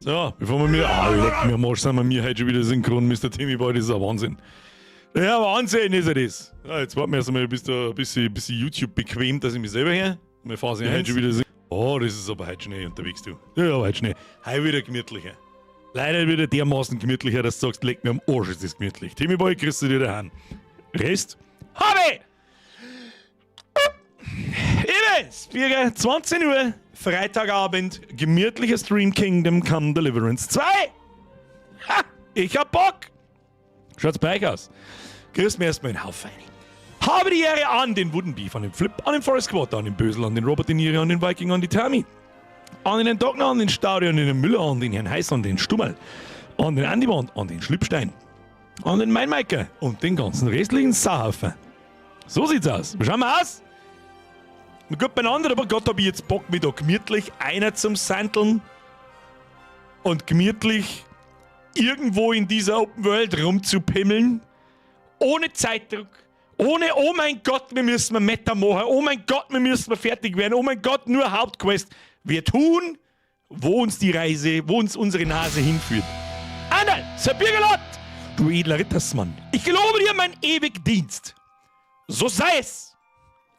So, bevor wir mir. Leck mir am Arsch, sind wir heute schon wieder synchron, Mr. Timmy Boy, das ist ein Wahnsinn. Ja, Wahnsinn ist er das. Ja, jetzt warten wir erst mal, bis YouTube bequemt, dass ich mich selber her. Wir fahren sich heute schon wieder synchron. Oh, das ist aber heute schnell unterwegs, du. Ja, heute schnell. Heute wieder gemütlicher. Leider wieder dermaßen gemütlicher, dass du sagst, leck mir am Arsch, ist das gemütlich. Timmy Boy, kriegst du dir daheim. Rest? Habe! Übrigens, Birger, 20 Uhr, Freitagabend, gemütlicher Stream Kingdom Come Deliverance 2. Ha! Ich hab Bock! Schaut's bei euch aus. Grüß mir erstmal einen Haufen. Habe die Ehre an den Wooden Beef, an den Flip, an den Forest Squad, an den Bösel, an den Robert De Niro, an den Viking, an die Tammy, an den Dogner, an den Staudi, an den Müller, an den Herrn Heiß, an den Stummel, an den Andyband, an den Schlipstein, an den Mainmeiker und den ganzen restlichen Sauhaufen. So sieht's aus. Schauen wir aus. Gut beieinander, aber Gott, hab ich jetzt Bock, mich da gemütlich einer zum Sandeln und gemütlich irgendwo in dieser Open World rumzupimmeln, ohne Zeitdruck, ohne, oh mein Gott, wir müssen Meta machen, oh mein Gott, wir müssen fertig werden, oh mein Gott, nur Hauptquest. Wir tun, wo uns die Reise, wo uns unsere Nase hinführt. Anderl, Sir Birgelot, du edler Rittersmann, ich gelobe dir meinen ewigen Dienst. So sei es.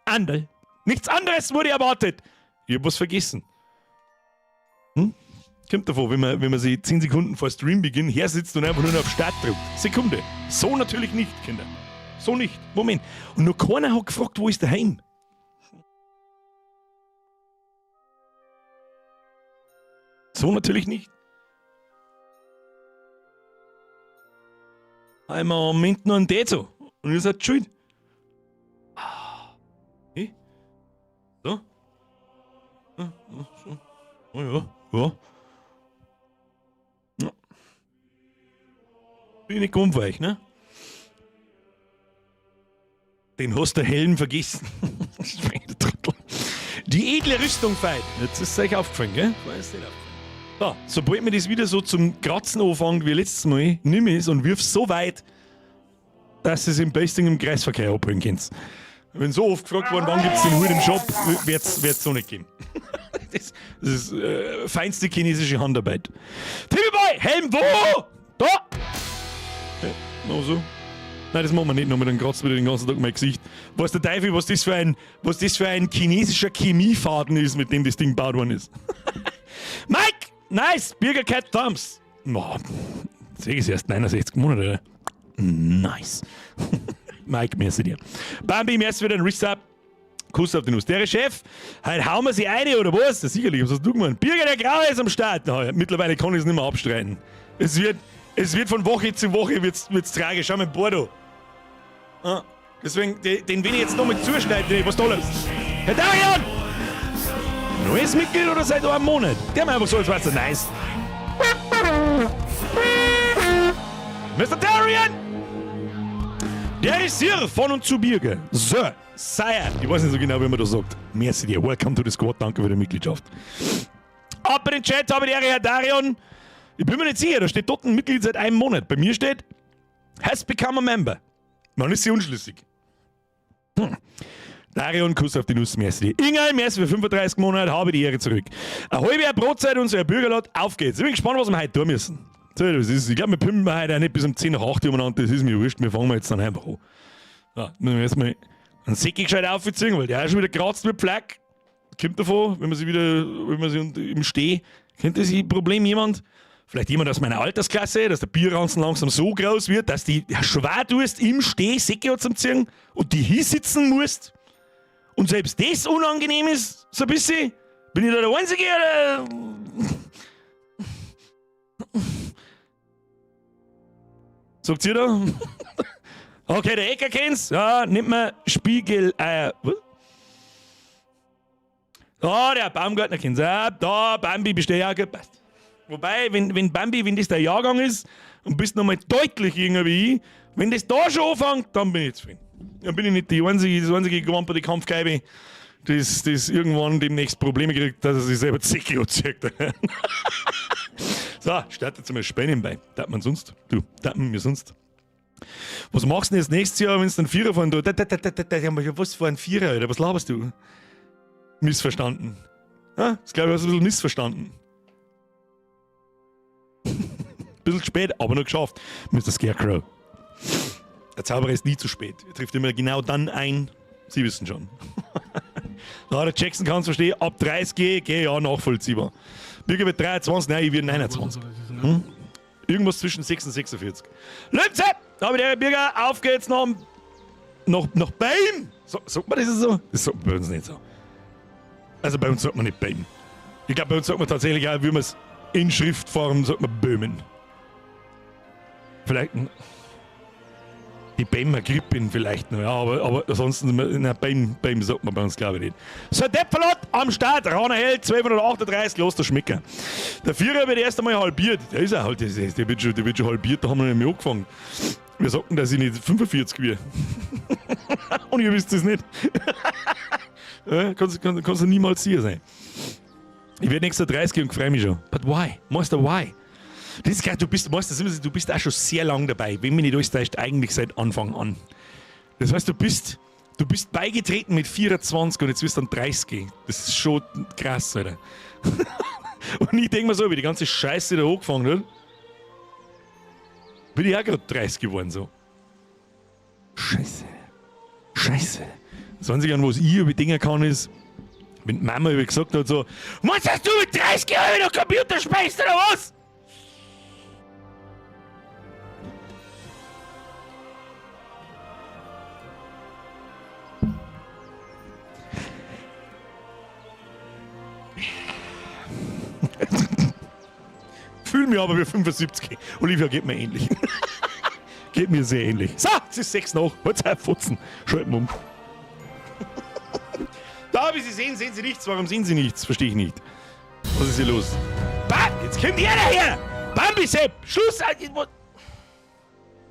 Anderl, nichts anderes wurde erwartet. Ich hab was vergessen. Kommt davon, wenn man sich 10 Sekunden vor Streambeginn her sitzt und einfach nur auf Start drückt. Sekunde. So natürlich nicht, Kinder. So nicht. Moment. Und nur keiner hat gefragt, wo ist der Heim? So natürlich nicht. Einmal am Moment noch ein Date und ihr seid schuld. Hey? So? So. Oh ja, ja. Ja. Bin ich nicht gut für euch, ne? Den hast der Helm vergessen. Die edle Rüstung feit. Jetzt ist es euch aufgefallen, gell? So, sobald mir das wieder so zum Kratzen anfängt wie letztes Mal, nimm es und wirf so weit, dass es im Besting im Kreisverkehr abholen könnt. Wenn so oft gefragt worden, wann gibt es den Hut im Shop, wird's so nicht geben. Das ist feinste chinesische Handarbeit. Timmy Boy, Helm wo? Da! Okay, noch so. Nein, das machen wir nicht nochmal, dann kratzt wieder den ganzen Tag mein Gesicht. Weiß der Teufel, was das für ein chinesischer Chemiefaden ist, mit dem das Ding gebaut worden ist. Mike! Nice! Birger Cat Thumbs! Oh, sehe ich erst 69 Monate. Nice. Mike, merci dir. Bambi, merci für den Resub. Kuss auf den Nuss. Der Chef, heute hauen wir sie eine oder was? Das sicherlich, was hast du gemeint? Birger der Graue ist am Start. Oh, mittlerweile kann ich es nicht mehr abstreiten. Es wird von Woche zu Woche wird's tragisch. Schau mal, Bordo. Ah, deswegen, den will ich jetzt noch mit zuschneiden, was Tolles. Herr Darian! Neues Mitglied oder seit einem Monat? Der hat einfach so als Wasser. Nice. Mr. Darian! Der ist hier von und zu Birger. Sir, Sire. Ich weiß nicht so genau, wie man das sagt. Merci dir. Welcome to the Squad. Danke für die Mitgliedschaft. Ab in den Chat habe ich die Ehre, Herr Darian. Ich bin mir nicht sicher, da steht dort ein Mitglied seit einem Monat. Bei mir steht, has become a member. Man ist sie unschlüssig. Darion, Kuss auf die Nuss, merci. Ingal, merci für 35 Monate, habe die Ehre zurück. Eine halbe Brotzeit und so ein Bürgerlot, auf geht's. Ich bin gespannt, was wir heute tun müssen. So, das ist, ich glaube, wir pimpen heute auch nicht bis um 10 nach 8 Uhr umeinander, das ist mir wurscht, wir fangen jetzt dann einfach an. Ja, müssen wir erstmal einen Säcki gescheit aufziehen, weil der auch schon wieder kratzt wie Pflack. Kommt davon, wenn man sie im Steh, kennt das Problem jemand? Vielleicht jemand aus meiner Altersklasse, dass der Bierranzen langsam so groß wird, dass die schwer tust, im Steh Säcke zu ziehen und die hier sitzen musst. Und selbst das unangenehm ist, so ein bisschen. Bin ich da der Einzige oder? Sagt ihr da? Okay, der Ecker kennt's. Ja, nimmt man Spiegeleier. Ja, der Baumgartner kennt's. Ja, da, Bambi besteht auch gut. Passt. Wobei, wenn Bambi, wenn das der Jahrgang ist und bist nochmal deutlich jünger wie ich, wenn das da schon anfängt, dann bin ich zufrieden. Dann bin ich nicht das einzige gewamperte Kampfgeibe, das irgendwann demnächst Probleme kriegt, dass er sich selber Zicke anzieht. So, startet zum Spinnen bei. Tappen wir sonst? Du, tappen wir sonst. Was machst du denn jetzt nächstes Jahr, wenn es dann Vierer fahren tut? Was für ein Vierer, Alter? Was laberst du? Missverstanden. Ja, das glaube ich, hast du ein bisschen missverstanden. bisschen spät, aber noch geschafft. Mr. Scarecrow. Der Zauberer ist nie zu spät. Er trifft immer genau dann ein. Sie wissen schon. Da der Jackson kann es verstehen, ab 30 gehe ja nachvollziehbar. Bürger wird 23, nein, ich werde 29. Irgendwas zwischen 6 und 46. Lübze! Da habe ich der Bürger, auf geht's nach Beim! Sagt man das so? Das sagt man bei uns nicht so. Also bei uns sagt man nicht Beim. Ich glaube, bei uns sagt man tatsächlich auch, wie man es in Schriftform sagt man Böhmen. Vielleicht die Bämer Grippen vielleicht noch, ja, aber ansonsten, Beim sagt man bei uns glaube ich nicht. So, Deppverlot am Start, Rainer Held, 1238, los der Schmecker. Der Vierer wird erst einmal halbiert. Der ist ja halt, der wird schon halbiert, da haben wir noch nicht mehr angefangen. Wir sagten, dass ich nicht 45 wäre. Und ihr wisst es nicht. Ja, kannst du niemals hier sein. Ich werde nächstes Jahr 30 und freue mich schon. But why? Meister, why? Das ist geil, du bist auch schon sehr lang dabei, wenn mich nicht alles täuscht, eigentlich seit Anfang an. Das heißt, du bist beigetreten mit 24 und jetzt wirst du dann 30. Das ist schon krass, Alter. Und ich denke mir so, wie die ganze Scheiße da hochgefangen wird, bin ich auch gerade 30 geworden so. Scheiße. Das Einzige, an was ich über Dinge kann, ist, wenn die Mama über gesagt hat so, was hast du mit 30 Jahren noch Computer speist oder was? Fühl mich aber wie 75. Olivia geht mir ähnlich. Geht mir sehr ähnlich. So, es ist 6 nach. Holt's auf, Futzen. Schalten um. Da, wie Sie sehen, sehen Sie nichts. Warum sehen Sie nichts? Verstehe ich nicht. Was ist hier los? Jetzt kommt jeder her! Bambi Sepp! Schluss!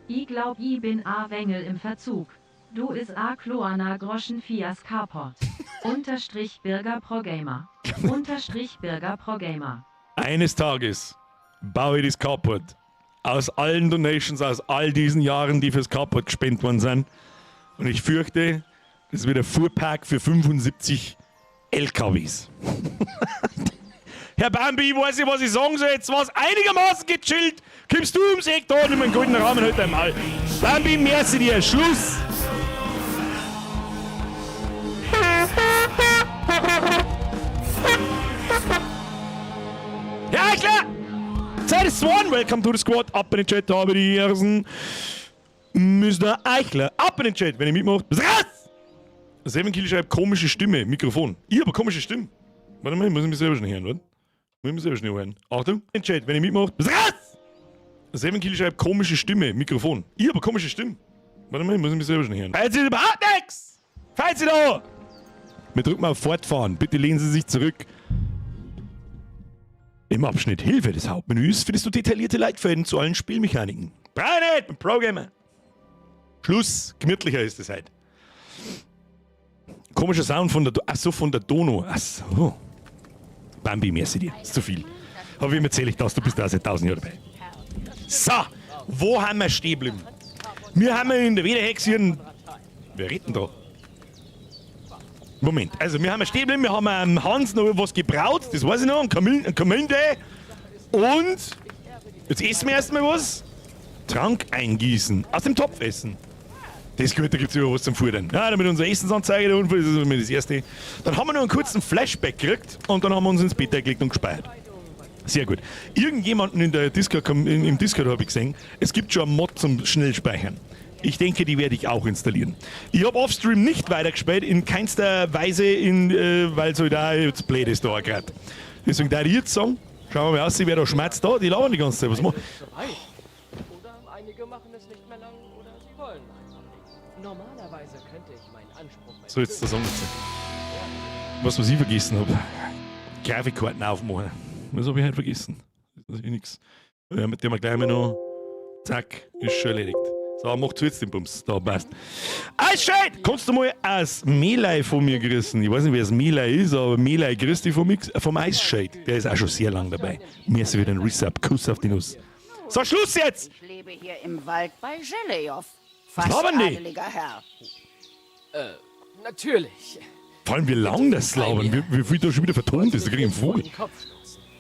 Ich glaub, ich bin a Wengel im Verzug. Du is a Kloana Groschen Fias Carport. Unterstrich Birger Pro Gamer. Unterstrich Birger Pro Gamer. Eines Tages baue ich das Carport aus allen Donations, aus all diesen Jahren, die fürs Carport gespendet worden sind. Und ich fürchte, das wird ein Fuhrpark für 75 LKWs. Herr Bambi, ich weiß nicht, was ich sagen soll. Jetzt war es einigermaßen gechillt. Kommst du ums Eck da in meinen goldenen Rahmen heute einmal. Bambi, merci dir. Schluss. Ja, klar. Zeit ist Swan. Welcome to the squad. Ab in den Chat, da habe ich die ersten. Mr. Eichler. Ab in den Chat, wenn ihr mitmacht. Bis raus! 7 Kill schreibt komische Stimme. Mikrofon. Ich habe komische Stimme. Warte mal, ich muss mich selber schnell hören, warte. Muss mich selber schnell hören. Achtung. In den Chat, wenn ihr mitmacht. Bis raus! 7 Kill schreibt komische Stimme. Mikrofon. Ich habe komische Stimme. Warte mal, ich muss mich selber schnell hören. Falls ihr überhaupt nichts! Falls ihr da! Wir drücken mal auf Fortfahren. Bitte lehnen Sie sich zurück. Im Abschnitt Hilfe des Hauptmenüs findest du detaillierte Leitfäden zu allen Spielmechaniken. Brian, bin Pro-Gamer. Schluss. Gemütlicher ist es halt. Komischer Sound von der von der Dono. Achso. Bambi, merci dir. Ist zu viel. Aber wem erzähle ich das? Du bist da seit 1000 Jahren dabei. So, wo haben wir stehen geblieben? Wir haben in der Wederhexe hier wer redet denn da? Moment, also wir haben stehen geblieben, wir haben Hans noch was gebraut, das weiß ich noch, ein Kamille. Und jetzt essen wir erstmal was. Trank eingießen, aus dem Topf essen. Das gehört, da gibt es immer was zum Futtern. Ja, damit unsere Essensanzeige, der Unfall, das ist immer das Erste. Dann haben wir noch einen kurzen Flashback gekriegt und dann haben wir uns ins Bett gelegt und gespeichert. Sehr gut. Irgendjemanden in der Discord, im Discord habe ich gesehen, es gibt schon einen Mod zum Schnellspeichern. Ich denke, die werde ich auch installieren. Ich habe offstream nicht weitergespielt, in keinster Weise, weil so da jetzt blöd ist da gerade. Deswegen da ich jetzt sagen, schauen wir mal aus, wer da schmerzt da, die lauern die ganze Zeit. Was machen? Oder einige machen es nicht mehr lang oder sie wollen einfach nicht. Normalerweise könnte ich meinen Anspruch... So, jetzt das andere. Was ich vergessen habe. Grafikkarten aufmachen. Was habe ich halt vergessen? Das ist eh nix. Ja, mit dem wir gleich mal noch... Zack, ist schon erledigt. So, mach zu jetzt den Bums. Da passt. Eisscheit! Kannst du mal als Melei von mir grüßen? Ich weiß nicht, wer das Melei ist, aber Melei grüßt dich vom Eisscheit. Der ist auch schon sehr lang dabei. Mir ist wieder ein Resub. Kuss auf die Nuss. So, Schluss jetzt! Ich lebe hier im Wald bei Gelejow. Fast labern die? adeliger Herr. Natürlich. Vor allem, wie lang das labern. Wie viel da schon wieder vertont ist. Da krieg ich einen Vogel.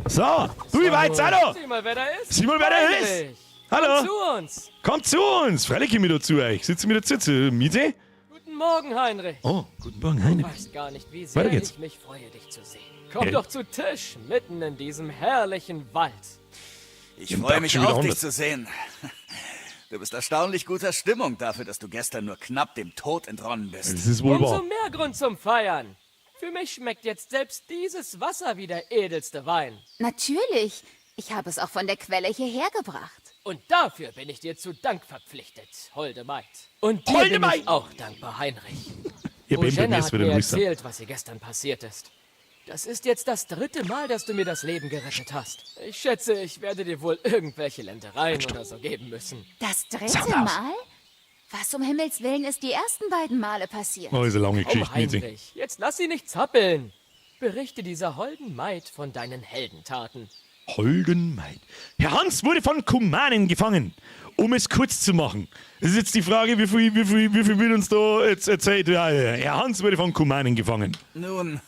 So, du, wie weit seid ihr? Sieh mal, wer da ist. Sieh mal, wer da ist. Heinrich, Hallo. komm zu uns. Kommt zu uns. Freilich kommen wir da zu euch. Sitzen wir da zu. Miete? Guten Morgen, Heinrich. Oh, guten Morgen, Du Heine. weißt gar nicht, wie Weiter sehr geht's. ich mich freue, dich zu sehen. Komm doch zu Tisch, mitten in diesem herrlichen Wald. Ich Im freue Tag mich schon wieder auch, 100. dich zu sehen. Du bist erstaunlich guter Stimmung dafür, dass du gestern nur knapp dem Tod entronnen bist. Das ist wohl Umso wahr. mehr Grund zum Feiern. Für mich schmeckt jetzt selbst dieses Wasser wie der edelste Wein. Natürlich. Ich habe es auch von der Quelle hierher gebracht. Und dafür bin ich dir zu Dank verpflichtet, holde Maid. Und dir Holde bin Maid! ich auch dankbar, Heinrich. Ihr bin Bojenna beim hat wieder mir Rüster. erzählt, was ihr gestern passiert ist. Das ist jetzt das 3. Mal, dass du mir das Leben gerettet hast. Ich schätze, ich werde dir wohl irgendwelche Ländereien oder so geben müssen. Das 3. Sag mal. Mal? Was um Himmels Willen ist die ersten beiden Male passiert? Oh, ist eine lange Komm, Geschichte, Miete. Heinrich, jetzt lass sie nicht zappeln. Berichte dieser holden Maid von deinen Heldentaten. Holden Maid. Herr Hans wurde von Kumanen gefangen. Um es kurz zu machen. Es ist jetzt die Frage, wie viel wird uns da jetzt erzählt? Ja, Herr Hans wurde von Kumanen gefangen. Nun,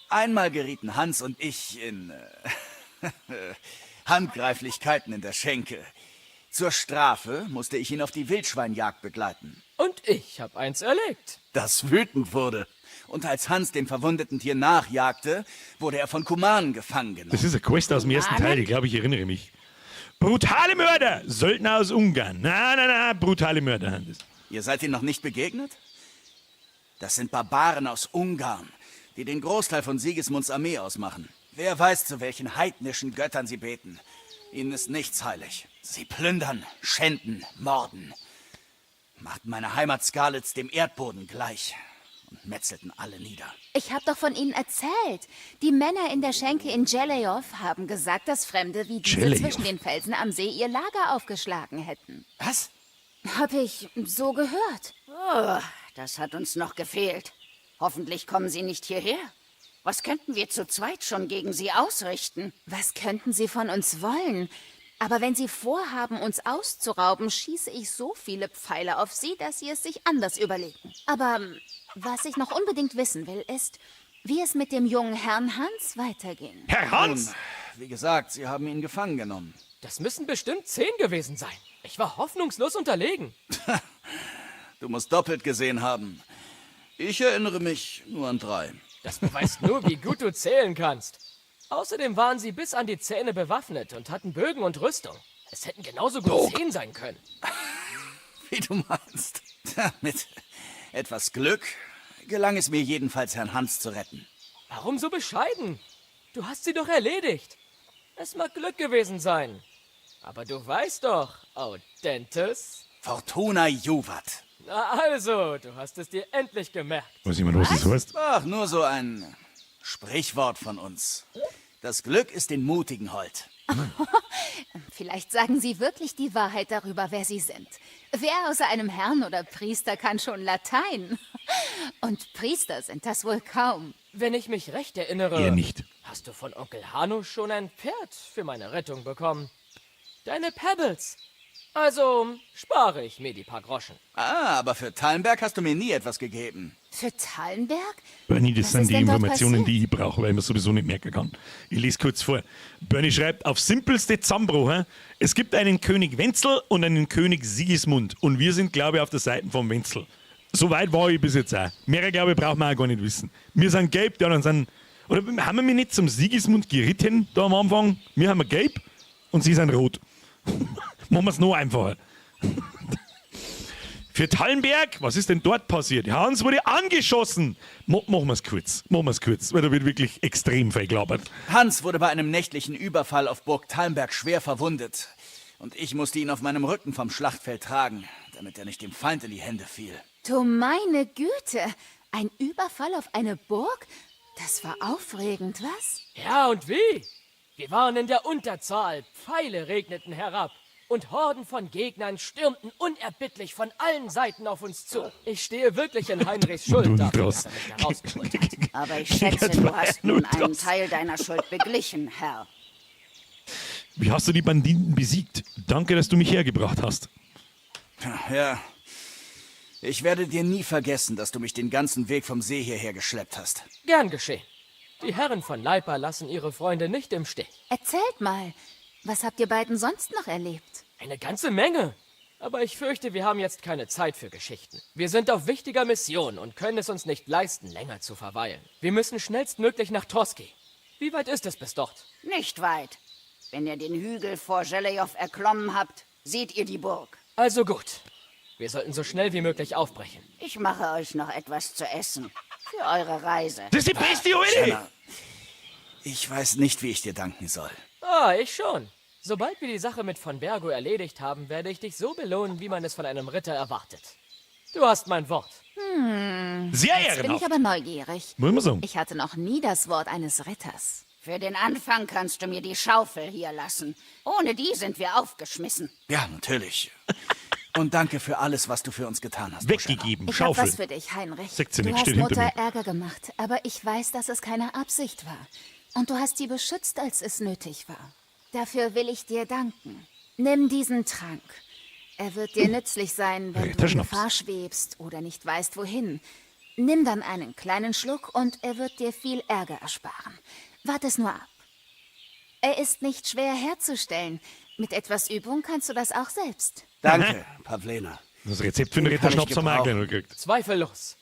einmal gerieten Hans und ich in Handgreiflichkeiten in der Schenke. Zur Strafe musste ich ihn auf die Wildschweinjagd begleiten, Und ich hab eins erlegt. das wütend wurde. Und als Hans dem verwundeten Tier nachjagte, wurde er von Kumanen gefangen genommen. Das ist eine Quest aus dem ersten Teil, ich glaube, ich erinnere mich. Brutale Mörder! Söldner aus Ungarn. Na, brutale Mörder haben das. Ihr seid ihnen noch nicht begegnet? Das sind Barbaren aus Ungarn, die den Großteil von Sigismunds Armee ausmachen. Wer weiß, zu welchen heidnischen Göttern sie beten. Ihnen ist nichts heilig. Sie plündern, schänden, morden. Machten meine Heimat Skalitz dem Erdboden gleich und metzelten alle nieder. Ich habe doch von ihnen erzählt. Die Männer in der Schenke in Jeleow haben gesagt, dass Fremde wie diese Jeleow. zwischen den Felsen am See ihr Lager aufgeschlagen hätten. Was? Hab ich so gehört. Oh, das hat uns noch gefehlt. Hoffentlich kommen sie nicht hierher. Was könnten wir zu zweit schon gegen sie ausrichten? Was könnten sie von uns wollen? Aber wenn sie vorhaben, uns auszurauben, schieße ich so viele Pfeile auf sie, dass sie es sich anders überlegen. Aber was ich noch unbedingt wissen will, ist, wie es mit dem jungen Herrn Hans weiterging. Herr Hans! Nun, wie gesagt, sie haben ihn gefangen genommen. Das müssen bestimmt 10 gewesen sein. Ich war hoffnungslos unterlegen. Du musst doppelt gesehen haben. Ich erinnere mich nur an 3. Das beweist nur, wie gut du zählen kannst. Außerdem waren sie bis an die Zähne bewaffnet und hatten Bögen und Rüstung. Es hätten genauso gut 10 sein können. Wie du meinst. Tja, mit etwas Glück gelang es mir jedenfalls, Herrn Hans zu retten. Warum so bescheiden? Du hast sie doch erledigt. Es mag Glück gewesen sein. Aber du weißt doch, Audentes. Fortuna Juvat. Na also, du hast es dir endlich gemerkt. Weiß jemand, was das heißt? Ach, nur so ein Sprichwort von uns. Das Glück ist den Mutigen hold. Vielleicht sagen sie wirklich die Wahrheit darüber, wer sie sind. Wer außer einem Herrn oder Priester kann schon Latein? Und Priester sind das wohl kaum. Wenn ich mich recht erinnere, Eher nicht. hast du von Onkel Hanno schon ein Pferd für meine Rettung bekommen. Deine Pebbles. Also spare ich mir die paar Groschen. Ah, aber für Tallenberg hast du mir nie etwas gegeben. Für Tallenberg? Bernie, das Was sind ist die denn dort Informationen, passiert? die ich brauche, weil ich mir sowieso nicht merken kann. Ich lese kurz vor. Bernie schreibt, auf simpelste Zambro, es gibt einen König Wenzel und einen König Sigismund. Und wir sind, glaube ich, auf der Seite von Wenzel. Soweit war ich bis jetzt auch. Mehr, glaube ich, braucht man auch gar nicht wissen. Wir sind gelb, die anderen sind... Oder haben wir mich nicht zum Sigismund geritten, da am Anfang? Wir haben gelb und sie sind rot. Machen wir es noch einfacher. Für Tallenberg, was ist denn dort passiert? Hans wurde angeschossen. Machen wir es kurz, weil da wird wirklich extrem viel gelabert. Hans wurde bei einem nächtlichen Überfall auf Burg Tallenberg schwer verwundet. Und ich musste ihn auf meinem Rücken vom Schlachtfeld tragen, damit er nicht dem Feind in die Hände fiel. Du meine Güte, ein Überfall auf eine Burg? Das war aufregend, was? Ja, und wie? Wir waren in der Unterzahl, Pfeile regneten herab. Und Horden von Gegnern stürmten unerbittlich von allen Seiten auf uns zu. Ich stehe wirklich in Heinrichs Schuld Und dafür, draus. dass er mich da rausgeholt hat. Aber ich schätze, du hast nun einen Teil deiner Schuld beglichen, Herr. Wie hast du die Banditen besiegt? Danke, dass du mich hergebracht hast. Ja, ich werde dir nie vergessen, dass du mich den ganzen Weg vom See hierher geschleppt hast. Gern geschehen. Die Herren von Leipa lassen ihre Freunde nicht im Stich. Erzählt mal, was habt ihr beiden sonst noch erlebt? Eine ganze Menge. Aber ich fürchte, wir haben jetzt keine Zeit für Geschichten. Wir sind auf wichtiger Mission und können es uns nicht leisten, länger zu verweilen. Wir müssen schnellstmöglich nach Troski. Wie weit ist es bis dort? Nicht weit. Wenn ihr den Hügel vor Żelejow erklommen habt, seht ihr die Burg. Also gut. Wir sollten so schnell wie möglich aufbrechen. Ich mache euch noch etwas zu essen. Für eure Reise. Das ist die beste Idee! Jenna, ich weiß nicht, wie ich dir danken soll. Ah, ich schon. Sobald wir die Sache mit von Bergo erledigt haben, werde ich dich so belohnen, wie man es von einem Ritter erwartet. Du hast mein Wort. Sehr Jetzt bin ich ehrenhaft. aber neugierig. Muss man sagen. Ich hatte noch nie das Wort eines Ritters. Für den Anfang kannst du mir die Schaufel hier lassen. Ohne die sind wir aufgeschmissen. Ja, natürlich. Und danke für alles, was du für uns getan hast. Buschana. Weggegeben, Ich hab Schaufel. was für dich, Heinrich. Sagt sie Du nicht, hast steht hinter Mutter mir. Ärger gemacht, aber ich weiß, dass es keine Absicht war. Und du hast sie beschützt, als es nötig war. Dafür will ich dir danken. Nimm diesen Trank. Er wird dir nützlich sein, wenn du in Ritterschnaps. Gefahr schwebst oder nicht weißt, wohin. Nimm dann einen kleinen Schluck und er wird dir viel Ärger ersparen. Wart es nur ab. Er ist nicht schwer herzustellen. Mit etwas Übung kannst du das auch selbst. Danke, Pavlena. Das Rezept für den Den kann ich Ritterschnaps haben wir auch gleich noch gekriegt. Zweifellos.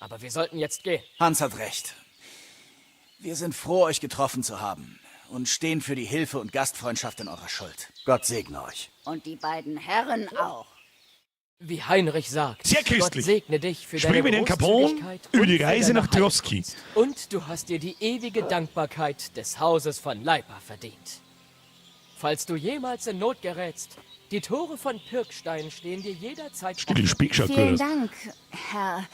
Aber wir sollten jetzt gehen. Hans hat recht. Wir sind froh, euch getroffen zu haben und stehen für die Hilfe und Gastfreundschaft in eurer Schuld. Gott segne euch. Und die beiden Herren auch. Wie Heinrich sagt, Sehr Gott christlich. segne dich für Sprich deine mit Herrn Capone Großzügigkeit über und die für Reise deine nach Troski. Heilkunst. Und du hast dir die ewige Dankbarkeit des Hauses von Leipa verdient. Falls du jemals in Not gerätst, die Tore von Pirkstein stehen dir jederzeit Still, offen. Spick schaut Vielen gut aus. Dank, Herr.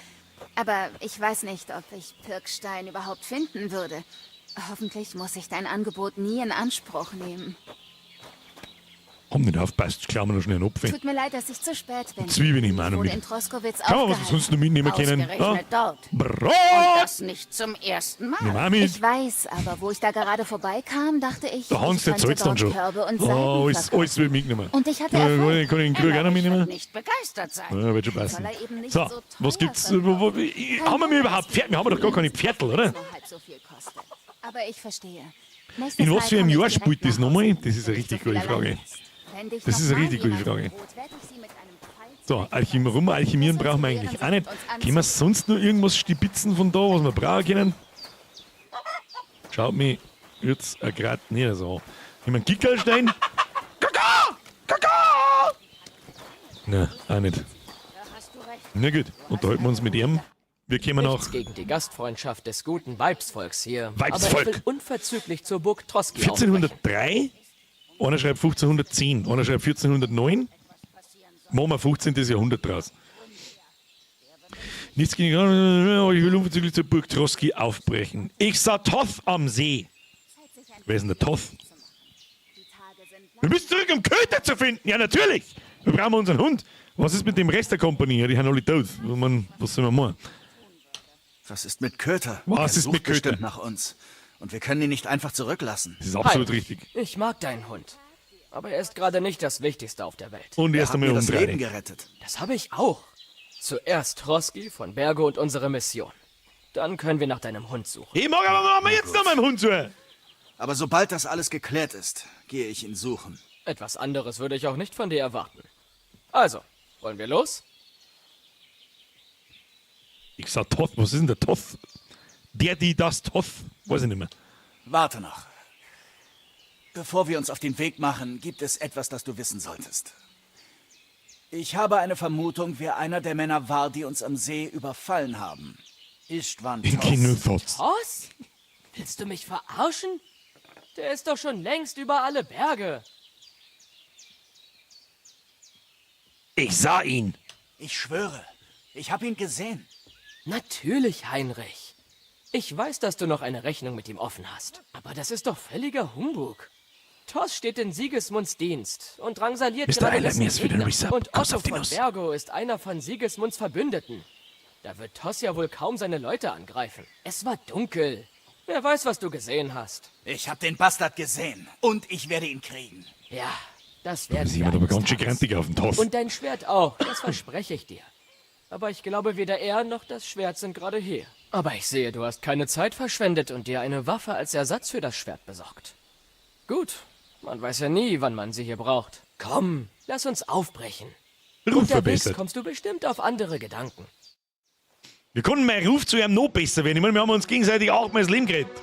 Aber ich weiß nicht, ob ich Pirkstein überhaupt finden würde. Hoffentlich muss ich dein Angebot nie in Anspruch nehmen. Komm, nicht aufpasst, klauen wir noch schnell einen Apfel. Tut mir leid, dass ich zu spät bin. Zwiebeln nehmen wir auch noch Wurde mit. in Troskowitz Kann man was aufgehalten. sonst noch mitnehmen können? Ausgerechnet dort. Und Brot! das nicht zum ersten Mal. Nehmen wir auch mit. Ich weiß, aber wo ich da gerade vorbeikam, dachte ich, Der Hans, ich der könnte zahlt dann dort schon. Körbe und Oh, Seiten alles verkaufen. wird mitgenommen. Und ich hatte Kann Erfolg. ich den Krug auch noch Heinrich mitnehmen? wird nicht begeistert sein. Ja, wird schon Soll passen. er eben nicht So, so was teuer gibt's? verkaufen. Haben wir mir überhaupt Pferd? Wir haben doch gar keine Pferdl, oder? Nur halb so viel kostet. Aber ich verstehe. In was für einem Jahr spielt das nochmal? Das ist eine richtig gute Frage. Das ist eine richtig gute Frage. So, alchemieren brauchen wir eigentlich auch nicht. Können wir sonst noch irgendwas stibitzen von da, was wir brauchen können? Schaut mich jetzt gerade nicht so an. Jemand Kickerlstein? Kaka! Kaka! Nein, auch nicht. Na gut, unterhalten wir uns mit ihm. Wir kommen Nichts nach gegen die Gastfreundschaft des guten Weibsvolks hier. Weibsvolk. Aber ich will unverzüglich zur Burg Troski aufbrechen. 1403, einer schreibt 1510, einer schreibt 1409. Machen wir 15. Jahrhundert draus. Nichts gegen, ich will unverzüglich zur Burg Troski aufbrechen. Ich sah Toth am See. Wer ist denn der Toth? Wir müssen zurück, um Köter zu finden. Ja, natürlich. Wir brauchen unseren Hund. Was ist mit dem Rest der Kompanie? Ja, die haben alle tot. Was sollen wir machen? Was ist mit Köter? Was Er ist sucht mit Köter? bestimmt nach uns. Und wir können ihn nicht einfach zurücklassen. Das ist absolut Heinrich, richtig. Ich mag deinen Hund. Aber er ist gerade nicht das Wichtigste auf der Welt. Und Er erst hat einmal mir das Leben umdrehen. gerettet. Das habe ich auch. Zuerst Troski von Bergo und unsere Mission. Dann können wir nach deinem Hund suchen. Ich mag aber machen wir jetzt noch meinem Hund zu. Aber sobald das alles geklärt ist, gehe ich ihn suchen. Etwas anderes würde ich auch nicht von dir erwarten. Also, wollen wir los? Ich sag Toth, was ist denn der Toth? Das Toth, weiß ich nicht mehr. Warte noch. Bevor wir uns auf den Weg machen, gibt es etwas, das du wissen solltest. Ich habe eine Vermutung, wer einer der Männer war, die uns am See überfallen haben. Istvan Den Toth. Kinothoth. Was? Willst du mich verarschen? Der ist doch schon längst über alle Berge. Ich sah ihn. Ich schwöre, ich habe ihn gesehen. Natürlich, Heinrich. Ich weiß, dass du noch eine Rechnung mit ihm offen hast. Aber das ist doch völliger Humbug. Toss steht in Sigismunds Dienst und drangsaliert Mr. gerade Eiler, dessen mir ist wieder ein Gegner. Resub. Und Kommst Otto auf die von Nuss. Bergo ist einer von Sigismunds Verbündeten. Da wird Toss ja wohl kaum seine Leute angreifen. Es war dunkel. Wer weiß, was du gesehen hast. Ich habe den Bastard gesehen und ich werde ihn kriegen. Ja, das werden Sie wir wird aber eines ganz schön Tages. grantig auf den Toth. Und dein Schwert auch, das verspreche ich dir. Aber ich glaube, weder er noch das Schwert sind gerade hier. Aber ich sehe, du hast keine Zeit verschwendet und dir eine Waffe als Ersatz für das Schwert besorgt. Gut, man weiß ja nie, wann man sie hier braucht. Komm, lass uns aufbrechen. Ruf Unterwegs verbessert. kommst du bestimmt auf andere Gedanken. Wir konnten mein Ruf zu ihm noch besser werden. Ich meine, wir haben uns gegenseitig auch mal das Leben gerettet.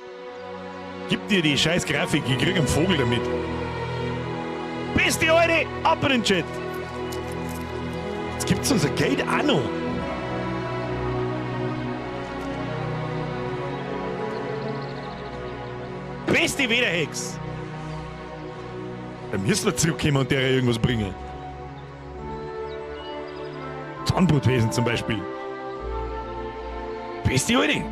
Gib dir die scheiß Grafik, ich krieg einen Vogel damit. Beste Alte, ab in den Chat. Jetzt gibt's unser Geld auch noch. Beste Wederhex. Da müssen wir zurückkommen und der irgendwas bringen. Zahnbrotwesen zum Beispiel. Beste Alte.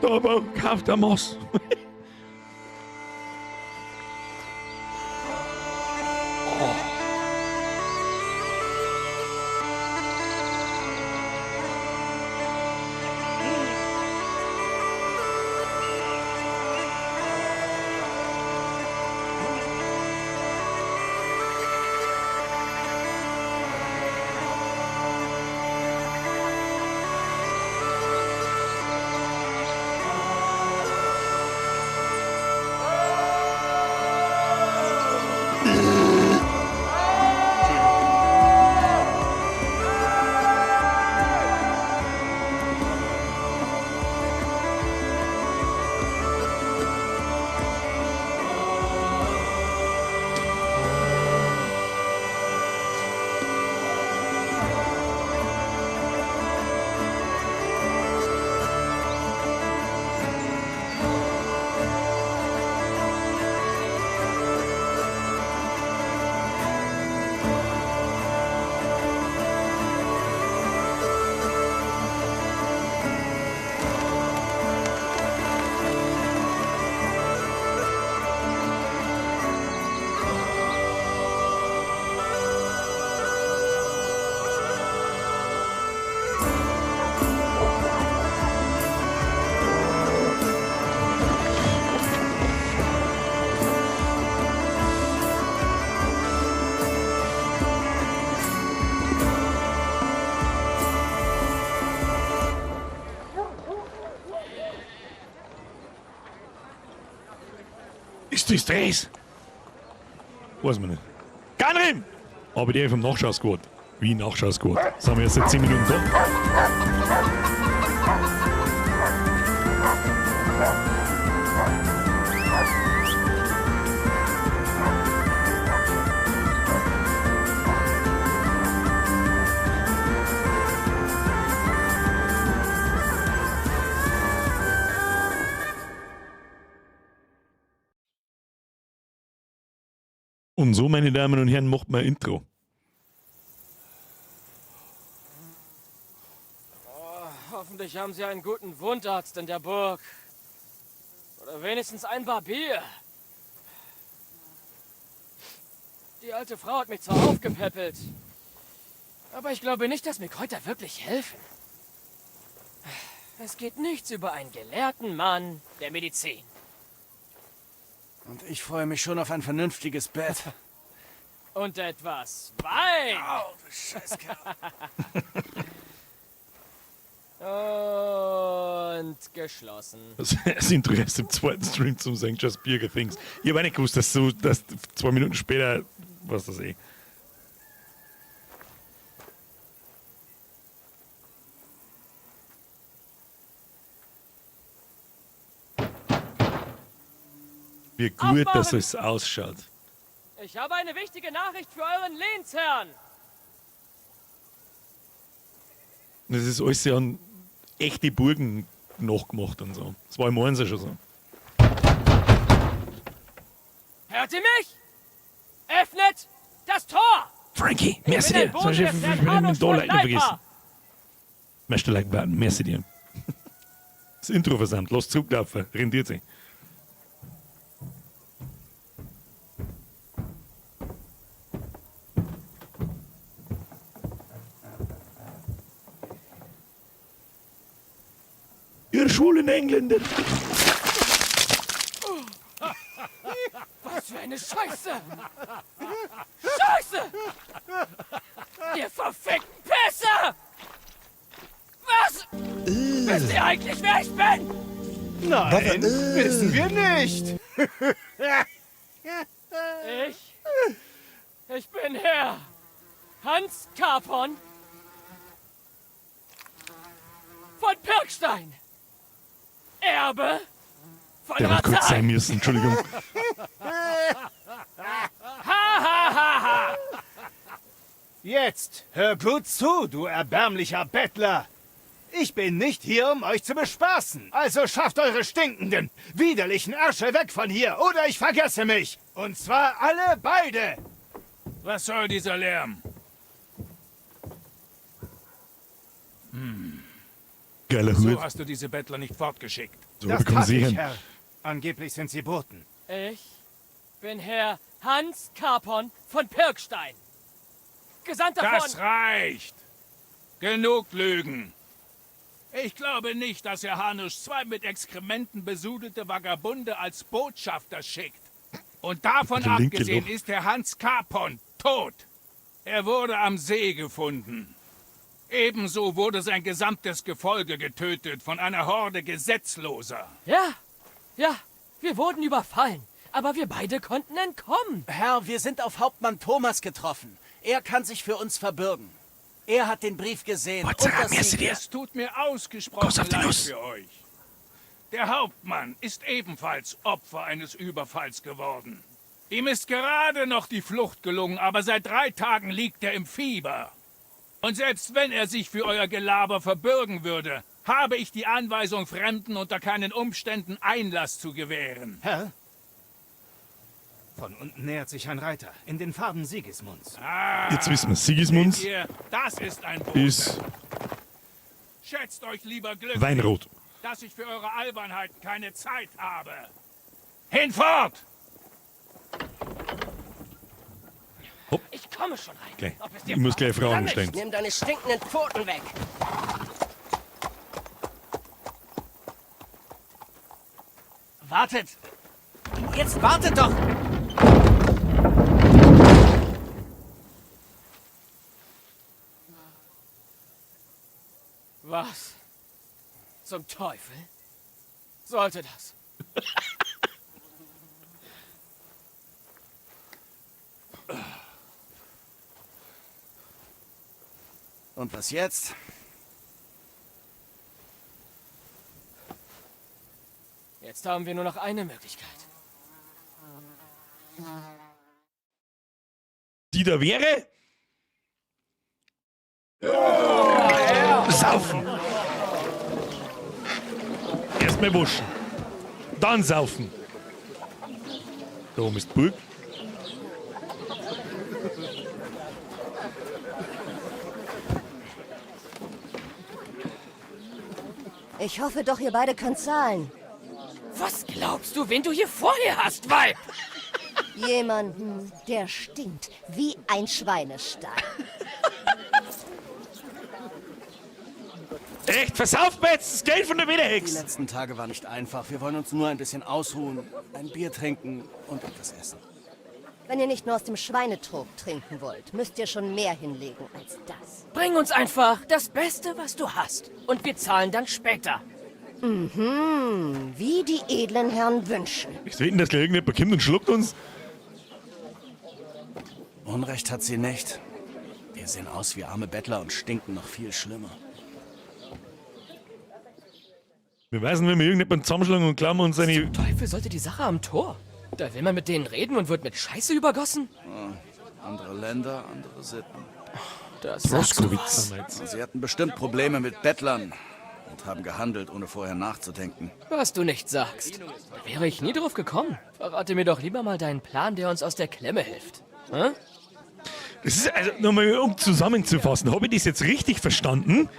Aber kauft der Moss. Ist das Stress? Weiß man nicht. Ganrim! Aber die vom Nachschaussquad. Wie Nachschaussquad? Sind wir jetzt seit 10 Minuten da? Und so, meine Damen und Herren, macht man ein Intro. Hoffentlich haben sie einen guten Wundarzt in der Burg. Oder wenigstens einen Barbier. Die alte Frau hat mich zwar aufgepäppelt, aber ich glaube nicht, dass mir Kräuter wirklich helfen. Es geht nichts über einen gelehrten Mann der Medizin. Und ich freue mich schon auf ein vernünftiges Bett. Und etwas Wein. Au, du Scheißkerl. Und geschlossen. Das Intro erst im zweiten Stream zum St. Just Burger Things. Ich habe auch nicht gewusst, dass 2 Minuten später, was das eh. Wie gut, dass es ausschaut. Ich habe eine wichtige Nachricht für euren Lehnsherrn. Das ist alles ja an echte Burgen nachgemacht und so. Das war im Einser schon so. Hört ihr mich? Öffnet das Tor! Frankie, Ich merci bin dir. ein Das Bote hast du des für Herrn den Hanus von Dollar nicht vergessen. Leipa. Möchte like button, merci dir. Das Intro versammelt, lass zurücklaufen, rendiert sich. Ihr schwulen Engländer. Was für eine Scheiße! Scheiße! Ihr verfickten Pisser! Was Wisst ihr eigentlich, wer ich bin? Nein, wissen wir nicht. Ich bin Herr Hans Carpon von Pirkstein. Erbe von Der wird kurz Ratzal. sein müssen, Entschuldigung. Jetzt, hör gut zu, du erbärmlicher Bettler. Ich bin nicht hier, um euch zu bespaßen. Also schafft eure stinkenden, widerlichen Ärsche weg von hier, oder ich vergesse mich. Und zwar alle beide. Was soll dieser Lärm? Geiler Hut. So hast du diese Bettler nicht fortgeschickt. So Das bekommen tat sie ich, hin. Herr. Angeblich sind sie Boten. Ich bin Herr Hans Carpon von Pirkstein. Gesandter Das von... reicht. Genug Lügen. Ich glaube nicht, dass Herr Hanusch zwei mit Exkrementen besudelte Vagabunde als Botschafter schickt. Und davon Der linke abgesehen Loch. ist Herr Hans Carpon tot. Er wurde am See gefunden. Ebenso wurde sein gesamtes Gefolge getötet von einer Horde Gesetzloser. Ja, wir wurden überfallen, aber wir beide konnten entkommen. Herr, wir sind auf Hauptmann Thomas getroffen. Er kann sich für uns verbürgen. Er hat den Brief gesehen. What's und up, das Messi, Siegel. dir? Es tut mir Kuss ausgesprochen auf die leid Nuss. für euch. Der Hauptmann ist ebenfalls Opfer eines Überfalls geworden. Ihm ist gerade noch die Flucht gelungen, aber seit 3 Tagen liegt er im Fieber. Und selbst wenn er sich für euer Gelaber verbürgen würde, habe ich die Anweisung, Fremden unter keinen Umständen Einlass zu gewähren. Herr? Von unten nähert sich ein Reiter in den Farben Sigismunds. Jetzt wissen wir, Sigismunds Seht ihr, das ist ein Bote. ist Schätzt euch lieber glücklich, Weinrot. dass ich für eure Albernheiten keine Zeit habe. Hinfort! Ich komme schon rein. Gleich. Ob es dir Ich muss gleich passt oder Fragen nicht. stellen. Nimm deine stinkenden Pfoten weg. Wartet! Jetzt wartet doch! Was zum Teufel sollte das? Und was jetzt? Jetzt haben wir nur noch eine Möglichkeit. Die da wäre? Saufen. Erstmal waschen. Dann saufen. Da oben ist die Burg. Ich hoffe doch, ihr beide könnt zahlen. Was glaubst du, wen du hier vor dir hast, Weib? Jemanden, der stinkt wie ein Schweinestall. Echt, versauft mir jetzt das Geld von der Die Wiederhex. letzten Tage waren nicht einfach. Wir wollen uns nur ein bisschen ausruhen, ein Bier trinken und etwas essen. Wenn ihr nicht nur aus dem Schweinetrog trinken wollt, müsst ihr schon mehr hinlegen als das. Bring uns einfach das Beste, was du hast. Und wir zahlen dann später. Wie die edlen Herren wünschen. Ich sehe, dass gleich irgendjemand kommt und schluckt uns. Unrecht hat sie nicht. Wir sehen aus wie arme Bettler und stinken noch viel schlimmer. Wir wissen, wenn wir irgendjemanden zusammenschlagen und klammern und seine... Teufel sollte die Sache am Tor. Da will man mit denen reden und wird mit Scheiße übergossen? Andere Länder, andere Sitten. Das Roskowitz. Sie hatten bestimmt Probleme mit Bettlern und haben gehandelt, ohne vorher nachzudenken. Was du nicht sagst. Da wäre ich nie drauf gekommen. Verrate mir doch lieber mal deinen Plan, der uns aus der Klemme hilft. Hä? Das ist also, nochmal um zusammenzufassen, habe ich das jetzt richtig verstanden,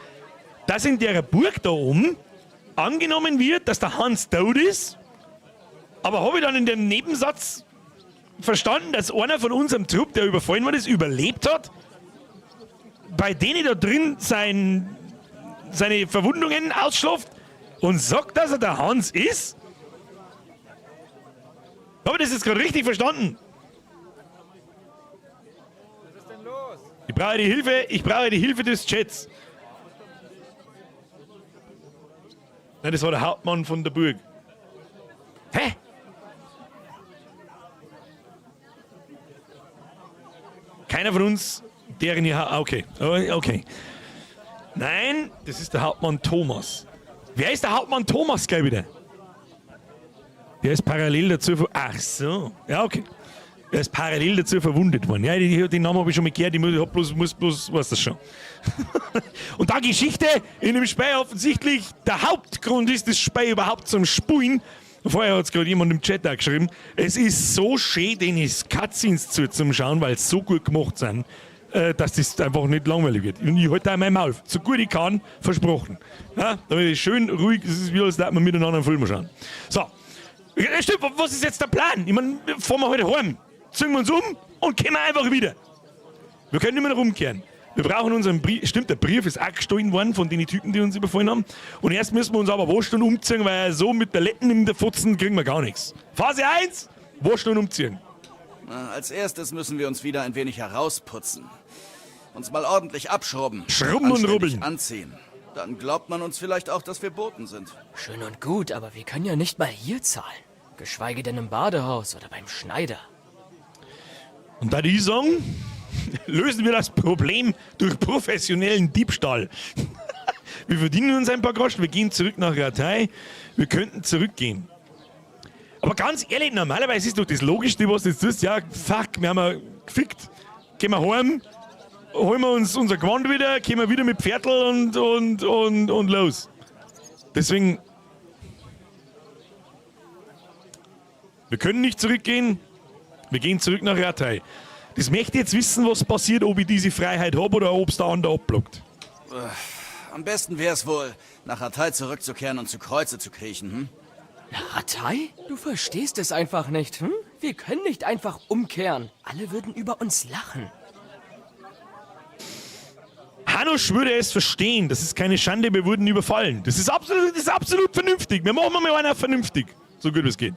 dass in der Burg da oben angenommen wird, dass der Hans tot ist, aber habe ich dann in dem Nebensatz verstanden, dass einer von unserem Trupp, der überfallen worden ist, überlebt hat, bei denen da drin seine Verwundungen ausschläft und sagt, dass er der Hans ist? Habe ich das jetzt gerade richtig verstanden? Ich brauche die Hilfe des Chats. Nein, das war der Hauptmann von der Burg. Hä? Keiner von uns, deren ihr... Okay, okay. Nein, das ist der Hauptmann Thomas. Wer ist der Hauptmann Thomas gleich wieder? Der ist parallel dazu... Ach so, ja, okay. Er ist parallel dazu verwundet worden. Ja, den Namen habe ich schon mal gehört, muss bloß, weißt das schon. Und da Geschichte in dem Spiel offensichtlich der Hauptgrund ist, das Spiel überhaupt zum Spielen. Vorher hat es gerade jemand im Chat auch geschrieben, es ist so schön, den Cutscenes zuzuschauen, weil sie so gut gemacht sind, dass das einfach nicht langweilig wird. Und ich halte auch mein Maul, so gut ich kann, versprochen. Ja, damit ist schön ruhig, es ist wie als würde man miteinander einen Film schauen. So, stimmt, was ist jetzt der Plan? Ich meine, fahren wir heute heim, ziehen wir uns um und kommen einfach wieder. Wir können nicht mehr rumkehren. Wir brauchen unseren Brief. Stimmt, der Brief ist auch gestohlen worden von den Typen, die uns überfallen haben. Und erst müssen wir uns aber waschen und umziehen, weil so mit der Letten in der Futzen kriegen wir gar nichts. Phase 1, waschen und umziehen. Na, als erstes müssen wir uns wieder ein wenig herausputzen. Uns mal ordentlich abschrubben. Schrubben und anständig rubbeln. Anziehen. Dann glaubt man uns vielleicht auch, dass wir Boten sind. Schön und gut, aber wir können ja nicht mal hier zahlen. Geschweige denn im Badehaus oder beim Schneider. Und da die sagen, lösen wir das Problem durch professionellen Diebstahl. Wir verdienen uns ein paar Groschen, wir gehen zurück nach Ratay, wir könnten zurückgehen. Aber ganz ehrlich, normalerweise ist doch das Logischste, was du jetzt tust, ja, fuck, wir haben ja gefickt. Gehen wir heim, holen wir uns unser Gewand wieder, gehen wir wieder mit Pferdl und los. Deswegen, wir können nicht zurückgehen, wir gehen zurück nach Ratay. Das möchte ich jetzt wissen, was passiert, ob ich diese Freiheit habe oder ob es der andere abblockt. Am besten wäre es wohl, nach Ratay zurückzukehren und zu Kreuze zu kriechen, hm? Ratay? Du verstehst es einfach nicht, hm? Wir können nicht einfach umkehren. Alle würden über uns lachen. Hanusch würde es verstehen. Das ist keine Schande, wir wurden überfallen. Das ist absolut vernünftig. Wir machen mal einer vernünftig. So gut es geht.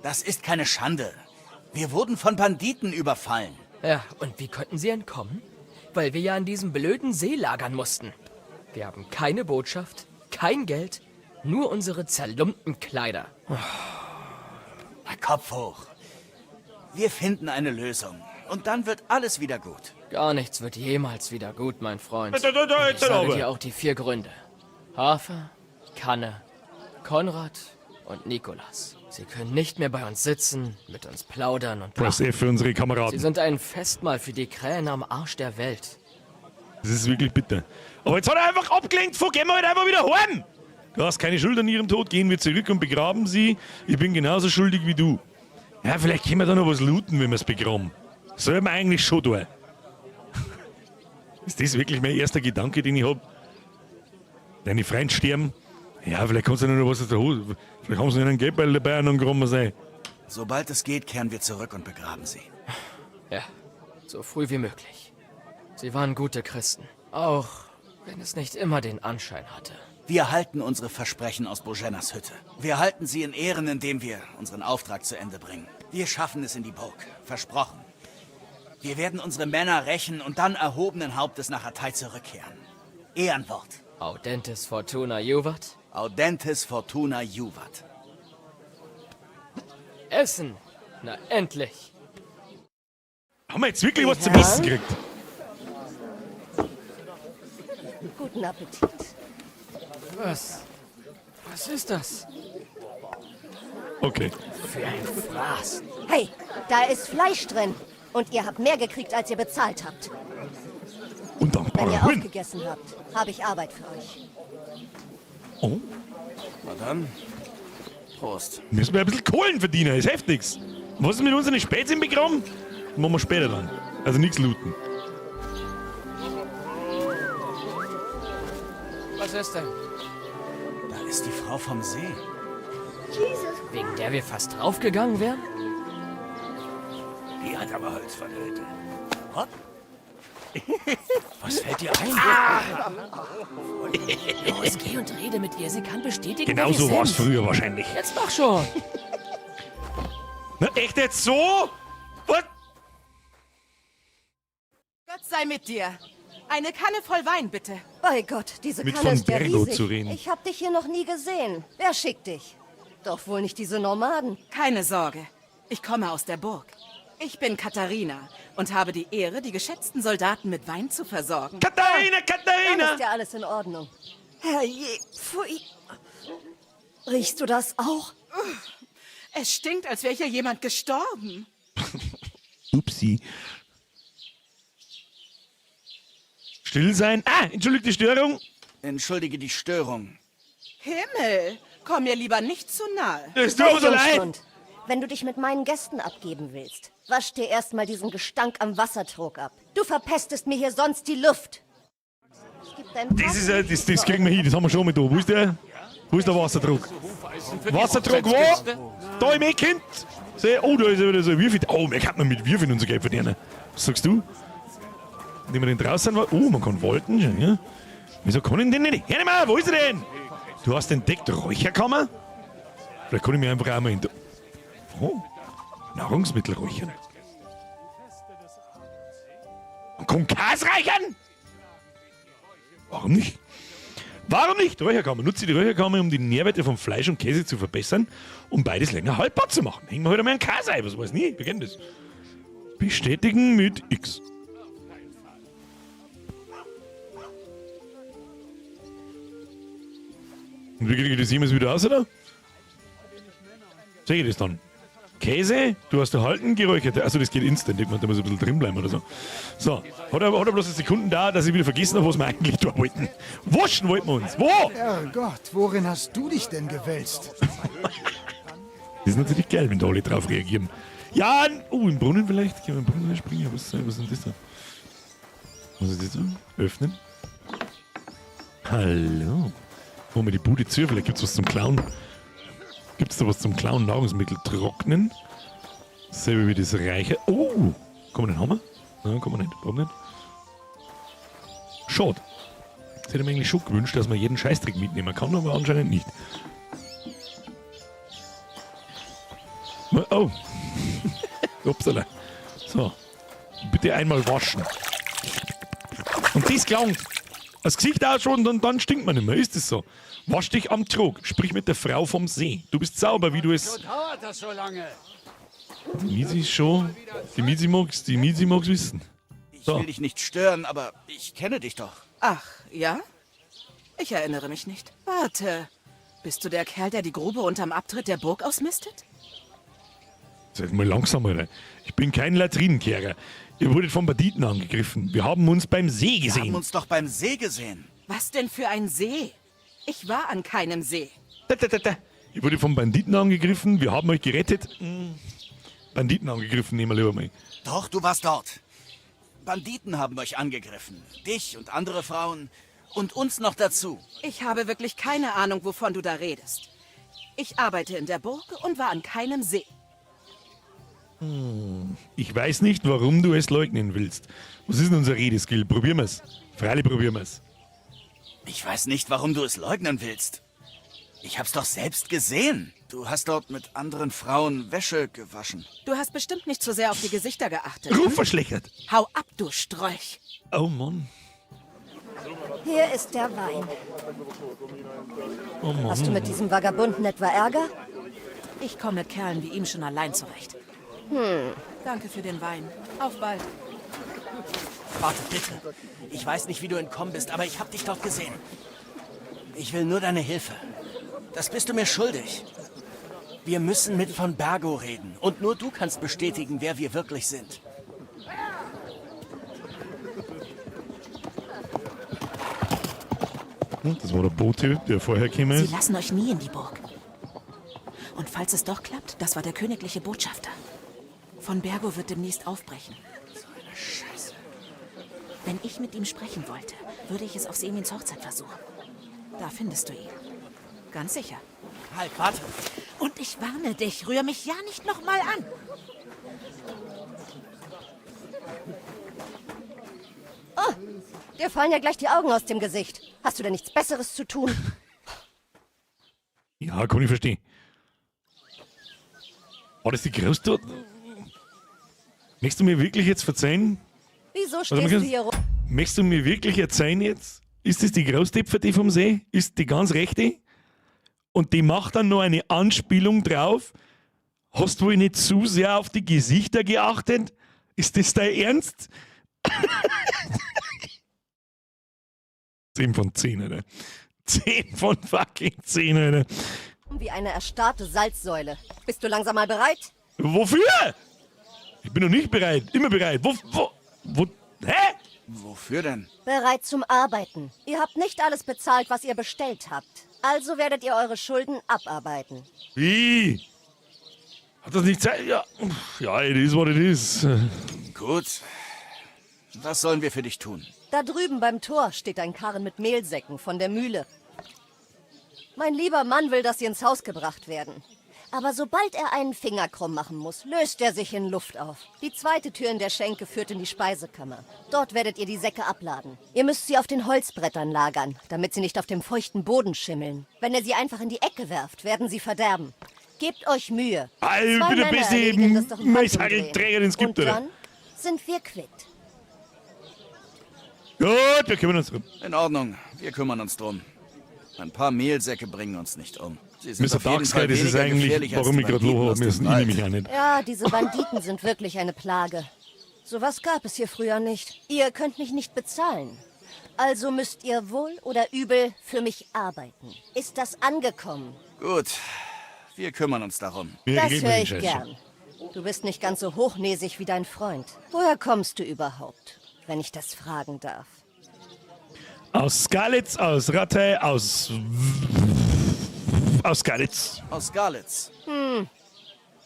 Das ist keine Schande. Wir wurden von Banditen überfallen. Ja, und wie konnten sie entkommen? Weil wir ja an diesem blöden See lagern mussten. Wir haben keine Botschaft, kein Geld, nur unsere zerlumpten Kleider. Kopf hoch. Wir finden eine Lösung. Und dann wird alles wieder gut. Gar nichts wird jemals wieder gut, mein Freund. Ich Jetzt sage aber. dir auch die 4 Gründe. Hafer, Kanne, Konrad und Nikolas. Sie können nicht mehr bei uns sitzen, mit uns plaudern und Press plaudern. F für unsere Sie Kameraden. sind ein Festmahl für die Krähen am Arsch der Welt. Das ist wirklich bitter. Aber jetzt hat er einfach abgelenkt, gehen wir halt einfach wieder heim. Du hast keine Schuld an ihrem Tod, gehen wir zurück und begraben sie. Ich bin genauso schuldig wie du. Ja, vielleicht können wir da noch was looten, wenn wir es begraben. Soll man eigentlich schon tun. Ist das wirklich mein erster Gedanke, den ich habe? Deine Freunde sterben? Ja, vielleicht kannst du noch was aus der Hose. Vielleicht haben sie noch einen Geldbeutel dabei und dann kann man sein. Sobald es geht, kehren wir zurück und begraben sie. Ja, so früh wie möglich. Sie waren gute Christen. Auch wenn es nicht immer den Anschein hatte. Wir halten unsere Versprechen aus Bojennas Hütte. Wir halten sie in Ehren, indem wir unseren Auftrag zu Ende bringen. Wir schaffen es in die Burg. Versprochen. Wir werden unsere Männer rächen und dann erhobenen Hauptes nach Ratay zurückkehren. Ehrenwort. Audentes Fortuna Juvat. Audentes Fortuna Juvat. Essen. Na, endlich. Haben wir jetzt wirklich was zum Essen gekriegt? Guten Appetit. Was ist das? Okay. Für ein Fraß. Hey, da ist Fleisch drin. Und ihr habt mehr gekriegt, als ihr bezahlt habt. Wenn Undankbarer ihr Hund. aufgegessen habt, habe ich Arbeit für euch. Oh, Na dann. Prost. müssen wir ein bisschen Kohlen verdienen, ist heftig. Was ist mit unseren Spätzchen begraben? Machen wir später dann. Also nichts looten. Was ist denn? Da ist die Frau vom See. Wegen der wir fast draufgegangen wären? Die hat aber Holz von der Hütte. Was fällt dir ein? Los, geh und rede mit ihr. Sie kann bestätigen, Genau wer wir so war es sind. früher wahrscheinlich. Jetzt mach schon. Na, echt jetzt so? Was? Gott sei mit dir. Eine Kanne voll Wein, bitte. Bei Gott, diese Mit Kanne von ist ja Bergo riesig. zu reden. Ich hab dich hier noch nie gesehen. Wer schickt dich? Doch wohl nicht diese Nomaden. Keine Sorge. Ich komme aus der Burg. Ich bin Katharina und habe die Ehre, die geschätzten Soldaten mit Wein zu versorgen. Katharina, Dann Katharina! ist ja alles in Ordnung. Herrje, pfui. Riechst du das auch? Es stinkt, als wäre hier jemand gestorben. Upsi. Still sein. Ah, entschuldigt die Störung. Entschuldige die Störung. Himmel, komm mir lieber nicht zu nahe. Es tut mir so leid. Jungspund, wenn du dich mit meinen Gästen abgeben willst, wasch dir erstmal diesen Gestank am Wassertrog ab. Du verpestest mir hier sonst die Luft. Ich geb deinem Das ist Partner das kriegen wir hin, das haben wir schon mal da. Wo ist der? Wo ist der Wasserdruck? Wasserdruck wo? Da im Eckend. Oh, da ist ja wieder so ein Würfel. Oh, man kann man mit Würfeln unser Geld verdienen. Was sagst du? Indem wir den draußen war. Oh, man kann walten schon, ja. Wieso kann ich den nicht? Hör mal, wo ist er denn? Du hast entdeckt Räucherkammer? Vielleicht kann ich mir einfach auch mal in. Oh, Nahrungsmittel räuchern. Man kann Käse räuchern? Warum nicht? Warum nicht? Räucherkammer. Nutze die Räucherkammer, um die Nährwerte von Fleisch und Käse zu verbessern, um beides länger haltbar zu machen. Hängen wir heute mal einen Käse ein, was weiß nie. Wir kennen das. Bestätigen mit X. Und wie kriege ich das jemals wieder raus, oder? Sehe ich das dann? Käse, du hast erhalten, geräucherte. Also das geht instant, ich muss da ein bisschen drin bleiben oder so. So, hat er bloß eine Sekunde da, dass ich wieder vergessen habe, was wir eigentlich da wollten. Waschen wollten wir uns. Wo? Herrgott, worin hast du dich denn gewälzt? Das ist natürlich geil, wenn da alle drauf reagieren. Ja, im Brunnen vielleicht. Können wir im Brunnen springen? Was ist denn das da? Was ist das da? Öffnen. Hallo. Machen wir die Bude zu, vielleicht gibt es was zum Klauen. Gibt es da was zum Klauen? Nahrungsmittel trocknen. Selber wie das Reiche. Oh! Kann man den Hammer? Nein, kann man nicht. Warum nicht? Schade. Das hätte ich mir eigentlich schon gewünscht, dass man jeden Scheißdreck mitnehmen kann, aber anscheinend nicht. Oh! Upsala. So. Bitte einmal waschen. Und das klangt. Das Gesicht auch schon und dann stinkt man nicht mehr. Ist das so? Wasch dich am Trog. Sprich mit der Frau vom See. Du bist sauber, wie du es. Dauert das so lange? Die Miezi ist schon. Die Miezi mag's wissen. Ich will dich nicht stören, aber ich kenne dich doch. Ach, ja? Ich erinnere mich nicht. Warte, bist du der Kerl, der die Grube unterm Abtritt der Burg ausmistet? Seid mal langsam, Alter. Ich bin kein Latrinenkehrer. Ihr wurdet von Banditen angegriffen. Wir haben uns beim See Wir haben gesehen. uns doch beim See gesehen. Was denn für ein See? Ich war an keinem See. Ihr wurdet von Banditen angegriffen. Wir haben euch gerettet. Banditen angegriffen, nehmen wir lieber mal. Doch, du warst dort. Banditen haben euch angegriffen. Dich und andere Frauen. Und uns noch dazu. Ich habe wirklich keine Ahnung, wovon du da redest. Ich arbeite in der Burg und war an keinem See. Ich weiß nicht, warum du es leugnen willst. Was ist denn unser Redeskill? Probieren wir's. Freilich probieren wir's. Ich weiß nicht, warum du es leugnen willst. Ich hab's doch selbst gesehen. Du hast dort mit anderen Frauen Wäsche gewaschen. Du hast bestimmt nicht zu sehr auf die Gesichter geachtet. Ruf verschlechtert. Hau ab, du Strolch. Oh Mann. Hier ist der Wein. Oh Mann. Hast du mit diesem Vagabunden etwa Ärger? Ich komme mit Kerlen wie ihm schon allein zurecht. Danke für den Wein. Auf bald. Warte, bitte. Ich weiß nicht, wie du entkommen bist, aber ich hab dich dort gesehen. Ich will nur deine Hilfe. Das bist du mir schuldig. Wir müssen mit von Bergo reden. Und nur du kannst bestätigen, wer wir wirklich sind. Das war der Bote, der vorher gekommen Sie ist. lassen euch nie in die Burg. Und falls es doch klappt, das war der königliche Botschafter. Von Bergo wird demnächst aufbrechen. So eine Scheiße. Wenn ich mit ihm sprechen wollte, würde ich es auf Semins Hochzeit versuchen. Da findest du ihn. Ganz sicher. Halt, warte. Und ich warne dich, rühr mich ja nicht nochmal an. Oh, dir fallen ja gleich die Augen aus dem Gesicht. Hast du denn nichts Besseres zu tun? Ja, kann ich verstehen. War das die Großtat? Möchtest du mir wirklich jetzt verzeihen? Wieso man stehst kann- du hier rum? Möchtest du mir wirklich erzählen jetzt? Ist das die Großtipferte vom See? Ist die ganz rechte? Und die macht dann noch eine Anspielung drauf. Hast du wohl nicht zu sehr auf die Gesichter geachtet? Ist das dein Ernst? 10 von 10, Alter. 10 von fucking 10, Alter. Wie eine erstarrte Salzsäule. Bist du langsam mal bereit? Wofür? Ich bin noch nicht bereit. Immer bereit. Hä? Wofür denn? Bereit zum Arbeiten. Ihr habt nicht alles bezahlt, was ihr bestellt habt. Also werdet ihr eure Schulden abarbeiten. Wie? Hat das nicht Zeit? Ja, it is what it is. Gut. Was sollen wir für dich tun? Da drüben beim Tor steht ein Karren mit Mehlsäcken von der Mühle. Mein lieber Mann will, dass sie ins Haus gebracht werden. Aber sobald er einen Finger krumm machen muss, löst er sich in Luft auf. Die zweite Tür in der Schenke führt in die Speisekammer. Dort werdet ihr die Säcke abladen. Ihr müsst sie auf den Holzbrettern lagern, damit sie nicht auf dem feuchten Boden schimmeln. Wenn ihr sie einfach in die Ecke werft, werden sie verderben. Gebt euch Mühe. Alter, bitte bist du Messhagelträger, den es gibt, und oder? dann sind wir quitt. Gut, wir kümmern uns drum. In Ordnung, wir kümmern uns drum. Ein paar Mehlsäcke bringen uns nicht um. Sie sind Mr. auf jeden Fall Darkseid, das ist weniger eigentlich, gefährlich als warum die ich gerade Banditen lobe, aus mir dem ist ihn Wald. nämlich auch nicht. Ja, diese Banditen sind wirklich eine Plage. Sowas gab es hier früher nicht. Ihr könnt mich nicht bezahlen. Also müsst ihr wohl oder übel für mich arbeiten. Ist das angekommen? Gut, wir kümmern uns darum. Das höre ich gern. Du bist nicht ganz so hochnäsig wie dein Freund. Woher kommst du überhaupt, wenn ich das fragen darf? Aus Skalitz, aus Ratte, aus Skalitz. Aus Skalitz.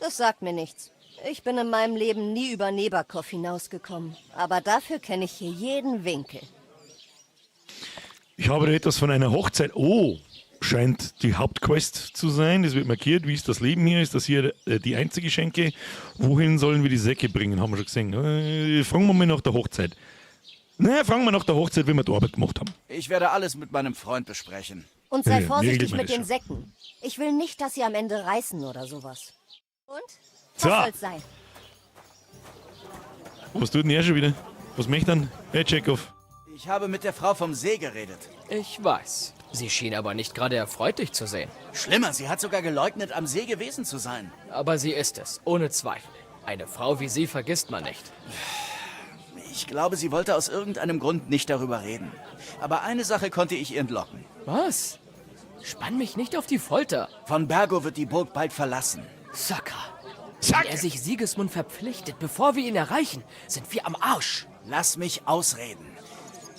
Das sagt mir nichts. Ich bin in meinem Leben nie über Neberkopf hinausgekommen. Aber dafür kenne ich hier jeden Winkel. Ich habe da etwas von einer Hochzeit. Oh, scheint die Hauptquest zu sein. Das wird markiert. Wie ist das Leben hier? Ist das hier die einzige Schenke? Wohin sollen wir die Säcke bringen? Haben wir schon gesehen. Fragen wir mal nach der Hochzeit. Na, fragen wir nach der Hochzeit, wie wir die Arbeit gemacht haben. Ich werde alles mit meinem Freund besprechen. Und sei Ja, vorsichtig regelt man mit das den schon. Säcken. Ich will nicht, dass sie am Ende reißen oder sowas. Und? So. Was soll's sein? Was tut denn er schon wieder? Was möchte dann? Hey, Chekhov. Ich habe mit der Frau vom See geredet. Ich weiß. Sie schien aber nicht gerade erfreut, dich zu sehen. Schlimmer, sie hat sogar geleugnet, am See gewesen zu sein. Aber sie ist es, ohne Zweifel. Eine Frau wie sie vergisst man nicht. Ich glaube, sie wollte aus irgendeinem Grund nicht darüber reden. Aber eine Sache konnte ich ihr entlocken. Was? Spann mich nicht auf die Folter. Von Bergo wird die Burg bald verlassen. Saka. Wenn er sich Sigismund verpflichtet, bevor wir ihn erreichen, sind wir am Arsch. Lass mich ausreden.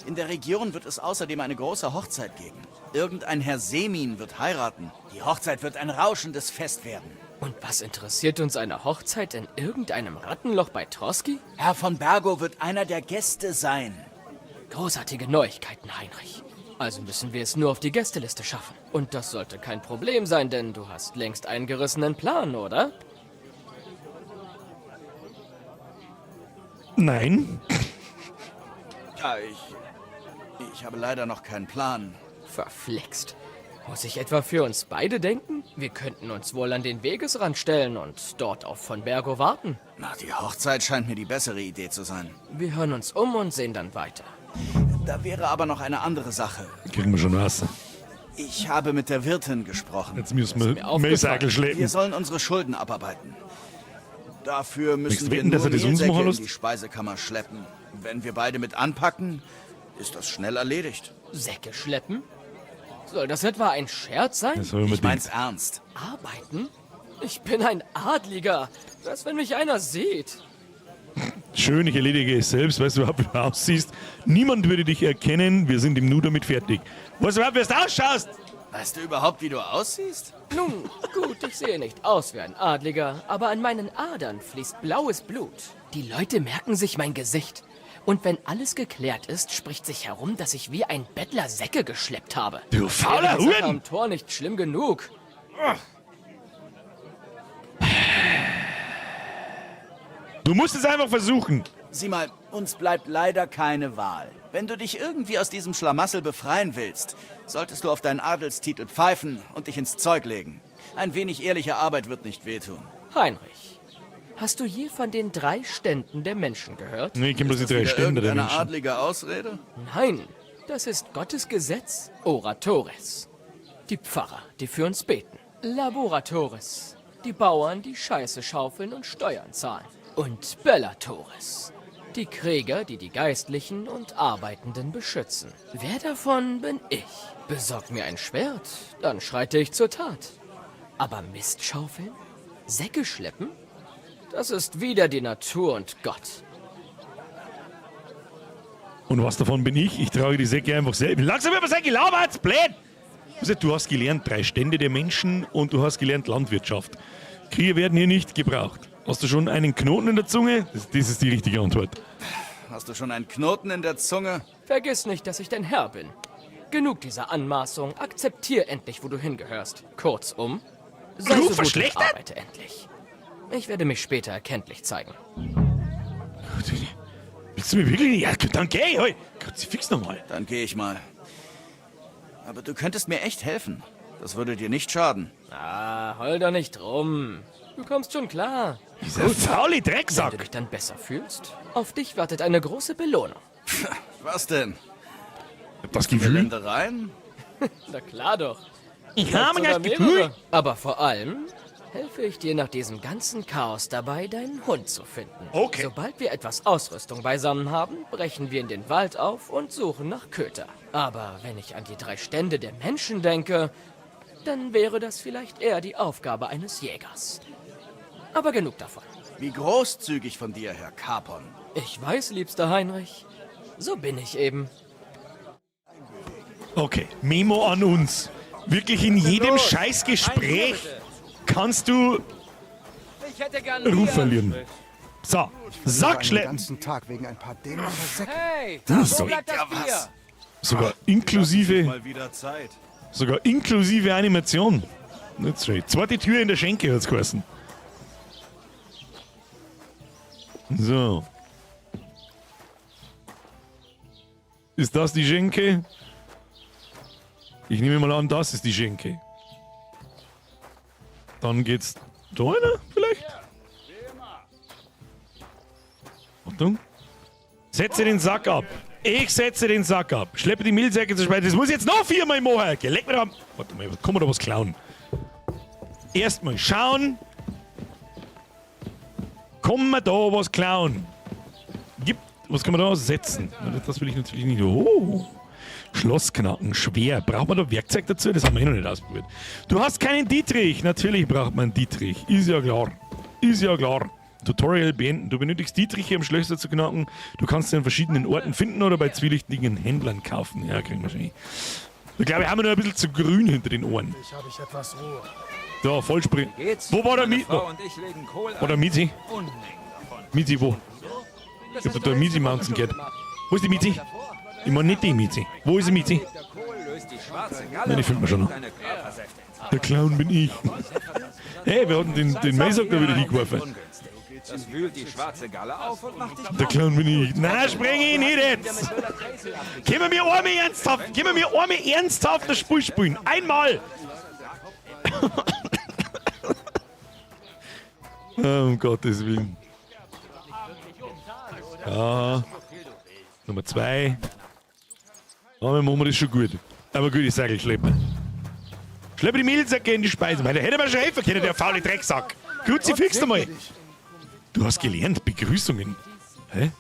In der Region wird es außerdem eine große Hochzeit geben. Irgendein Herr Semin wird heiraten. Die Hochzeit wird ein rauschendes Fest werden. Und was interessiert uns eine Hochzeit in irgendeinem Rattenloch bei Troski? Herr von Bergo wird einer der Gäste sein. Großartige Neuigkeiten, Heinrich. Also müssen wir es nur auf die Gästeliste schaffen. Und das sollte kein Problem sein, denn du hast längst einen gerissenen Plan, oder? Nein. Ja, ich habe leider noch keinen Plan. Verflixt. Muss ich etwa für uns beide denken? Wir könnten uns wohl an den Wegesrand stellen und dort auf von Bergo warten. Na, die Hochzeit scheint mir die bessere Idee zu sein. Wir hören uns um und sehen dann weiter. Da wäre aber noch eine andere Sache. Kriegen wir schon was. Ich habe mit der Wirtin gesprochen. Jetzt müssen mir wir aufgefallen. Mehlsagel schleppen. Wir sollen unsere Schulden abarbeiten. Dafür müssen Möchtest du wir wetten, nur dass er das uns Mehlsäcke machen in lässt? die Speisekammer schleppen. Wenn wir beide mit anpacken, ist das schnell erledigt. Säcke schleppen? Soll das etwa ein Scherz sein? Das haben wir Ich mit mein's ernst. Arbeiten? Ich bin ein Adliger. Was, wenn mich einer sieht? Schön, ich erledige es selbst, weißt du überhaupt, wie du aussiehst. Niemand würde dich erkennen, wir sind im Nu damit fertig. Weißt du überhaupt, wie du ausschaust? Weißt du überhaupt, wie du aussiehst? Nun, gut, ich sehe nicht aus wie ein Adliger, aber an meinen Adern fließt blaues Blut. Die Leute merken sich mein Gesicht. Und wenn alles geklärt ist, spricht sich herum, dass ich wie ein Bettler Säcke geschleppt habe. Du fauler Wäre die Sache Huren! am Tor nicht schlimm genug? Du musst es einfach versuchen. Sieh mal, uns bleibt leider keine Wahl. Wenn du dich irgendwie aus diesem Schlamassel befreien willst, solltest du auf deinen Adelstitel pfeifen und dich ins Zeug legen. Ein wenig ehrliche Arbeit wird nicht wehtun. Heinrich, Hast du je von den 3 Ständen der Menschen gehört? Nee, ich kenne bloß die 3 Stände der Eine Menschen. adlige Ausrede? Nein, das ist Gottes Gesetz, Oratores. Die Pfarrer, die für uns beten. Laboratores, die Bauern, die Scheiße schaufeln und Steuern zahlen. Und Bellatores, die Krieger, die die Geistlichen und Arbeitenden beschützen. Wer davon bin ich? Besorg mir ein Schwert, dann schreite ich zur Tat. Aber Mist schaufeln? Säcke schleppen? Das ist wider die Natur und Gott. Und was davon bin ich? Ich trage die Säcke einfach selbst. Langsam über Säcke labert, blöd! Du hast gelernt 3 Stände der Menschen und du hast gelernt Landwirtschaft. Kriege werden hier nicht gebraucht. Hast du schon einen Knoten in der Zunge? Das ist die richtige Antwort. Hast du schon einen Knoten in der Zunge? Vergiss nicht, dass ich dein Herr bin. Genug dieser Anmaßung. Akzeptier endlich, wo du hingehörst. Kurzum, sei so gut und arbeite endlich. Ich werde mich später erkenntlich zeigen. Willst du mir wirklich? Ja, dann geh ich. Fix nochmal. Dann geh ich mal. Aber du könntest mir echt helfen. Das würde dir nicht schaden. Ah, heul doch nicht rum. Du kommst schon klar. Dieser faule Drecksack. Wenn du dich dann besser fühlst, auf dich wartet eine große Belohnung. Was denn? Das Gefühl? Ländereien? Na klar doch. Ich habe Sogar das Gefühl. mehrere. Aber vor allem helfe ich dir nach diesem ganzen Chaos dabei, deinen Hund zu finden. Okay. Sobald wir etwas Ausrüstung beisammen haben, brechen wir in den Wald auf und suchen nach Köter. Aber wenn ich an die 3 Stände der Menschen denke, dann wäre das vielleicht eher die Aufgabe eines Jägers. Aber genug davon. Wie großzügig von dir, Herr Capon. Ich weiß, liebster Heinrich. So bin ich eben. Okay, Memo an uns. Wirklich in jedem Scheißgespräch kannst du Ruf verlieren. So, Sack Den schleppen. ganzen Tag wegen ein paar dämlicher Säcke. Hey, So, bleibt das Bier? sogar inklusive, Mal wieder Zeit. sogar inklusive Animation. Nicht schlecht. Zweite Tür in der Schenke hat's geheißen. So. Ist das die Schenke? Ich nehme mal an, das ist die Schenke. Dann geht's da einer vielleicht? Achtung. Setze den Sack ab. Ich setze den Sack ab. Schleppe die Mehlsäcke zur Speise. Das muss ich jetzt noch 4-mal machen. Leck mir da. Warte mal, kann man da was klauen? Erstmal schauen. Kann man da was klauen? Was kann man da setzen? Das will ich natürlich nicht. Oh. Schlossknacken, schwer. Braucht man da Werkzeug dazu? Das haben wir noch nicht ausprobiert. Du hast keinen Dietrich. Natürlich braucht man einen Dietrich. Ist ja klar. Ist ja klar. Tutorial beenden. Du benötigst Dietriche, um Schlösser zu knacken. Du kannst sie an verschiedenen Orten finden oder bei zwielichtigen Händlern kaufen. Ja, kriegen wir schon hin. Ich glaube, wir haben noch ein bisschen zu grün hinter den Ohren. Ich habe etwas Ruhe. Da, Vollsprint. Wo war der Miezi? Wo der Miezi? Miezi, wo? Ich hab da Miezi Mountain gehört. Wo ist die Miezi? Ich meine nicht die Miezi. Wo ist die Miezi? Nein, die findet man schon noch. Der Clown bin ich. Hey, wir hatten den Maisock da wieder hingeworfen. Das wühlt die schwarze Galle auf und macht dich... Der Clown bin ich. Na, spreng ihn nicht jetzt! Gib mir einmal ernsthaft! Gib mir einmal ernsthaft das Spiel spielen! Einmal! Um Gottes Willen. Ja. Nummer 2. Aber machen wir das schon gut. Aber gut, ich sage, ich schleppe. Schleppe die Mehlsäcke in die Speisen. Da hätte man schon helfen können, der faule Drecksack. Kruzifix einmal. Du hast gelernt, Begrüßungen. Hä?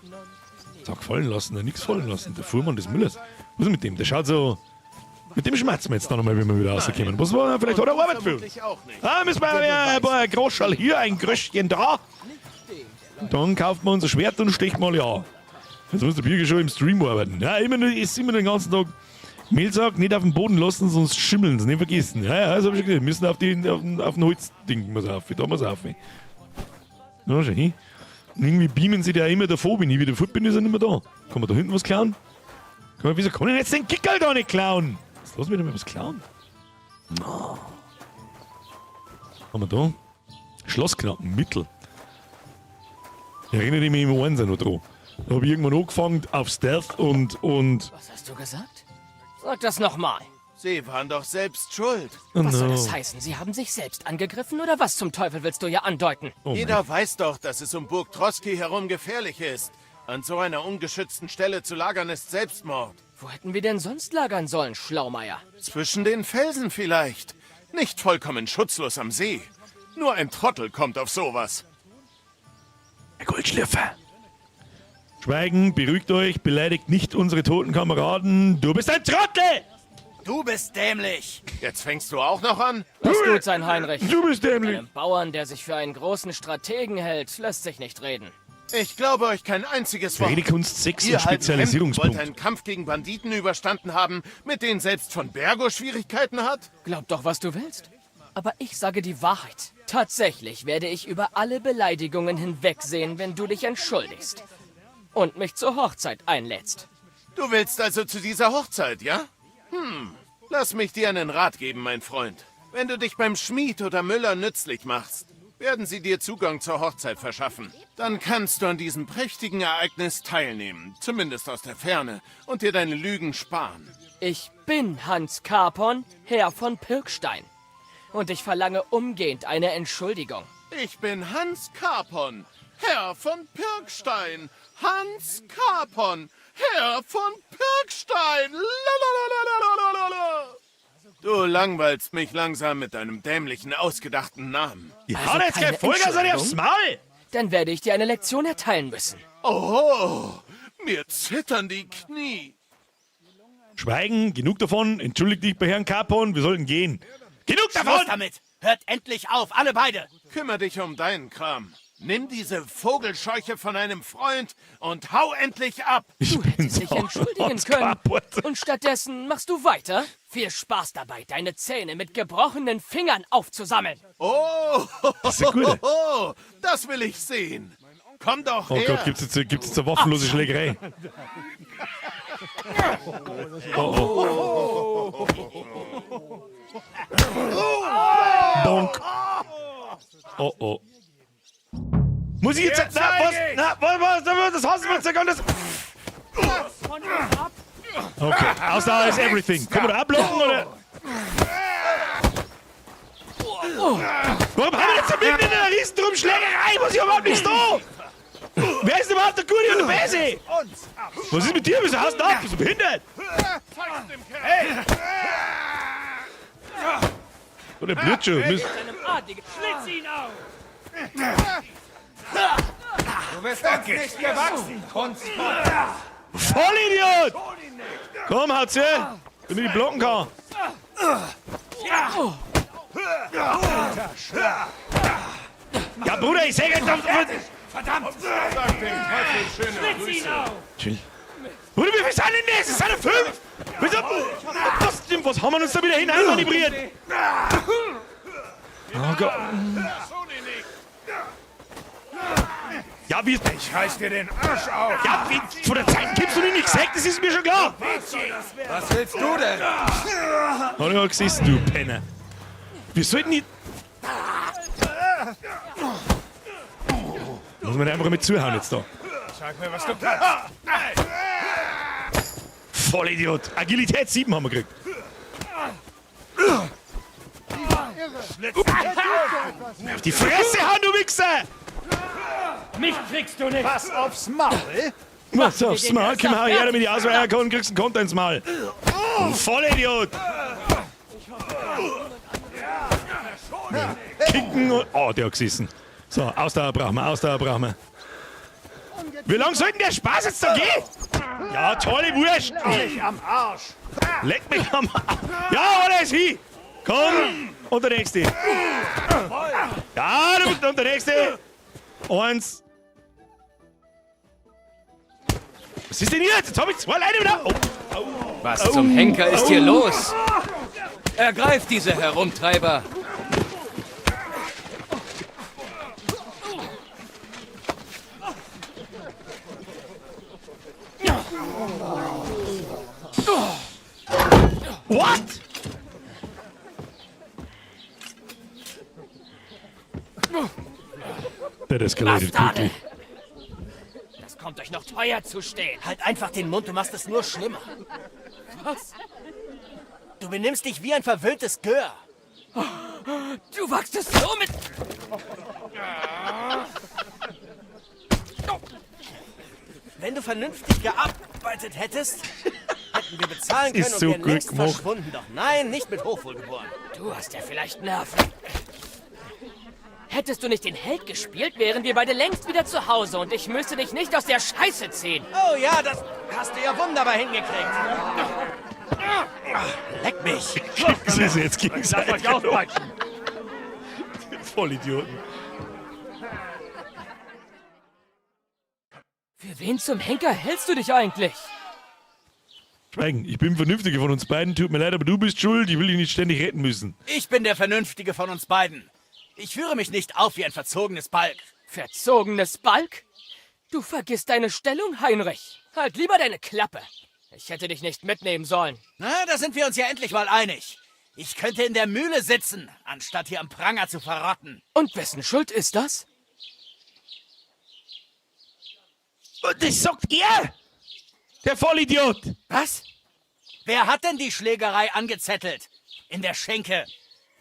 Sag fallen lassen, nichts fallen lassen. Der Fuhrmann des Müllers. Was ist mit dem? Der schaut so... Mit dem schmerzen wir jetzt noch einmal, wenn wir wieder rauskommen. Was war vielleicht hat er Arbeit für uns? Ah, müssen wir ein paar Groschall hier, ein Gröschchen da. Und dann kauft man unser Schwert und stecht mal ja. Jetzt muss der Bürger schon im Stream arbeiten. Ja, ist immer den ganzen Tag Mehlsack nicht auf den Boden lassen, sonst schimmeln sie, nicht vergessen. Ja, das hab ich schon gesagt. Wir müssen auf den Holzding muss auf. Da muss auf. Ja, schon hin. Und irgendwie beamen sie da immer davor, wenn ich wieder fort bin, ist er nicht mehr da. Kann man da hinten was klauen? Wieso kann ich jetzt den Kickerl da nicht klauen? Lass mich doch mal was klauen. No. Haben wir da? Schlossknacken, Mittel. Erinnere mich im Einser noch dran. Da habe ich irgendwann angefangen auf Stealth und... Was hast du gesagt? Sag das nochmal. Sie waren doch selbst schuld. Oh Was soll no. das heißen? Sie haben sich selbst angegriffen oder was zum Teufel willst du hier andeuten? Oh Jeder weiß doch, dass es um Burg Troski herum gefährlich ist. An so einer ungeschützten Stelle zu lagern ist Selbstmord. Wo hätten wir denn sonst lagern sollen, Schlaumeier? Zwischen den Felsen vielleicht. Nicht vollkommen schutzlos am See. Nur ein Trottel kommt auf sowas. Ein Goldschlürfer. Schweigen, beruhigt euch, beleidigt nicht unsere toten Kameraden. Du bist ein Trottel! Du bist dämlich. Jetzt fängst du auch noch an? Das tut sein Heinrich. Du bist dämlich. Einem Bauern, der sich für einen großen Strategen hält, lässt sich nicht reden. Ich glaube euch kein einziges Wort. Redekunst 6 und Ihr halben Hemd Spezialisierungspunkt. wollt einen Kampf gegen Banditen überstanden haben, mit denen selbst von Bergo Schwierigkeiten hat? Glaub doch, was du willst. Aber ich sage die Wahrheit. Tatsächlich werde ich über alle Beleidigungen hinwegsehen, wenn du dich entschuldigst. Und mich zur Hochzeit einlädst. Du willst also zu dieser Hochzeit, ja? Lass mich dir einen Rat geben, mein Freund. Wenn du dich beim Schmied oder Müller nützlich machst, werden sie dir Zugang zur Hochzeit verschaffen. Dann kannst du an diesem prächtigen Ereignis teilnehmen, zumindest aus der Ferne, und dir deine Lügen sparen. Ich bin Hans Carpon, Herr von Pirkstein. Und ich verlange umgehend eine Entschuldigung. Ich bin Hans Carpon, Herr von Pirkstein. Hans Carpon, Herr von Pirkstein. Lalalalalalala. Du langweilst mich langsam mit deinem dämlichen, ausgedachten Namen. Ja, Also jetzt keine kein Vollgas an dir aufs Maul! Dann werde ich dir eine Lektion erteilen müssen. Oh, mir zittern die Knie. Schweigen, genug davon. Entschuldigt dich bei Herrn Capon, wir sollten gehen. Genug Schluss davon! damit. Hört endlich auf, alle beide. Kümmer dich um deinen Kram. Nimm diese Vogelscheuche von einem Freund und hau endlich ab. Ich bin Sich entschuldigen können. Und stattdessen machst du weiter? Viel Spaß dabei, deine Zähne mit gebrochenen Fingern aufzusammeln. Oh, Das ist ja gut. das will ich sehen. Komm doch Oh her. Gott, gibt's jetzt eine waffenlose Schlägerei? Bonk. Oh oh. Muss ich jetzt... Na, was? Na, was? Das Hausmeister kann das... Okay, Ausdauer ist everything. Können wir da abblocken, oder? Warum haben wir jetzt mitten in einer riesen Schlägerei? Was ich überhaupt nicht so? Wer ist überhaupt der Gute und der Böse? Was ist mit dir? Wieso hast du ab? Bist du behindert? Oder Blutschuh. Schlitz ihn auf! Du bist uns nicht gewachsen, Kunstmann. Vollidiot! Komm, haut's her, damit ich blocken kann. Ja, Bruder, ich sag jetzt... Verdammt! Schlitz ihn auf! Chill. Bruder, wie viel sind denn das? Es sind ja 5! Wieso? Was haben wir uns da wieder hineinmanövriert? Oh Gott. Ja, wie... Ich reiß dir den Arsch auf! Ja, wie... Von der Zeit gibst du nicht gesagt, das ist mir schon klar. Was willst du denn? Hat er ja gesessen, du Penner. Wir sollten nicht... Muss man einfach mit zuhauen jetzt da. Sag mir, was du kannst. Vollidiot. Agilität 7 haben wir gekriegt. Auf die Fresse hauen, du Wichser! Mich kriegst du nicht! Pass aufs Maul. Was aufs Maul? Komm her, damit ich ausweichen kann und kriegst einen Konter ins Maul. Vollidiot! Kicken und... Oh, der hat gesessen. So, Ausdauer brauchen wir, Ausdauer brauchen wir. Wie lange soll denn der Spaß jetzt da gehen? Ja, tolle Wurst. Mich am Arsch. Leck mich am Arsch. Ja, oder ist hin. Komm. Und der nächste. Ja, und der nächste. 1. Was ist denn jetzt? Jetzt hab ich 2 Leute wieder. Oh. Was zum Henker ist hier los? Ergreift diese Herumtreiber! What? That escalated quickly. Das kommt euch noch teuer zu stehen. Halt einfach den Mund, du machst es nur schlimmer. Was? Du benimmst dich wie ein verwöhntes Gör. Du wagst es so mit... Wenn du vernünftig gearbeitet hättest, hätten wir bezahlen können und so wären längst gut gemacht. verschwunden. Doch nein, nicht mit Hochwohlgeboren. Du hast ja vielleicht Nerven. Hättest du nicht den Held gespielt, wären wir beide längst wieder zu Hause und ich müsste dich nicht aus der Scheiße ziehen. Oh ja, das hast du ja wunderbar hingekriegt. Leck mich. Das ist jetzt gegenseitig. Lasst euch auspeitschen. Vollidioten. Für wen zum Henker hältst du dich eigentlich? Schweigen, ich bin vernünftiger von uns beiden. Tut mir leid, aber du bist schuld. Ich will dich nicht ständig retten müssen. Ich bin der Vernünftige von uns beiden. Ich führe mich nicht auf wie ein verzogenes Balk. Verzogenes Balk? Du vergisst deine Stellung, Heinrich. Halt lieber deine Klappe. Ich hätte dich nicht mitnehmen sollen. Na, da sind wir uns ja endlich mal einig. Ich könnte in der Mühle sitzen, anstatt hier am Pranger zu verrotten. Und wessen Schuld ist das? Und das sagt er! Der Vollidiot! Was? Wer hat denn die Schlägerei angezettelt? In der Schenke.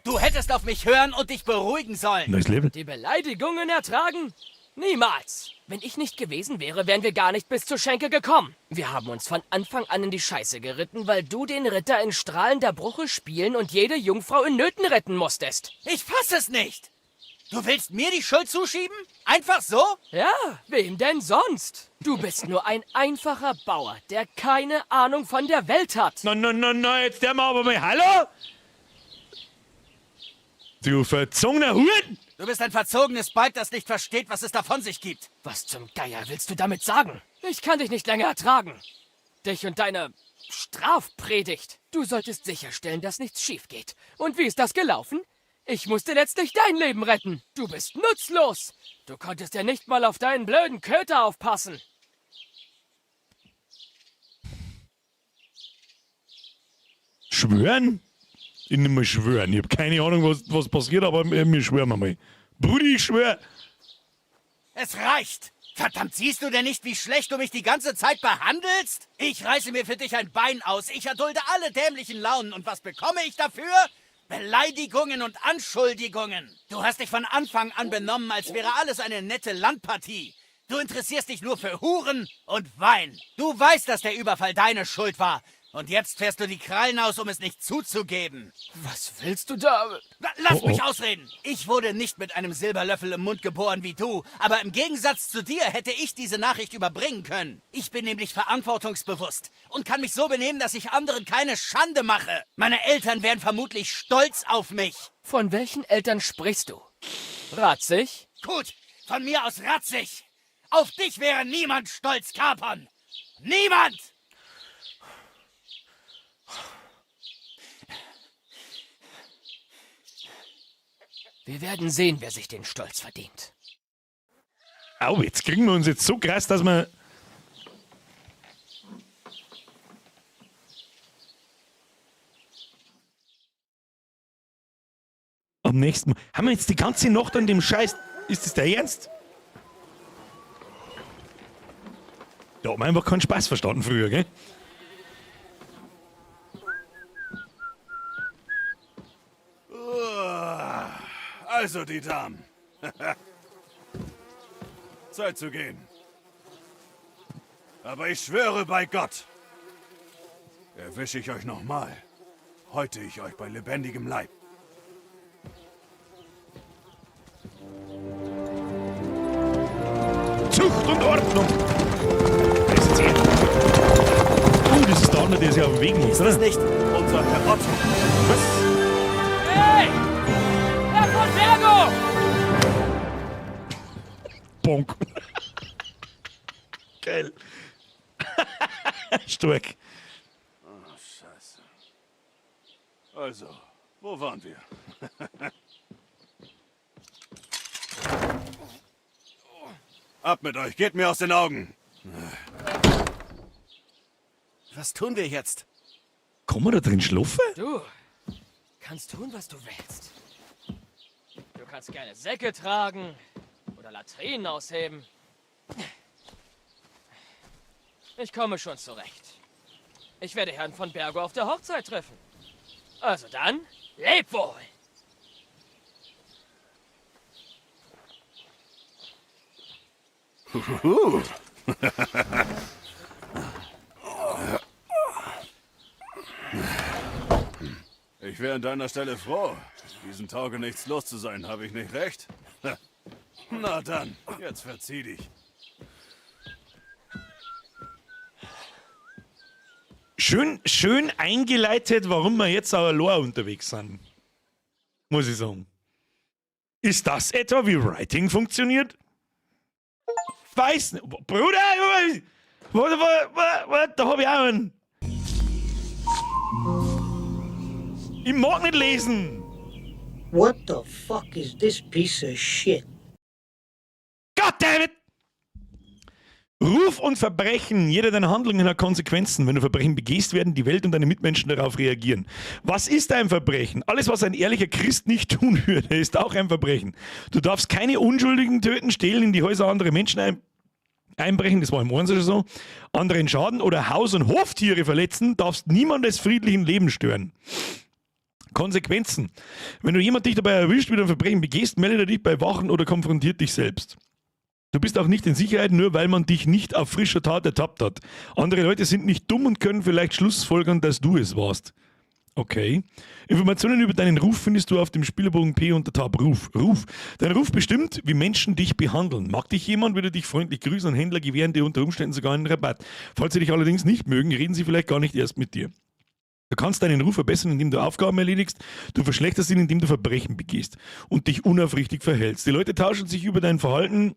Du hättest auf mich hören und dich beruhigen sollen. Neues Leben. Die Beleidigungen ertragen? Niemals. Wenn ich nicht gewesen wäre, wären wir gar nicht bis zur Schenke gekommen. Wir haben uns von Anfang an in die Scheiße geritten, weil du den Ritter in strahlender Bruche spielen und jede Jungfrau in Nöten retten musstest. Ich fass es nicht. Du willst mir die Schuld zuschieben? Einfach so? Ja, wem denn sonst? Du bist nur ein einfacher Bauer, der keine Ahnung von der Welt hat. Na, jetzt der mal aber mal. Hallo? Du verzogener Huren! Du bist ein verzogenes Balk, das nicht versteht, was es da von sich gibt. Was zum Geier willst du damit sagen? Ich kann dich nicht länger ertragen. Dich und deine Strafpredigt. Du solltest sicherstellen, dass nichts schief geht. Und wie ist das gelaufen? Ich musste letztlich dein Leben retten. Du bist nutzlos. Du konntest ja nicht mal auf deinen blöden Köter aufpassen. Schwören? Ich nicht mehr schwören. Ich habe keine Ahnung, was passiert, aber mir schwören wir mal. Brudi, ich schwör. Es reicht. Verdammt, siehst du denn nicht, wie schlecht du mich die ganze Zeit behandelst? Ich reiße mir für dich ein Bein aus. Ich erdulde alle dämlichen Launen. Und was bekomme ich dafür? Beleidigungen und Anschuldigungen. Du hast dich von Anfang an benommen, als wäre alles eine nette Landpartie. Du interessierst dich nur für Huren und Wein. Du weißt, dass der Überfall deine Schuld war. Und jetzt fährst du die Krallen aus, um es nicht zuzugeben. Was willst du da? Lass mich ausreden. Ich wurde nicht mit einem Silberlöffel im Mund geboren wie du, aber im Gegensatz zu dir hätte ich diese Nachricht überbringen können. Ich bin nämlich verantwortungsbewusst und kann mich so benehmen, dass ich anderen keine Schande mache. Meine Eltern wären vermutlich stolz auf mich. Von welchen Eltern sprichst du? Ratzig? Gut, von mir aus ratzig. Auf dich wäre niemand stolz, Kapern. Niemand! Wir werden sehen, wer sich den Stolz verdient. Au, jetzt kriegen wir uns jetzt so krass, dass wir... Am nächsten Mal... Haben wir jetzt die ganze Nacht an dem Scheiß... Ist das der Ernst? Da haben wir einfach keinen Spaß verstanden früher, gell? Also, die Damen. Zeit zu gehen. Aber ich schwöre bei Gott, erwische ich euch nochmal, häute ich euch bei lebendigem Leib. Zucht und Ordnung! Das ist er. Oh, das ist der andere, der sich auf den Weg muss, Ist oder? das nicht unser Herr Otto? Was? Hey! Herr von Bergo! Bonk. Geil. Stark. Oh, Scheiße. Also, wo waren wir? Ab mit euch, geht mir aus den Augen. Was tun wir jetzt? Kann man da drin schlafen? Du kannst tun, was du willst. Du kannst gerne Säcke tragen oder Latrinen ausheben. Ich komme schon zurecht. Ich werde Herrn von Bergo auf der Hochzeit treffen. Also dann, leb wohl! Ich wäre an deiner Stelle froh. Diesen Tage nichts los zu sein, habe ich nicht recht? Na dann, jetzt verzieh dich. Schön eingeleitet, warum wir jetzt auch allein unterwegs sind. Muss ich sagen. Ist das etwa, wie Writing funktioniert? Weiß nicht. Bruder, da hab ich auch einen. Ich mag nicht lesen. What the fuck is this piece of shit? Goddammit! Ruf und Verbrechen. Jede deiner Handlungen hat Konsequenzen. Wenn du Verbrechen begehst, werden die Welt und deine Mitmenschen darauf reagieren. Was ist ein Verbrechen? Alles, was ein ehrlicher Christ nicht tun würde, ist auch ein Verbrechen. Du darfst keine Unschuldigen töten, stehlen, in die Häuser anderer Menschen einbrechen, das war im Ohren schon so, anderen schaden oder Haus- und Hoftiere verletzen, darfst niemandes friedlichen Leben stören. Konsequenzen. Wenn du jemand dich dabei erwischt, wie du ein Verbrechen begehst, melde dich bei Wachen oder konfrontiert dich selbst. Du bist auch nicht in Sicherheit, nur weil man dich nicht auf frischer Tat ertappt hat. Andere Leute sind nicht dumm und können vielleicht schlussfolgern, dass du es warst. Okay. Informationen über deinen Ruf findest du auf dem Spielerbogen P unter Tab Ruf. Ruf. Dein Ruf bestimmt, wie Menschen dich behandeln. Mag dich jemand, würde dich freundlich grüßen und Händler gewähren dir unter Umständen sogar einen Rabatt. Falls sie dich allerdings nicht mögen, reden sie vielleicht gar nicht erst mit dir. Du kannst deinen Ruf verbessern, indem du Aufgaben erledigst. Du verschlechterst ihn, indem du Verbrechen begehst und dich unaufrichtig verhältst. Die Leute tauschen sich über dein Verhalten...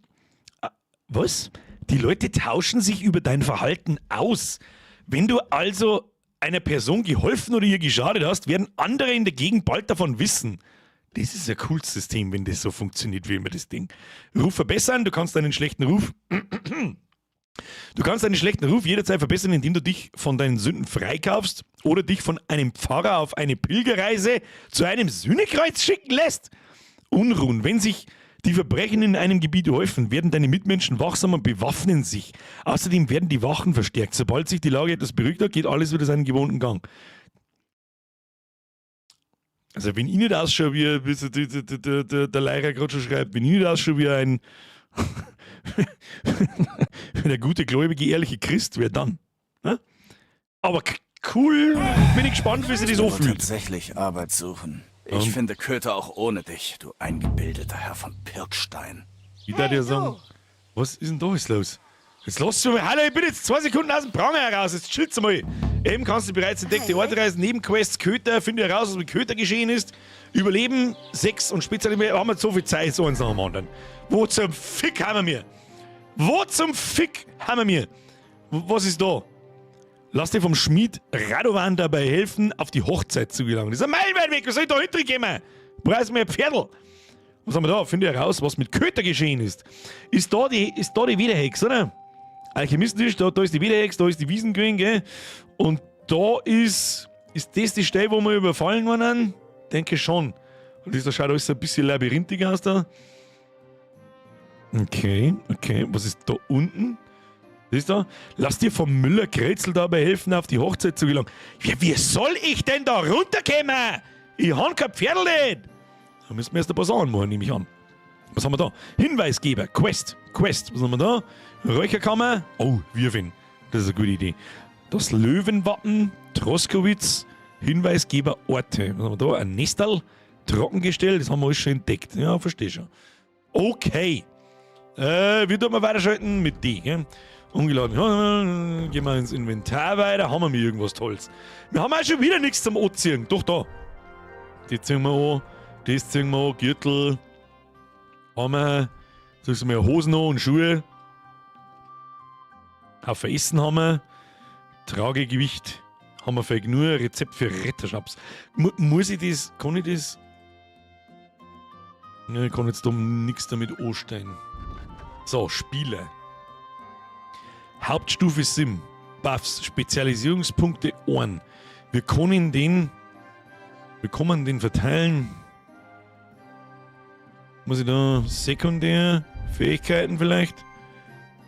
Was? Die Leute tauschen sich über dein Verhalten aus. Wenn du also einer Person geholfen oder ihr geschadet hast, werden andere in der Gegend bald davon wissen. Das ist ein cooles System, wenn das so funktioniert, wie immer das Ding. Ruf verbessern, du kannst deinen schlechten Ruf... Du kannst deinen schlechten Ruf jederzeit verbessern, indem du dich von deinen Sünden freikaufst oder dich von einem Pfarrer auf eine Pilgerreise zu einem Sühnekreuz schicken lässt. Unruhen. Wenn sich die Verbrechen in einem Gebiet häufen, werden deine Mitmenschen wachsam und bewaffnen sich. Außerdem werden die Wachen verstärkt. Sobald sich die Lage etwas beruhigt hat, geht alles wieder seinen gewohnten Gang. Also wenn ich nicht ausschaue, wie der Leirer gerade schon schreibt, wenn ich nicht ausschaue wie ein wenn der gute, gläubige, ehrliche Christ wäre, dann. Ne? Aber cool, bin ich gespannt, wie sie das auffühlt. Tatsächlich Arbeit suchen. Ich finde Köter auch ohne dich, du eingebildeter Herr von Pirkstein. Wie da dir sagen, was ist denn da jetzt los? Jetzt lass du mal, hallo, ich bin jetzt 2 Sekunden aus dem Pranger heraus, jetzt chill's mal. Eben kannst du bereits entdeckte Orte reisen, Nebenquests, Köter, finde heraus, was mit Köter geschehen ist. Überleben, 6 und speziell haben wir so viel Zeit, so eins nach dem anderen. Wo zum Fick haben wir mir? Wo zum Fick haben wir mir? Was ist da? Lass dir vom Schmied Radovan dabei helfen, auf die Hochzeit zu gelangen. Das ist ein Meilenweit weg, was soll ich da hinten gehen? Preis mir ein Pferdl. Was haben wir da? Finde heraus, was mit Köter geschehen ist. Ist da die Wiederhex, oder? Alchemistentisch, da ist die Wiederhex, da ist die Wiesengrün, gell? Und da ist das die Stelle, wo wir überfallen waren? Denke schon. Und das schaut alles so ein bisschen labyrinthisch aus da. Okay. Was ist da unten? Siehst du? Lass dir vom Müller Kretzel dabei helfen, auf die Hochzeit zu gelangen. Ja, wie soll ich denn da runterkommen? Ich hab kein Pferdl nicht. Da müssen wir erst ein paar Sachen machen, nehme ich an. Was haben wir da? Hinweisgeber, Quest. Was haben wir da? Räucherkammer. Oh, Wirwin. Das ist eine gute Idee. Das Löwenwappen, Troskowitz, Hinweisgeber, Orte. Was haben wir da? Ein Nestal, Trockengestell. Das haben wir alles schon entdeckt. Ja, verstehe schon. Okay. Wie tun wir weiterschalten? Mit D, gell? Ungeladen. Ja, gehen wir ins Inventar weiter. Haben wir mir irgendwas Tolles. Wir haben auch schon wieder nichts zum Anziehen. Doch, da. Die ziehen wir an. Das ziehen wir an. Gürtel. Haben wir. Sagst du mal Hosen an und Schuhe. Auf Essen haben wir. Tragegewicht haben wir vielleicht nur. Rezept für Retterschnaps. Muss ich das? Kann ich das? Ja, ich kann jetzt da nichts damit anstellen. So, Spiele. Hauptstufe Sim. Buffs. Spezialisierungspunkte 1. Wir können den verteilen. Muss ich da sekundär Fähigkeiten vielleicht?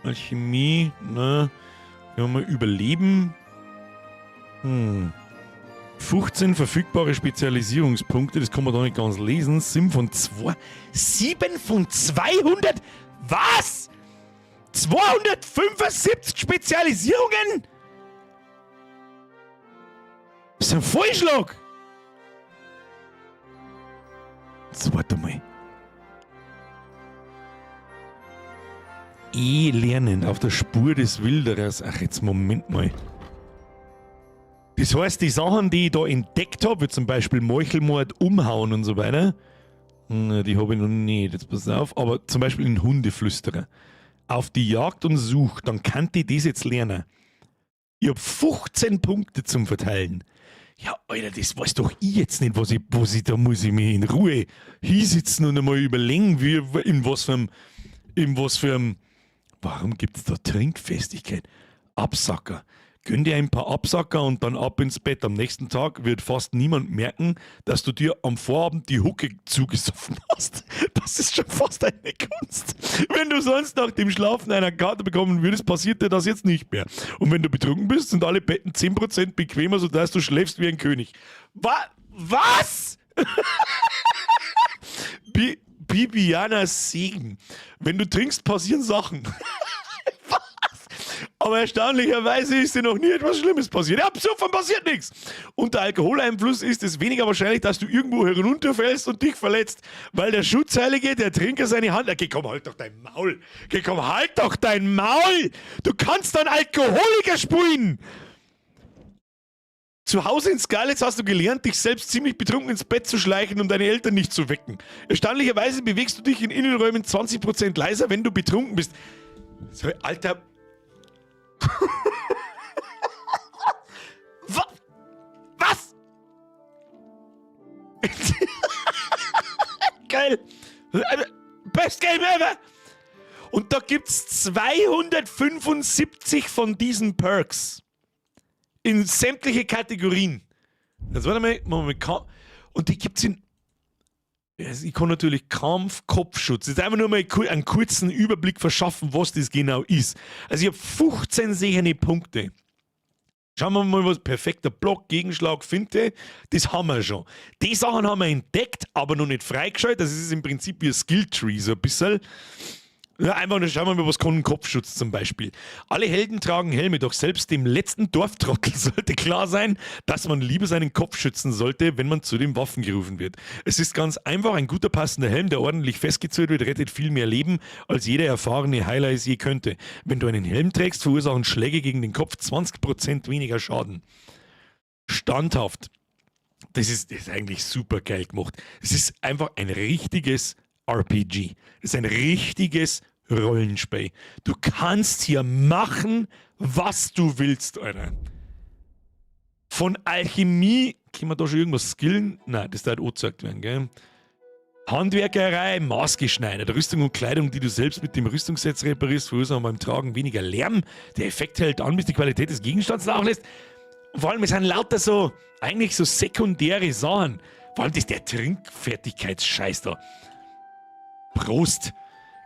Alchemie, na. Wir haben mal Überleben. 15 verfügbare Spezialisierungspunkte, das kann man da nicht ganz lesen. 7 von 200? Was? 275 Spezialisierungen? Das ist ein Vollschlag! Jetzt warte mal. Lernend auf der Spur des Wilderers. Ach, jetzt Moment mal. Das heißt, die Sachen, die ich da entdeckt habe, wie zum Beispiel Meuchelmord, Umhauen und so weiter, die habe ich noch nicht, jetzt pass auf, aber zum Beispiel den Hundeflüsterer. Auf die Jagd und Sucht, dann kann ich das jetzt lernen. Ich habe 15 Punkte zum Verteilen. Ja, Alter, das weiß doch ich jetzt nicht, da muss ich mich in Ruhe hinsitzen und einmal überlegen, in was für einem, warum gibt es da Trinkfestigkeit? Absacker. Gönn dir ein paar Absacker und dann ab ins Bett. Am nächsten Tag wird fast niemand merken, dass du dir am Vorabend die Hucke zugesoffen hast. Das ist schon fast eine Kunst. Wenn du sonst nach dem Schlafen einer Karte bekommen würdest, passiert dir das jetzt nicht mehr. Und wenn du betrunken bist, sind alle Betten 10% bequemer, sodass du schläfst wie ein König. Was? Bibianas Segen. Wenn du trinkst, passieren Sachen. Aber erstaunlicherweise ist dir noch nie etwas Schlimmes passiert. Ja, besoffen passiert nichts. Unter Alkoholeinfluss ist es weniger wahrscheinlich, dass du irgendwo herunterfällst und dich verletzt, weil der Schutzheilige, der Trinker, seine Hand... Geh, komm, halt doch dein Maul. Geh, komm, halt doch dein Maul. Du kannst dann Alkoholiker spielen. Zu Hause in Skalitz hast du gelernt, dich selbst ziemlich betrunken ins Bett zu schleichen, um deine Eltern nicht zu wecken. Erstaunlicherweise bewegst du dich in Innenräumen 20% leiser, wenn du betrunken bist. So, Alter... Was? Geil. Best Game ever. Und da gibt's 275 von diesen Perks. In sämtliche Kategorien. Jetzt warte mal, machen wir mal. Und die gibt's in... Ich kann natürlich Kampf, Kopfschutz. Jetzt einfach nur mal einen kurzen Überblick verschaffen, was das genau ist. Also ich habe 15 sehende Punkte. Schauen wir mal, was perfekter Block, Gegenschlag, Finte, das haben wir schon. Die Sachen haben wir entdeckt, aber noch nicht freigeschaltet. Das ist im Prinzip wie ein Skilltree, so ein bisschen. Ja, einfach nur schauen wir mal, was kann ein Kopfschutz zum Beispiel. Alle Helden tragen Helme, doch selbst dem letzten Dorftrottel sollte klar sein, dass man lieber seinen Kopf schützen sollte, wenn man zu den Waffen gerufen wird. Es ist ganz einfach, ein guter passender Helm, der ordentlich festgezurrt wird, rettet viel mehr Leben, als jeder erfahrene Heiler es je könnte. Wenn du einen Helm trägst, verursachen Schläge gegen den Kopf 20% weniger Schaden. Standhaft. Das ist eigentlich super geil gemacht. Es ist einfach ein richtiges RPG. Das ist ein richtiges Rollenspiel. Du kannst hier machen, was du willst, Alter. Von Alchemie, kann man da schon irgendwas skillen? Nein, das darf auch gesagt werden, gell? Handwerkerei, maßgeschneidert, Rüstung und Kleidung, die du selbst mit dem Rüstungsset reparierst, verursachen beim Tragen weniger Lärm. Der Effekt hält an, bis die Qualität des Gegenstands nachlässt. Vor allem, es sind lauter so, eigentlich so sekundäre Sachen. Vor allem das der Trinkfertigkeitsscheiß da. Prost!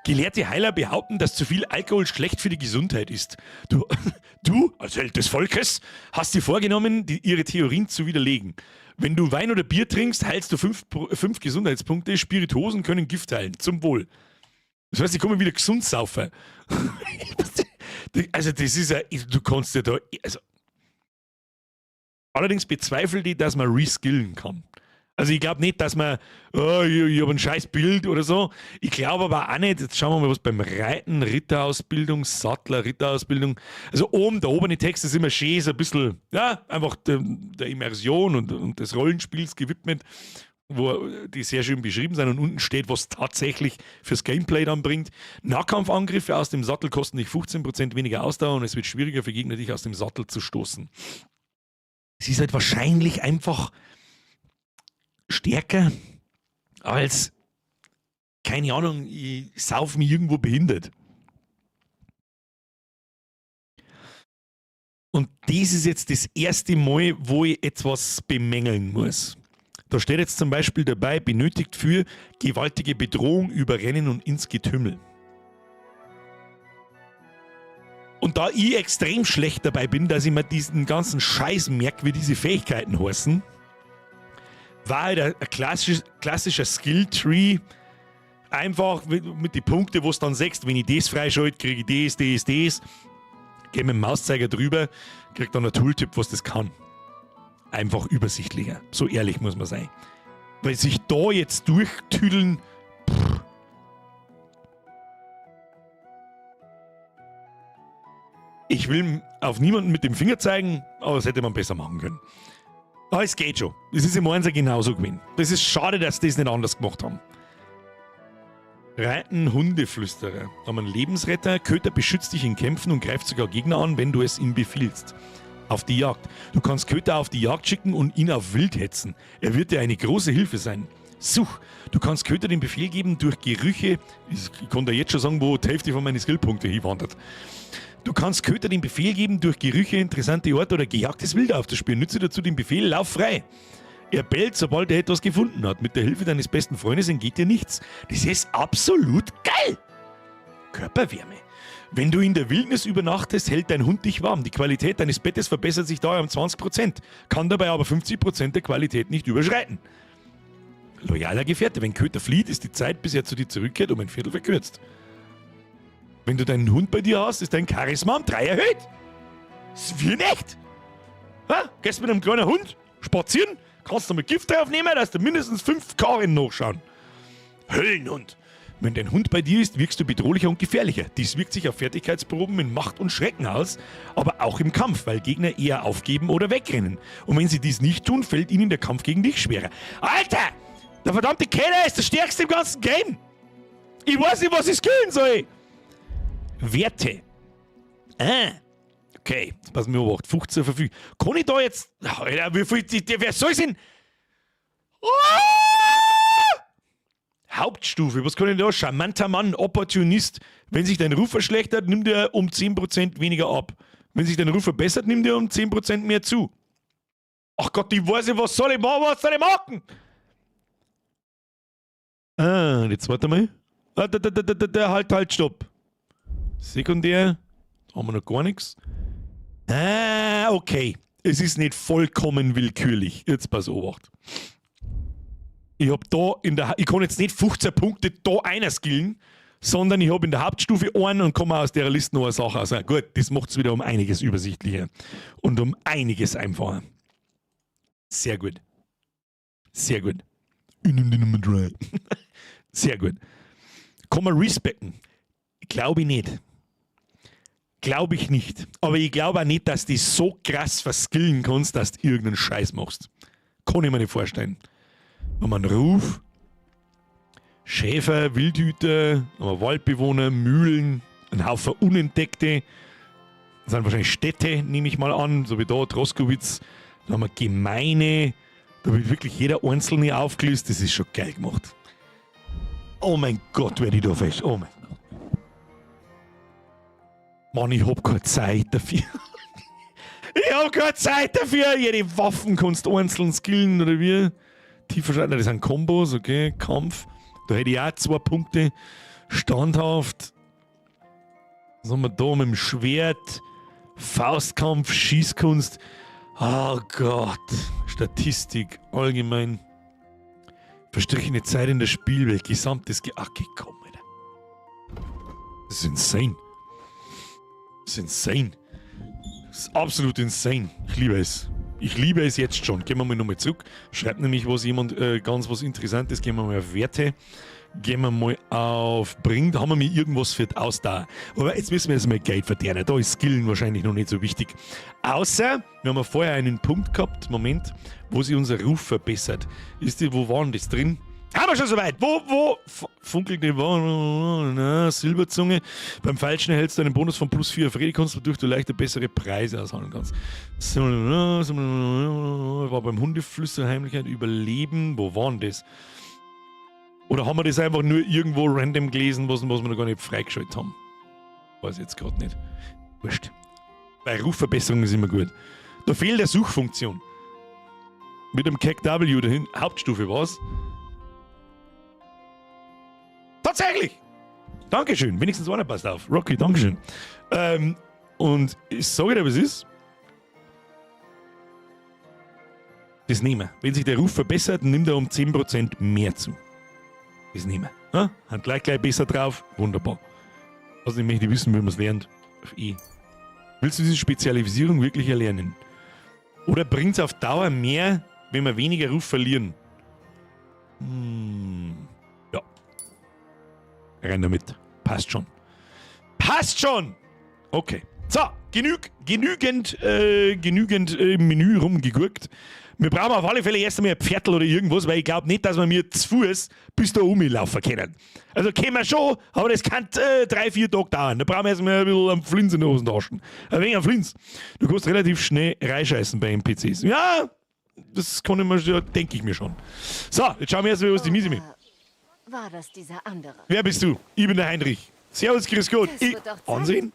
Gelehrte Heiler behaupten, dass zu viel Alkohol schlecht für die Gesundheit ist. Du als Held des Volkes, hast dir vorgenommen, ihre Theorien zu widerlegen. Wenn du Wein oder Bier trinkst, heilst du 5 Gesundheitspunkte. Spirituosen können Gift heilen. Zum Wohl. Das heißt, ich komme wieder gesund saufen. Also das ist ja, du kannst ja da... Also, allerdings bezweifle ich, dass man reskillen kann. Also ich glaube nicht, dass man, ich habe ein scheiß Bild oder so. Ich glaube aber auch nicht, jetzt schauen wir mal was beim Reiten, Ritterausbildung, Sattler, Ritterausbildung. Also oben, der obere Text ist immer schön, so ein bisschen, ja, einfach der Immersion und des Rollenspiels gewidmet, wo die sehr schön beschrieben sind und unten steht, was tatsächlich fürs Gameplay dann bringt. Nahkampfangriffe aus dem Sattel kosten dich 15% weniger Ausdauer und es wird schwieriger für Gegner, dich aus dem Sattel zu stoßen. Es ist halt wahrscheinlich einfach stärker als, keine Ahnung, ich sauf mich irgendwo behindert. Und das ist jetzt das erste Mal, wo ich etwas bemängeln muss. Da steht jetzt zum Beispiel dabei, benötigt für gewaltige Bedrohung, Überrennen und ins Getümmel. Und da ich extrem schlecht dabei bin, dass ich mir diesen ganzen Scheiß merke, wie diese Fähigkeiten heißen, war halt ein klassischer Skill-Tree. Einfach mit den Punkten, wo es dann sagst, wenn ich das freischalte, kriege ich das. Gehe mit dem Mauszeiger drüber, kriege dann ein Tooltip, was das kann. Einfach übersichtlicher. So ehrlich muss man sein. Weil sich da jetzt durchtüdeln. Ich will auf niemanden mit dem Finger zeigen, aber das hätte man besser machen können. Aber es geht schon. Das ist im Einser genauso gewesen. Das ist schade, dass die das nicht anders gemacht haben. Reiten Hundeflüsterer. Da haben wir einen Lebensretter. Köter beschützt dich in Kämpfen und greift sogar Gegner an, wenn du es ihm befiehlst. Auf die Jagd. Du kannst Köter auf die Jagd schicken und ihn auf Wild hetzen. Er wird dir eine große Hilfe sein. Such. Du kannst Köter den Befehl geben durch Gerüche. Ich kann dir jetzt schon sagen, wo die Hälfte von meinen Skillpunkten hinwandert. Du kannst Köter den Befehl geben, durch Gerüche, interessante Orte oder gejagtes Wild aufzuspüren. Nütze dazu den Befehl, lauf frei. Er bellt, sobald er etwas gefunden hat. Mit der Hilfe deines besten Freundes entgeht dir nichts. Das ist absolut geil. Körperwärme. Wenn du in der Wildnis übernachtest, hält dein Hund dich warm. Die Qualität deines Bettes verbessert sich daher um 20%, kann dabei aber 50% der Qualität nicht überschreiten. Loyaler Gefährte. Wenn Köter flieht, ist die Zeit, bis er zu dir zurückkehrt, um ein Viertel verkürzt. Wenn du deinen Hund bei dir hast, ist dein Charisma um 3 erhöht. Das ist wie in echt. Ha? Gehst mit einem kleinen Hund spazieren, kannst du mit Gift draufnehmen, dass du mindestens 5 Karren nachschauen. Höllenhund. Wenn dein Hund bei dir ist, wirkst du bedrohlicher und gefährlicher. Dies wirkt sich auf Fertigkeitsproben in Macht und Schrecken aus, aber auch im Kampf, weil Gegner eher aufgeben oder wegrennen. Und wenn sie dies nicht tun, fällt ihnen der Kampf gegen dich schwerer. Alter! Der verdammte Kenner ist der stärkste im ganzen Game! Ich weiß nicht, was ich skillen soll! Werte. Okay, jetzt passen wir auf. 15 verfügen. Kann ich da jetzt... Alter, wie viel... Wer soll es denn... Hauptstufe, was kann ich da? Charmanter Mann, Opportunist. Wenn sich dein Ruf verschlechtert, nimmt er um 10% weniger ab. Wenn sich dein Ruf verbessert, nimmt er um 10% mehr zu. Ach Gott, ich weiß nicht, was soll ich machen? Was soll ich machen? Jetzt warte mal. Halt, stopp. Sekundär, da haben wir noch gar nichts. Okay. Es ist nicht vollkommen willkürlich. Jetzt pass auf. Ich hab da ich kann jetzt nicht 15 Punkte da einer skillen, sondern ich habe in der Hauptstufe einen und komme aus der Liste noch eine Sache aus. Gut, das macht es wieder um einiges übersichtlicher und um einiges einfacher. Sehr gut. Sehr gut. Ich nehme die Nummer 3. Sehr gut. Kann man respekten? Glaube ich nicht. Glaube ich nicht. Aber ich glaube auch nicht, dass du so krass verskillen kannst, dass du irgendeinen Scheiß machst. Kann ich mir nicht vorstellen. Wenn man Ruf, Schäfer, Wildhüter, Waldbewohner, Mühlen, ein Haufen Unentdeckte, das sind wahrscheinlich Städte, nehme ich mal an, so wie da, Troskowitz, da haben wir Gemeine, da wird wirklich jeder Einzelne aufgelistet, das ist schon geil gemacht. Oh mein Gott, werde ich da fest, oh mein Gott. Mann, ich hab keine Zeit dafür. Ich hab keine Zeit dafür, jede Waffen kannst du einzeln skillen, oder wie? Tiefer Schreiter, das sind Kombos, okay, Kampf. Da hätte ich auch 2 Punkte. Standhaft. Was haben wir da mit dem Schwert? Faustkampf, Schießkunst. Oh Gott. Statistik, allgemein. Verstrichene Zeit in der Spielwelt, gesamtes... Okay, komm, Alter. Das ist insane. Das ist insane. Das ist absolut insane. Ich liebe es. Ich liebe es jetzt schon. Gehen wir mal nochmal zurück. Schreibt nämlich ganz was Interessantes. Gehen wir mal auf Werte. Gehen wir mal auf Bringt. Haben wir mir irgendwas für die Ausdauer. Aber jetzt müssen wir erstmal Geld verdienen. Da ist Skillen wahrscheinlich noch nicht so wichtig. Außer, wir haben ja vorher einen Punkt gehabt, Moment, wo sich unser Ruf verbessert. Wo war denn das drin? Haben wir schon soweit. Wo? Funkelt die Wahl. Silberzunge. Beim Falschen erhältst du einen Bonus von +4 auf Redekunst, wodurch du leichter bessere Preise aushandeln kannst. War beim Hundeflüster Heimlichkeit Überleben. Wo war denn das? Oder haben wir das einfach nur irgendwo random gelesen, was wir noch gar nicht freigeschaltet haben? Weiß ich jetzt gerade nicht. Wurscht. Bei Rufverbesserung ist immer gut. Da fehlt eine Suchfunktion. Mit dem CAC W dahin. Hauptstufe was? Tatsächlich! Dankeschön. Wenigstens einer passt auf. Rocky, Dankeschön. Und ich sage dir, was ist. Das nehmen wir. Wenn sich der Ruf verbessert, nimmt er um 10% mehr zu. Das nehmen wir. Ja? Hat gleich besser drauf. Wunderbar. Also ich möchte wissen, wie man es lernt. Auf E. Willst du diese Spezialisierung wirklich erlernen? Oder bringt es auf Dauer mehr, wenn wir weniger Ruf verlieren? Ja. Rein damit. Passt schon. Passt schon! Okay. So, genügend im Menü rumgegurkt. Wir brauchen auf alle Fälle erst einmal ein Pferdl oder irgendwas, weil ich glaube nicht, dass wir mir zu Fuß bis da rumlaufen können. Also können wir schon, aber das kann 3-4 Tage dauern. Da brauchen wir erstmal ein bisschen einen Flins in den Hosentaschen. Ein wenig Flins. Du kannst relativ schnell reinscheißen bei NPCs. Ja, das kann ich mir schon, denke ich mir schon. So, jetzt schauen wir erst mal, was die Miese mit. War das dieser andere? Wer bist du? Ich bin der Heinrich. Servus, grüß Gott. Das wird doch Zeit. Ansehen?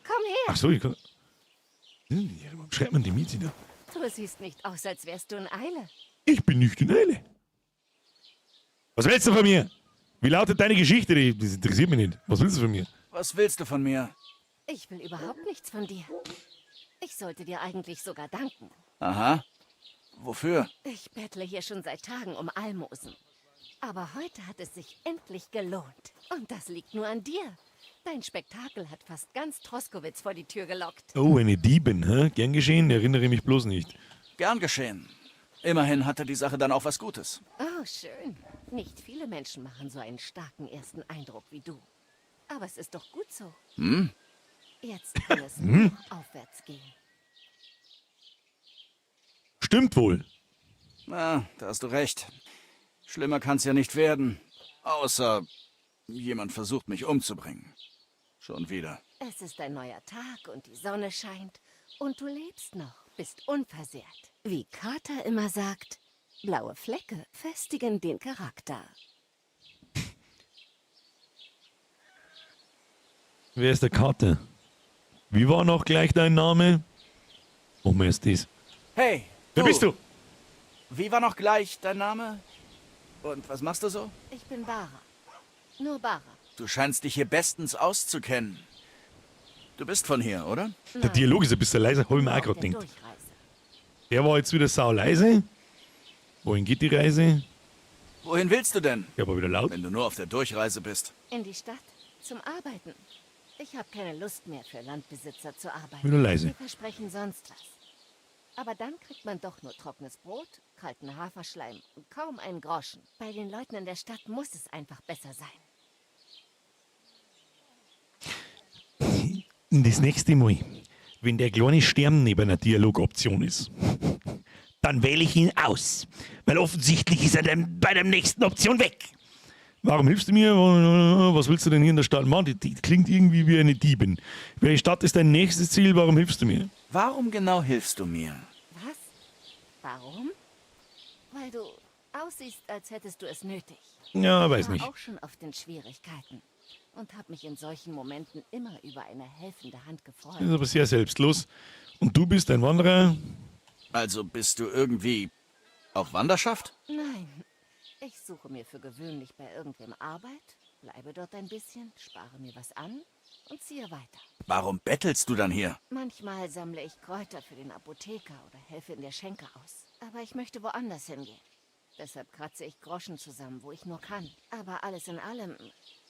Komm her. Ach so, ich kann... Warum schreibt man die Mieze da? Du siehst nicht aus, als wärst du in Eile. Ich bin nicht in Eile. Was willst du von mir? Wie lautet deine Geschichte? Das interessiert mich nicht. Was willst du von mir? Was willst du von mir? Ich will überhaupt nichts von dir. Ich sollte dir eigentlich sogar danken. Aha. Wofür? Ich bettle hier schon seit Tagen um Almosen. Aber heute hat es sich endlich gelohnt. Und das liegt nur an dir. Dein Spektakel hat fast ganz Troskowitz vor die Tür gelockt. Oh, eine Diebin, hä? Gern geschehen, erinnere mich bloß nicht. Gern geschehen. Immerhin hatte die Sache dann auch was Gutes. Oh, schön. Nicht viele Menschen machen so einen starken ersten Eindruck wie du. Aber es ist doch gut so. Hm? Jetzt kann es nur aufwärts gehen. Stimmt wohl. Na, da hast du recht. Schlimmer kann's ja nicht werden. Außer jemand versucht mich umzubringen. Schon wieder. Es ist ein neuer Tag und die Sonne scheint. Und du lebst noch, bist unversehrt. Wie Carter immer sagt, blaue Flecke festigen den Charakter. Wer ist der Kater? Wie war noch gleich dein Name? Oh, wer ist das? Hey! Wer bist du? Wie war noch gleich dein Name? Und was machst du so? Ich bin Bara. Nur Bara. Du scheinst dich hier bestens auszukennen. Du bist von hier, oder? Der Dialog ist ein bisschen leiser, habe ich mir auch gerade gedacht. Der war jetzt wieder sau leise. Wohin geht die Reise? Wohin willst du denn? Ja, aber wieder laut. Wenn du nur auf der Durchreise bist. In die Stadt. Zum Arbeiten. Ich habe keine Lust mehr für Landbesitzer zu arbeiten. Wieder leise. Die versprechen sonst was. Aber dann kriegt man doch nur trockenes Brot, kalten Haferschleim und kaum einen Groschen. Bei den Leuten in der Stadt muss es einfach besser sein. Das nächste Mal, wenn der kleine Stern neben einer Dialogoption ist, dann wähle ich ihn aus. Weil offensichtlich ist er dann bei der nächsten Option weg. Warum hilfst du mir? Was willst du denn hier in der Stadt machen? Die klingt irgendwie wie eine Diebin. Welche Stadt ist dein nächstes Ziel? Warum hilfst du mir? Warum genau hilfst du mir? Was? Warum? Weil du aussiehst, als hättest du es nötig. Ja, weiß nicht. Ich war auch schon oft in Schwierigkeiten und habe mich in solchen Momenten immer über eine helfende Hand gefreut. Das ist aber sehr selbstlos. Und du bist ein Wanderer? Also bist du irgendwie auf Wanderschaft? Nein, ich suche mir für gewöhnlich bei irgendwem Arbeit, bleibe dort ein bisschen, spare mir was an und ziehe weiter. Warum bettelst du dann hier? Manchmal sammle ich Kräuter für den Apotheker oder helfe in der Schenke aus. Aber ich möchte woanders hingehen. Deshalb kratze ich Groschen zusammen, wo ich nur kann. Aber alles in allem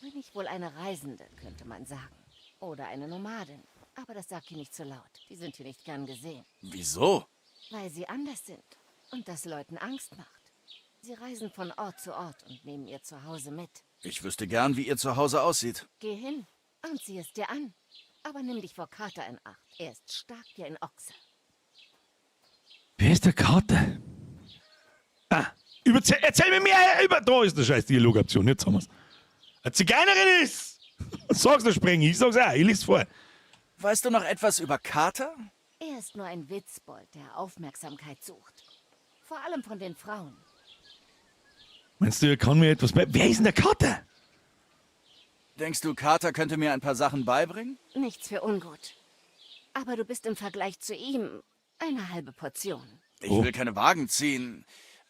bin ich wohl eine Reisende, könnte man sagen. Oder eine Nomadin. Aber das sagt ihr nicht so laut. Die sind hier nicht gern gesehen. Wieso? Weil sie anders sind und das Leuten Angst macht. Sie reisen von Ort zu Ort und nehmen ihr Zuhause mit. Ich wüsste gern, wie ihr Zuhause aussieht. Geh hin und sieh es dir an. Aber nimm dich vor Carter in Acht. Er ist stark wie ein Ochse. Wer ist der Kater? Ah, erzähl mir mehr über... Da ist eine scheiß Dialogoption, jetzt haben wir's. Eine Zigeunerin ist! Sag's nur, Sprengi, ich sag's auch, ich lese vor. Weißt du noch etwas über Carter? Er ist nur ein Witzbold, der Aufmerksamkeit sucht. Vor allem von den Frauen. Meinst du, er kann mir etwas bei... Wer ist denn der Kater? Denkst du, Carter könnte mir ein paar Sachen beibringen? Nichts für ungut. Aber du bist im Vergleich zu ihm eine halbe Portion. Ich will keine Wagen ziehen.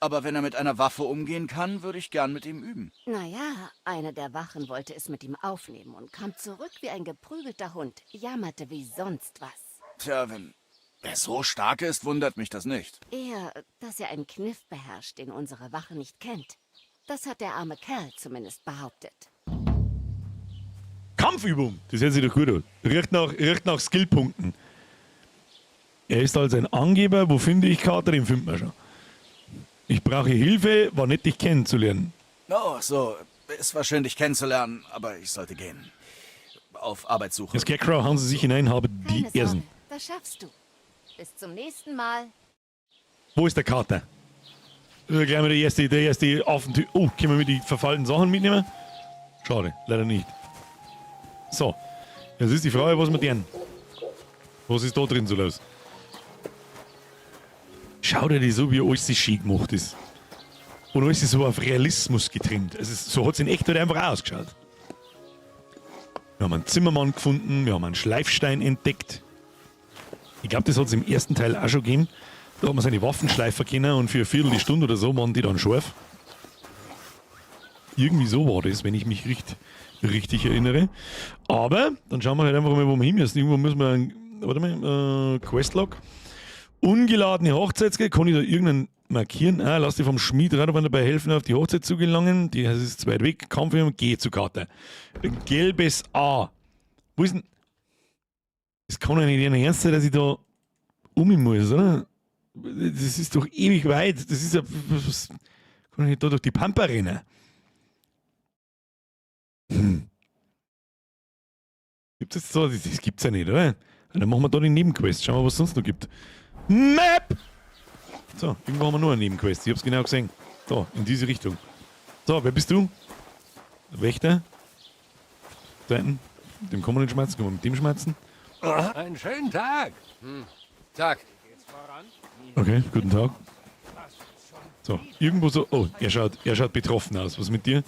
Aber wenn er mit einer Waffe umgehen kann, würde ich gern mit ihm üben. Naja, einer der Wachen wollte es mit ihm aufnehmen und kam zurück wie ein geprügelter Hund, jammerte wie sonst was. Tja, wenn er so stark ist, wundert mich das nicht. Eher, dass er einen Kniff beherrscht, den unsere Wache nicht kennt. Das hat der arme Kerl zumindest behauptet. Kampfübung, das hört sich doch gut an. Riecht nach Skillpunkten. Er ist also ein Angeber, wo finde ich Kater, den findet man schon. Ich brauche Hilfe, war nicht dich kennenzulernen. Oh, so, ist wahrscheinlich kennenzulernen, aber ich sollte gehen. Auf Arbeitssuche. Das Scarecrow hauen Sie sich hinein, haben die Keine Ersen. Sorge, das schaffst du. Bis zum nächsten Mal. Wo ist der Kater? Gleich mal der erste Affentür. Oh, können wir mir die verfallenen Sachen mitnehmen? Schade, leider nicht. So, jetzt ist die Frage, was wir tun. Was ist da drin so los? Schau dir das so, wie alles so schön gemacht ist. Und alles ist so auf Realismus getrimmt. Also so hat es in echt halt einfach ausgeschaut. Wir haben einen Zimmermann gefunden, wir haben einen Schleifstein entdeckt. Ich glaube, das hat es im ersten Teil auch schon gegeben. Da hat man seine Waffen schleifen können und für eine Viertelstunde oder so waren die dann scharf. Irgendwie so war das, wenn ich mich richtig erinnere. Aber dann schauen wir halt einfach mal, wo wir hin müssen. Irgendwo müssen wir Questlog. Ungeladene Hochzeitsgeld. Kann ich da irgendeinen markieren? Ah, lass dich vom Schmied Radovern dabei helfen, auf die Hochzeit zu gelangen. Die ist zu weit weg. Kampf G zu Karte. Gelbes A. Wo ist denn? Das kann ja nicht ernst sein, dass ich da muss, oder? Das ist doch ewig weit. Das ist ja. Was, kann ich nicht da durch die Pampa rennen? Gibt es so? Das gibt's ja nicht, oder? Dann machen wir da die Nebenquest. Schauen wir, was es sonst noch gibt. Map! So, irgendwo haben wir noch eine Nebenquest. Ich hab's genau gesehen. Da, in diese Richtung. So, wer bist du? Wächter? Da hinten. Mit dem kann man nicht schmerzen. Kann man mit dem schmerzen? Einen schönen Tag. Tag. Okay, guten Tag. So, irgendwo so. Oh, er schaut betroffen aus. Was mit dir?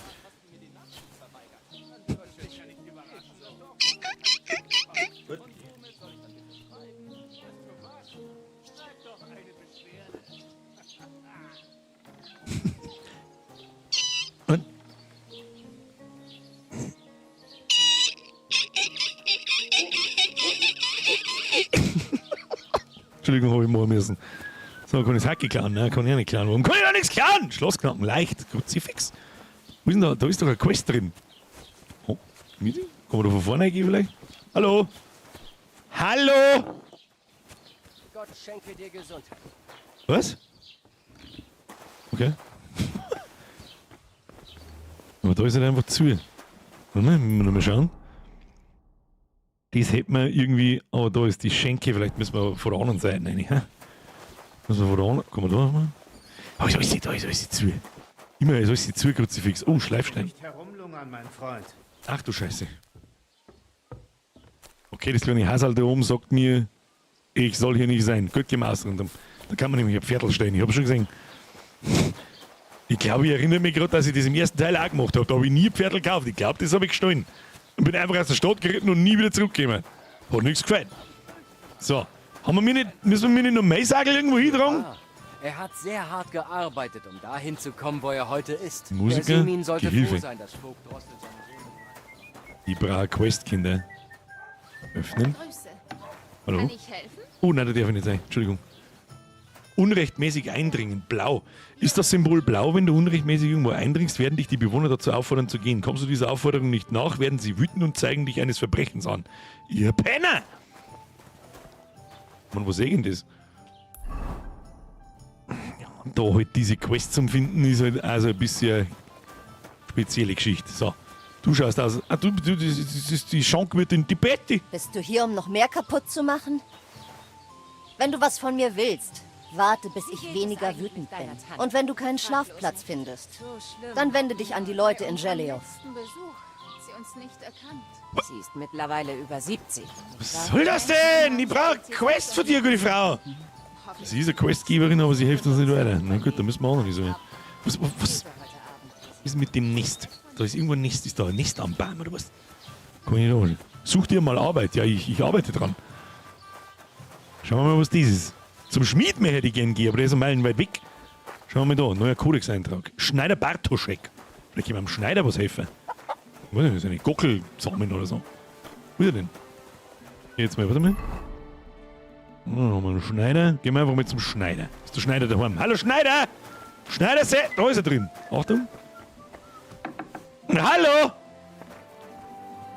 Entschuldigung, habe ich machen müssen. So, kann ich das Hacke klauen? Nein, kann ich nicht klauen. Warum kann ich da nichts klauen? Schlossknacken, leicht. Kruzifix. Wo ist denn da? Da ist doch eine Quest drin. Oh, Midi? Kann man da von vorne gehen vielleicht? Hallo? Hallo? Gott schenke dir Gesundheit. Was? Okay. Aber da ist er einfach zu. Warte mal, müssen wir noch mal schauen. Das hätten wir irgendwie, aber da ist die Schenke, vielleicht müssen wir von der anderen Seite rein. Hä? Müssen wir von der anderen, kann man da mal? Oh, da ist alles zu. Immer ist alles zu, Kruzifix. Oh, Schleifstein. Nicht herumlungern, mein Freund. Ach du Scheiße. Okay, das kleine Hasal da oben sagt mir, ich soll hier nicht sein. Gut gemacht. Und da kann man nämlich ein Pferdl stehen. Ich habe schon gesehen. Ich glaube, ich erinnere mich gerade, dass ich das im ersten Teil auch gemacht habe. Da habe ich nie ein Pferdl gekauft. Ich glaube, das habe ich gestohlen. Und bin einfach aus der Stadt geritten und nie wieder zurückgekommen. Hat nichts gefällt. So, müssen wir mir nicht noch Maisagel irgendwo hintragen? Er hat sehr hart gearbeitet, um dahin zu kommen, wo er heute ist. Musiker, Der Semin sollte Gehilfe. froh sein, dass Vogt Drossel seinen Sohn... Ich brauche Questkinder. Öffnen. Grüße. Hallo? Kann ich helfen? Oh nein, da darf ich nicht sein. Entschuldigung. Unrechtmäßig eindringen. Blau. Ist das Symbol blau, wenn du unrechtmäßig irgendwo eindringst, werden dich die Bewohner dazu auffordern zu gehen. Kommst du dieser Aufforderung nicht nach, werden sie wütend und zeigen dich eines Verbrechens an. Ihr Penner! Mann, wo sehe ich denn das? Ja, da halt diese Quest zum Finden ist halt also ein bisschen spezielle Geschichte. So, du schaust aus. Ah, das ist die Schankwirtin, die Betty. Bist du hier, um noch mehr kaputt zu machen? Wenn du was von mir willst, warte, bis ich weniger wütend bin. Und wenn du keinen Schlafplatz findest, dann wende dich an die Leute in Jaleo. Sie uns nicht erkannt. Sie ist mittlerweile über 70. Was soll das denn? Ich brauche Quest von dir, gute Frau. Sie ist eine Questgeberin, aber sie hilft uns nicht weiter. Na gut, da müssen wir auch noch nicht so. Was ist mit dem Nest? Da ist irgendwo ein Nest. Ist da ein Nest am Baum oder was? Kann ich da? Such dir mal Arbeit. Ja, ich arbeite dran. Schauen wir mal, was das ist. Zum Schmied mehr hätte ich gern gehen, aber der ist ein Meilen weit weg. Schauen wir mal da, neuer Kodexeintrag. Schneider Bartoschek. Vielleicht können wir am Schneider was helfen. Was ist das? Eine Gockelsamen oder so. Wo ist er denn? Jetzt mal, warte mal. Da haben wir einen Schneider. Gehen wir einfach mal zum Schneider. Ist der Schneider daheim? Hallo Schneider! Schneider, da ist er drin. Achtung. Hallo!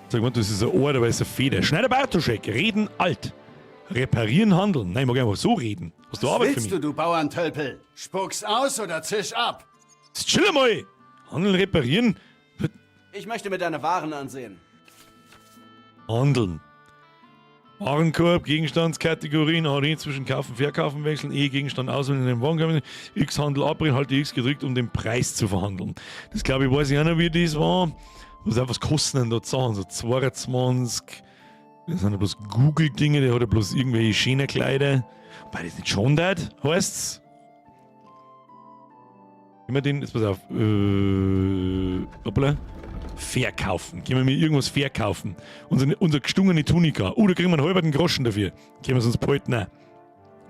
Sag mal, das ist ein Ohr, da ist eine Feder. Schneider Bartoschek, reden alt. Reparieren, handeln. Nein, ich mag einfach so reden. Hast du Arbeit für mich? Du Bauerntölpel? Spuck's aus oder zisch ab? Chill mal! Handeln, reparieren. Ich möchte mir deine Waren ansehen. Handeln. Warenkorb, Gegenstandskategorien, AD zwischen Kaufen, Verkaufen wechseln, Gegenstand auswählen in den Warenkorb, X-Handel abbrechen, halte X gedrückt, um den Preis zu verhandeln. Das glaube ich, weiß ich auch noch, wie das war. Was kosten denn da Zahlen? So 22. Das sind ja bloß Google-Dinge, der hat ja bloß irgendwelche Schienerkleider. Wobei das nicht schon das heißt's. Gehen wir den, jetzt pass auf, hoppla. Verkaufen. Gehen wir mir irgendwas verkaufen. Unser gestungene Tunika. Da kriegen wir einen halben Groschen dafür. Gehen wir es uns bald nach.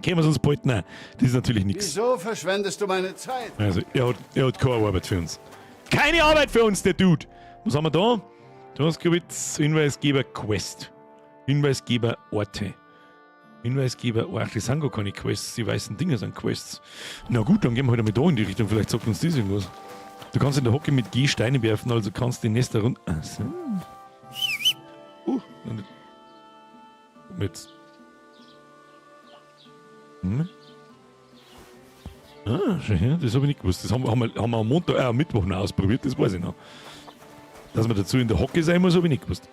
Das ist natürlich nichts. Wieso verschwendest du meine Zeit? Also, er hat keine Arbeit für uns. Keine Arbeit für uns, der Dude! Was haben wir da? Transkribitz, Hinweisgeber Quest. Hinweisgeber Orte. Hinweisgeber Orte. Das sind gar keine Quests. Die weißen Dinge sind Quests. Na gut, dann gehen wir halt einmal da in die Richtung. Vielleicht sagt uns das irgendwas. Du kannst in der Hocke mit G Steine werfen, also kannst die Nester runter. Achso. Jetzt. Schau her, das habe ich nicht gewusst. Das haben wir am Montag, am Mittwoch noch ausprobiert, das weiß ich noch. Dass man dazu in der Hocke sein muss, habe ich nicht gewusst.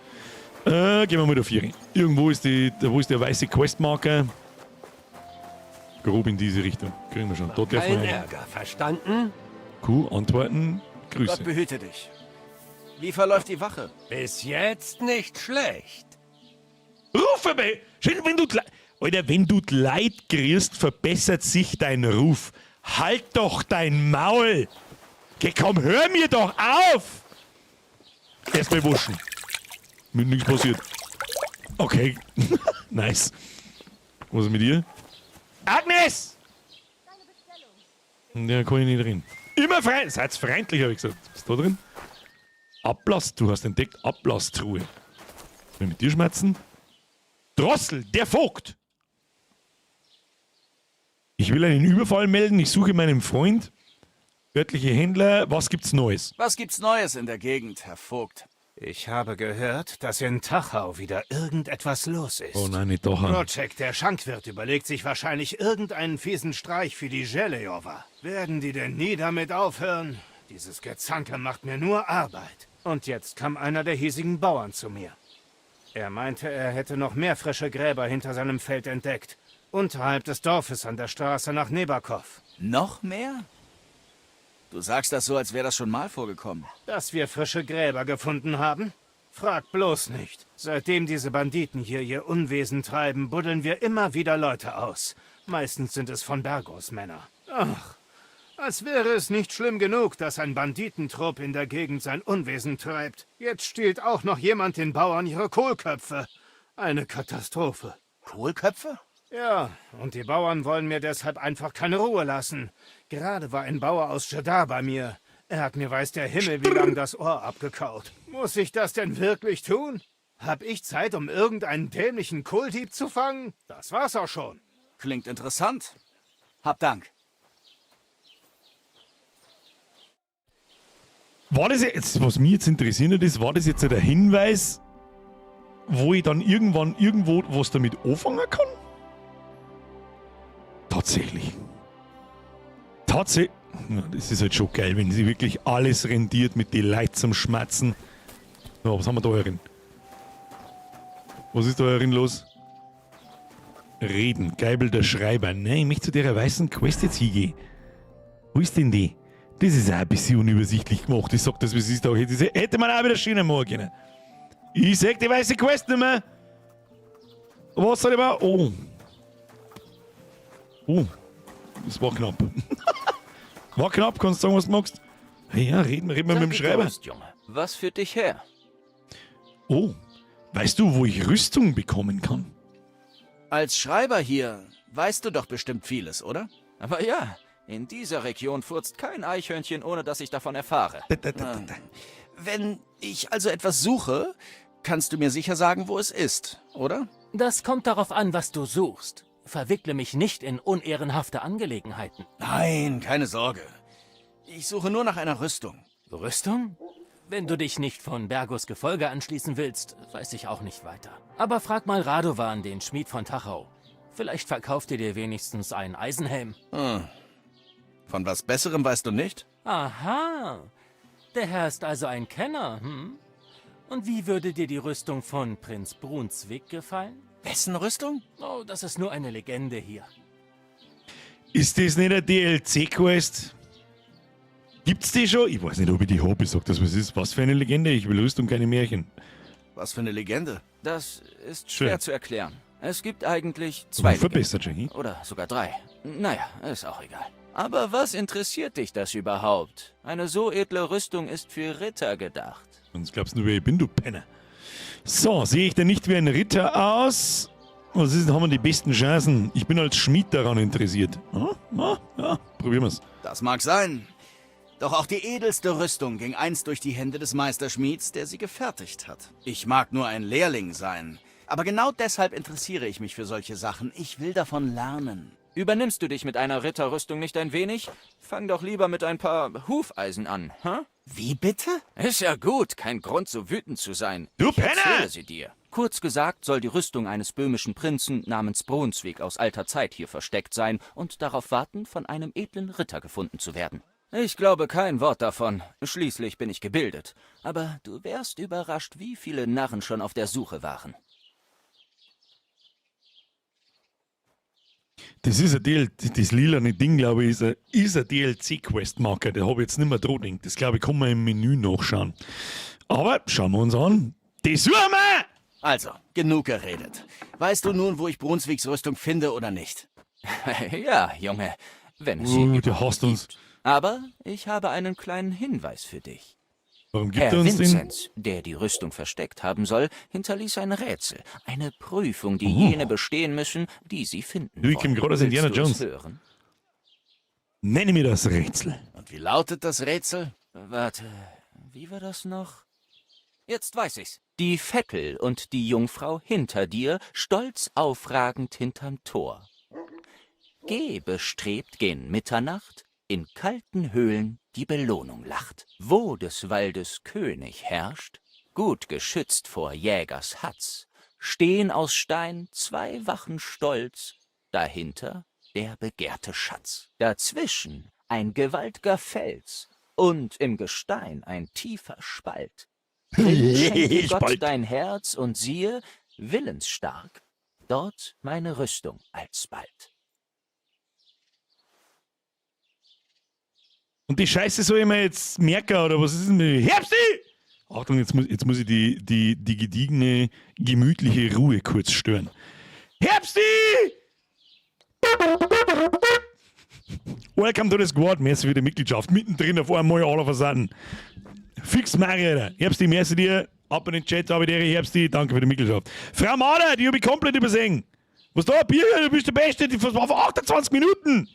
Gehen wir mal da 4. Irgendwo ist wo ist der weiße Questmarker? Grob in diese Richtung. Kriegen wir schon. Dort Kein Ärger, verstanden? Q, antworten, Grüße. Gott behüte dich. Wie verläuft die Wache? Bis jetzt nicht schlecht. Rufe bei! Wenn du Leid kriegst, verbessert sich dein Ruf. Halt doch dein Maul! Geh, komm, hör mir doch auf! Erstmal wuschen. Mir nichts passiert. Okay. Nice. Was ist mit dir? Agnes! Ja, kann ich nicht drin. Immer frei. Seid freundlich, habe ich gesagt. Was ist da drin? Ablass. Du hast entdeckt Ablasstruhe. Will ich mit dir schmerzen? Drossel, der Vogt! Ich will einen Überfall melden. Ich suche meinen Freund. Örtliche Händler. Was gibt's Neues? Was gibt's Neues in der Gegend, Herr Vogt? Ich habe gehört, dass in Tachau wieder irgendetwas los ist. Oh nein, nicht Tachau. Procek, der Schankwirt, überlegt sich wahrscheinlich irgendeinen fiesen Streich für die Želejowa. Werden die denn nie damit aufhören? Dieses Gezanke macht mir nur Arbeit. Und jetzt kam einer der hiesigen Bauern zu mir. Er meinte, er hätte noch mehr frische Gräber hinter seinem Feld entdeckt. Unterhalb des Dorfes an der Straße nach Nebakow. Noch mehr? Du sagst das so, als wäre das schon mal vorgekommen. Dass wir frische Gräber gefunden haben? Frag bloß nicht. Seitdem diese Banditen hier ihr Unwesen treiben, buddeln wir immer wieder Leute aus. Meistens sind es von Bergos Männer. Ach, als wäre es nicht schlimm genug, dass ein Banditentrupp in der Gegend sein Unwesen treibt. Jetzt stiehlt auch noch jemand den Bauern ihre Kohlköpfe. Eine Katastrophe. Kohlköpfe? Ja, und die Bauern wollen mir deshalb einfach keine Ruhe lassen. Gerade war ein Bauer aus Jeddah bei mir. Er hat mir weiß der Himmel wie lang das Ohr abgekaut. Muss ich das denn wirklich tun? Hab ich Zeit, um irgendeinen dämlichen Kohldieb zu fangen? Das war's auch schon. Klingt interessant. Hab Dank. War das jetzt, was mich jetzt interessiert ist, war das jetzt der Hinweis, wo ich dann irgendwann irgendwo was damit anfangen kann? Tatsächlich. Ja, das ist halt schon geil, wenn sie wirklich alles rendiert mit den Leuten zum Schmatzen. Ja, was haben wir da herin? Was ist da herin los? Reden, Geibel der Schreiber. Nein, ich möchte zu der weißen Quest jetzt hingehen. Wo ist denn die? Das ist auch ein bisschen unübersichtlich gemacht. Ich sag das, wie es ist. Hätte man auch wieder Schienen machen können. Ich sag die weiße Quest nicht mehr. Was soll ich machen? Oh. Oh. Das war knapp. War knapp, kannst du sagen, was du magst? Hey, ja, reden wir mit dem Schreiber. Was führt dich her? Oh. Weißt du, wo ich Rüstung bekommen kann? Als Schreiber hier weißt du doch bestimmt vieles, oder? Aber ja, In dieser Region furzt kein Eichhörnchen, ohne dass ich davon erfahre. Wenn ich also etwas suche, kannst du mir sicher sagen, wo es ist, oder? Das kommt darauf an, was du suchst. Verwickle mich nicht in unehrenhafte Angelegenheiten. Nein, keine Sorge. Ich suche nur nach einer Rüstung. Rüstung? Wenn du dich nicht von Bergos Gefolge anschließen willst, weiß ich auch nicht weiter. Aber frag mal Radovan, den Schmied von Tachau. Vielleicht verkauft er dir wenigstens einen Eisenhelm. Von was Besserem weißt du nicht? Aha. Der Herr ist also ein Kenner, hm? Und wie würde dir die Rüstung von Prinz Brunswick gefallen? Wessen Rüstung? Oh, das ist nur eine Legende hier. Ist das nicht eine DLC-Quest? Gibt's die schon? Ich weiß nicht, ob ich die habe. Ich sag das, was ist. Was für eine Legende? Ich will Rüstung, keine Märchen. Was für eine Legende? Das ist schwer Schön. zu erklären. Es gibt eigentlich 2 verbessert, Legenden. Oder sogar 3. Naja, ist auch egal. Aber was interessiert dich das überhaupt? Eine so edle Rüstung ist für Ritter gedacht. Sonst glaubst du, wer ich bin, du Penner. So, sehe ich denn nicht wie ein Ritter aus? Was ist, haben wir die besten Chancen? Ich bin als Schmied daran interessiert. Ja, probieren wir's. Das mag sein. Doch auch die edelste Rüstung ging einst durch die Hände des Meisterschmieds, der sie gefertigt hat. Ich mag nur ein Lehrling sein. Aber genau deshalb interessiere ich mich für solche Sachen. Ich will davon lernen. Übernimmst du dich mit einer Ritterrüstung nicht ein wenig? Fang doch lieber mit ein paar Hufeisen an, hä? Wie bitte? Ist ja gut, kein Grund so wütend zu sein. Du Ich erzähle Penner! sie dir. Kurz gesagt soll die Rüstung eines böhmischen Prinzen namens Brunswick aus alter Zeit hier versteckt sein und darauf warten, von einem edlen Ritter gefunden zu werden. Ich glaube kein Wort davon. Schließlich bin ich gebildet. Aber du wärst überrascht, wie viele Narren schon auf der Suche waren. Das ist das lilane Ding, glaube ich, ist ein DLC-Quest-Marker. Der habe ich jetzt nicht mehr dran. Das, glaube ich, kann man im Menü nachschauen. Aber schauen wir uns an. Die suchen wir! Also, genug geredet. Weißt du nun, wo ich Brunswicks Rüstung finde oder nicht? Ja, Junge, wenn es sie der hasst uns. Aber ich habe einen kleinen Hinweis für dich. Warum gibt Herr er uns den? Vinzenz, der die Rüstung versteckt haben soll, hinterließ ein Rätsel. Eine Prüfung, die jene bestehen müssen, die sie finden Du, ich komm gerade aus Willst Indiana du es Jones. hören? Nenne mir das Rätsel. Und wie lautet das Rätsel? Warte, wie war das noch? Jetzt weiß ich's. Die Vettel und die Jungfrau hinter dir, stolz aufragend hinterm Tor. Geh bestrebt gen Mitternacht, in kalten Höhlen die Belohnung lacht. Wo des Waldes König herrscht, gut geschützt vor Jägers Hatz, stehen aus Stein 2 Wachen stolz, dahinter der begehrte Schatz. Dazwischen ein gewalt'ger Fels und im Gestein ein tiefer Spalt. Drin schenke Gott Spalt. dein Herz und siehe, willensstark, dort meine Rüstung alsbald. Und die Scheiße soll ich mir jetzt merken, oder was ist denn mit Herbsti? Achtung, jetzt muss ich die gediegene, gemütliche Ruhe kurz stören. Herbsti! Welcome to the Squad. Merci für die Mitgliedschaft. Mittendrin auf einmal alle versagen. Fix Maria. Herbsti, merci dir. Ab in den Chat, habe ich dir, Herbsti. Danke für die Mitgliedschaft. Frau Mader, die habe ich komplett übersehen. Was da, Bier? Du bist der Beste. Das war vor 28 Minuten.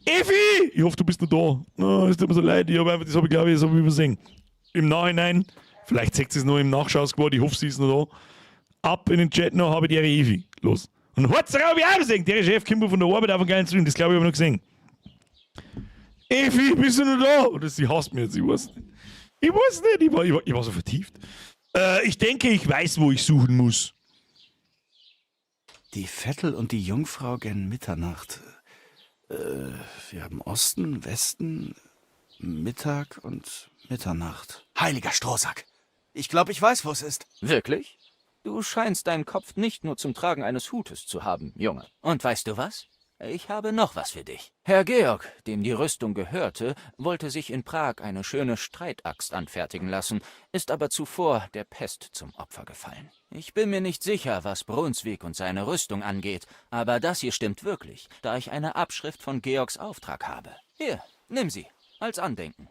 Effi! Ich hoffe, du bist noch da. Oh, es tut mir so leid. Das habe ich, glaube ich, übersehen. Im Nachhinein. Vielleicht zeigt sie es noch im Nachschau-Squad. Ich hoffe, sie ist noch da. Ab in den Chat noch, habe ich die Effi. Los. Und heute habe ich auch gesehen. Der Chef kommt von der Arbeit auf einen geilen Stream. Das glaube ich, habe ich noch gesehen. Effi, bist du noch da? Oder sie hasst mich jetzt. Ich weiß nicht. Ich war so vertieft. Ich denke, ich weiß, wo ich suchen muss. Die Vettel und die Jungfrau gen Mitternacht. Wir haben Osten, Westen, Mittag und Mitternacht. Heiliger Strohsack. Ich glaube, ich weiß, wo es ist. Wirklich? Du scheinst deinen Kopf nicht nur zum Tragen eines Hutes zu haben, Junge. Und weißt du was? Ich habe noch was für dich. Herr Georg, dem die Rüstung gehörte, wollte sich in Prag eine schöne Streitaxt anfertigen lassen, ist aber zuvor der Pest zum Opfer gefallen. Ich bin mir nicht sicher, was Brunswick und seine Rüstung angeht, aber das hier stimmt wirklich, da ich eine Abschrift von Georgs Auftrag habe. Hier, nimm sie, als Andenken.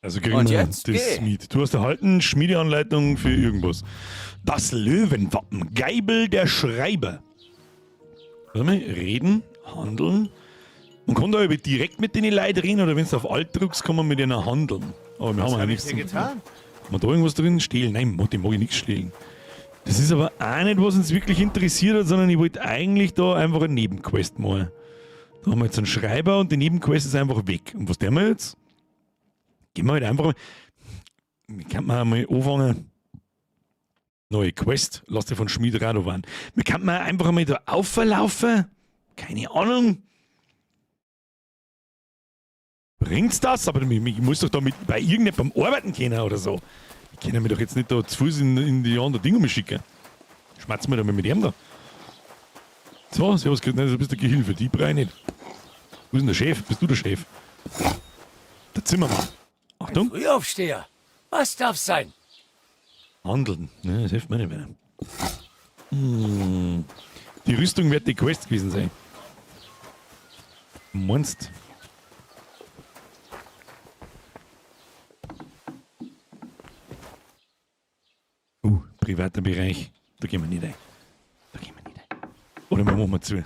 Also kriegen Und wir jetzt das geh. Schmied. Du hast erhalten Schmiedeanleitung für irgendwas. Das Löwenwappen, Geibel der Schreiber. Warte mal, reden, handeln, Man kann da aber direkt mit den Leuten reden oder wenn du auf Alt drückst, kann man mit denen handeln. Aber wir Was haben ja hab ich nichts dir zum getan? Kann man da irgendwas drin stehlen? Nein, mag ich nichts stehlen. Das ist aber auch nicht, was uns wirklich interessiert hat, sondern ich wollte eigentlich da einfach eine Nebenquest machen. Da haben wir jetzt einen Schreiber und die Nebenquest ist einfach weg. Und was tun wir jetzt? Gehen wir halt einfach mal. Wie kann man mal anfangen? Neue Quest, lass dir von Schmied Radovan. Wir kann man einfach mal da auflaufen? Keine Ahnung. Bringt's das? Aber ich muss doch da mit bei irgendjemandem arbeiten können oder so. Ich kann mich doch jetzt nicht da zu Fuß in die anderen Dinge schicken. Schmerzen wir da mal mit ihm da. So, servus, du bist der Gehilfe, die brauche ich nicht. Wo ist denn der Chef? Bist du der Chef? Der Zimmermann. Achtung. Frühaufsteher. Was darf's sein? Handeln. Ne, das hilft mir nicht mehr. Die Rüstung wird die Quest gewesen sein. Meinst? Privater Bereich. Da gehen wir nicht rein. Da gehen wir nicht rein. Oder wir machen zu.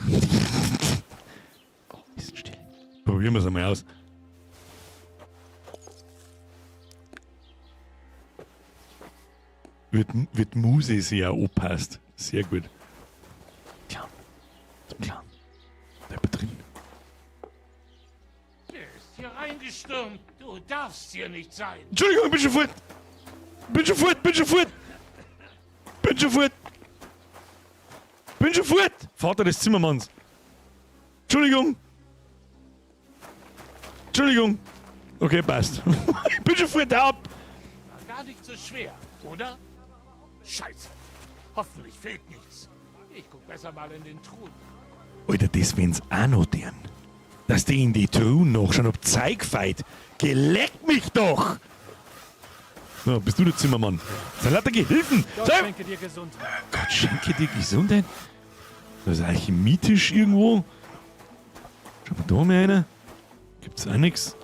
Oh, bisschen still. Probieren wir es einmal aus. Wird Muse sehr anpasst. Sehr gut. Tja, zum Clown. Bleib drin. Der ist hier reingestürmt. Du darfst hier nicht sein. Entschuldigung, ich bin schon fort. Bin schon fort. Vater des Zimmermanns. Entschuldigung. Okay, passt. Ich bin schon fort, ab. War gar nicht so schwer, oder? Scheiße. Hoffentlich fehlt nichts. Ich guck besser mal in den Truhen. Alter, das wenn's auch noch deren. Dass die in die Truhen noch schon ob Zeig feit. Geleckt mich doch! So, bist du der Zimmermann? Sein lauter Gehilfen! Gott schenke dir Gesundheit. Gott schenke dir Gesundheit? Das ist alchemietisch irgendwo. Schau mal da mal einer. Gibt's auch nix.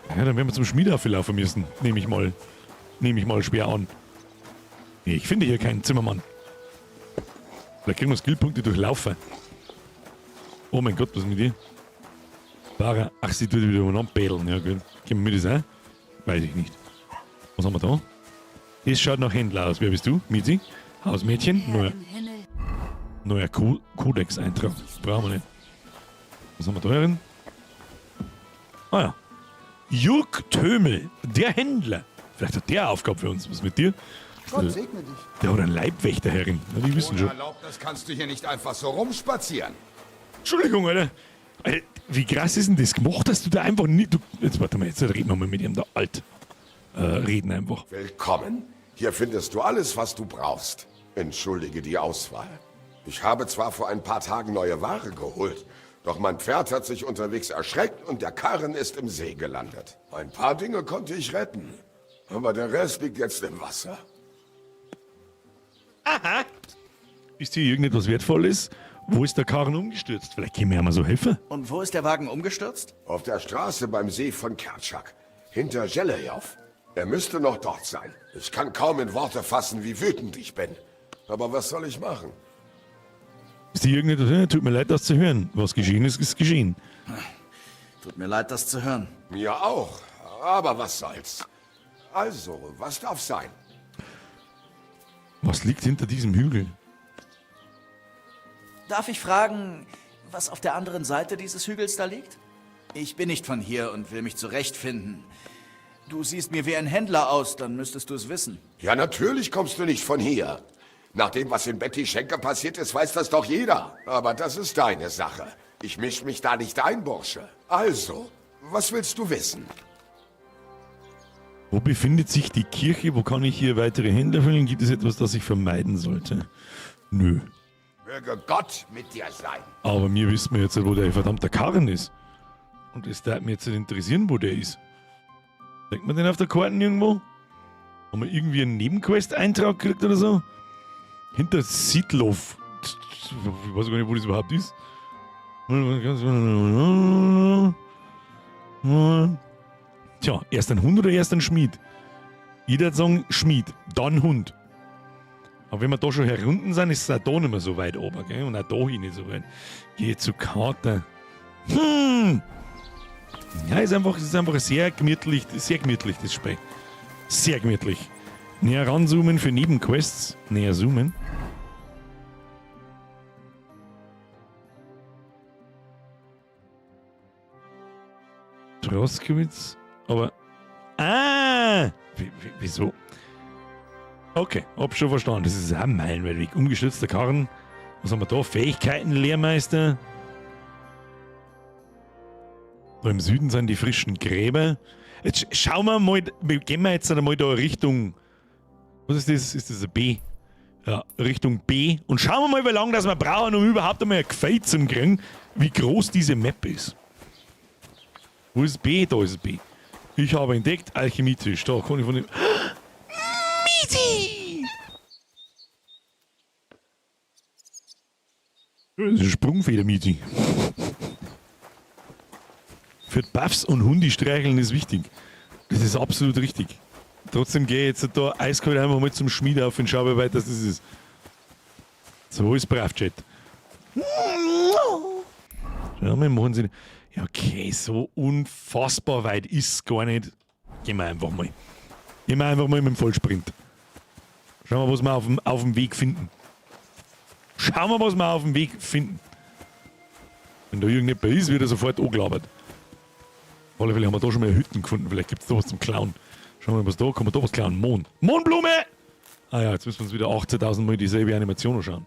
Ja, dann werden wir zum Schmiedeaufel laufen müssen. Nehme ich mal schwer an. Nee, ich finde hier keinen Zimmermann. Vielleicht kriegen wir Skillpunkte durch Laufen. Oh mein Gott, was ist mit dir? Bara, ach, sie tut wieder umeinander bädeln. Ja, gut. Können wir das auch? Weiß ich nicht. Was haben wir da? Das schaut nach Händler aus. Wer bist du? Mizi? Hausmädchen? Neuer Kodex-Eintrag. Brauchen wir nicht. Was haben wir da drin? Ah ja. Jürg Tömel, der Händler. Vielleicht hat der eine Aufgabe für uns. Was mit dir? Gott segne dich. Der hat einen Leibwächter herin. Ja, die wissen schon. Das kannst du hier nicht einfach so rumspazieren. Entschuldigung, Alter. Alter. Wie krass ist denn das gemacht, dass du da einfach nicht... Jetzt warte mal, jetzt reden wir mal mit ihm da alt. Reden einfach. Willkommen. Hier findest du alles, was du brauchst. Entschuldige die Auswahl. Ich habe zwar vor ein paar Tagen neue Ware geholt, doch mein Pferd hat sich unterwegs erschreckt und der Karren ist im See gelandet. Ein paar Dinge konnte ich retten, aber der Rest liegt jetzt im Wasser. Aha. Ist hier irgendetwas Wertvolles? Wo ist der Karren umgestürzt? Vielleicht können wir ja mal so helfen. Und wo ist der Wagen umgestürzt? Auf der Straße beim See von Kertschak, hinter Jelejow. Er müsste noch dort sein. Ich kann kaum in Worte fassen, wie wütend ich bin. Aber was soll ich machen? Ist hier irgendetwas? Tut mir leid, das zu hören. Was geschehen ist, ist geschehen. Tut mir leid, das zu hören. Mir auch. Aber was soll's? Also, was darf sein? Was liegt hinter diesem Hügel? Darf ich fragen, was auf der anderen Seite dieses Hügels da liegt? Ich bin nicht von hier und will mich zurechtfinden. Du siehst mir wie ein Händler aus, dann müsstest du es wissen. Ja, natürlich kommst du nicht von hier. Nach dem, was in Betty Schenker passiert ist, weiß das doch jeder. Aber das ist deine Sache. Ich misch mich da nicht ein, Bursche. Also, was willst du wissen? Wo befindet sich die Kirche? Wo kann ich hier weitere Händler finden? Gibt es etwas, das ich vermeiden sollte? Nö. Möge Gott mit dir sein. Aber mir wissen wir jetzt, wo der verdammte Karren ist. Und es darf mich jetzt nicht interessieren, wo der ist. Denkt man den auf der Karte irgendwo? Haben wir irgendwie einen Nebenquest-Eintrag gekriegt oder so? Hinter Siedlow. Ich weiß gar nicht, wo das überhaupt ist. Tja, erst ein Hund oder erst ein Schmied? Jeder hat sagen Schmied, dann Hund. Aber wenn wir da schon herunten sind, ist es auch da nicht mehr so weit oben, gell? Und auch da hin nicht so weit. Gehe zu Karte. Ja, es ist einfach sehr gemütlich, das Spiel. Sehr gemütlich. Näher ranzoomen für Nebenquests. Näher zoomen. Troskowitz, aber... Wieso? Okay, hab schon verstanden. Das ist ein meilenweit weg. Umgestürzter Karren. Was haben wir da? Fähigkeiten, Lehrmeister. Da im Süden sind die frischen Gräber. Jetzt schauen wir mal, gehen wir jetzt einmal da Richtung... Was ist das? Ist das ein B? Ja, Richtung B. Und schauen wir mal, wie lange das wir brauchen, um überhaupt einmal ein Gefühl zu kriegen, wie groß diese Map ist. Wo ist B? Da ist B. Ich habe entdeckt, Alchemietisch. Da kann ich von dem... Mieti! Das ist ein Sprungfeder-Mieti. Für Buffs und Hundistreicheln ist wichtig. Das ist absolut richtig. Trotzdem gehe ich jetzt da eiskalt einfach mal zum Schmied auf und schaue, wie weit das ist. So ist brav, Chat. Schau mal, machen Sie... Ja, okay, so unfassbar weit ist es gar nicht. Gehen wir einfach mal. Gehen wir einfach mal mit dem Vollsprint. Schauen wir, was wir auf dem Weg finden. Schauen wir, was wir auf dem Weg finden. Wenn da irgendjemand ist, wird er sofort angelabert. Auf alle Fälle haben wir da schon mal Hütten gefunden. Vielleicht gibt es da was zum Klauen. Schauen wir mal, was da kann man da was klauen. Mohnblume! Ah ja, jetzt müssen wir uns wieder 18.000 Mal dieselbe Animation anschauen.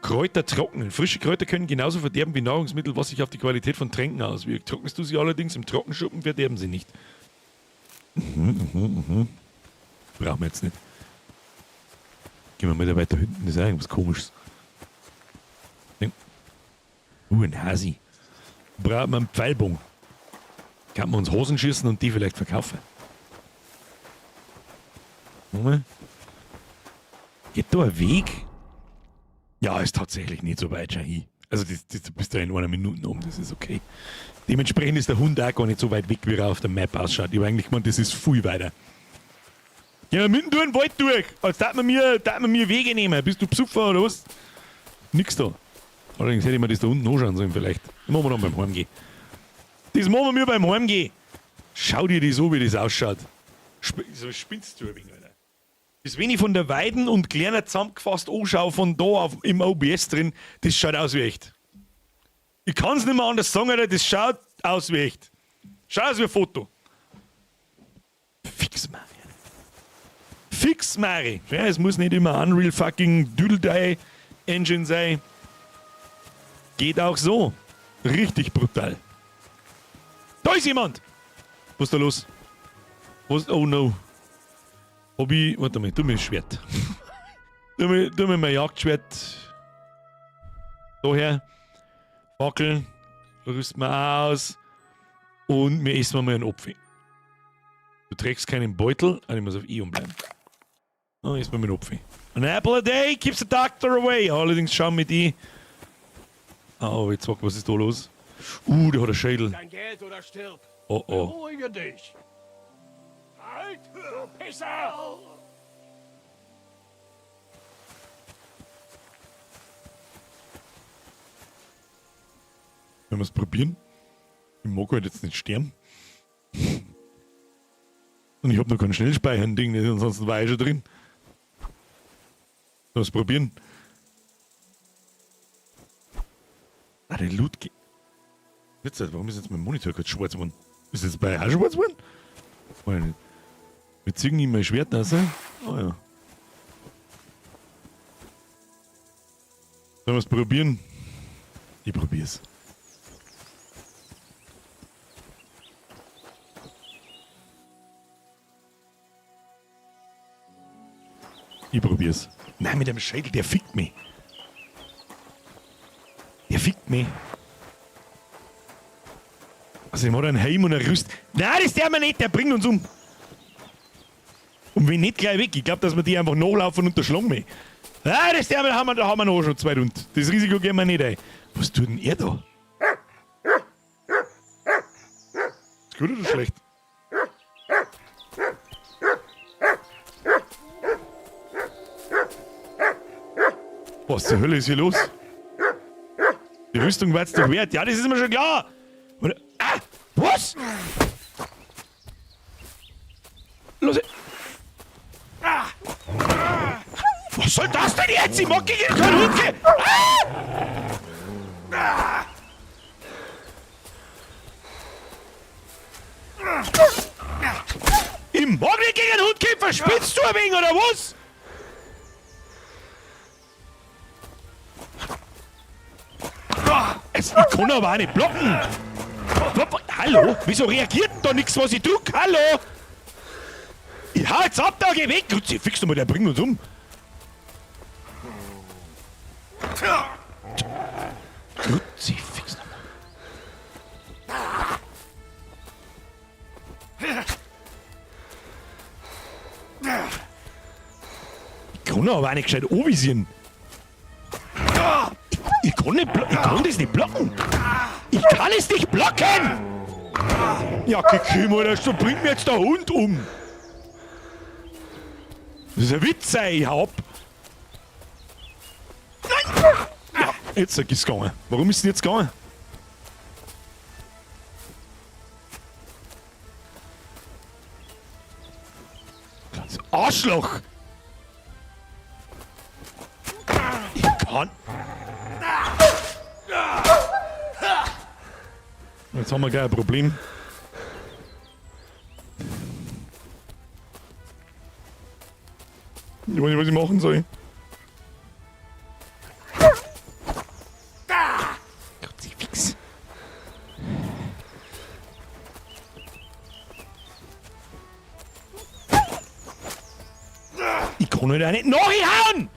Kräuter trocknen. Frische Kräuter können genauso verderben wie Nahrungsmittel, was sich auf die Qualität von Tränken auswirkt. Trocknest du sie allerdings im Trockenschuppen, verderben sie nicht. Brauchen wir jetzt nicht. Gehen wir mal da weiter hinten, das ist irgendwas Komisches. Ein Hasi. Brauchen wir einen Pfeilbogen. Kann man uns Hosen schießen und die vielleicht verkaufen. Geht da ein Weg? Ja, ist tatsächlich nicht so weit, Shahi. Also du bist da in einer Minute um, das ist okay. Dementsprechend ist der Hund auch gar nicht so weit weg, wie er auf der Map ausschaut. Ich habe eigentlich gemeint, das ist viel weiter. Ja, mitten durch den Wald durch. Als darf man mir Wege nehmen. Bist du Psuffer oder was? Nix da. Allerdings hätte ich mir das da unten anschauen sollen vielleicht. Das machen wir dann beim Heimgehen. Das machen wir beim Heimgehen. Schau dir das so, wie das ausschaut. So spinnst du ein wenig, Alter. Das, wenn ich von der Weiden und kleiner zusammengefasst anschaue, von da im OBS drin, das schaut aus wie echt. Ich kann es nicht mehr anders sagen, Alter, das schaut aus wie echt. Schaut aus wie ein Foto. Fix Mari. Fix Mari. Ja, es muss nicht immer Unreal fucking Doodle-Die Engine sein. Geht auch so. Richtig brutal. Da ist jemand! Was ist da los? Was? Oh no. Warte mal, tu mir ein Schwert. tu mir mein Jagdschwert. Daher. Fackel. Rüsten wir aus. Und wir essen mal einen Apfel. Du trägst keinen Beutel. Ich muss auf I bleiben. Dann essen wir einen Apfel. An apple a day keeps the doctor away. Allerdings schauen wir die. Oh, jetzt sag, was ist da los? Der hat einen Schädel. Dein Geld oder stirb. Oh oh. Beruhige dich. Halt, du Pisser! Wenn wir es probieren. Ich mag halt jetzt nicht sterben. Und ich habe noch kein Schnellspeichern-Ding, ansonsten war ich schon drin. Lass probieren. Ah, der Loot geht. Jetzt, warum ist jetzt mein Monitor kurz schwarz geworden? Ist jetzt bei auch schwarz geworden? Wir ziehen ihm mein Schwert raus. Oh ja. Sollen wir es probieren? Ich probier's. Ich probier's. Nein, mit dem Schädel, der fickt mich. Der fickt mich. Also, ich mache einen Helm und ein Rüst. Nein, das der wir nicht, der bringt uns um. Und wenn nicht gleich weg, ich glaube, dass wir die einfach nachlaufen und erschlagen mich. Nein, das der da haben wir noch schon 2 Runden. Das Risiko gehen wir nicht ein. Was tut denn er da? Ist gut oder schlecht? Was zur Hölle ist hier los? Die Rüstung war jetzt doch wert. Ja, das ist mir schon klar. Oder, was? Los. Was soll das denn jetzt? Ich mag gegen keinen Hund gehen. Ich mag nicht gegen einen Hund gehen. Verspitzt du ein wenig, oder was? Ich kann aber auch nicht blocken. Hallo? Wieso reagiert denn da nichts, was ich drück? Hallo? Ich hau jetzt ab, da geh weg. Fix doch mal, der bringt uns um. Fix doch mal. Ich kann aber auch nicht gescheit anvisieren. Ich kann das nicht blocken. Ich kann es nicht blocken! Ja, Kikimo, so bringt mir jetzt der Hund um. Das ist ein Witz, ich hab. Nein! Ja, jetzt ist es gegangen. Warum ist es jetzt gegangen? Das Arschloch! Ich kann. Jetzt haben wir gleich ein Problem. Ich weiß nicht, was ich machen soll. Kruzifix. Ich kann halt auch nicht nachhauen!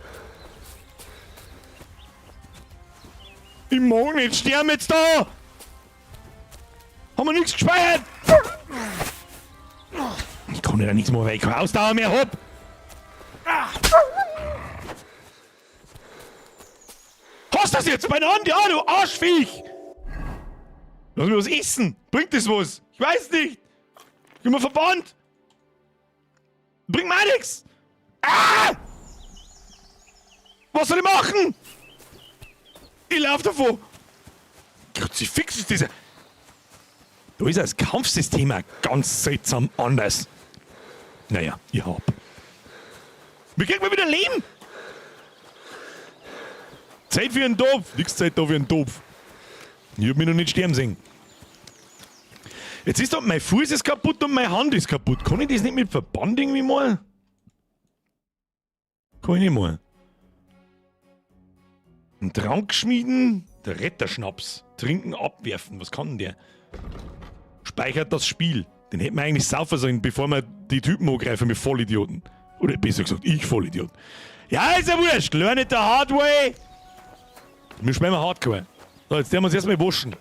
Ich mag nicht sterben jetzt da! Haben wir nichts gespeichert? Ich kann ja nichts mehr, weil ich keine Ausdauer mehr hab. Hast du das jetzt beieinander? Ja, du Arschviech! Lass mir was essen. Bringt das was? Ich weiß nicht. Ich bin mal verbannt. Bringt mir nichts. Was soll ich machen? Ich lauf davon. Kruzifix ist dieser. Da ist das Kampfsystem auch ganz seltsam anders. Naja, ich hab. Wie kriegt man wieder Leben? Zeit für einen Topf. Nix Zeit da für einen Topf. Ich hab mich noch nicht sterben sehen. Jetzt ist doch mein Fuß ist kaputt und meine Hand ist kaputt. Kann ich das nicht mit Verband irgendwie mal? Kann ich nicht mal. Ein Trank schmieden, der Retterschnaps. Trinken, abwerfen. Was kann denn der? Speichert das Spiel. Den hätten wir eigentlich saufen sollen, bevor wir die Typen angreifen mit Vollidioten. Oder besser gesagt, ich Vollidiot. Ja, ist ja wurscht. Learn it the hard way. Wir spielen mal Hardcore. So, jetzt werden wir uns erstmal waschen.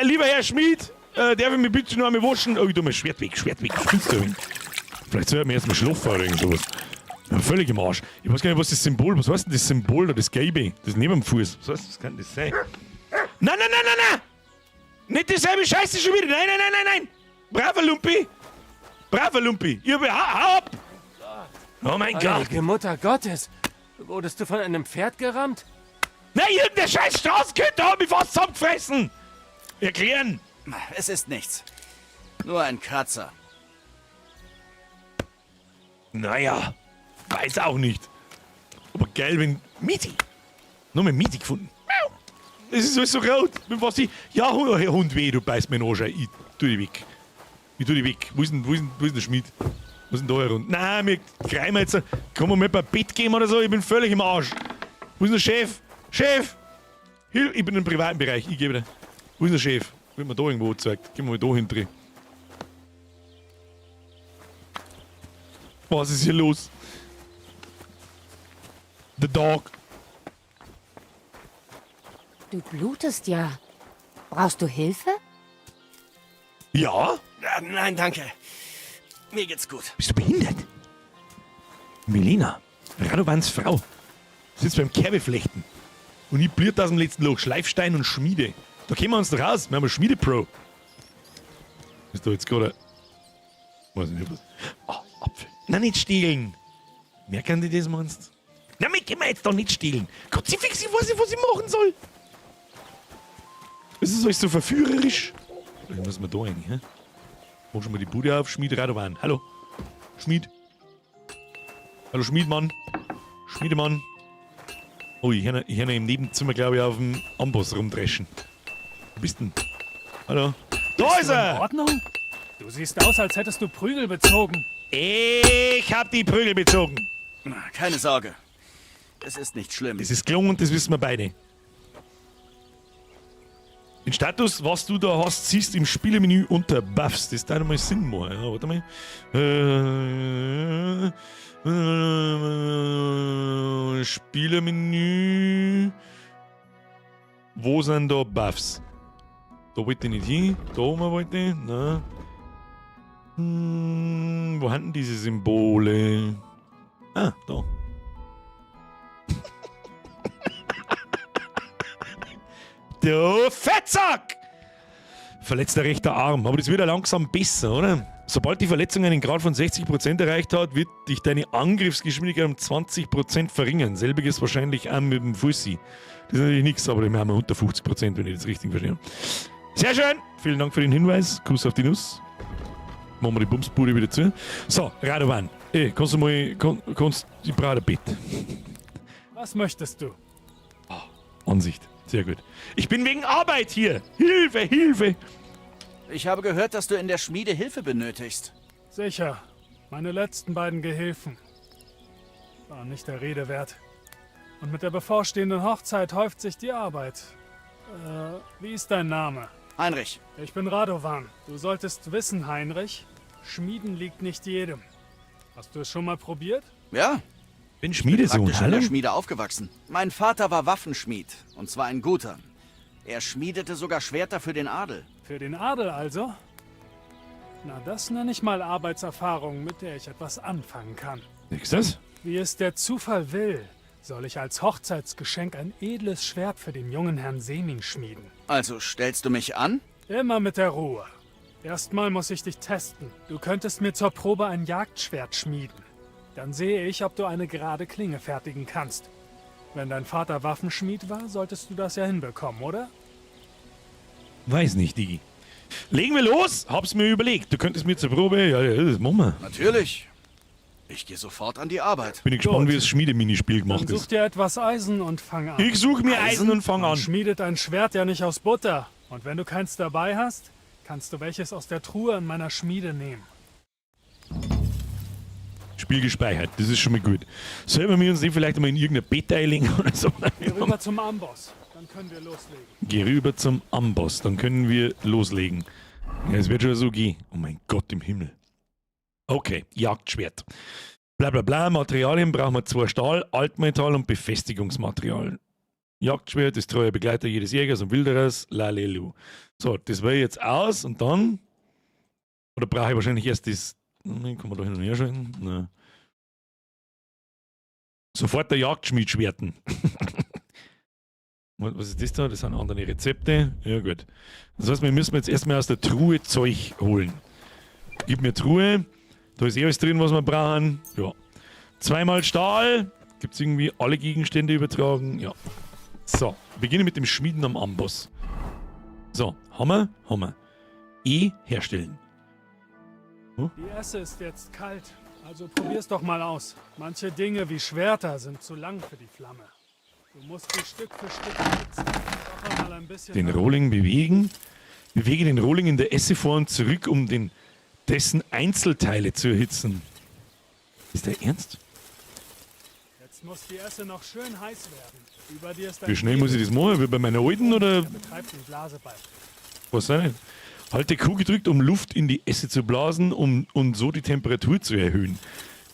Lieber Herr Schmied, darf ich mich bitte noch einmal waschen? Oh, ich tu mir Schwert weg. Vielleicht sollten wir erstmal schlafen oder irgend sowas. Ja, völlig im Arsch. Ich weiß gar nicht, was das Symbol, was heißt denn das Symbol da, das Gelbe? Das neben dem Fuß. Was heißt das? Was kann das sein? Nein! Nicht dieselbe Scheiße schon wieder. Nein! Braver Lumpi. Hau ab! Oh mein Gott. Heilige Mutter Gottes. Wurdest du von einem Pferd gerammt? Nein, irgendeine scheiß Straßenkütte hat mich fast zusammengefressen. Erklären. Es ist nichts. Nur ein Kratzer. Naja, weiß auch nicht. Aber geil, wenn... Mieti. Nur mal Mieti gefunden. Es ist alles so rot. Mit was ich... Ja, Hund weh, du beißt mir in den Arsch. Ich tu dich weg. Wo ist denn der Schmied? Was ist denn da herum? Nein, wir greifen jetzt... Kann man mir ein Bett geben oder so? Ich bin völlig im Arsch. Wo ist der Chef? Chef! Ich bin im privaten Bereich. Ich gebe dir. Wo ist der Chef? Wird mir da irgendwo gezeigt. Gehen wir mal da hinten. Was ist hier los? The dog. Du blutest ja. Brauchst du Hilfe? Ja? Nein, danke. Mir geht's gut. Bist du behindert? Melina, Radovans Frau, sitzt beim Kerbeflechten. Und ich blüht aus dem letzten Loch Schleifstein und Schmiede. Da kommen wir uns doch raus. Wir haben eine Schmiede-Pro. Ist da jetzt gerade... Weiß ich nicht was. Oh, Apfel. Na, nicht stehlen. Merken die das, meinst du? Na, mit gehen wir jetzt doch nicht stehlen. Kruzifix, ich weiß nicht, was ich machen soll. Es ist euch so verführerisch. Was muss man da eigentlich, hä? Mach schon mal die Bude auf, Schmied Radovan. Hallo. Schmied. Hallo Schmiedmann. Schmiedemann. Oh, ich höre im Nebenzimmer, glaube ich, auf dem Amboss rumdreschen. Wo bist denn? Hallo. Da ist er! In Ordnung? Du siehst aus, als hättest du Prügel bezogen. Ich hab die Prügel bezogen. Keine Sorge. Es ist nicht schlimm. Das ist gelungen und das wissen wir beide. Den Status, was du da hast, siehst im Spielemenü unter Buffs. Das darf mal Sinn machen. Ja, warte mal. Spielemenü. Wo sind da Buffs? Da wollte ich nicht hin. Da oben wollte ich. Na. Wo haben denn diese Symbole? Ah, da. Du Fettsack! Verletzter rechter Arm. Aber das wird ja langsam besser, oder? Sobald die Verletzung einen Grad von 60% erreicht hat, wird dich deine Angriffsgeschwindigkeit um 20% verringern. Selbiges wahrscheinlich auch mit dem Fussi. Das ist natürlich nichts, aber wir haben unter 50%, wenn ich das richtig verstehe. Sehr schön! Vielen Dank für den Hinweis. Kuss auf die Nuss. Machen wir die Bumsbude wieder zu. So, Radovan. Kannst du mal... ich brauche ein Bett. Was möchtest du? Ansicht. Sehr gut. Ich bin wegen Arbeit hier. Hilfe, Hilfe. Ich habe gehört, dass du in der Schmiede Hilfe benötigst. Sicher. Meine letzten beiden Gehilfen waren nicht der Rede wert. Und mit der bevorstehenden Hochzeit häuft sich die Arbeit. Wie ist dein Name? Heinrich. Ich bin Radovan. Du solltest wissen, Heinrich, Schmieden liegt nicht jedem. Hast du es schon mal probiert? Ja. Bin Schmiedesohn, Praktisch in der Schmiede aufgewachsen. Mein Vater war Waffenschmied. Und zwar ein guter. Er schmiedete sogar Schwerter für den Adel. Für den Adel also? Na, das nenne ich mal Arbeitserfahrung, mit der ich etwas anfangen kann. Nix das? Wie es der Zufall will, soll ich als Hochzeitsgeschenk ein edles Schwert für den jungen Herrn Seming schmieden. Also stellst du mich an? Immer mit der Ruhe. Erstmal muss ich dich testen. Du könntest mir zur Probe ein Jagdschwert schmieden. Dann sehe ich, ob du eine gerade Klinge fertigen kannst. Wenn dein Vater Waffenschmied war, solltest du das ja hinbekommen, oder? Weiß nicht, Digi. Legen wir los? Hab's mir überlegt. Du könntest mir zur Probe... Ja, das machen wir. Natürlich. Ich gehe sofort an die Arbeit. Bin ich gespannt, wie das Schmiedeminispiel gemacht Dann such ist. dir etwas Eisen und fang an. Ich suche mir Eisen und fang an. Man schmiedet ein Schwert ja nicht aus Butter. Und wenn du keins dabei hast, kannst du welches aus der Truhe in meiner Schmiede nehmen. Spiel gespeichert, das ist schon mal gut. Sollen wir uns nicht vielleicht mal in irgendein Bett einlegen oder so? Geh rüber zum Amboss, dann können wir loslegen. Geh rüber zum Amboss, dann können wir loslegen. Ja, es wird schon so gehen. Oh mein Gott im Himmel. Okay, Jagdschwert. Bla bla bla, Materialien brauchen wir 2 Stahl, Altmetall und Befestigungsmaterial. Jagdschwert ist treuer Begleiter jedes Jägers und Wilderers, lalelu. So, das wäre jetzt aus und dann... Oder brauche ich wahrscheinlich erst das... Kann man da hin und her schalten? Nein. Sofort der Jagdschmiedschwerten. Was ist das da? Das sind andere Rezepte. Ja, gut. Das heißt, wir müssen jetzt erstmal aus der Truhe Zeug holen. Gib mir Truhe. Da ist alles drin, was wir brauchen. Ja. 2-mal Stahl. Gibt es irgendwie alle Gegenstände übertragen? Ja. So. Beginne mit dem Schmieden am Amboss. So. Hammer. Herstellen. Die Esse ist jetzt kalt, also probier's doch mal aus. Manche Dinge wie Schwerter sind zu lang für die Flamme. Du musst sie Stück für Stück erhitzen. Doch mal ein bisschen Den Rohling bewegen. Bewege den Rohling in der Esse vor und zurück, um dessen Einzelteile zu erhitzen. Ist der ernst? Jetzt muss die Esse noch schön heiß werden. Über dir ist Wie schnell muss ich das machen? Wie bei meiner alten oder? Betreibt den Blasebalg. Was denn? Halte Q gedrückt, um Luft in die Esse zu blasen und so die Temperatur zu erhöhen.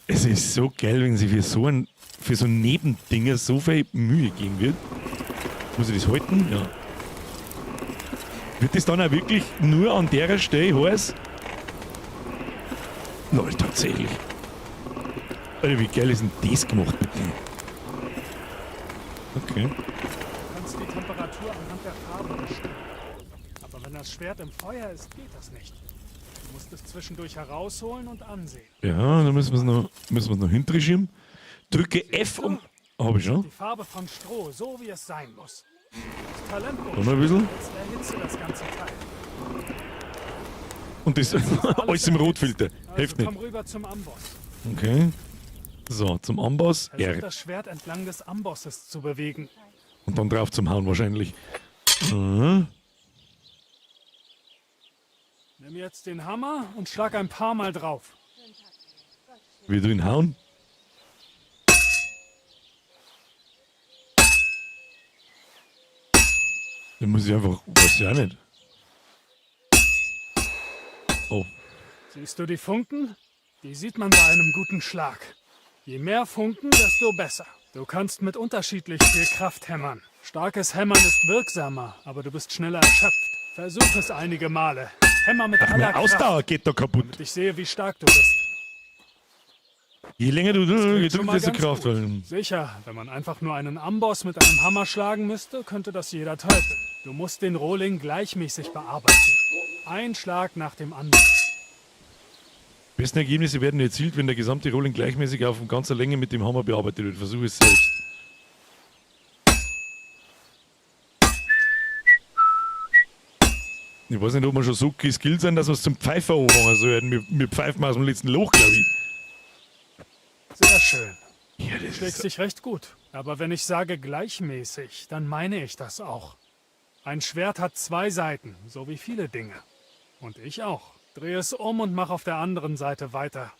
Es ist so geil, wenn sie für so Nebendinger so viel Mühe geben wird. Muss ich das halten? Ja. Wird das dann auch wirklich nur an der Stelle heiß? Lol, tatsächlich. Alter, wie geil ist denn das gemacht mit dem? Okay. Du kannst die Temperatur anhand der Farbe bestimmen. Aber wenn das Schwert im Feuer ist, geht das nicht. Du musst es zwischendurch herausholen und ansehen. Ja, dann müssen wir es noch hinterschirmen. Drücke F um... Hab ich schon? Die Farbe von Stroh, so wie es sein muss. Talent. Noch ein bisschen. Jetzt erhitze das ganze Teil. Und das alles im Rotfilter. Hilft Also komm nicht. rüber zum Amboss. Okay. So, zum Amboss. Versuch R. das Schwert entlang des Ambosses zu bewegen. Und dann drauf zum Hauen wahrscheinlich. Mhm. Nimm jetzt den Hammer und schlag ein paar Mal drauf. Wie du ihn hauen? Dann muss ich einfach, weiß ich auch nicht. Oh. Siehst du die Funken? Die sieht man bei einem guten Schlag. Je mehr Funken, desto besser. Du kannst mit unterschiedlich viel Kraft hämmern. Starkes Hämmern ist wirksamer, aber du bist schneller erschöpft. Versuch es einige Male. Hämmer mit Ach, aller meine Kraft. Ausdauer geht da kaputt. Damit ich sehe, wie stark du bist. Je länger du Klingt schon drückst, mal desto ganz Kraft. gut. Sicher, wenn man einfach nur einen Amboss mit einem Hammer schlagen müsste, könnte das jeder Teufel. Du musst den Rohling gleichmäßig bearbeiten. Ein Schlag nach dem anderen. Die besten Ergebnisse werden erzielt, wenn der gesamte Rolling gleichmäßig auf ganzer Länge mit dem Hammer bearbeitet wird. Versuche es selbst. Ich weiß nicht, ob wir schon so geskillt sind, dass wir es zum Pfeifer anfangen sollten. Wir pfeifen aus dem letzten Loch, glaube ich. Sehr schön. Ja, Du schlägst dich recht gut. Aber wenn ich sage gleichmäßig, dann meine ich das auch. Ein Schwert hat zwei Seiten, so wie viele Dinge. Und ich auch. Dreh es um und mach auf der anderen Seite weiter.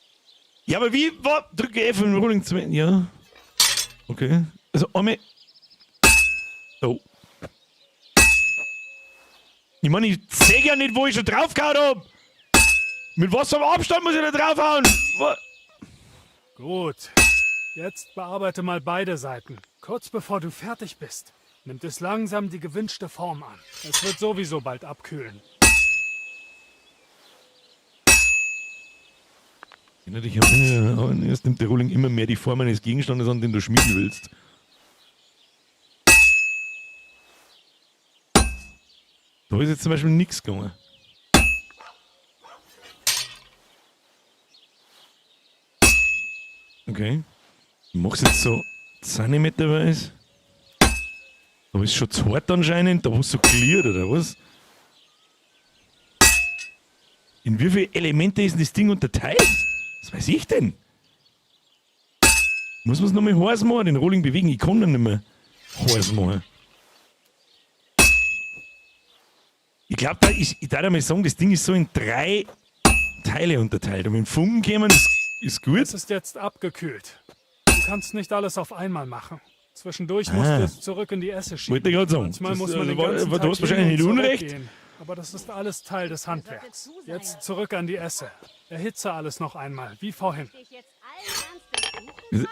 Ja, aber wie? Drücke F und Rolling 2. Ja. Okay. Also einmal. Oh. Ich meine, ich sehe ja nicht, wo ich schon draufgehauen habe. Mit was für einem Abstand muss ich da draufhauen? Gut. Jetzt bearbeite mal beide Seiten. Kurz bevor du fertig bist, nimmt es langsam die gewünschte Form an. Es wird sowieso bald abkühlen. Erinnere dich an, erst nimmt der Rolling immer mehr die Form eines Gegenstandes an, den du schmieden willst. Da ist jetzt zum Beispiel nichts gegangen. Okay. Ich mach's jetzt so zentimeterweise. Da ist schon zu hart anscheinend, da wo es so gliert, oder was? In wie viele Elemente ist denn das Ding unterteilt? Was weiß ich denn? Muss man es nochmal heiß machen, den Rolling bewegen? Ich kann ihn nicht mehr heiß machen. Ich glaube, ich darf einmal sagen, das Ding ist so in 3 Teile unterteilt. Und wenn Funken kämen, ist gut. Es ist jetzt abgekühlt. Du kannst nicht alles auf einmal machen. Zwischendurch musst du es zurück in die Esse schieben. Wollte ich gerade sagen. Manchmal Das, muss man den du ganzen hast Tag wahrscheinlich nicht hin und Unrecht. zurückgehen. Aber das ist alles Teil des Handwerks. Jetzt zurück an die Esse. Erhitze alles noch einmal, wie vorhin.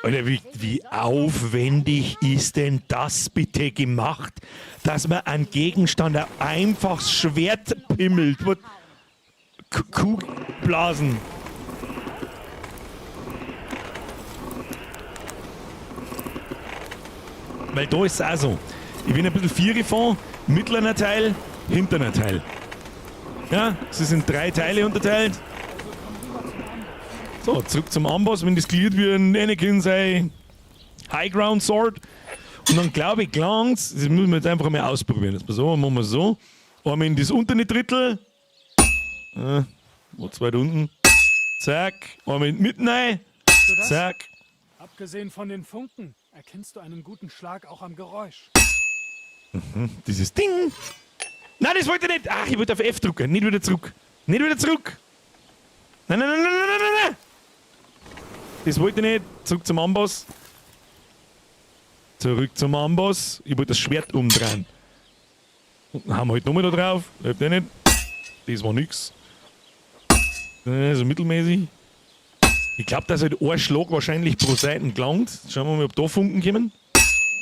Alter, wie aufwendig ist denn das bitte gemacht, dass man einen Gegenstand ein einfaches Schwert pimmelt? Kuhblasen. Weil da ist es auch so. Ich bin ein bisschen 4 gefahren, mittlerer Teil, hinterer Teil. Ja, sie sind 3 Teile unterteilt. So, zurück zum Amboss, wenn das gliedert wie ein Anakin sein High Ground Sword. Und dann glaube ich, gelang's, das müssen wir jetzt einfach mal ausprobieren. Jetzt so, machen wir so. Einmal in das untere Drittel. Wo 2 da unten. Zack. Einmal in die Mitte rein. Zack. Abgesehen von den Funken, erkennst du einen guten Schlag auch am Geräusch. Dieses Ding. Nein, das wollte ich nicht. Ach, ich wollte auf F drücken. Nicht wieder zurück. Nicht wieder zurück. Nein, nein, nein, nein, nein, nein, nein. Das wollte ich nicht. Zurück zum Amboss. Zurück zum Amboss. Ich wollte das Schwert umdrehen. Und dann haben wir halt nochmal da drauf. Hilft ja nicht. Das war nix. So mittelmäßig. Ich glaube, dass halt ein Schlag wahrscheinlich pro Seite gelangt. Schauen wir mal, ob da Funken kommen.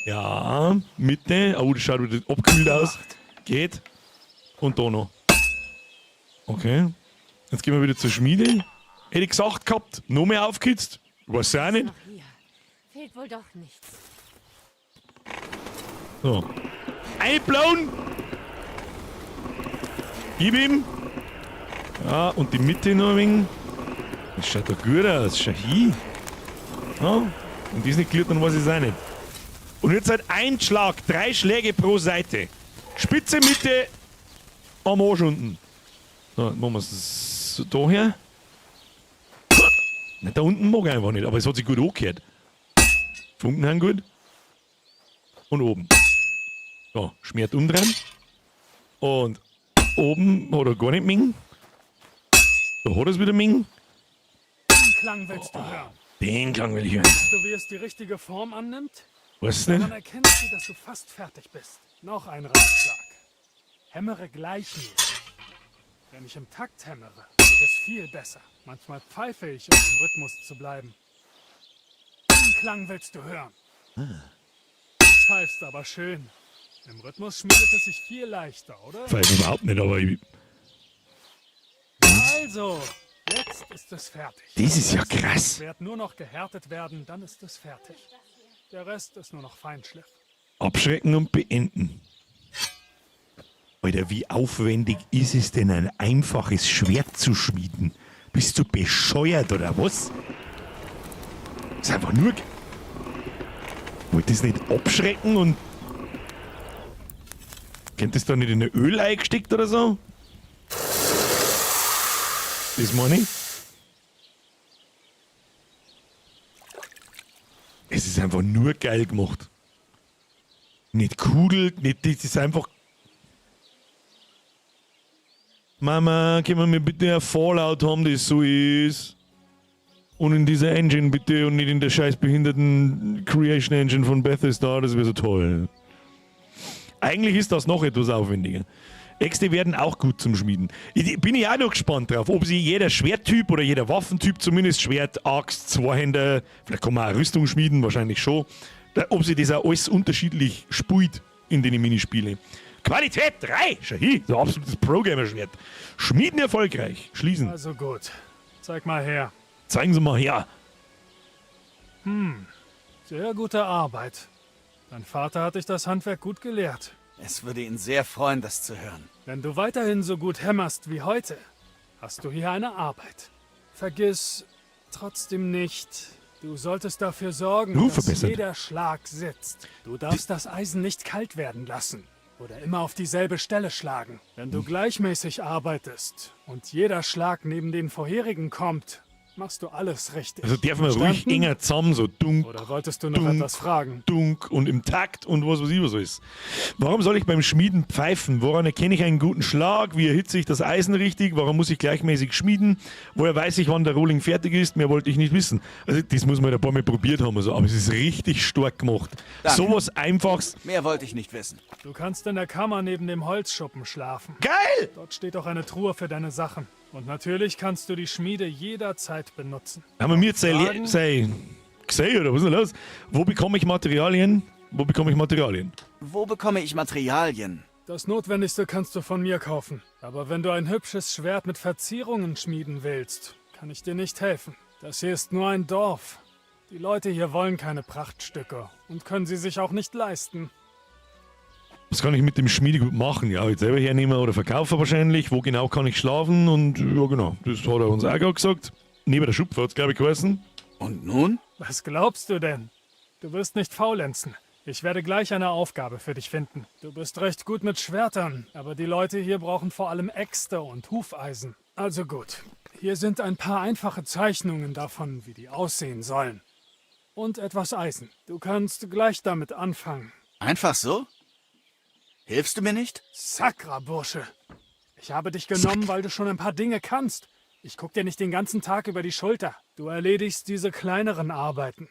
Ja, Mitte. Oh, das schaut wieder abgekühlt aus. Geht. Und da noch. Okay. Jetzt gehen wir wieder zur Schmiede. Hätte ich gesagt gehabt, noch mehr aufgehitzt. Weiß auch nicht. Fehlt wohl doch nichts. So. Einblauen. Gib ihm. Ja, und die Mitte noch ein wenig. Das schaut doch gut aus. Schau hin. Ja, und die ist nicht glitt, dann weiß ich es auch nicht. Und jetzt halt ein Schlag, 3 Schläge pro Seite. Spitze, Mitte, am Arsch unten. So, dann machen wir es so daher. Na, da unten mag ich einfach nicht, aber es hat sich gut angehört. Funken haben gut. Und oben. So, schmiert umdrehen. Und oben hat er gar nicht Ming. Da hat er es wieder Ming. Den Klang willst du hören. Den Klang will ich hören. Weißt du, wie es die richtige Form annimmt? Was denn? Man erkennt sie, dass du fast fertig bist. Noch ein Ratschlag. Hämmere gleichmäßig. Wenn ich im Takt hämmere, wird es viel besser. Manchmal pfeife ich, um im Rhythmus zu bleiben. Den Klang willst du hören. Du pfeifst aber schön. Im Rhythmus schmiedet es sich viel leichter, oder? Pfeife überhaupt nicht, aber ich... Also, jetzt ist es fertig. Das ist ja krass. Es wird nur noch gehärtet werden, dann ist es fertig. Der Rest ist nur noch Feinschliff. Abschrecken und beenden. Alter, wie aufwendig ist es denn, ein einfaches Schwert zu schmieden? Bist du bescheuert oder was? Das ist einfach nur... Wollt das nicht abschrecken und... Kennt das da nicht in ein Öl eingesteckt oder so? Das meine ich. Es ist einfach nur geil gemacht. Nicht kugelt, nicht, das ist einfach... Mama, können wir mir bitte ein Fallout haben, das so ist? Und in dieser Engine bitte und nicht in der scheiß behinderten Creation Engine von Bethesda, das wäre so toll. Eigentlich ist das noch etwas aufwendiger. Äxte werden auch gut zum Schmieden. Bin ich auch noch gespannt drauf, ob sich jeder Schwerttyp oder jeder Waffentyp, zumindest Schwert, Axt, Zweihänder, vielleicht kann man auch Rüstung schmieden, wahrscheinlich schon, ob sich das auch alles unterschiedlich spielt in den Minispielen. Qualität 3, schau hin, so ein absolutes Pro-Gamer-Schwert. Schmieden erfolgreich, schließen. Also gut, zeig mal her. Zeigen Sie mal her. Sehr gute Arbeit. Dein Vater hat dich das Handwerk gut gelehrt. Es würde ihn sehr freuen, das zu hören. Wenn du weiterhin so gut hämmerst wie heute, hast du hier eine Arbeit. Vergiss trotzdem nicht, du solltest dafür sorgen, dass jeder Schlag sitzt. Du darfst das Eisen nicht kalt werden lassen oder immer auf dieselbe Stelle schlagen. Wenn du gleichmäßig arbeitest und jeder Schlag neben den vorherigen kommt, machst du alles richtig. Also darf man ruhig enger zusammen, so dunk, oder wolltest du noch etwas fragen? Dunk und im Takt und was weiß ich was ist. Warum soll ich beim Schmieden pfeifen? Woran erkenne ich einen guten Schlag? Wie erhitze ich das Eisen richtig? Warum muss ich gleichmäßig schmieden? Woher weiß ich, wann der Rolling fertig ist? Mehr wollte ich nicht wissen. Also das muss man ein paar Mal probiert haben. Also, aber es ist richtig stark gemacht. Danke. Sowas Einfaches. Mehr wollte ich nicht wissen. Du kannst in der Kammer neben dem Holzschuppen schlafen. Geil! Dort steht auch eine Truhe für deine Sachen. Und natürlich kannst du die Schmiede jederzeit benutzen. Haben wir mir jetzt gesehen oder was ist denn los? Wo bekomme ich Materialien? Wo bekomme ich Materialien? Wo bekomme ich Materialien? Das Notwendigste kannst du von mir kaufen. Aber wenn du ein hübsches Schwert mit Verzierungen schmieden willst, kann ich dir nicht helfen. Das hier ist nur ein Dorf. Die Leute hier wollen keine Prachtstücke und können sie sich auch nicht leisten. Was kann ich mit dem Schmiedegut machen? Ja, jetzt selber hernehmen oder verkaufen wahrscheinlich. Wo genau kann ich schlafen? Und ja genau, das hat er uns auch gerade gesagt. Neben der Schupfe hat es, glaube ich, geheißen. Und nun? Was glaubst du denn? Du wirst nicht faulenzen. Ich werde gleich eine Aufgabe für dich finden. Du bist recht gut mit Schwertern, aber die Leute hier brauchen vor allem Äxte und Hufeisen. Also gut, hier sind ein paar einfache Zeichnungen davon, wie die aussehen sollen. Und etwas Eisen. Du kannst gleich damit anfangen. Einfach so? Hilfst du mir nicht? Sakra, Bursche. Ich habe dich genommen, weil du schon ein paar Dinge kannst. Ich guck dir nicht den ganzen Tag über die Schulter. Du erledigst diese kleineren Arbeiten.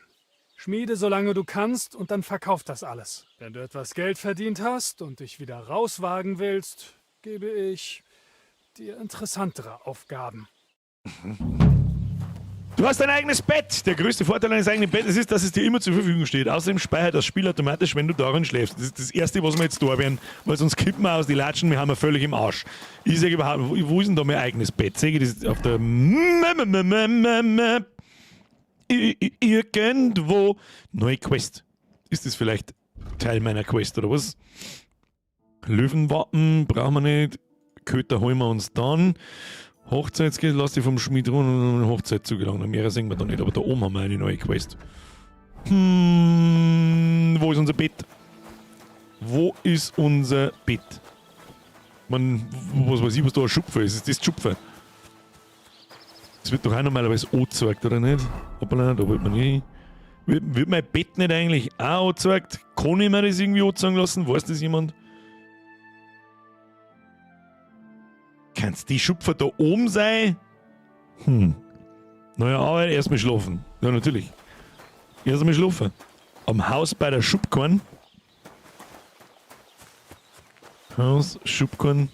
Schmiede, solange du kannst, und dann verkauf das alles. Wenn du etwas Geld verdient hast und dich wieder rauswagen willst, gebe ich dir interessantere Aufgaben. Du hast dein eigenes Bett. Der größte Vorteil eines eigenen Bettes ist, dass es dir immer zur Verfügung steht. Außerdem speichert das Spiel automatisch, wenn du darin schläfst. Das ist das Erste, was wir jetzt da werden, weil sonst kippen wir aus die Latschen, wir haben wir völlig im Arsch. Ich sage überhaupt, wo ist denn da mein eigenes Bett? Sehe ich das auf der irgendwo? Neue Quest. Ist das vielleicht Teil meiner Quest oder was? Löwenwappen brauchen wir nicht. Köter holen wir uns dann. Hochzeitsgeld, lass dich vom Schmied runter und Hochzeit zugelangen. Mehr sehen wir da nicht, aber da oben haben wir eine neue Quest. Wo ist unser Bett? Wo ist unser Bett? Was weiß ich, was da ein Schupfer ist. Ist das Schupfer? Das wird doch auch normalerweise angezeigt, oder nicht? Hoppala, da wird man nicht. Wird mein Bett nicht eigentlich auch angezeigt? Kann ich mir das irgendwie anzeigen lassen? Weiß das jemand? Kannst die Schupfer da oben sein? Naja, aber erstmal schlafen. Ja, natürlich. Erstmal schlafen. Am Haus bei der Schubkorn. Haus, Schubkorn.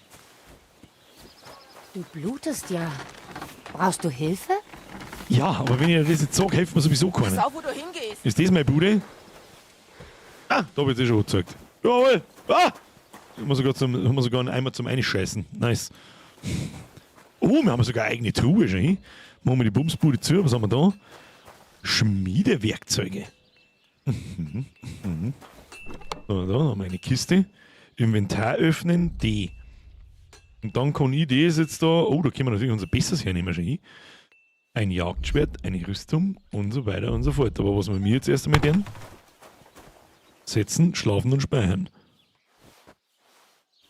Du blutest ja. Brauchst du Hilfe? Ja, aber wenn ich dir das jetzt sage, hilft mir sowieso keiner. Pass auf, wo du hingehst. Ist das meine Bude? Ah, da wird es schon angezeigt. Jawohl! Ah! Haben wir sogar einen Eimer zum Einscheißen. Nice. Oh, wir haben sogar eine eigene Truhe schon. Machen wir die Bumsbude zu. Was haben wir da? Schmiedewerkzeuge. So, da haben wir eine Kiste. Inventar öffnen, D. Und dann kann ich das jetzt da. Oh, da können wir natürlich unser Besseres hernehmen schon. Ein Jagdschwert, eine Rüstung und so weiter und so fort. Aber was wir mir jetzt erst einmal tun? Setzen, schlafen und speichern.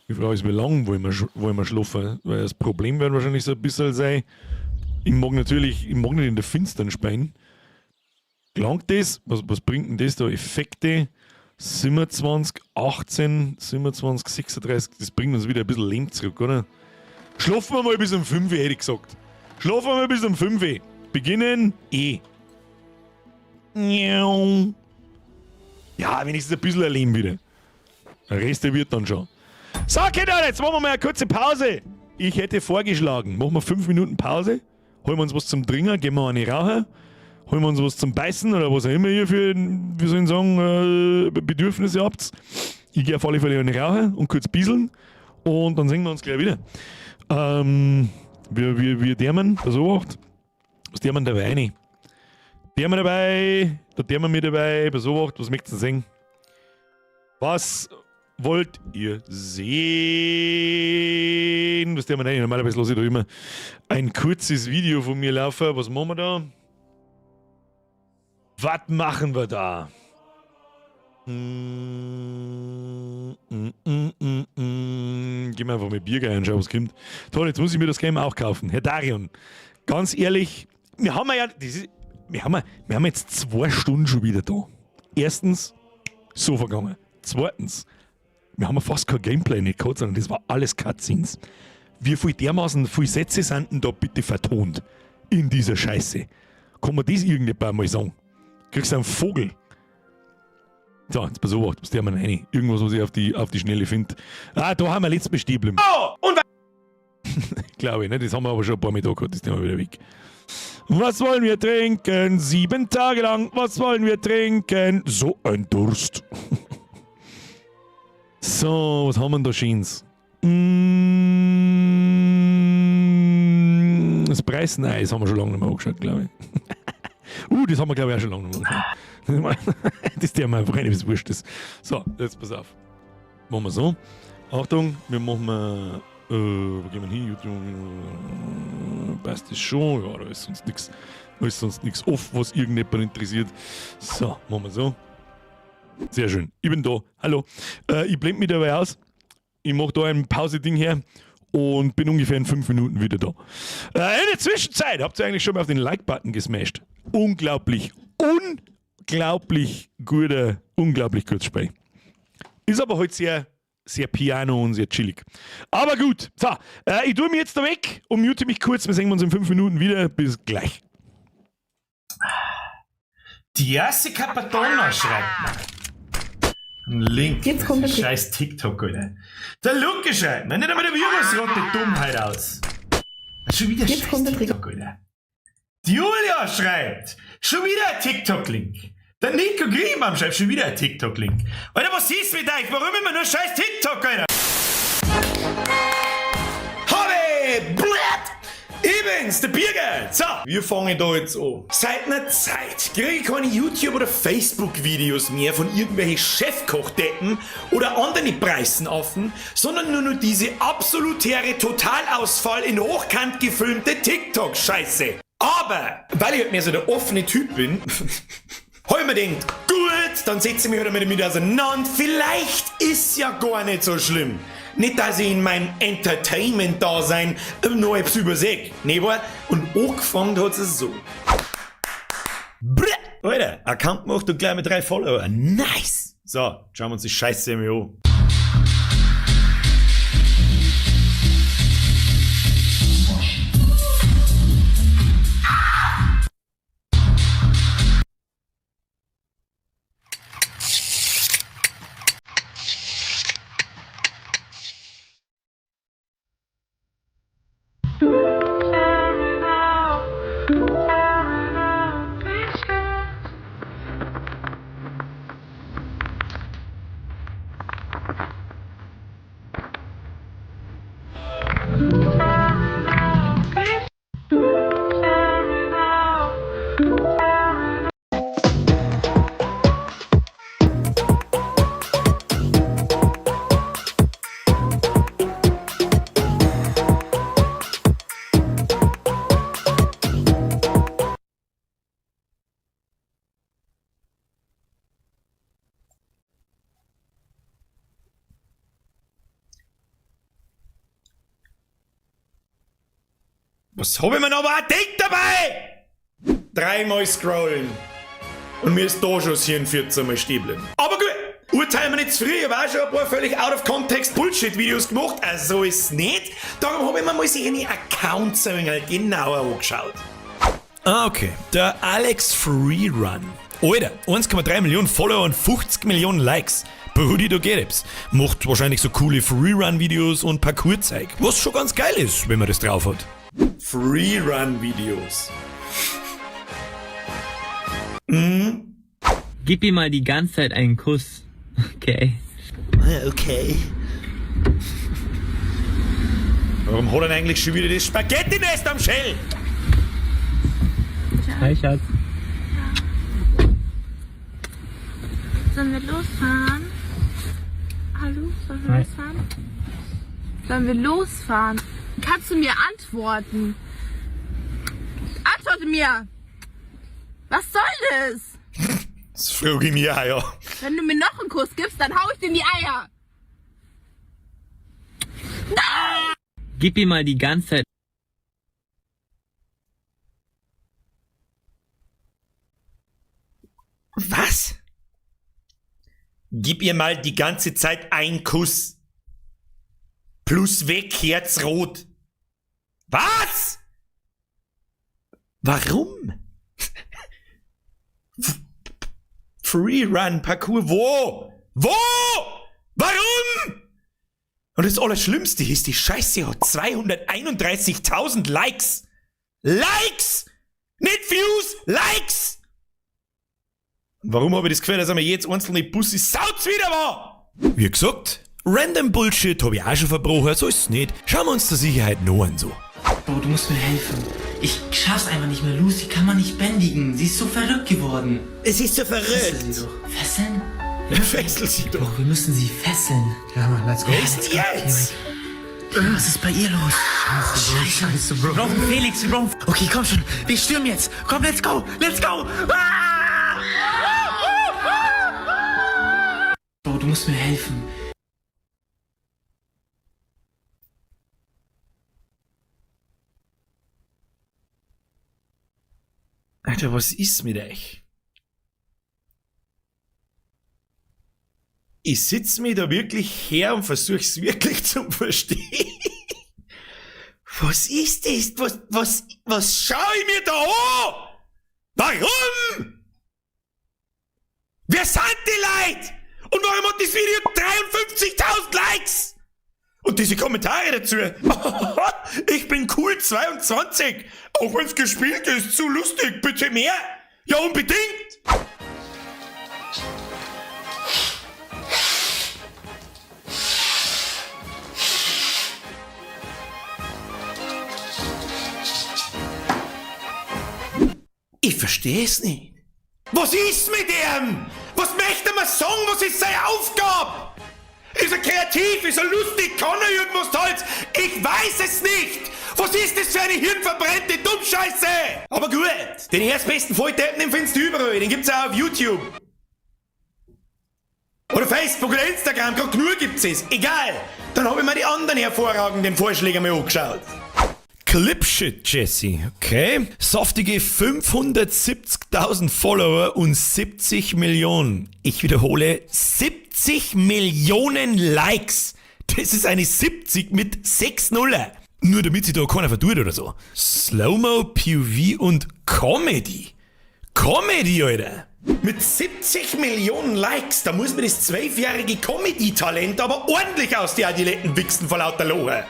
Die Frage ist, wie lange wollen wir schlafen? Weil das Problem wird wahrscheinlich so ein bisschen sein, ich mag nicht in der Finstern speien. Gelangt das? Was bringt denn das da? Effekte 27, 18, 27, 36, das bringt uns wieder ein bisschen Leben zurück, oder? Schlafen wir mal bis um 5 Uhr, hätte ich gesagt. Schlafen wir mal bis um 5 Uhr. Beginnen, Ja, wenigstens ein bisschen ein Leben wieder. Der Rest der wird dann schon. So, Kinder, jetzt machen wir mal eine kurze Pause. Ich hätte vorgeschlagen, machen wir 5 Minuten Pause, holen wir uns was zum Trinken, gehen wir eine rauchen, holen wir uns was zum Beißen oder was auch immer ihr für, wie soll ich sagen, Bedürfnisse habt. Ich gehe auf alle Fälle eine rauchen und kurz bieseln und dann sehen wir uns gleich wieder. Wir dämmen, das Obacht. Was dämmen dabei rein? Dämmen dabei, da dämmen wir dabei, bei Obacht, was möchtest du sehen? Was wollt ihr sehen? Was dämmen rein? Normalerweise lasse ich da immer ein kurzes Video von mir laufen. Was machen wir da? Was machen wir da? Gehen wir einfach mit Bier rein, schauen, was kommt. Toll, jetzt muss ich mir das Game auch kaufen. Herr Darion, ganz ehrlich, wir haben jetzt 2 Stunden schon wieder da. Erstens, so vergangen. Zweitens, wir haben fast kein Gameplay nicht gehabt, sondern das war alles Cutscenes. Wie viel dermaßen viele Sätze sind denn da bitte vertont in dieser Scheiße? Kann man das irgendjemand mal sagen? Kriegst du einen Vogel? So, jetzt pass auf, was der mal rein. Irgendwas, was ich auf die Schnelle finde. Ah, da haben wir letztes Mal stehen geblieben. Oh, und glaube ich, ne? Das haben wir aber schon ein paar Mal da gehabt, das Thema wieder weg. Was wollen wir trinken? 7 Tage lang. Was wollen wir trinken? So ein Durst. So, was haben wir da Schönes? Das Preiseneis haben wir schon lange nicht mehr angeschaut, glaube ich. Das haben wir, glaube ich, auch schon lange nicht mehr angeschaut. Das ist der mal einfach rein, wie es wurscht ist. So, jetzt pass auf. Machen wir so. Achtung, wir machen wo gehen wir hin? YouTube. Passt das schon? Ja, da ist sonst nichts. Da ist sonst nichts off, was irgendjemand interessiert. So, machen wir so. Sehr schön. Ich bin da. Hallo. Ich blende mich dabei aus. Ich mache da ein Pause-Ding her und bin ungefähr in 5 Minuten wieder da. In der Zwischenzeit habt ihr eigentlich schon mal auf den Like-Button gesmasht. Unglaublich guter, unglaublich Kurzspiel. Ist aber heute sehr, sehr piano und sehr chillig. Aber gut, so, ich tue mich jetzt da weg und mute mich kurz. Wir sehen uns in 5 Minuten wieder. Bis gleich. Die Jessica Padonna schreibt mir. Ein Link. Jetzt kommt der scheiß TikTok, Alter. Der Luke schreibt mir. Nicht einmal der Virus rotte Dummheit aus. Schon wieder jetzt scheiß TikTok, Alter. Die Julia schreibt. Schon wieder ein TikTok-Link. Der Nico Griebam schreibt schon wieder ein TikTok-Link. Alter, was ist mit euch? Warum immer nur scheiß TikTok, Alter? Habe! Blatt! Übrigens, der Biergeld! So, wir fangen da jetzt an. Seit einer Zeit kriege ich keine YouTube- oder Facebook-Videos mehr von irgendwelchen Chefkochdecken oder anderen Preisenaffen, sondern nur noch diese absolutäre Totalausfall in hochkant gefilmte TikTok-Scheiße. Aber, weil ich halt mehr so der offene Typ bin, hab ich mir gedacht, gut, dann setze ich mich halt damit auseinander. Vielleicht ist ja gar nicht so schlimm. Nicht, dass ich in meinem Entertainment-Dasein noch etwas übersehe. Nee, war. Und angefangen hat es so. Brr. Alter, Account gemacht und gleich mit 3 Follower. Nice! So, schauen wir uns die Scheiße mal an. Was hab ich mir noch ein Ding dabei? 3-mal scrollen. Und mir ist da schon das Hirn 14-mal stehen bleiben. Aber gut, urteilen wir nicht zu früh. Ich habe auch schon ein paar völlig out of context Bullshit-Videos gemacht. Also ist es nicht. Darum habe ich mir mal seine Accounts ein wenig genauer angeschaut. Ah, okay. Der Alex Freerun. Alter, 1,3 Millionen Follower und 50 Millionen Likes. Brudi, da geht es. Macht wahrscheinlich so coole Freerun-Videos und Parkour-Zeug. Was schon ganz geil ist, wenn man das drauf hat. Freerun-Videos. Gib ihm mal die ganze Zeit einen Kuss. Okay. Okay. Warum hat er eigentlich schon wieder das Spaghetti-Nest am Schell? Hi, Schatz. Sollen wir losfahren? Hallo, sollen wir losfahren? Sollen wir losfahren? Kannst du mir antworten? Antworte mir! Was soll das? Das frage ich mich auch, ja. Wenn du mir noch einen Kuss gibst, dann hau ich dir in die Eier! Nein! Gib ihm mal die ganze Zeit. Was? Gib ihr mal die ganze Zeit einen Kuss. Plus weg, Herzrot. Was? Warum? Freerun, Parkour, wo? Wo? Warum? Und das Allerschlimmste ist, die Scheiße hat 231.000 Likes. Likes! Nicht Views, Likes! Warum habe ich das Gefühl, dass mir jetzt einzelne Bussi Sauts wieder war? Wie gesagt, random Bullshit habe ich auch schon verbrochen, so ist es nicht. Schauen wir uns zur Sicherheit noch an so. Bro, du musst mir helfen. Ich schaff's einfach nicht mehr. Lucy kann man nicht bändigen. Sie ist so verrückt geworden. Es ist so verrückt. Fessel sie doch. Fesseln? Fessel sie doch. Bro, wir müssen sie fesseln. Ja, Mann, let's go. Wer ist jetzt? Was ist bei ihr los? Scheiße, Bro. Wir brauchen Felix, wir brauchen... Okay, komm schon. Wir stürmen jetzt. Komm, let's go. Let's go. Bro, du musst mir helfen. Alter, was ist mit euch? Ich sitze mir da wirklich her und versuche es wirklich zu verstehen. Was ist das? Was schaue ich mir da an? Warum? Wer sind die Leute? Und warum hat das Video 53.000 Likes? Und diese Kommentare dazu. Ich bin cool 22. Auch wenn's gespielt ist, zu lustig. Bitte mehr? Ja, unbedingt. Ich verstehe es nicht. Was ist mit ihm? Was möchte man sagen? Was ist seine Aufgabe? Ist er kreativ? Ist er lustig? Kann er irgendwas Tolles? Ich weiß es nicht! Was ist das für eine hirnverbrannte Dummscheiße? Aber gut, den erstbesten Volldeppen, den findest du überall. Den gibt's auch auf YouTube. Oder Facebook oder Instagram, gerade genug gibt's es. Egal. Dann habe ich mir die anderen hervorragenden Vorschläge mal angeschaut. Clipshit, Jesse, okay? Saftige 570.000 Follower und 70 Millionen. Ich wiederhole, 70 Millionen Likes. Das ist eine 70 mit 6 Nuller. Nur damit sich da keiner verdurrt oder so. Slow-Mo, POV und Comedy. Comedy, Alter. Mit 70 Millionen Likes, da muss man das 12-jährige Comedy-Talent aber ordentlich aus die Adiletten wichsen vor lauter Lohe.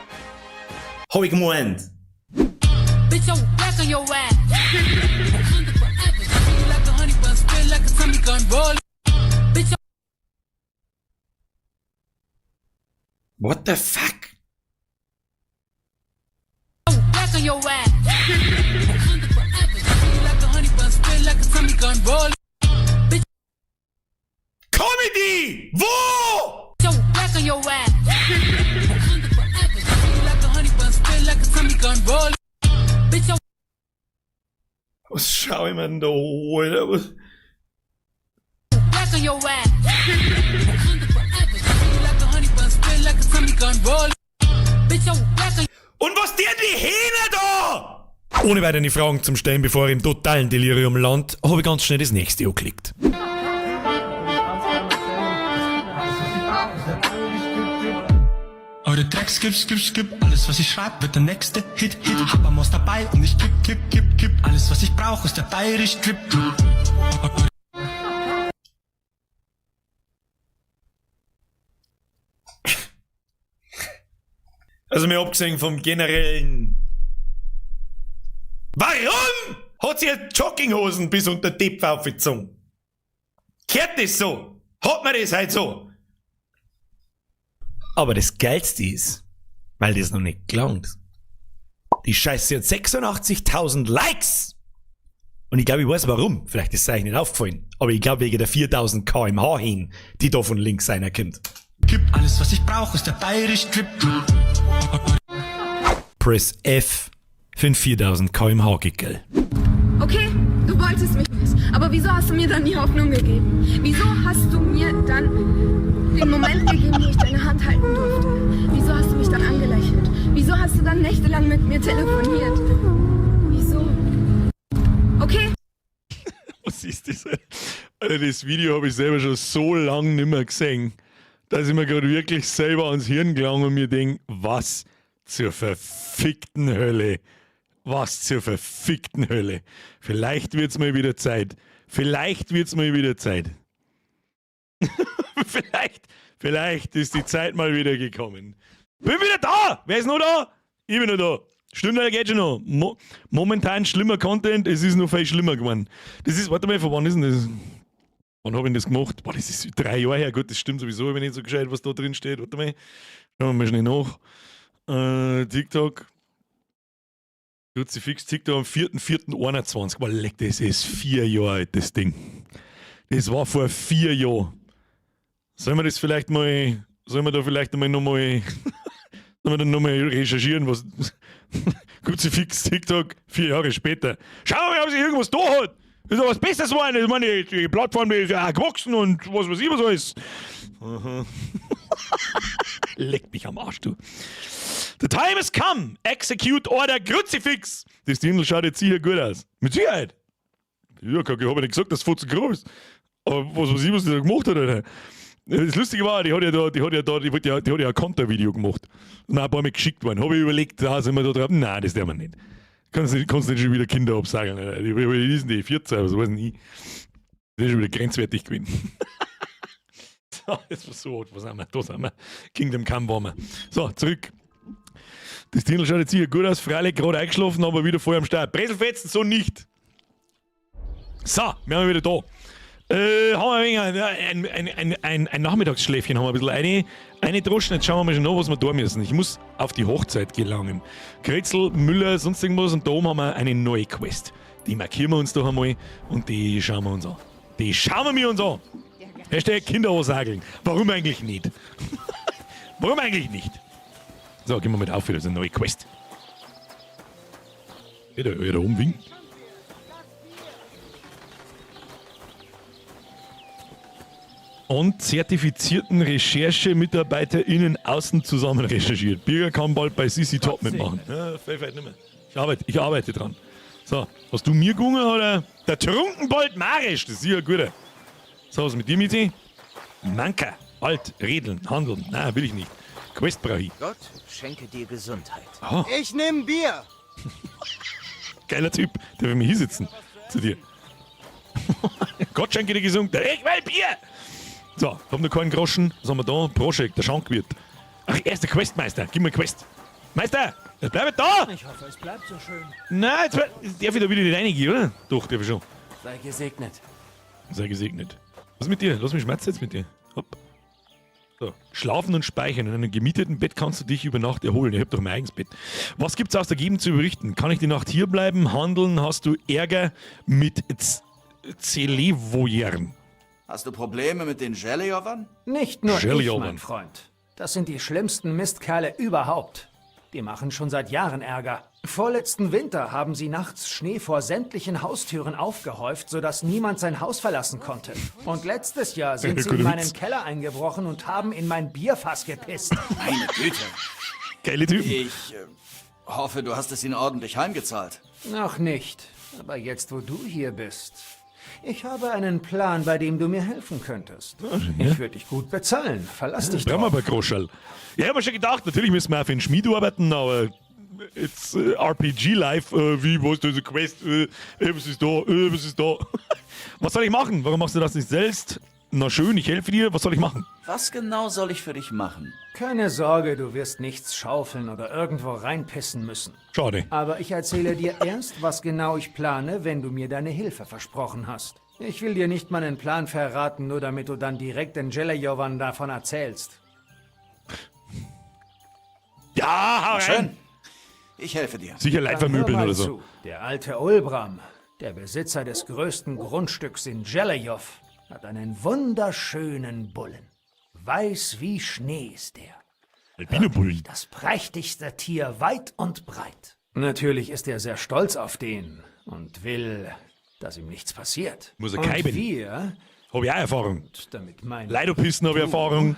Hab ich gemeint. Bitch, I'm back on your ass. Like a honey bun, spit like a Tommy gun, roll. Bitch, What the fuck? I'm back on your ass. Like a honey bun, spit like a Tommy gun, roll. Bitch, Comedy! Wo? I'm back on your ass. Like a honey bun, spit like a Tommy gun, roll. Bitch, Was schau ich mir denn da an, Alter? Was? back on your ass. Like a honey bun, spit like a Tommy gun, roll. Bitch, I'm back on. Und was dir die Hähne da? Ohne weitere Fragen zum Stellen, bevor er im totalen Delirium landet, habe ich ganz schnell das nächste angeklickt. Eure Tracks skip. Alles, was ich schreib, wird der nächste Hit. Hab am Maus dabei und ich kipp. Alles, was ich brauch, ist der bayerisch Drip. Also mir abgesehen vom generellen... Warum hat sie Jogginghosen bis unter die Tipp aufgezogen? Gehört das so? Hat man das halt so? Aber das Geilste ist, weil das noch nicht gelangt. Die Scheiße hat 86.000 Likes! Und ich glaube, ich weiß warum. Vielleicht ist es euch nicht aufgefallen. Aber ich glaube wegen der 4.000 kmh hin, die da von links einer kommt. Kipp, alles, was ich brauch, ist der bayerisch Drip. Press F für ein 4.000 kmh Gickel. Okay, du wolltest mich nicht. Aber wieso hast du mir dann die Hoffnung gegeben? Wieso hast du mir dann den Moment gegeben, wo ich deine Hand halten durfte? Wieso hast du mich dann angelächelt? Wieso hast du dann nächtelang mit mir telefoniert? Wieso? Okay. Was ist das? Alter, das Video habe ich selber schon so lange nicht mehr gesehen, dass ich mir gerade wirklich selber ans Hirn gelangt und mir denke, was zur verfickten Hölle. Was zur verfickten Hölle. Vielleicht wird's mal wieder Zeit. Vielleicht ist die Zeit mal wieder gekommen. Bin wieder da! Wer ist noch da? Ich bin noch da. Stunde geht schon noch. Momentan schlimmer Content, es ist noch viel schlimmer geworden. Das ist, warte mal, von wann ist denn das? Wann habe ich das gemacht? Boah, das ist 3 Jahre her. Gut, das stimmt sowieso, wenn nicht so gescheit, was da drin steht. Warte mal. Schauen wir mal schnell nach. TikTok. Kruzifix, TikTok am 4.4.21. Boah, leck, das ist 4 Jahre alt, das Ding. Das war vor 4 Jahren. Sollen wir da vielleicht nochmal recherchieren, was Kruzifix, TikTok 4 Jahre später. Schauen wir mal, ob sich irgendwas da hat. Das ist doch was Besseres geworden. Ich meine, die Plattform ist ja gewachsen und was weiß ich was alles. Leck mich am Arsch, du. The time has come. Execute Order Kruzifix. Das Ding schaut jetzt hier gut aus. Mit Sicherheit. Ja, ich habe ja nicht gesagt, dass es 40 groß ist. Aber was weiß ich, was die da gemacht hat, Alter. Das Lustige war, die hat ja ein Kontervideo gemacht. Und ein paar Mal geschickt worden. Habe ich überlegt, da sind wir da drauf. Nein, das darf man nicht. Kannst nicht schon wieder Kinder absagen, Alter. Die sind die 14, aber so weiß nicht. Das ist schon wieder grenzwertig gewesen. So, das war so, was haben wir? Da sind wir. Kingdom Come waren wir. So, zurück. Das Ding schaut jetzt hier gut aus, freilich gerade eingeschlafen, aber wieder voll am Start. Breselfetzen, so nicht. So, wir haben wieder da. Haben wir ein Nachmittagsschläfchen, haben wir ein bisschen eine Droschen. Jetzt schauen wir mal schon an, was wir da müssen. Ich muss auf die Hochzeit gelangen. Kretzel, Müller, sonst irgendwas und da oben haben wir eine neue Quest. Die markieren wir uns doch einmal und die schauen wir uns an. Hashtag Kinderhaushageln. Warum eigentlich nicht? Warum eigentlich nicht? So, gehen wir mit auf, das ist eine neue Quest. Da umwinken. Und zertifizierten RecherchemitarbeiterInnen außen zusammen recherchiert. Birger kann bald bei Sissi Top mitmachen. Ja, vielleicht nicht mehr. Ich arbeite dran. So, hast du mir gewungen oder der Trunkenbold Marisch? Das ist ja guter. So, was mit dir, Mieti? Manka, alt, redeln, handeln. Nein, will ich nicht. Quest brauche ich. Gott schenke dir Gesundheit. Oh. Ich nehm Bier. Geiler Typ, der will mir hier sitzen. Zu dir. Gott schenke dir Gesundheit. Ich will Bier! So, hab noch keinen Groschen. Was haben wir da? Proschek, der Schankwirt. Ach, er ist der Questmeister. Gib mir eine Quest. Meister, jetzt bleib da! Ich hoffe, es bleibt so schön. Nein, jetzt darf ich da wieder nicht reingehen, oder? Doch, darf ich schon. Sei gesegnet. Sei gesegnet. Was ist mit dir? Lass mich schmerzen jetzt mit dir. Hopp. So. Schlafen und speichern. In einem gemieteten Bett kannst du dich über Nacht erholen. Ich hab doch mein eigenes Bett. Was gibt's aus der Gegend zu berichten? Kann ich die Nacht hier bleiben? Handeln? Hast du Ärger mit Celevoyern? Hast du Probleme mit den Jellyovern? Nicht nur ich, Jellyovern. mein Freund. Das sind die schlimmsten Mistkerle überhaupt. Die machen schon seit Jahren Ärger. Vorletzten Winter haben sie nachts Schnee vor sämtlichen Haustüren aufgehäuft, sodass niemand sein Haus verlassen konnte. Und letztes Jahr sind sie in meinen Keller eingebrochen und haben in mein Bierfass gepisst. Meine Güte. Geile Typen. Ich hoffe, du hast es ihnen ordentlich heimgezahlt. Noch nicht. Aber jetzt, wo du hier bist... Ich habe einen Plan, bei dem du mir helfen könntest. Ich würde dich gut bezahlen. Verlass dich Brauchen wir drauf. aber Groschall. Ja, ich hab mir schon gedacht, natürlich müssen wir auch für den Schmied arbeiten, aber jetzt RPG-Life, wie, wo ist diese Quest, was ist da, was ist da. Was soll ich machen? Warum machst du das nicht selbst? Na schön, ich helfe dir, was soll ich machen? Was genau soll ich für dich machen? Keine Sorge, du wirst nichts schaufeln oder irgendwo reinpissen müssen. Schade. Aber ich erzähle dir erst, was genau ich plane, wenn du mir deine Hilfe versprochen hast. Ich will dir nicht meinen Plan verraten, nur damit du dann direkt den Jellyjovan davon erzählst. Ja, hau rein. Schön. Ich helfe dir. Sicher Leid vermöbeln Hör mal oder so. zu. Der alte Ulbram, der Besitzer des größten Grundstücks in Jellyjov, hat einen wunderschönen Bullen. Weiß wie Schnee ist der. Albino-Bullen. Das prächtigste Tier weit und breit. Natürlich ist er sehr stolz auf den und will, dass ihm nichts passiert. Muss er und keiben. wir... Hab ich auch Erfahrung. Damit meine Leidopissen habe ich Erfahrung.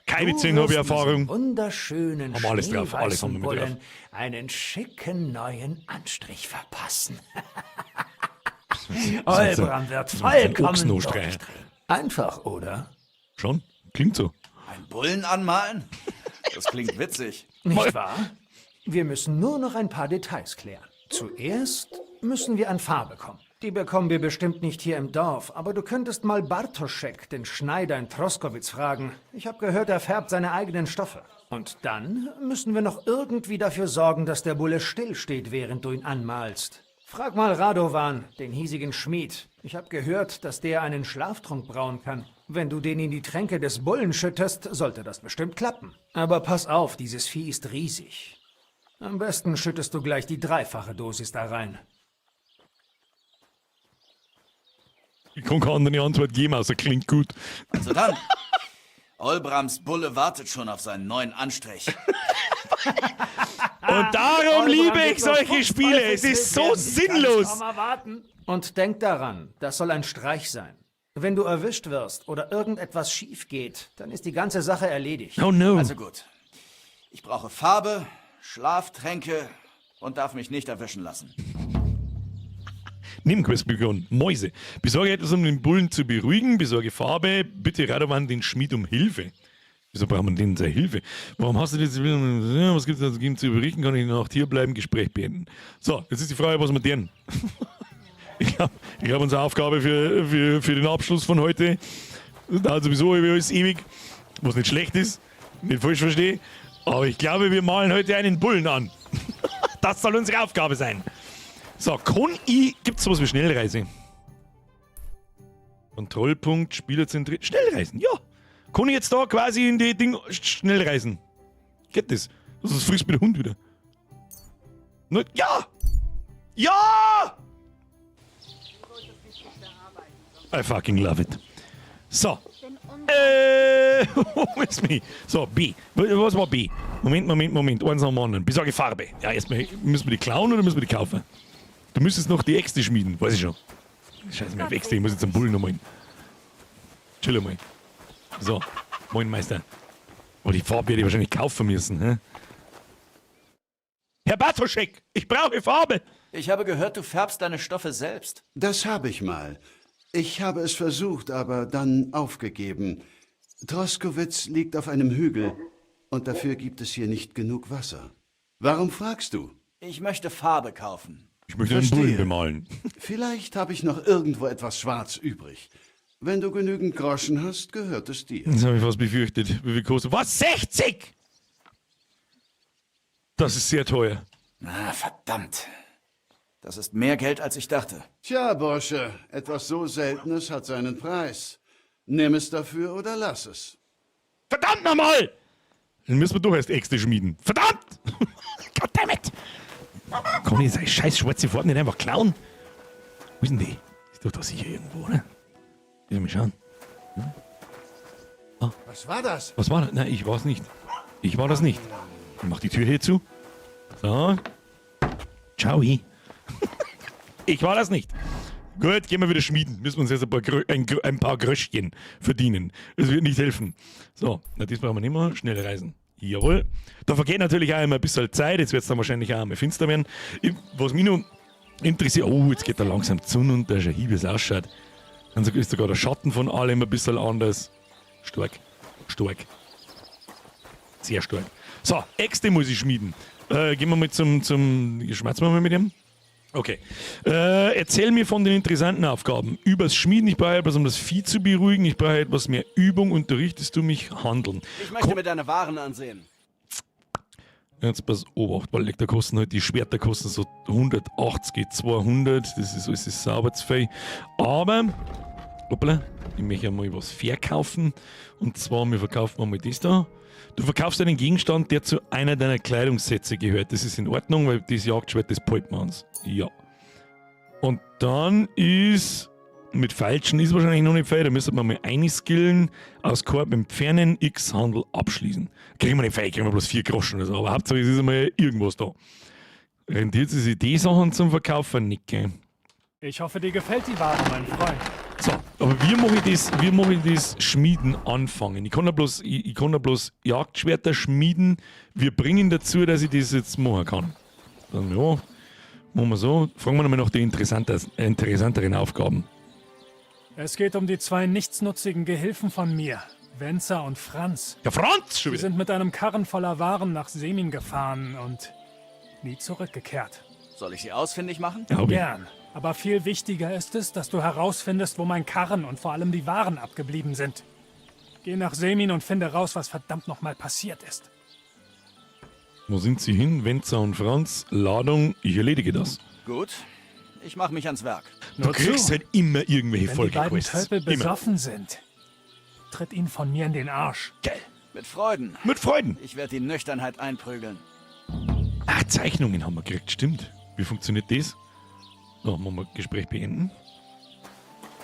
Keibeziehen habe ich Erfahrung. Wunderschönen Haben wir alles drauf, alles haben wir mit Bullen drauf. einen schicken neuen Anstrich verpassen. Olbram wird vollkommen durchdrehen. Einfach, oder? Schon? Klingt so. Ein Bullen anmalen? Das klingt witzig. Nicht wahr? Wir müssen nur noch ein paar Details klären. Zuerst müssen wir an Farbe kommen. Die bekommen wir bestimmt nicht hier im Dorf, aber du könntest mal Bartoschek, den Schneider in Troskowitz, fragen. Ich habe gehört, er färbt seine eigenen Stoffe. Und dann müssen wir noch irgendwie dafür sorgen, dass der Bulle stillsteht, während du ihn anmalst. Frag mal Radovan, den hiesigen Schmied. Ich habe gehört, dass der einen Schlaftrunk brauen kann. Wenn du den in die Tränke des Bullen schüttest, sollte das bestimmt klappen. Aber pass auf, dieses Vieh ist riesig. Am besten schüttest du gleich die 3-fache Dosis da rein. Ich kann keine andere Antwort geben, außer klingt gut. Also dann. Olbrams Bulle wartet schon auf seinen neuen Anstrich. Und darum liebe ich solche Spiele. Es ist so sinnlos. Und denk daran, das soll ein Streich sein. Wenn du erwischt wirst oder irgendetwas schief geht, dann ist die ganze Sache erledigt. Oh no. Also gut. Ich brauche Farbe, Schlaftränke und darf mich nicht erwischen lassen. Nebenquestmission. Mäuse. Besorge etwas, um den Bullen zu beruhigen. Besorge Farbe. Bitte Radovan den Schmied um Hilfe. Wieso braucht man denn seine Hilfe? Warum hast du das? Was gibt es also zu berichten? Kann ich noch hier bleiben? Gespräch beenden. So, jetzt ist die Frage, was wir denn? Ich glaube, unsere Aufgabe für den Abschluss von heute dauert sowieso alles ewig, was nicht schlecht ist, nicht falsch verstehe. Aber ich glaube, wir malen heute einen Bullen an. Das soll unsere Aufgabe sein. So, gibt es sowas wie Schnellreise? Kontrollpunkt, Spieler zentriert. Schnellreisen, ja. Kann ich jetzt da quasi in die Ding schnell reisen? Geht das? Das frisst mir der Hund wieder. Na, ja! Ja! I fucking love it. So. Miss me. So, B. Was war B? Moment. Eins am anderen. Besorge Farbe. Ja, erstmal müssen wir die klauen oder müssen wir die kaufen? Du müsstest noch die Äxte schmieden, weiß ich schon. Scheiße, mir auf Äxte, ich muss jetzt einen Bullen noch mal hin. Chill mal. So, moin Meister. Oh, die Farbe werde ich wahrscheinlich kaufen müssen, hä? Herr Bartoschek, ich brauche Farbe! Ich habe gehört, du färbst deine Stoffe selbst. Das habe ich mal. Ich habe es versucht, aber dann aufgegeben. Troskowitz liegt auf einem Hügel und dafür gibt es hier nicht genug Wasser. Warum fragst du? Ich möchte Farbe kaufen. Ich möchte einen Bullen bemalen. Vielleicht habe ich noch irgendwo etwas schwarz übrig. Wenn du genügend Groschen hast, gehört es dir. Das habe ich fast befürchtet. Wie viel kostet? Was? 60? Das ist sehr teuer. Ah, verdammt. Das ist mehr Geld, als ich dachte. Tja, Bursche, etwas so Seltenes hat seinen Preis. Nimm es dafür oder lass es. Verdammt nochmal! Dann müssen wir doch erst Äxte schmieden. Verdammt! Goddammit! Kann ich seine scheiß schwarze Farbe nicht einfach klauen? Wo ist denn die? Ist doch da sicher irgendwo, oder? Lass mal schauen. Hm? Ah. Was war das? Was war das? Nein, ich war es nicht. Ich war das nicht. Ich mach die Tür hier zu. So. Ciao. Ich war das nicht. Gut, gehen wir wieder schmieden. Müssen wir uns jetzt ein paar Gröschchen verdienen. Das wird nicht helfen. So, na, das brauchen wir nicht mehr. Schnell reisen. Jawohl. Da vergeht natürlich auch immer ein bisschen Zeit. Jetzt wird es dann wahrscheinlich auch einmal finster werden. Was mich noch interessiert, oh, jetzt geht da langsam die Sonne unter. Schau hin, wie es ausschaut. Dann ist sogar der Schatten von allem ein bisschen anders. Stark. Stark. Sehr stark. So, Äxte muss ich schmieden. Gehen wir mal zum schmerzen wir mal mit dem. Okay. Erzähl mir von den interessanten Aufgaben. Übers Schmieden, ich brauche etwas, um das Vieh zu beruhigen. Ich brauche etwas mehr Übung. Unterrichtest du mich handeln? Ich möchte mir deine Waren ansehen. Jetzt pass Obacht, weil da kosten halt die Schwerter kosten so 180, 200. Das ist alles sauber zu viel. Aber, hoppla, ich möchte einmal was verkaufen. Und zwar, wir verkaufen mal das da. Du verkaufst einen Gegenstand, der zu einer deiner Kleidungssätze gehört. Das ist in Ordnung, weil das Jagdschwert, das behalten wir uns. Ja. Und dann ist, mit Falschen ist wahrscheinlich noch nicht viel, da müssen wir mal einskillen, aus Korb entfernen, X Handel abschließen. Kriegen wir nicht viel, kriegen wir bloß 4 Groschen oder so, aber Hauptsache es ist einmal irgendwas da. Rentiert es sich die Sachen zum Verkaufen nicht, gell? Ich hoffe, dir gefällt die Ware, mein Freund. So, aber wie mache ich das Schmieden anfangen? Ich kann ja bloß Jagdschwerter schmieden. Wir bringen dazu, dass ich das jetzt machen kann. Dann ja, machen wir so. Fragen wir nochmal nach den interessanteren Aufgaben. Es geht um die 2 nichtsnutzigen Gehilfen von mir, Wenzer und Franz. Ja, Franz! Sie sind mit einem Karren voller Waren nach Semin gefahren und nie zurückgekehrt. Soll ich sie ausfindig machen? Ja, gern. Aber viel wichtiger ist es, dass du herausfindest, wo mein Karren und vor allem die Waren abgeblieben sind. Geh nach Semin und finde raus, was verdammt nochmal passiert ist. Wo sind sie hin? Wenzer und Franz, Ladung, ich erledige das. Gut, ich mache mich ans Werk. Du kriegst halt immer irgendwelche Wenn die beiden Folgequests. Tölpel besoffen sind, tritt ihn von mir in den Arsch. Geil. Mit Freuden. Mit Freuden. Ich werde die Nüchternheit einprügeln. Ah, Zeichnungen haben wir gekriegt, stimmt. Wie funktioniert das? So, machen wir Gespräch beenden.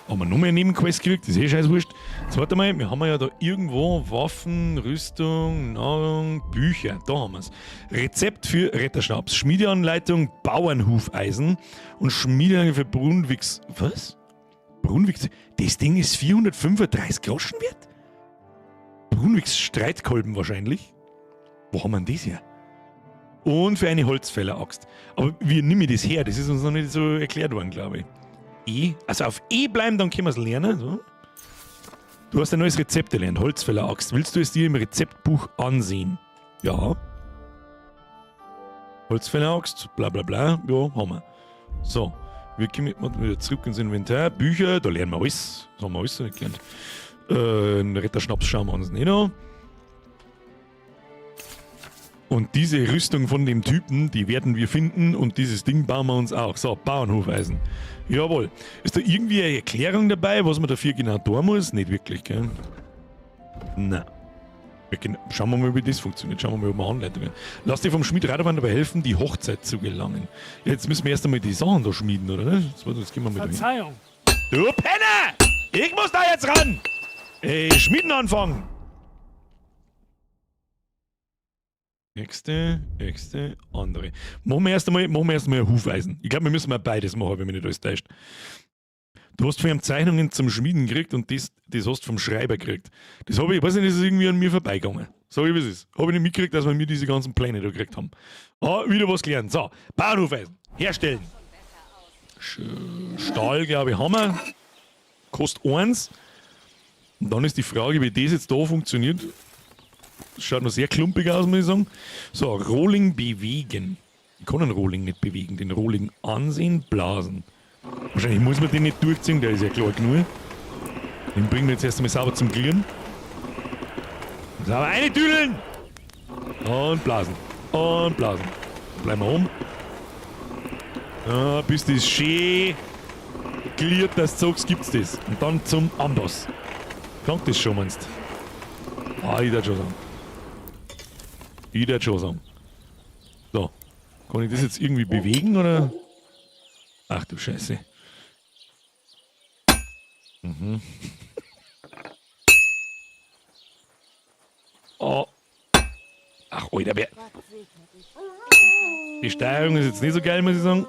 Haben wir noch mehr Nebenquests gekriegt? Das ist eh scheiß wurscht. Jetzt warte mal, wir haben ja da irgendwo Waffen, Rüstung, Nahrung, Bücher. Da haben wir es. Rezept für Retterschnaps, Schmiedeanleitung, Bauernhufeisen und Schmiedeanleitung für Brunwichs. Was? Brunwichs? Das Ding ist 435 Groschen wert? Brunwichs Streitkolben wahrscheinlich. Wo haben wir denn das her? Und für eine Holzfäller-Axt. Aber wie nehme ich das her? Das ist uns noch nicht so erklärt worden, glaube ich. E. Also auf E bleiben, dann können wir es lernen. So. Du hast ein neues Rezept gelernt. Holzfäller-Axt. Willst du es dir im Rezeptbuch ansehen? Ja. Holzfäller-Axt, bla bla bla. Ja, haben wir. So. Wir kommen wieder zurück ins Inventar. Bücher, da lernen wir alles. Das haben wir alles nicht gelernt. Einen Retterschnaps schauen wir uns nicht an. Und diese Rüstung von dem Typen, die werden wir finden und dieses Ding bauen wir uns auch. So, Bauernhofeisen. Jawohl. Ist da irgendwie eine Erklärung dabei, was man dafür genau tun muss? Nicht wirklich, gell? Nein. Schauen wir mal, wie das funktioniert. Schauen wir mal, ob wir Anleitungen. Lass dir vom Schmied Radovan dabei helfen, die Hochzeit zu gelangen. Ja, jetzt müssen wir erst einmal die Sachen da schmieden, oder? Jetzt gehen wir mit Verzeihung. Du Penner! Ich muss da jetzt ran! Schmieden anfangen! Nächste, andere. Machen wir erst einmal ein Hufeisen. Ich glaube, wir müssen mal beides machen, wenn mich nicht alles täuscht. Du hast von ihm Zeichnungen zum Schmieden gekriegt und das hast du vom Schreiber gekriegt. Das habe ich weiß nicht, das ist irgendwie an mir vorbeigegangen. Sag ich, wie es ist. Habe ich nicht mitgekriegt, dass wir mir diese ganzen Pläne da gekriegt haben. Ah, wieder was gelernt. So, Bauernhufeisen. Herstellen. Stahl, glaube ich, haben wir. Kostet 1. Und dann ist die Frage, wie das jetzt da funktioniert. Das schaut noch sehr klumpig aus, muss ich sagen. So, Rohling bewegen. Ich kann einen Rohling nicht bewegen. Den Rohling ansehen, blasen. Wahrscheinlich muss man den nicht durchziehen, der ist ja klar genug. Den bringen wir jetzt erst einmal sauber zum Glirren. Sauber reintüdeln! Und blasen. Und blasen. Bleiben wir oben. Ja, bis das schön gliert, dass du sagst, gibt's das. Und dann zum Amboss. Klangt das schon, meinst du? Ah, ich würde schon sagen. Ich würde schon sagen. So. Kann ich das jetzt irgendwie bewegen, oder? Ach du Scheiße. Mhm. Oh. Ach, Alter, wer... Die Steuerung ist jetzt nicht so geil, muss ich sagen.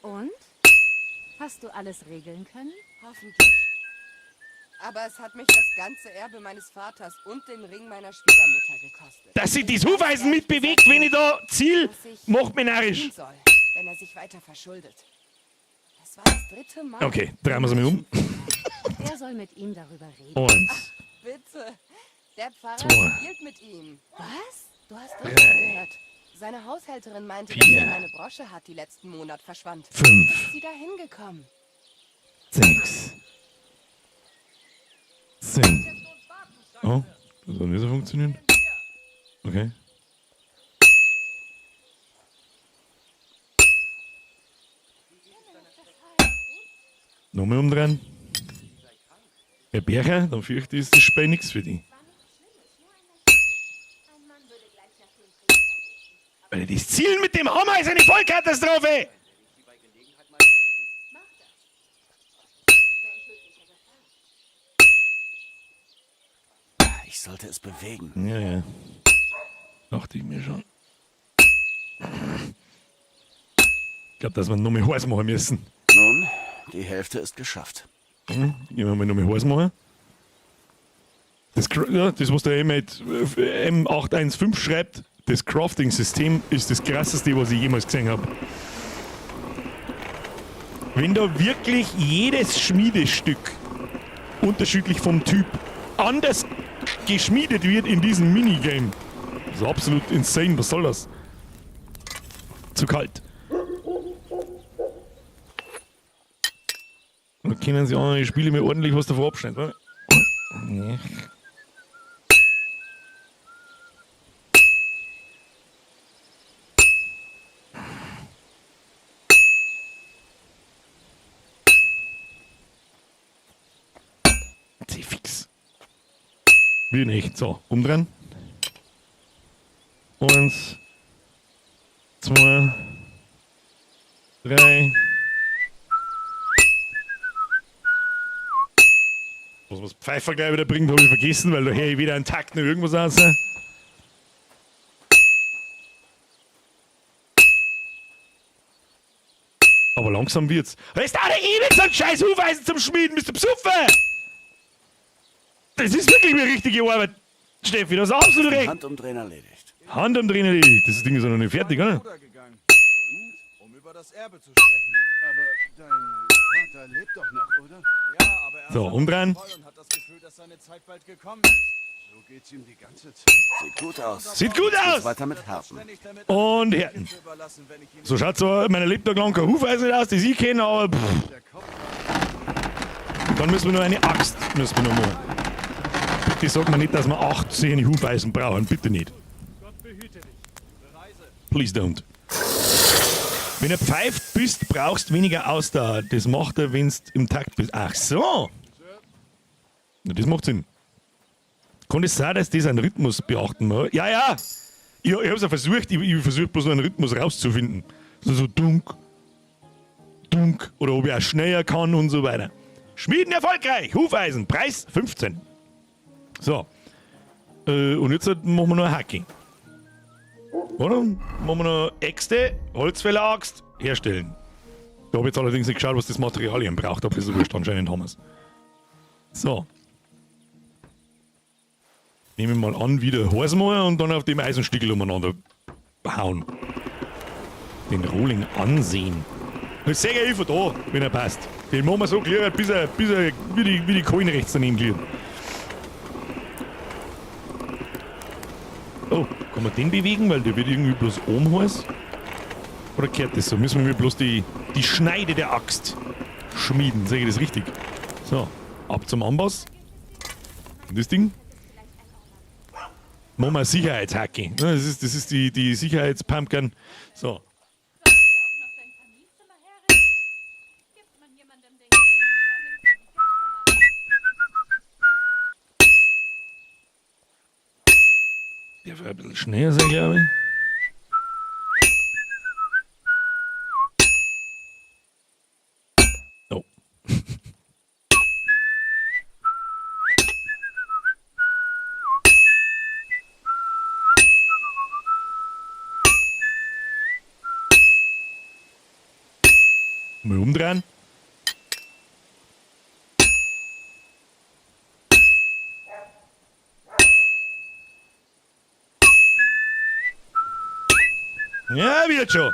Und? Hast du alles regeln können? Hoffentlich. Aber es hat mich das ganze Erbe meines Vaters und den Ring meiner Schwiegermutter gekostet. Dass sich das Hufeisen mitbewegt, wenn ich da ziel, macht mich narrisch. Soll, wenn er sich weiter verschuldet. Das war das 3. Mal. Okay, drehen wir es mal um. Er soll mit ihm darüber reden. Und. Ach, bitte. Der Pfarrer 2. spielt mit ihm. Was? Du hast 3. richtig gehört. Seine Haushälterin meinte, 4. dass er eine Brosche hat, die letzten Monat verschwand. 5. Ist sie da hingekommen? 6. 10. Oh, das soll nicht so funktionieren. Okay. Nochmal umdrehen. Herr Berger, dann fürchte ich, ist das Spiel nichts für dich. Weil das Zielen mit dem Hammer ist eine Vollkatastrophe! Ich sollte es bewegen. Ja, ja. Dachte ich mir schon. Ich glaube, dass wir noch mehr heiß machen müssen. Nun, die Hälfte ist geschafft. Gehen wir mal noch mehr heiß machen. Das, was der M815 schreibt, das Crafting-System ist das krasseste, was ich jemals gesehen habe. Wenn da wirklich jedes Schmiedestück unterschiedlich vom Typ anders geschmiedet wird in diesem Minigame. Das ist absolut insane, was soll das? Zu kalt. Da können sie auch, ich spiele mir ordentlich was davor abschneiden, oder? Nee. Fix. Wie nicht. So, umdrehen. 1, 2, 3. Was Pfeifer gleich wieder bringt, habe ich vergessen, weil da höre ich wieder einen Takt noch irgendwas aus. Aber langsam wird's. Es dauert ewig, so ein scheiß Hufeisen zum Schmieden, bist du besoffen? Das ist wirklich eine richtige Arbeit, Steffi, das hast absolut recht. Handumdrehen erledigt. Handumdrehen erledigt. Das Ding ist noch nicht fertig, oder? Um über das Erbe zu sprechen. Aber dein Vater lebt doch noch, oder? Ja, aber er So, umdrehen. und hat das Gefühl, dass seine Zeit bald gekommen ist. So geht's ihm die ganze Zeit. Sieht gut aus. Sieht gut Jetzt geht's aus! weiter mit Härten. Und Härten. So schaut so meine Lebtag lang kein Hufeisen aus, das ich kenne, aber dann müssen wir noch eine Axt müssen wir noch machen. Bitte sagt mir nicht, dass wir 18 Hufeisen brauchen, bitte nicht. Please don't. Wenn du pfeift bist, brauchst du weniger Ausdauer. Das macht er, wenn du im Takt bist. Ach so. Na, das macht Sinn. Kann es sein, dass das einen Rhythmus beachten muss? Ja, ja. Ich hab's ja versucht. Ich versuche bloß noch einen Rhythmus rauszufinden. So dunk, dunk. Oder ob ich auch schneller kann und so weiter. Schmieden erfolgreich. Hufeisen. Preis 15. So. Und jetzt machen wir noch ein Hacking. Oder? Machen wir noch Äxte, Holzfäller-Axt, herstellen. Ich habe jetzt allerdings nicht geschaut, was das Materialien braucht, aber ist so wurscht, anscheinend haben wir es. So. Nehmen wir mal an, wieder Hausmeier und dann auf dem Eisenstiegel umeinander hauen. Den Rohling ansehen. Das sehe ich von da, wenn er passt. Den machen wir so klar, bis er wie die Kohlen rechts daneben gliedert. Oh, kann man den bewegen, weil der wird irgendwie bloß oben heiß? Oder kehrt das so? Müssen wir bloß die Schneide der Axt schmieden, sehe ich das richtig? So, ab zum Amboss. Und das Ding? Machen wir Sicherheitshacke. Das ist die Sicherheitspumpkin. So. Der war ein bisschen schneller, sag ich aber. Oh. Mal umdrehen. Ja, wird schon.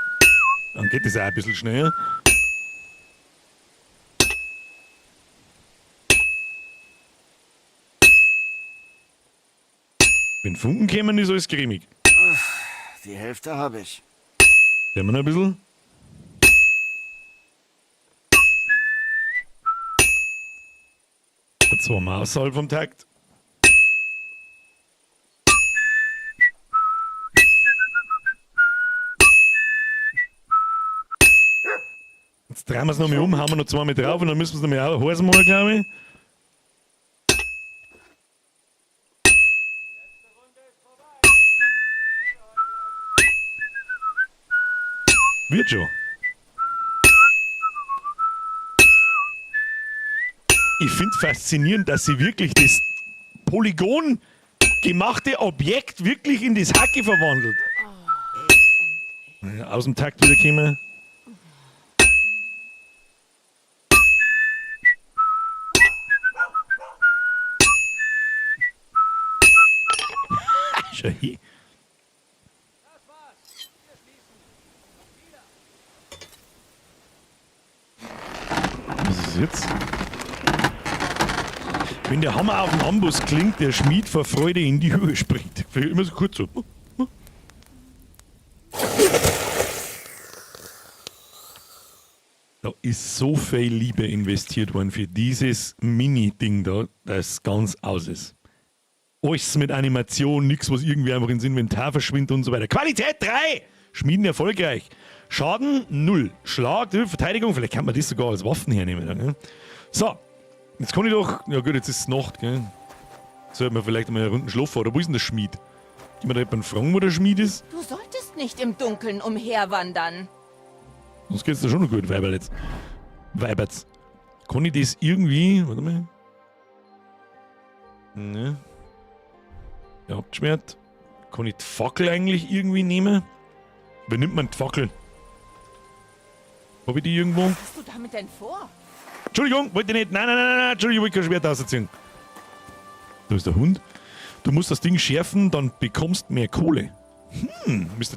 Dann geht das auch ein bisschen schneller. Wenn Funken kämen, ist alles cremig. Die Hälfte habe ich. Sehen wir noch ein bisschen. Jetzt waren wir außerhalb vom Takt. Jetzt drehen wir es nochmal um, hauen wir noch zweimal drauf und dann müssen wir es nochmal auch heißen machen, glaube ich. Wird schon. Ich finde es faszinierend, dass sie wirklich das Polygon gemachte Objekt wirklich in das Hacke verwandelt. Aus dem Takt wieder kommen. Schau hier. Was ist jetzt? Wenn der Hammer auf dem Amboss klingt, der Schmied vor Freude in die Höhe springt. Immer so kurz so. Da ist so viel Liebe investiert worden für dieses Mini-Ding da, das ganz aus ist. Alles mit Animation, nichts, was irgendwie einfach ins Inventar verschwindet und so weiter. Qualität 3! Schmieden erfolgreich. Schaden 0. Schlag, Verteidigung, vielleicht kann man das sogar als Waffen hernehmen. Dann, ne? So, jetzt kann ich doch. Ja gut, jetzt ist es Nacht, gell? Sollte man vielleicht mal eine Runde schlafen. Oder wo ist denn der Schmied? Gehen wir da jemanden fragen, wo der Schmied ist? Du solltest nicht im Dunkeln umherwandern. Sonst geht's da schon noch gut, Weibertz. Weibertz. Kann ich das irgendwie. Warte mal. Ne. Der Hauptschwert. Kann ich die Fackel eigentlich irgendwie nehmen? Wer nimmt man die Fackel? Hab ich die irgendwo? Was hast du damit denn vor? Entschuldigung, wollte ich nicht. Nein, Entschuldigung, ich wollte kein Schwert ausziehen. Da ist der Hund. Du musst das Ding schärfen, dann bekommst mehr Kohle. Mr.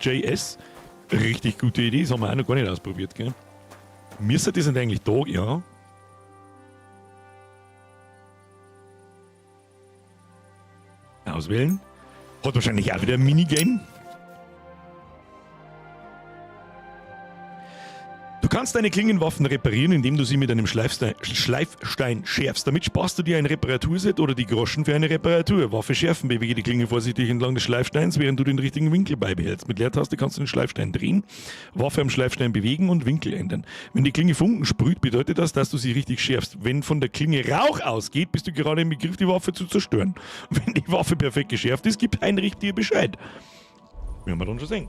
JS. Richtig gute Idee, das haben wir auch noch gar nicht ausprobiert, gell? Müsste das nicht eigentlich da, ja? Auswählen. Hat wahrscheinlich auch wieder ein Minigame. Du kannst deine Klingenwaffen reparieren, indem du sie mit einem Schleifstein schärfst. Damit sparst du dir ein Reparaturset oder die Groschen für eine Reparatur. Waffe schärfen, bewege die Klinge vorsichtig entlang des Schleifsteins, während du den richtigen Winkel beibehältst. Mit Leertaste kannst du den Schleifstein drehen, Waffe am Schleifstein bewegen und Winkel ändern. Wenn die Klinge Funken sprüht, bedeutet das, dass du sie richtig schärfst. Wenn von der Klinge Rauch ausgeht, bist du gerade im Begriff, die Waffe zu zerstören. Wenn die Waffe perfekt geschärft ist, gibt Heinrich dir Bescheid. Werden wir dann schon sehen.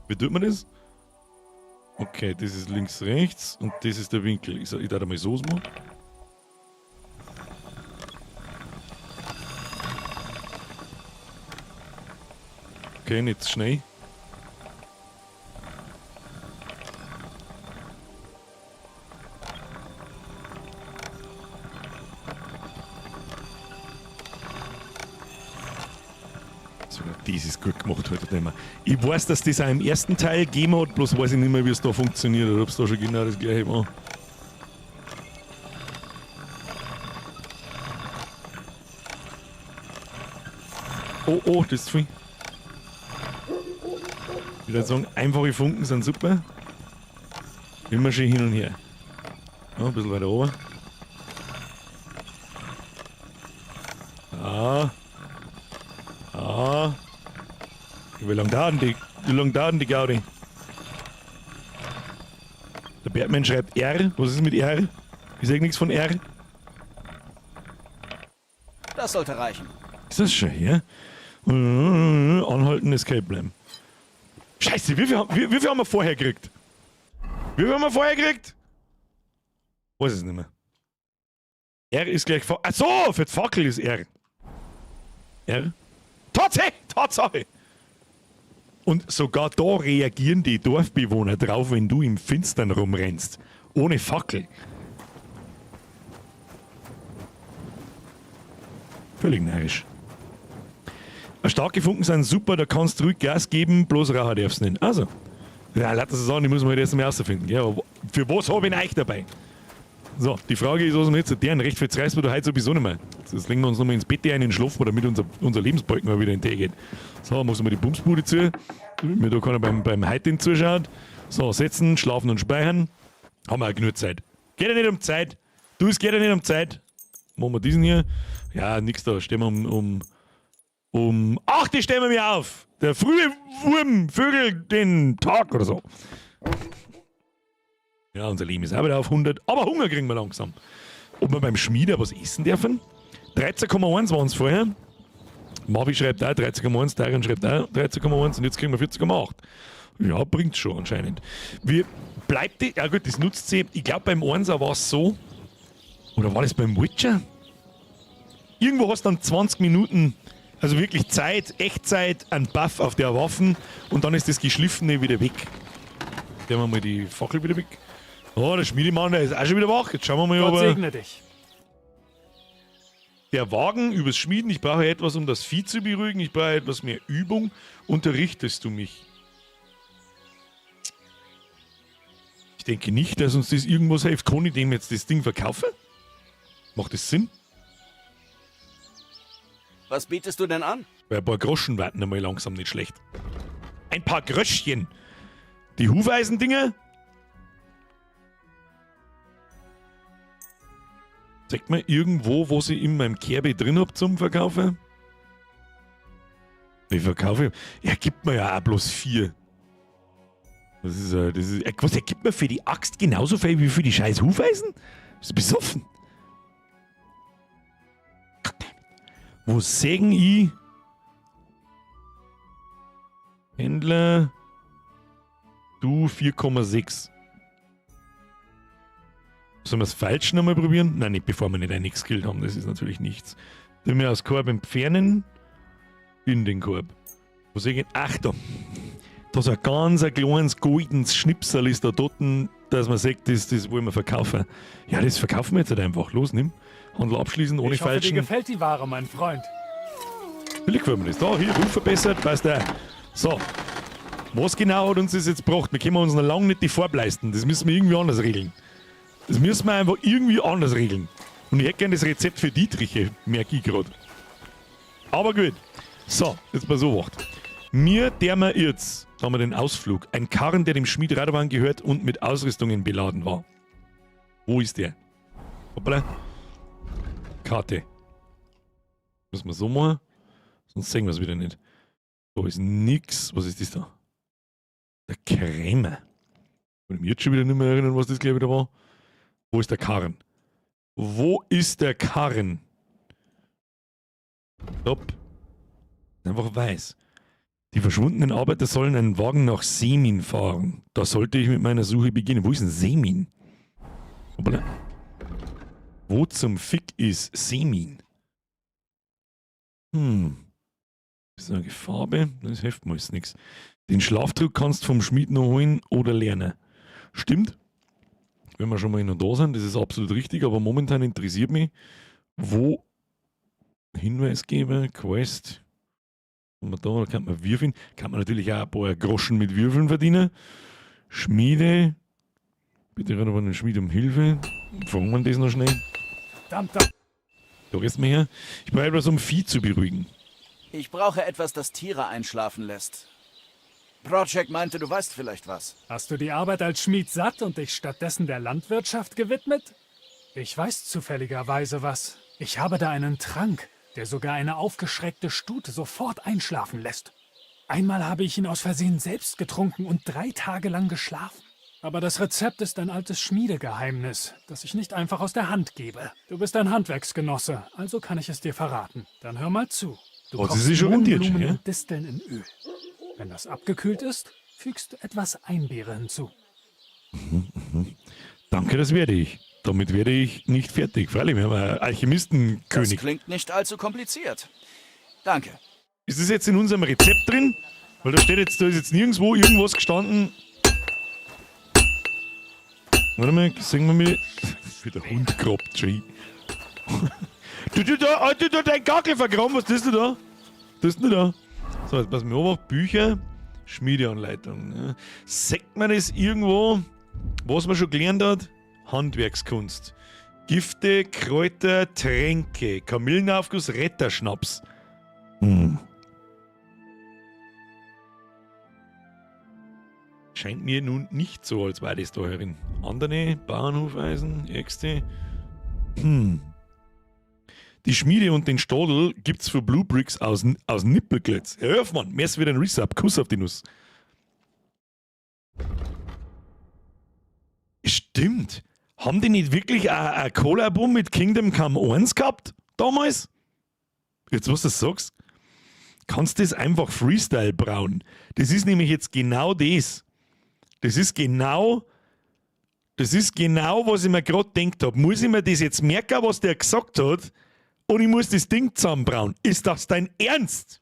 Wie tut man das? Okay, das ist links, rechts und das ist der Winkel. Ich darf mal so machen. Okay, nicht schnell. Sogar das ist gut gemacht heute nicht mehr. Ich weiß, dass das auch im ersten Teil gegeben hat, bloß weiß ich nicht mehr, wie es da funktioniert oder ob es da schon genau das gleiche war. Oh, das ist viel. Ich würde sagen, einfache Funken sind super. Immer schön hin und her. Ja, ein bisschen weiter oben. Wie lange dauern die Gaudi? Der Bergmann schreibt R. Was ist mit R? Ich sage nichts von R. Das sollte reichen. Ist das schon hier? Anhalten, Escape bleiben. Scheiße, wie viel haben wir vorher gekriegt? Wie viel haben wir vorher gekriegt? Weiß es nicht mehr. R ist gleich Fackel. Achso, für die Fackel ist R. R? Tatsache! Und sogar da reagieren die Dorfbewohner drauf, wenn du im Finstern rumrennst. Ohne Fackel. Völlig neidisch. Starke Funken sind super, da kannst du ruhig Gas geben, bloß Raucher darfst du nicht. Also, ja, lass das sagen, die muss man halt erst mal rausfinden. Ja, aber für was habe ich denn euch dabei? So, die Frage ist, was wir jetzt deren recht viel reißen wir da heute sowieso nicht mehr. Jetzt legen wir uns nochmal ins Bett ein, schlafen, damit unser Lebensbalken mal wieder in den Tag geht. So, machen wir die Bumsbude zu, damit mir da keiner beim Heiten zuschaut. So, setzen, schlafen und speichern. Haben wir auch genug Zeit. Geht ja nicht um Zeit. Es geht ja nicht um Zeit. Machen wir diesen hier. Ja, nix da. Stehen wir um 8 Uhr stehen wir mir auf. Der frühe Wurm vögelt den Tag oder so. Ja, unser Leben ist auch wieder auf 100. Aber Hunger kriegen wir langsam. Ob wir beim Schmieder was essen dürfen? 13,1 waren es vorher. Marvi schreibt auch 13,1, Darren schreibt auch 13,1 und jetzt kriegen wir 40,8. Ja, bringt's schon anscheinend. Wie bleibt die? Ja gut, das nutzt sie. Ich glaube beim 1er war es so. Oder war das beim Witcher? Irgendwo hast du dann 20 Minuten, also wirklich Zeit, Echtzeit, einen Buff auf der Waffen und dann ist das Geschliffene wieder weg. Nehmen wir mal die Fackel wieder weg. Oh, der Schmiedemann, der ist auch schon wieder wach. Jetzt schauen wir mal, Gott segne dich. Der Wagen übers Schmieden, ich brauche etwas, um das Vieh zu beruhigen, ich brauche etwas mehr Übung. Unterrichtest du mich? Ich denke nicht, dass uns das irgendwas hilft. Kann ich dem jetzt das Ding verkaufen? Macht das Sinn? Was bietest du denn an? Bei ein paar Groschen warten einmal langsam nicht schlecht. Ein paar Gröschchen. Die Hufeisendinger? Zeigt mir irgendwo, was ich in meinem Kerbe drin hab zum Verkaufen? Wie verkaufe ich? Er gibt mir ja auch bloß 4. Was, er gibt mir für die Axt genauso viel wie für die scheiß Hufeisen? Ist du besoffen? Wo sägen ich? Händler. Du 4,6. Sollen wir das falsch nochmal probieren? Nein, nicht bevor wir nicht einen gekillt haben. Das ist natürlich nichts. Tun wir aus Korb entfernen. In den Korb. Wo säge ich? Ach da. Da ist ein ganz kleines goldenes Schnipsel ist da dort, dass man sagt, das wollen wir verkaufen. Ja, das verkaufen wir jetzt halt einfach. Los, nimm. Handel abschließen, ohne ich hoffe, falschen. dir gefällt die Ware, mein Freund. Natürlich gefällt mir das. Da, hier, Ruf verbessert, weißt du. So. Was genau hat uns das jetzt gebracht? Wir können uns noch lange nicht die Farbe leisten. Das müssen wir irgendwie anders regeln. Das müssen wir einfach irgendwie anders regeln. Und ich hätte gerne das Rezept für Dietriche, merke ich gerade. Aber gut. So, jetzt mal so wacht. Mir, der wir jetzt, da haben wir den Ausflug. Ein Karren, der dem Schmied Radovan gehört und mit Ausrüstungen beladen war. Wo ist der? Hoppala. Karte. Müssen wir so machen. Sonst sehen wir es wieder nicht. Da ist nix. Was ist das da? Der Krämer. Ich kann mich jetzt schon wieder nicht mehr erinnern, was das gleich wieder war. Wo ist der Karren? Wo ist der Karren? Stopp. Einfach weiß. Die verschwundenen Arbeiter sollen einen Wagen nach Semin fahren. Da sollte ich mit meiner Suche beginnen. Wo ist denn Semin? Hoppala. Wo zum Fick ist Semin? Sage Farbe, das hilft mir jetzt nichts. Den Schlafdruck kannst du vom Schmied noch holen oder lernen. Stimmt. Wenn wir schon mal noch da sind, das ist absolut richtig, aber momentan interessiert mich, wo Hinweisgeber, Quest, da kann man würfeln, kann man natürlich auch ein paar Groschen mit Würfeln verdienen. Schmiede, bitte gerade einen Schmied um Hilfe. Fragen wir das noch schnell. Verdammt. Da ist mir her. Ich brauche etwas, um Vieh zu beruhigen. Ich brauche etwas, das Tiere einschlafen lässt. Project meinte, du weißt vielleicht was. Hast du die Arbeit als Schmied satt und dich stattdessen der Landwirtschaft gewidmet? Ich weiß zufälligerweise was. Ich habe da einen Trank, der sogar eine aufgeschreckte Stute sofort einschlafen lässt. Einmal habe ich ihn aus Versehen selbst getrunken und 3 Tage lang geschlafen. Aber das Rezept ist ein altes Schmiedegeheimnis, das ich nicht einfach aus der Hand gebe. Du bist ein Handwerksgenosse, also kann ich es dir verraten. Dann hör mal zu. Du kochst Mohnblumen und Disteln in Öl. Wenn das abgekühlt ist, fügst du etwas Einbeere hinzu. Danke, das werde ich. Damit werde ich nicht fertig. Freilich, wir haben einen Alchemistenkönig. Das klingt nicht allzu kompliziert. Danke. Ist das jetzt in unserem Rezept drin? Weil da ist jetzt nirgendwo irgendwas gestanden. Warte mal, singen wir mal. Wie der Hund grabt schon. Du, dein Gackel vergraben, was ist denn da? Das ist denn da? So, jetzt passen wir auf. Bücher, Schmiedeanleitung. Ja. Sagt man das irgendwo, was man schon gelernt hat? Handwerkskunst. Gifte, Kräuter, Tränke, Kamillenaufguss, Retterschnaps. Scheint mir nun nicht so, als wäre das da herin. Andere, Bauernhofeisen, Äxte. Die Schmiede und den Stadel gibt's für Blue Bricks aus Nippelklötz. Herr Hörfmann, mehr's wieder ein Resub. Kuss auf die Nuss. Stimmt. Haben die nicht wirklich ein Collabo mit Kingdom Come 1 gehabt? Damals? Jetzt, was du sagst, kannst du das einfach Freestyle brauen. Das ist nämlich jetzt genau das. Das ist genau, was ich mir gerade gedacht habe. Muss ich mir das jetzt merken, was der gesagt hat? Und ich muss das Ding zusammenbrauen. Ist das dein Ernst?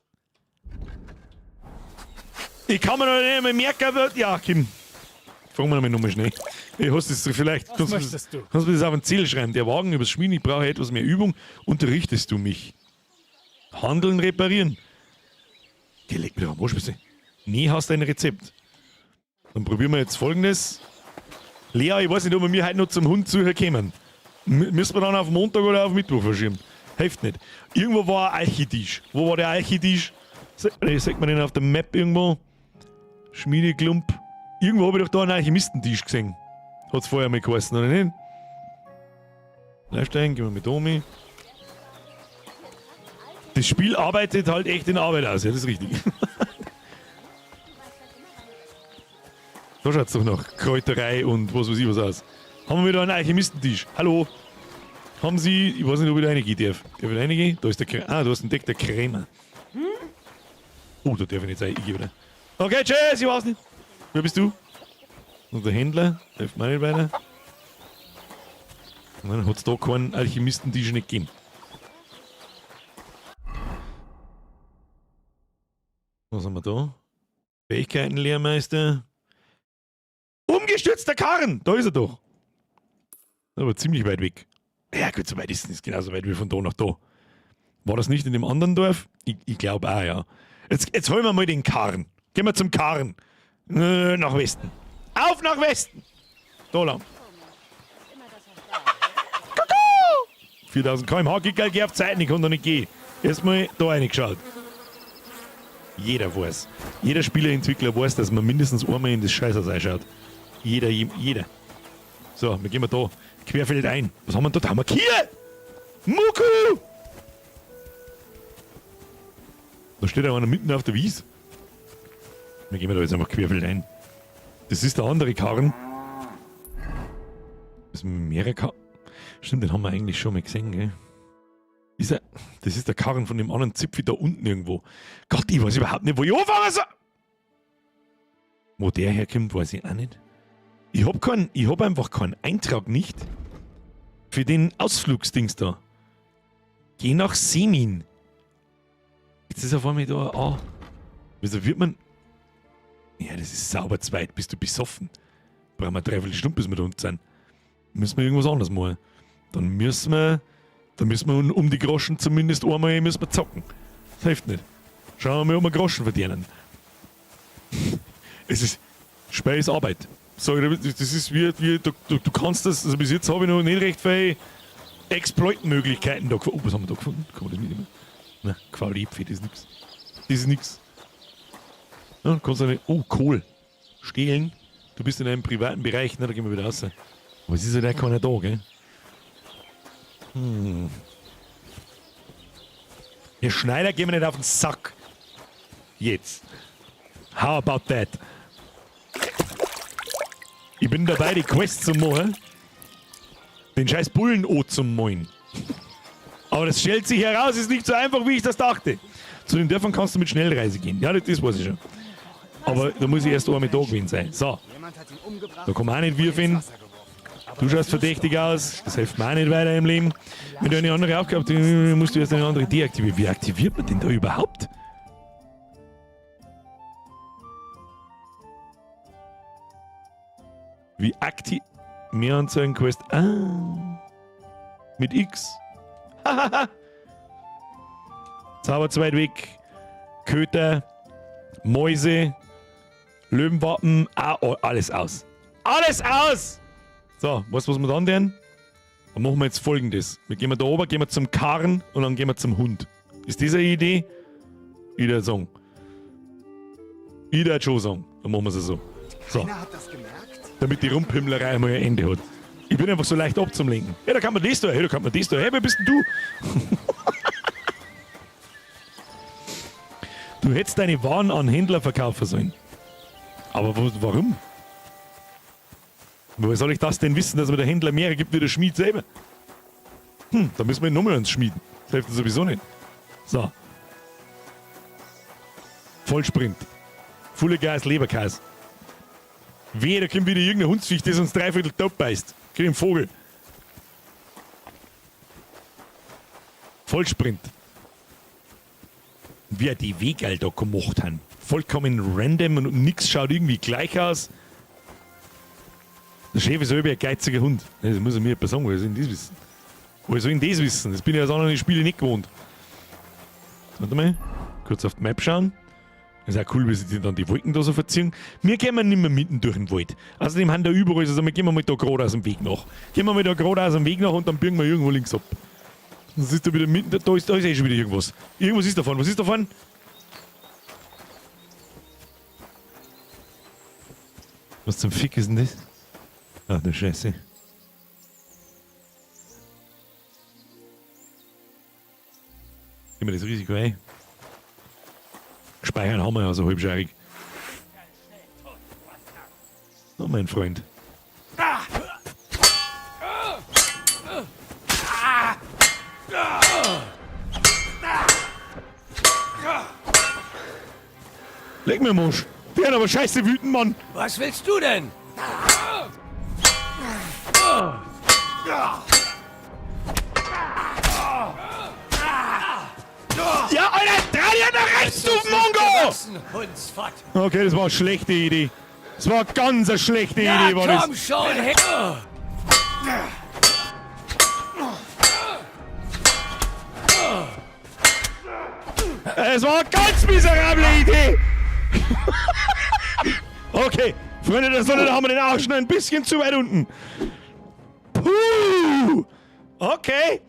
Ich kann mir noch nicht mehr merken, ja, Kim. Fragen wir nochmal schnell. Hast das vielleicht, Was möchtest du? Kannst du das auf ein Ziel schreiben? Der Wagen übers Schmieden, ich brauche etwas mehr Übung. Unterrichtest du mich? Handeln, reparieren. Geh, leg mir doch am Arsch, bitte. Nie hast du ein Rezept. Dann probieren wir jetzt Folgendes. Lea, ich weiß nicht, ob wir mir heute noch zum Hund zuhören. Müssen wir dann auf Montag oder auf Mittwoch verschieben? Hilft nicht. Irgendwo war ein Eichetisch. Wo war der Eichetisch? Sagt man den auf der Map irgendwo? Schmiedeklump. Irgendwo habe ich doch da einen Alchemistentisch gesehen. Hat es vorher mal geheißen, oder nicht? Live-Stein, gehen wir mit Omi. Das Spiel arbeitet halt echt in Arbeit aus, ja, das ist richtig. Da schaut es doch nach Kräuterei und was weiß ich was aus. Haben wir wieder einen Alchemistentisch. Hallo. Haben Sie, ich weiß nicht, ob ich da reingehen darf. Darf ich da reingehen? Da ist der Krämer. Ah, du hast entdeckt, der Krämer. Oh, da darf ich nicht sein. Ich gehe wieder. Okay, tschüss, ich weiß nicht. Wer bist du? Und der Händler, hilft mir nicht weiter. Und dann hat es da keinen Alchemistentisch nicht gegeben. Was haben wir da? Fähigkeitenlehrmeister. Umgestürzter Karren! Da ist er doch. Aber ziemlich weit weg. Ja gut, so weit ist es nicht. Genauso weit wie von da nach da. War das nicht in dem anderen Dorf? Ich glaube auch, ja. Jetzt holen wir mal den Karren. Gehen wir zum Karren. Nach Westen. Auf nach Westen! Da lang. 4000 km/h, geh auf Zeit, ich kann da nicht gehen. Erstmal da reingeschaut. Jeder weiß. Jeder Spieleentwickler weiß, dass man mindestens einmal in das Scheißhaus reinschaut. Jeder. So, wir gehen da querfeld ein. Was haben wir da? Da haben wir Kier! Muku! Da steht einer mitten auf der Wies. Wir gehen da jetzt einfach querfeld ein. Das ist der andere Karren. Das ist mehrere Karren. Stimmt, den haben wir eigentlich schon mal gesehen, gell? Das ist der Karren von dem anderen Zipfel da unten irgendwo. Gott, ich weiß überhaupt nicht, wo ich anfangen soll. Wo der herkommt, weiß ich auch nicht. Ich hab einfach keinen Eintrag nicht für den Ausflugsdings da. Geh nach Semin. Jetzt ist auf einmal da. Ah. Wieso wird man. Ja, das ist sauber zweit. Bist du besoffen? Brauchen wir 3/4 Stunde, bis wir da unten sind. Müssen wir irgendwas anderes machen. Dann müssen wir um die Groschen zumindest einmal müssen wir zocken. Das hilft nicht. Schauen wir mal, ob wir Groschen verdienen. Es ist Spaß Arbeit. Sag ich, das ist wie du kannst das, also bis jetzt habe ich noch nicht recht viele Exploit-Möglichkeiten da gefunden. Oh, was haben wir da gefunden? Kann man das mitnehmen? Nein, Qualität, das ist nix. Das ist nix. Ja, kannst du nicht. Oh, Kohl. Stehlen. Du bist in einem privaten Bereich, na, da gehen wir wieder raus. Aber es ist ja der keiner da, gell? Der Schneider gehen wir nicht auf den Sack. Jetzt. How about that? Ich bin dabei, die Quest zu machen. Den scheiß Bullen zu malen. Aber das stellt sich heraus, ist nicht so einfach, wie ich das dachte. Zu den Dörfern kannst du mit Schnellreise gehen. Ja, das weiß ich schon. Aber da muss ich erst einmal da gewesen sein. So. Da kann man auch nicht wirfen. Du schaust verdächtig aus. Das hilft mir auch nicht weiter im Leben. Wenn du eine andere Aufgabe hast, musst du erst eine andere deaktivieren. Wie aktiviert man den da überhaupt? Wie aktiv... Mehr Anzeigen Quest. Ah. Mit X. Hahaha. Zauber zu weit weg. Köter. Mäuse. Löwenwappen. Ah, alles aus. Alles aus! So, was wir dann denn? Dann machen wir jetzt Folgendes. Wir gehen da oben, gehen wir zum Karren und dann gehen wir zum Hund. Ist das eine Idee? Ich würde sagen. Ich würde schon sagen. Dann machen wir es so. So. Damit die Rumphimmlerei mal ein Ende hat. Ich bin einfach so leicht abzumlenken. Hey, da kann man das da, hey, da kann man das da. Hey, wer bist denn du? Du hättest deine Waren an Händler verkaufen sollen. Aber warum? Woher soll ich das denn wissen, dass mir der Händler mehr gibt wie der Schmied selber? Da müssen wir nochmal uns schmieden. Das hilft uns sowieso nicht. So. Vollsprint. Volle Gas, Leberkäse. Wehe, da kommt wieder irgendein Hundsviech, das uns 3/4 top beißt. Krieg einen Vogel. Vollsprint. Wie die Wege da gemacht haben. Vollkommen random und nix schaut irgendwie gleich aus. Der Chef ist selber ein geiziger Hund. Das muss er mir etwas sagen, woher soll ich das wissen? Woher soll ich das wissen? Das bin ich aus anderen Spielen nicht gewohnt. Warte mal, kurz auf die Map schauen. Das ist auch cool, wie sich dann die Wolken da so verziehen. Wir gehen nicht mehr mitten durch den Wald. Außerdem haben da überall, also gehen wir mal da gerade aus dem Weg nach. Gehen wir mal da gerade aus dem Weg nach und dann biegen wir irgendwo links ab. Das ist da wieder mitten, da ist eh schon wieder irgendwas. Irgendwas ist davon. Was ist davon? Was zum Fick ist denn das? Ach du Scheiße. Gehen wir das Risiko ein. Speichern haben wir ja so halbscharig. Oh, mein Freund. Leg mir Musch. Der hat aber scheiße wütend, Mann. Was willst du denn? Ja, Alter, dreh dir nach rechts, du Mongo! Okay, das war eine schlechte Idee. Das war eine ganz schlechte Idee, war das. Komm schon her! Es war eine ganz miserable Idee. Okay, Freunde der Sonne, da haben wir den Arsch noch ein bisschen zu weit unten. Puh! Okay.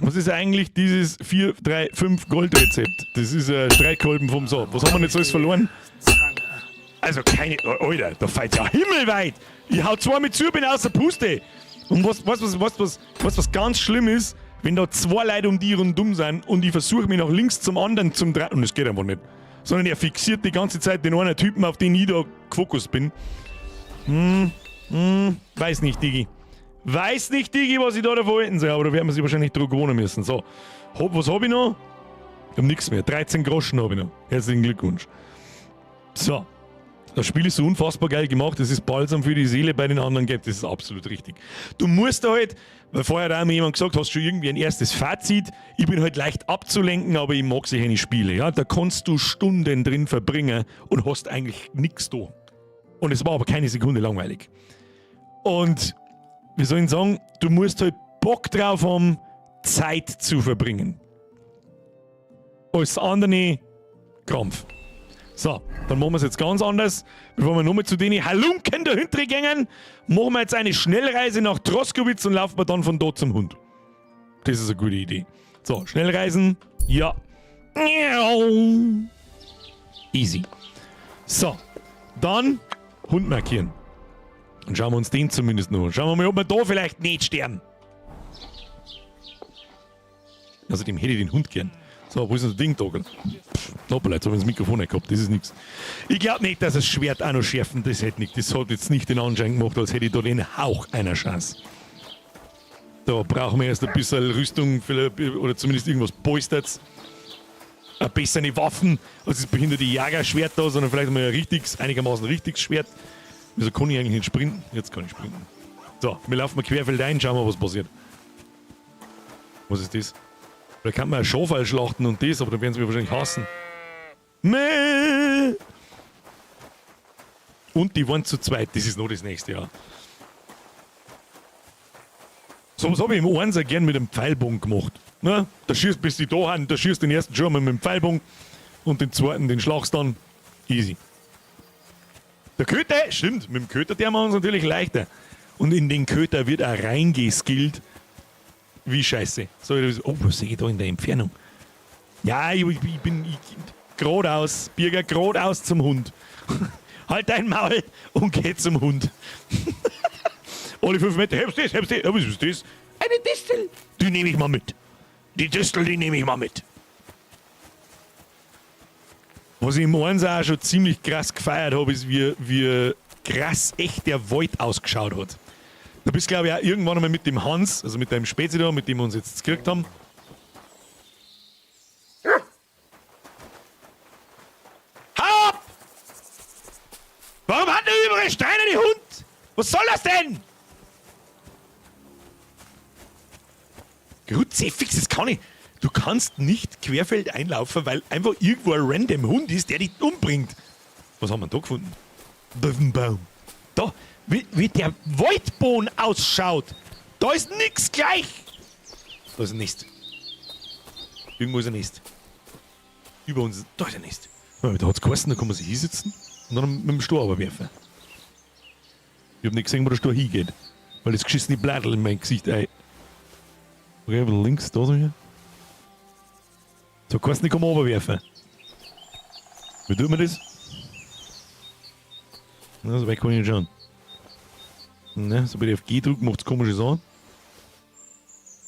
Was ist eigentlich dieses 4-3-5 Goldrezept? Das ist ein Streitkolben vom So. Was haben wir jetzt alles verloren? Also keine... Alter, da fällt ja himmelweit. Ich hau 2 mit Zürbin aus der Puste. Und was ganz schlimm ist, wenn da 2 Leute um die rundum sind und ich versuche mich nach links zum anderen zum Drehen. Und das geht einfach nicht. Sondern er fixiert die ganze Zeit den einen Typen, auf den ich da gefokust bin. Weiß nicht, Digi. Weiß nicht, Digi, was ich da verhalten soll, aber da werden wir sich wahrscheinlich drüber gewohnen müssen. So, was habe ich noch? Ich habe nichts mehr. 13 Groschen habe ich noch. Herzlichen Glückwunsch. So, Das Spiel ist so unfassbar geil gemacht, es ist balsam für die Seele bei den anderen Games, das ist absolut richtig. Du musst halt, weil vorher da auch mal jemand gesagt, hast schon irgendwie ein erstes Fazit, ich bin halt leicht abzulenken, aber ich mag solche Spiele. Ja? Da kannst du Stunden drin verbringen und hast eigentlich nichts da. Und es war aber keine Sekunde langweilig. Und, wie soll ich sagen, du musst halt Bock drauf haben, Zeit zu verbringen. Alles andere Krampf. So, dann machen wir es jetzt ganz anders. Bevor wir nochmal zu den Halunken dahinter gehen, machen wir jetzt eine Schnellreise nach Troskowitz und laufen wir dann von dort zum Hund. Das ist eine gute Idee. So, Schnellreisen. Ja. Easy. So, dann Hund markieren. Und schauen wir uns den zumindest noch an. Schauen wir mal, ob wir da vielleicht nicht sterben. Außerdem hätte ich den Hund gern. So, wo ist denn das Ding, Togel? Hoppala, jetzt habe ich das Mikrofon nicht gehabt, das ist nichts. Ich glaube nicht, dass das Schwert auch noch schärfen, das hätte nicht. Das hat jetzt nicht den Anschein gemacht, als hätte ich da den Hauch einer Chance. Da brauchen wir erst ein bisschen Rüstung oder zumindest irgendwas Polsterts. Eine bessere Waffen als das behinderte Jagerschwert da, sondern vielleicht mal ein richtiges, einigermaßen richtiges Schwert. Wieso kann ich eigentlich nicht sprinten? Jetzt kann ich sprinten. So, wir laufen mal querfeldein, schauen wir, was passiert. Was ist das? Da kann man ein Schaf schlachten und das, aber dann werden sie mich wahrscheinlich hassen. Mäh! Und die waren zu zweit, das ist noch das nächste Jahr. So was habe ich im Einser gern mit dem Pfeilbogen gemacht. Na, da schießt bis die da haben, da schießt den ersten schon mal mit dem Pfeilbogen und den zweiten, den schlagst dann. Easy. Der Köter, stimmt, mit dem Köter, der machen wir uns natürlich leichter. Und in den Köter wird auch reingeskillt. Wie scheiße. So, oh, was sehe ich da in der Entfernung? Ja, ich bin geradeaus, Birger, geradeaus zum Hund. Halt dein Maul und geh zum Hund. Alle 5 Meter, hebst das, hebst das. Was ist das? Eine Distel. Die nehme ich mal mit. Die Distel, die nehme ich mal mit. Was ich im Einser auch schon ziemlich krass gefeiert habe, ist, wie krass echt der Wald ausgeschaut hat. Du bist, glaube ich, auch irgendwann einmal mit dem Hans, also mit dem Spezi da, mit dem wir uns jetzt gekriegt haben. Hau ab! Warum hat der überall Steine, die Hund? Was soll das denn? Grutze, fix, das kann ich. Du kannst nicht querfeld einlaufen, weil einfach irgendwo ein random Hund ist, der dich umbringt. Was haben wir da gefunden? Baum. Da, wie der Waldboden ausschaut. Da ist nix gleich. Da ist ein Nest. Irgendwo ist ein Nest. Über uns, da ist ein Nest. Ja, da hat es geheißen, da kann man sich hinsetzen und dann mit dem Stor runterwerfen. Ich habe nicht gesehen, wo der Stor hingeht. Weil das geschissene Blattl in mein Gesicht ein. Okay, aber links, da so hier. So kannst du nicht runterwerfen. Wie tut man das? Na, so weit kann ich nicht schauen. Ne, sobald ich auf G drücke, macht es komisches an.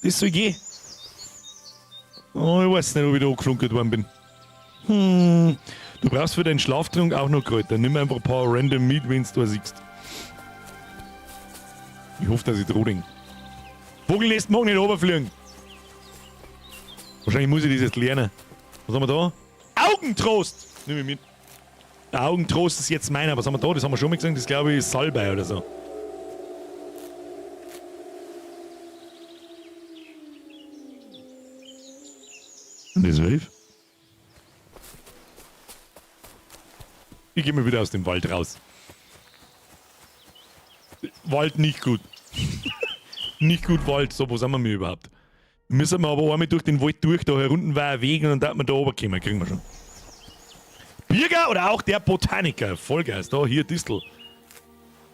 Das soll gehen. Oh, ich weiß nicht, ob ich da angeflunkert worden bin. Du brauchst für deinen Schlaftrunk auch noch Kräuter. Nimm einfach ein paar random mit, wenn du da siehst. Ich hoffe, dass ich dran. Vogelnest mag nicht runterfliegen. Wahrscheinlich muss ich das jetzt lernen. Was haben wir da? Augentrost! Nimm ich mit. Der Augentrost ist jetzt meiner. Was haben wir da? Das haben wir schon mal gesehen. Das glaube ich ist Salbei oder so. Und das hilft. Ich gehe mal wieder aus dem Wald raus. Wald nicht gut. Nicht gut Wald. So, wo sind wir mir überhaupt? Müssen wir aber einmal durch den Wald durch, da herunten war ein Weg und dann darf man da oben kommen. Kriegen wir schon. Birger oder auch der Botaniker. Vollgeist. Da, hier Distel.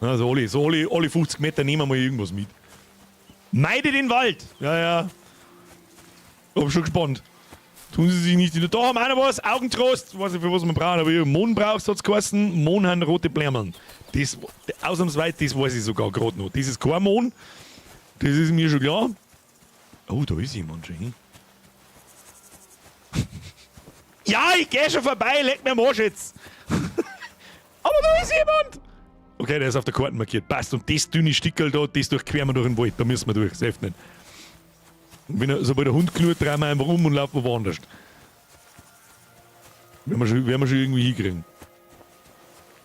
Also alle 50 Meter nehmen wir mal irgendwas mit. Meide den Wald. Ja, ja. Hab schon gespannt. Tun Sie sich nicht in der... Da haben wir noch was. Augentrost. Ich weiß nicht, für was man braucht, aber Mohn brauchst, hat es geheißen. Mohn haben rote Blärmeln. Das, ausnahmsweise, das weiß ich sogar gerade noch. Das ist kein Mohn. Das ist mir schon klar. Oh, da ist jemand schon hin. Ja, ich gehe schon vorbei. Leck mir am Arsch jetzt. Aber da ist jemand. Okay, der ist auf der Karte markiert. Passt. Und das dünne Stickerl da, das durchqueren wir durch den Wald. Da müssen wir durch. Das hilft nicht. Sobald der Hund knurrt, drehen wir einfach um und laufen woanders. Werden wir schon irgendwie hinkriegen.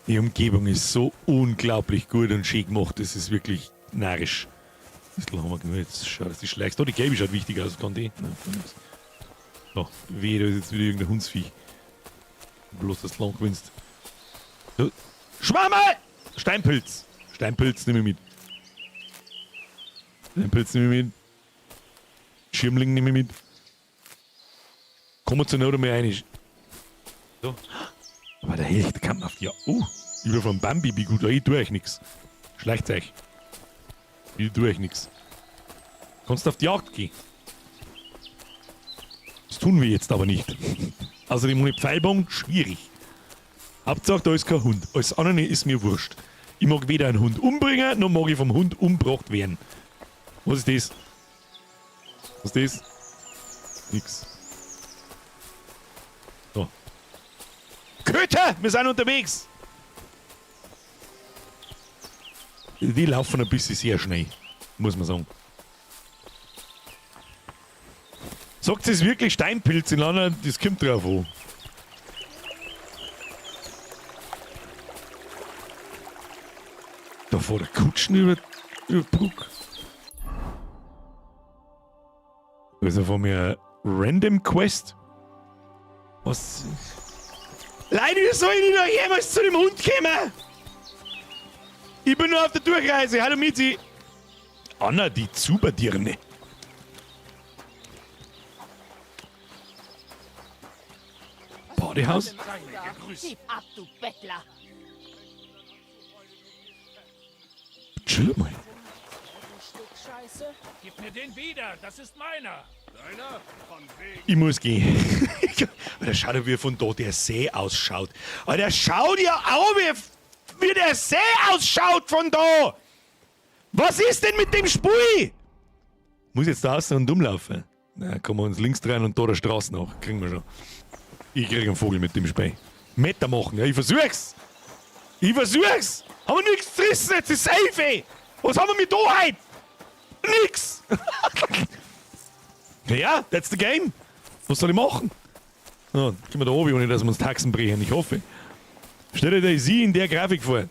Die Umgebung ist so unglaublich gut und schön gemacht, das ist wirklich narrisch. Das haben wir genug. Jetzt schau, dass die schleichst. Oh, die Gelbe schaut wichtig aus. Kann die? Nein, kann nichts. So, weh, da ist jetzt wieder irgendein Hundsviech. Bloß, dass du lang gewinnst. So. Schwamme! Steinpilz! Steinpilz nehme ich mit. Steinpilz nehme ich mit. Schirmling nehme ich mit. Kommen wir zur Not einmal rein. So. Aber der Helch, der kann auf die... über vom Bambi, wie gut. Ich tue euch nichts. Schleicht euch. Ich tue euch nichts. Kannst auf die Jagd gehen. Das tun wir jetzt aber nicht. Außerdem ohne Pfeilbogen, schwierig. Hauptsache, da ist kein Hund. Alles andere ist mir wurscht. Ich mag weder einen Hund umbringen, noch mag ich vom Hund umgebracht werden. Was ist das? Was ist das? Nix. So. Köter! Wir sind unterwegs! Die laufen ein bisschen sehr schnell, muss man sagen. Sagt es wirklich Steinpilz in London, das kommt drauf an. Da fährt der Kutschen über die Brücke. Also von mir Random Quest. Was? Leute, wie soll ich noch jemals zu dem Hund kommen? Ich bin nur auf der Durchreise. Hallo Mizi. Anna, die Zuberdirne. Badehaus? Gib ab, du Bettler! Chill mal. Gib mir den wieder, das ist meiner. Deiner? Von wegen. Ich muss gehen. Alter, schau dir, wie von da der See ausschaut. Alter, schau dir auf, wie der See ausschaut von da. Was ist denn mit dem Spui? Muss jetzt da außen und umlaufen? Na, kommen wir uns links drehen und da der Straße nach. Kriegen wir schon. Ich krieg einen Vogel mit dem Spei. Meter machen, ja, ich versuch's. Ich versuch's. Haben wir nichts gerissen, jetzt ist safe. Was haben wir mit da heute? Nix. Ja, that's the game. Was soll ich machen? Ja, gehen wir da oben, ohne dass wir uns Taxen brechen. Ich hoffe. Stell dir sie in der Grafik vor.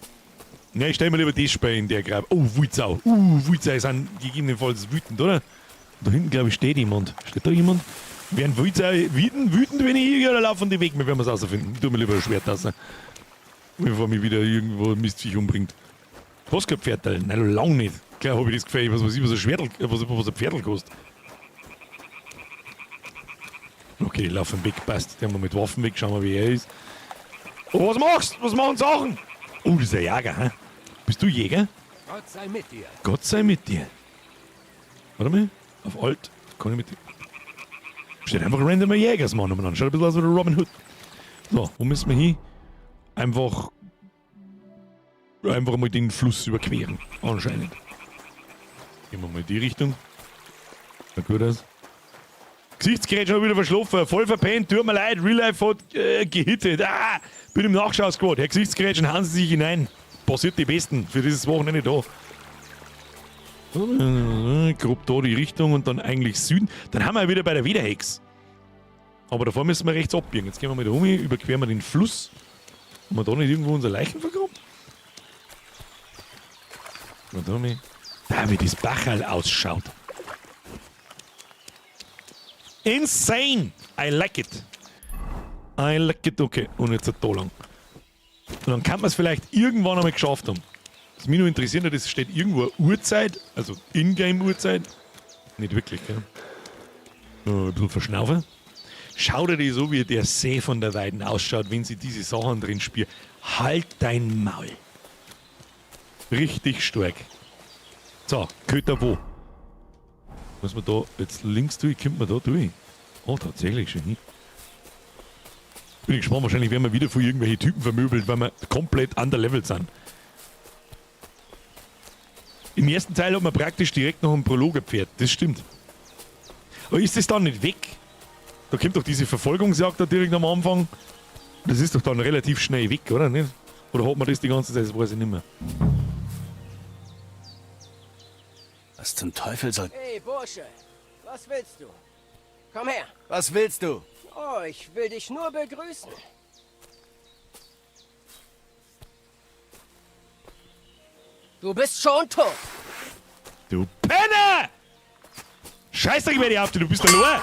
Ne, ich stell mir lieber das Spiel in der Grafik. Oh, Wutzau. Wutzau sind gegebenenfalls wütend, oder? Da hinten, glaube ich, steht jemand. Steht da jemand? Werden Wutzau wütend, wenn ich hier gehe, oder laufen die weg? Wir werden es rausfinden. Tu mir lieber ein Schwert lassen. Bevor mich wieder irgendwo ein Mistviech umbringt. Was kein Pferdl? Nein, lang nicht. Klar habe ich das Gefühl, was weiß ich, was ein Schwertl, was ein Pferdl kostet. Okay, laufen weg, passt. Den haben wir mit Waffen weg, schauen wir, wie er ist. Oh, was machst du? Was machen Sachen? Oh, das ist ein Jäger, hä? Bist du Jäger? Gott sei mit dir. Gott sei mit dir. Warte mal, auf Alt. Kann ich mit dir. Steht einfach ein randomer Jägersmann umeinander. Schaut ein bisschen aus wie der Robin Hood. So, wo müssen wir hin? Einfach mal den Fluss überqueren. Anscheinend. Gehen wir mal in die Richtung. Schaut gut aus. Gesichtsgerät schon wieder verschlafen. Voll verpennt. Tut mir leid. Real Life hat gehittet. Bin im Nachschau-Squad. Herr Gesichtsgerät, schon hauen Sie sich hinein. Passiert die Besten. Für dieses Wochenende da. Grob da die Richtung und dann eigentlich Süden. Dann haben wir wieder bei der Wiederhex. Aber davor müssen wir rechts abbiegen. Jetzt gehen wir mal da um, überqueren wir den Fluss. Haben wir da nicht irgendwo unser Leichen vergraben? Da, wie das Bachal ausschaut. Insane! I like it. I like it, okay. Und jetzt da lang. Und dann kann man es vielleicht irgendwann einmal geschafft haben. Was mich nur interessiert hat, es steht irgendwo eine Uhrzeit, also Ingame-Uhrzeit. Nicht wirklich, gell? Nur ein bisschen verschnaufen. Schau dir das so, wie der See von der Weiden ausschaut, wenn sie diese Sachen drin spielen. Halt dein Maul. Richtig stark. So, Köter wo? Muss man da jetzt links durch? Kommt man da durch? Oh, tatsächlich schon hin. Bin ich gespannt, wahrscheinlich werden wir wieder von irgendwelchen Typen vermöbelt, weil wir komplett underlevelt sind. Im ersten Teil hat man praktisch direkt noch ein Prologepferd, das stimmt. Aber ist das dann nicht weg? Da kommt doch diese Verfolgungsjagd da direkt am Anfang. Das ist doch dann relativ schnell weg, oder nicht? Oder hat man das die ganze Zeit? Das weiß ich nicht mehr. Was zum Teufel soll... Hey, Bursche, was willst du? Komm her. Was willst du? Oh, ich will dich nur begrüßen. Du bist schon tot. Du Penner! Scheißdreck, werde ich auf dich, du bist verloren!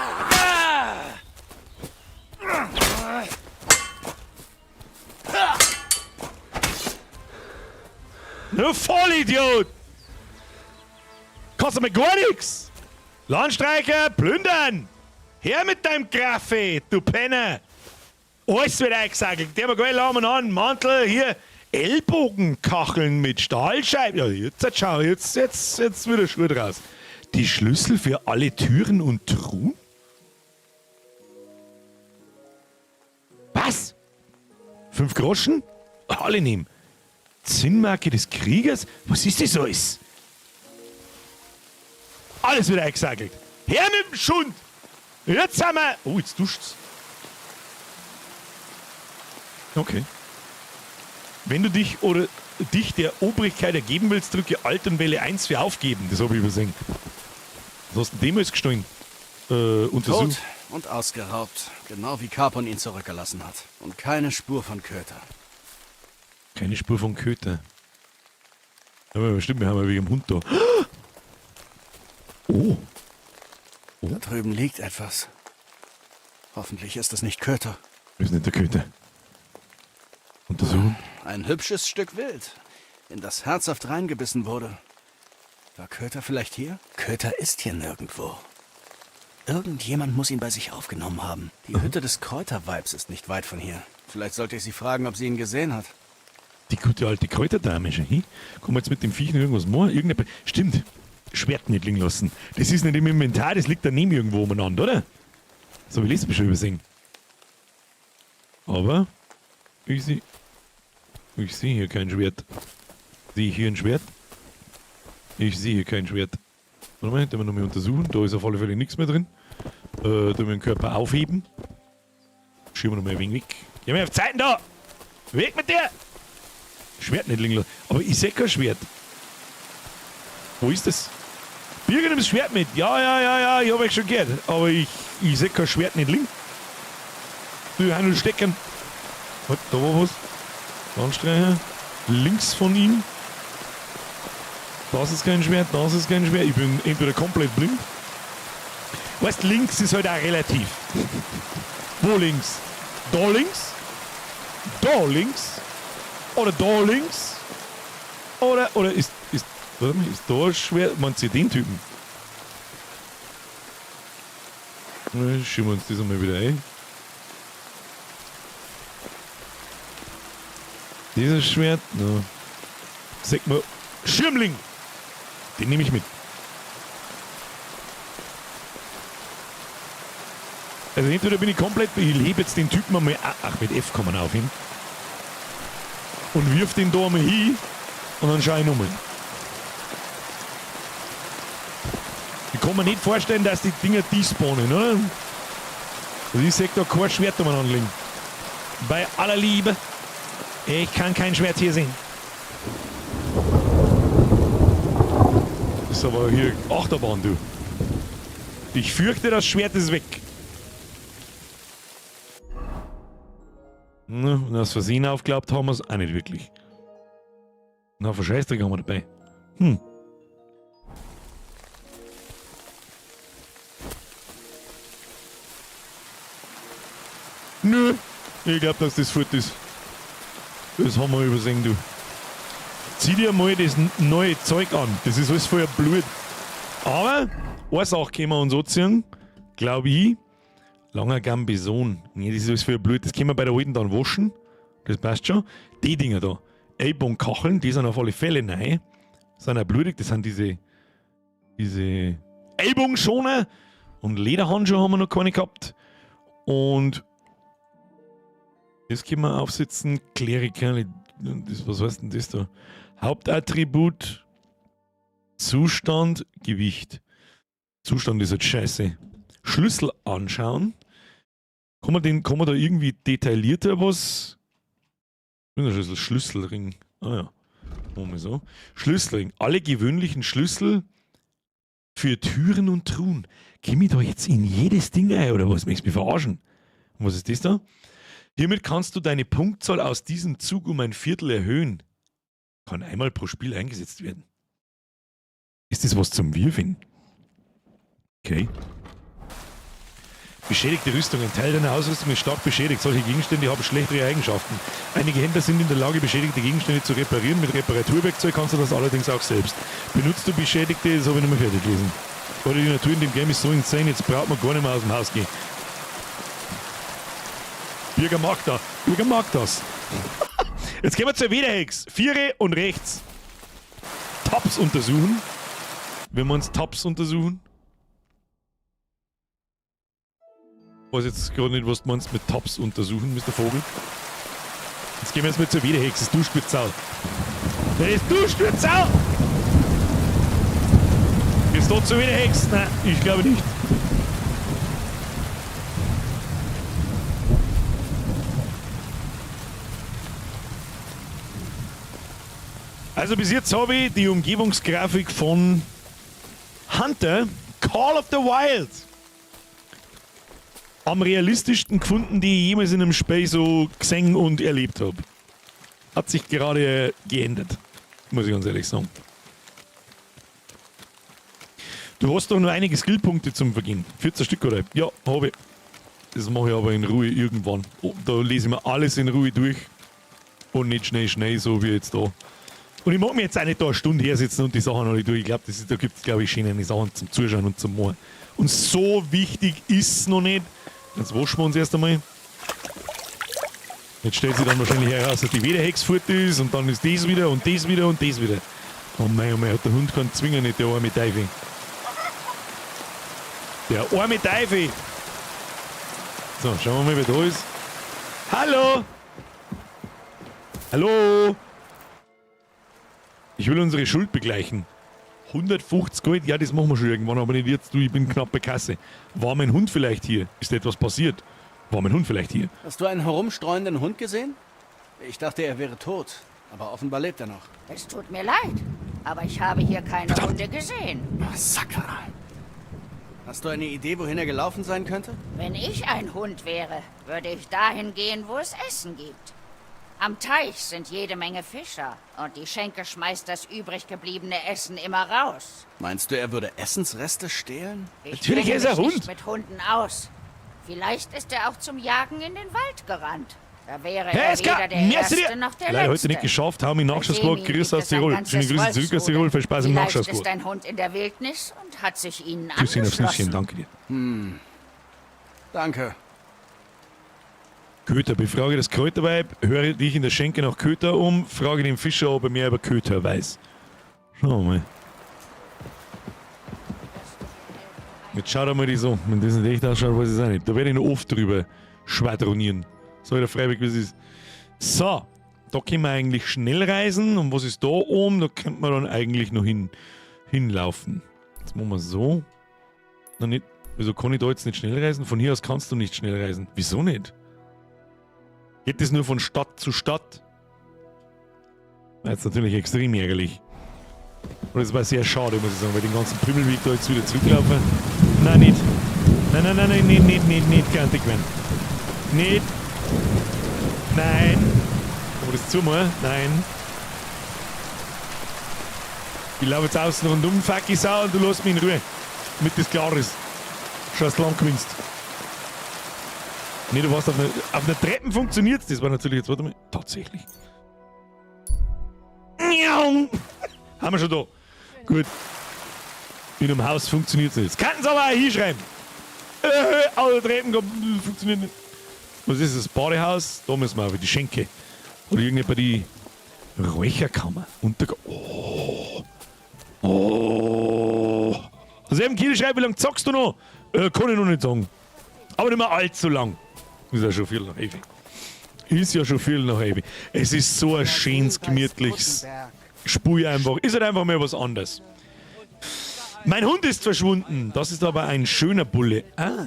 Du Vollidiot! Kostet mir gar nichts! Landstreicher, plündern! Her mit deinem Graffe, du Penner! Alles wird eingesagelt, der mal Lahmen an, Mantel, hier, Ellbogenkacheln mit Stahlscheiben. Ja, jetzt schau, jetzt wird der Schuh draus. Die Schlüssel für alle Türen und Truhen? Was? 5 Groschen? Alle nehmen. Zinnmarke des Kriegers? Was ist das alles? Alles wird eingesagelt. Her mit dem Schund! Jetzt sind wir... Oh, jetzt duscht's. Okay. Wenn du dich oder dich der Obrigkeit ergeben willst, drücke Alt und Welle 1 für aufgeben. Das habe ich übersehen. Was hast du denn dem jetzt gestohlen? Tot und ausgeraubt. Genau wie Capon ihn zurückgelassen hat. Und keine Spur von Köter. Keine Spur von Köter. Aber stimmt, wir haben ja wegen dem Hund da. Oh. Da drüben liegt etwas. Hoffentlich ist es nicht Köter. Ist nicht der Köter. Untersuchen. Ein hübsches Stück Wild, in das herzhaft reingebissen wurde. War Köter vielleicht hier? Köter ist hier nirgendwo. Irgendjemand muss ihn bei sich aufgenommen haben. Die Hütte des Kräuterweibs ist nicht weit von hier. Vielleicht sollte ich sie fragen, ob sie ihn gesehen hat. Die gute alte Kräuterdame schon hin. Kann man jetzt mit dem Viech noch irgendwas machen? Stimmt. Schwert nicht liegen lassen. Das ist nicht im Inventar, das liegt daneben irgendwo umeinander, oder? So will ich es schon übersehen. Aber ich sehe hier kein Schwert. Sehe ich hier ein Schwert? Ich sehe hier kein Schwert. Warte mal, den wir nochmal untersuchen. Da ist auf alle Fälle nichts mehr drin. Da wir den Körper aufheben. Schieben wir nochmal ein wenig weg. Geh mal auf Zeiten da! Weg mit dir! Schwert nicht liegen lassen. Aber ich sehe kein Schwert. Wo ist das? Birgen das Schwert mit. Ja, ich habe euch schon gehört. Aber ich sehe kein Schwert nicht liegen. Du Handel stecken. Halt, da war was. Landstreicher. Links von ihm. Das ist kein Schwert, das ist kein Schwert. Ich bin entweder komplett blind. Weißt, links ist halt auch relativ. Wo links? Da links? Da links? Oder da links? Oder ist warte mal, ist da ein Schwert? Man sieht den Typen. Schieben wir uns das einmal wieder ein. Dieses Schwert, no. Sag mal, Schirmling! Den nehme ich mit. Also entweder bin ich komplett, ich lebe jetzt den Typen einmal, ach mit F kann man auf ihn. Und wirf den da einmal hin und dann schaue ich nochmal. Ich kann mir nicht vorstellen, dass die Dinger despawnen, oder? Also ich sehe da kein Schwert umeinander liegen. Bei aller Liebe, ich kann kein Schwert hier sehen. Das ist aber hier Achterbahn, du. Ich fürchte, das Schwert ist weg. Na, und aus Versehen aufgeklappt haben wir es auch nicht wirklich. Na, Verscheißdreck haben wir dabei. Nö, ich glaube, dass das fort ist. Das haben wir übersehen, du. Zieh dir mal das neue Zeug an. Das ist alles voller Blut. Aber, eine Sache können wir uns anziehen, glaube ich. Langer Gambison. Nee, das ist alles voller Blut. Das können wir bei der alten dann waschen. Das passt schon. Die Dinger da. Ellbogenkacheln, die sind auf alle Fälle neu. Sind auch blutig. Das sind diese Ellbogenschoner. Und Lederhandschuhe haben wir noch keine gehabt. Und das können wir aufsetzen. Kleriker. Was heißt denn das da? Hauptattribut, Zustand, Gewicht. Zustand ist halt scheiße. Schlüssel anschauen. Kann man da irgendwie detaillierter was? Schlüssel, Schlüsselring. Ah ja. Machen wir so. Schlüsselring. Alle gewöhnlichen Schlüssel für Türen und Truhen. Geh ich da jetzt in jedes Ding rein oder was? Möchtest du mich verarschen? Und was ist das da? Hiermit kannst du deine Punktzahl aus diesem Zug um 1/4 erhöhen. Kann einmal pro Spiel eingesetzt werden. Ist das was zum Wirfen? Okay. Beschädigte Rüstung. Ein Teil deiner Ausrüstung ist stark beschädigt. Solche Gegenstände haben schlechtere Eigenschaften. Einige Händler sind in der Lage, beschädigte Gegenstände zu reparieren. Mit Reparaturwerkzeug kannst du das allerdings auch selbst. Benutzt du beschädigte, das habe ich nicht mehr fertig gelesen. Oder die Natur in dem Game ist so insane, jetzt braucht man gar nicht mehr aus dem Haus gehen. Bürger mag das. Bürger mag das. Jetzt gehen wir zur Wiederhex. 4 und rechts. Tabs untersuchen. Wenn wir uns Tabs untersuchen. Ich weiß jetzt gerade nicht, was du meinst mit Tabs untersuchen, Mr. Vogel. Jetzt gehen wir jetzt mal zur Wiederhex. Das Duschspitzau. Das Duschspitzau! Ist dort zur Wiederhex? Nein, ich glaube nicht. Also bis jetzt habe ich die Umgebungsgrafik von Hunter Call of the Wild am realistischsten gefunden, die ich jemals in einem Spiel so gesehen und erlebt habe. Hat sich gerade geändert, muss ich ganz ehrlich sagen. Du hast doch nur einige Skillpunkte zum Vergehen. 14 Stück, oder? Ja, habe ich. Das mache ich aber in Ruhe irgendwann. Oh, da lese ich mir alles in Ruhe durch. Und nicht schnell, so wie jetzt da. Und ich mag mir jetzt auch nicht da eine Stunde her sitzen und die Sachen alle durch. Ich glaube, da gibt es, glaube ich, schöne Sachen zum Zuschauen und zum Machen. Und so wichtig ist es noch nicht. Jetzt waschen wir uns erst einmal. Jetzt stellt sich dann wahrscheinlich heraus, dass die Wiederhex fort ist und dann ist das wieder und das wieder und das wieder. Oh mein, hat der Hund keinen Zwinger nicht, der arme Teufel. Der arme Teufel! So, schauen wir mal, wer da ist. Hallo! Hallo! Ich will unsere Schuld begleichen. 150 Gold? Ja, das machen wir schon irgendwann, aber nicht jetzt. Du, ich bin knapp bei Kasse. War mein Hund vielleicht hier? Ist etwas passiert? War mein Hund vielleicht hier? Hast du einen herumstreuenden Hund gesehen? Ich dachte, er wäre tot, aber offenbar lebt er noch. Es tut mir leid, aber ich habe hier keine Hunde gesehen. Massaker. Hast du eine Idee, wohin er gelaufen sein könnte? Wenn ich ein Hund wäre, würde ich dahin gehen, wo es Essen gibt. Am Teich sind jede Menge Fischer und die Schenke schmeißt das übrig gebliebene Essen immer raus. Meinst du, er würde Essensreste stehlen? Natürlich ist er Hund. Nicht mit Hunden aus. Vielleicht ist er auch zum Jagen in den Wald gerannt. Da wäre er weder der Erste noch der Leider Letzte. heute nicht geschafft, haben im Nachschaussquad. Grüß aus Tirol. Schöne Grüße zurück aus Tirol. Viel Spaß im Vielleicht Nachschaussquad. ist ein Hund in der Wildnis und hat sich ihnen Küsschen aufs Nüsschen, angeschlossen. danke dir. Danke. Köter, befrage das Kräuterweib, höre dich in der Schenke nach Köter um, frage den Fischer, ob er mehr über Köter weiß. Schauen wir mal. Jetzt schaut einmal die so. Wenn das nicht echt ausschaut, weiß ich es auch nicht. Da werde ich noch oft drüber schwadronieren. So der Freiweg, wie es ist. So, da können wir eigentlich schnell reisen. Und was ist da oben? Da könnte man dann eigentlich noch hinlaufen. Jetzt machen wir so. Na nicht. Wieso kann ich da jetzt nicht schnell reisen? Von hier aus kannst du nicht schnell reisen. Wieso nicht? Geht das nur von Stadt zu Stadt? Das ist natürlich extrem ärgerlich. Und das war sehr schade, muss ich sagen, weil den ganzen Pümmelweg da jetzt wieder zurücklaufen. Nein, nicht. Nein, nicht konsequent. Nicht. Nein. Aber das zu mal? Nein. Ich laufe jetzt außen rundum, fuck ich Sau und du lässt mich in Ruhe. Damit das klar ist. Scheiß lang gewinnst. Nee, du warst auf einer Treppe funktioniert. Das war natürlich jetzt, warte mal, tatsächlich. Haben wir schon da. Gut. In einem Haus funktioniert es nicht. Das kannten sie aber auch hinschreiben. Alle Treppen funktionieren nicht. Was ist das? Badehaus? Da müssen wir auf die Schenke. Oder irgendjemand die Räucherkammer. Oh. Also eben Kiel schreibt, wie lange zockst du noch? Kann ich noch nicht sagen. Aber nicht mehr allzu lang. Ist ja schon viel nach ewig. Ist ja schon viel nach ewig. Es ist so ein schönes, gemütliches Spiel einfach. Ist halt einfach mal was anderes. Mein Hund ist verschwunden. Das ist aber ein schöner Bulle. Ah.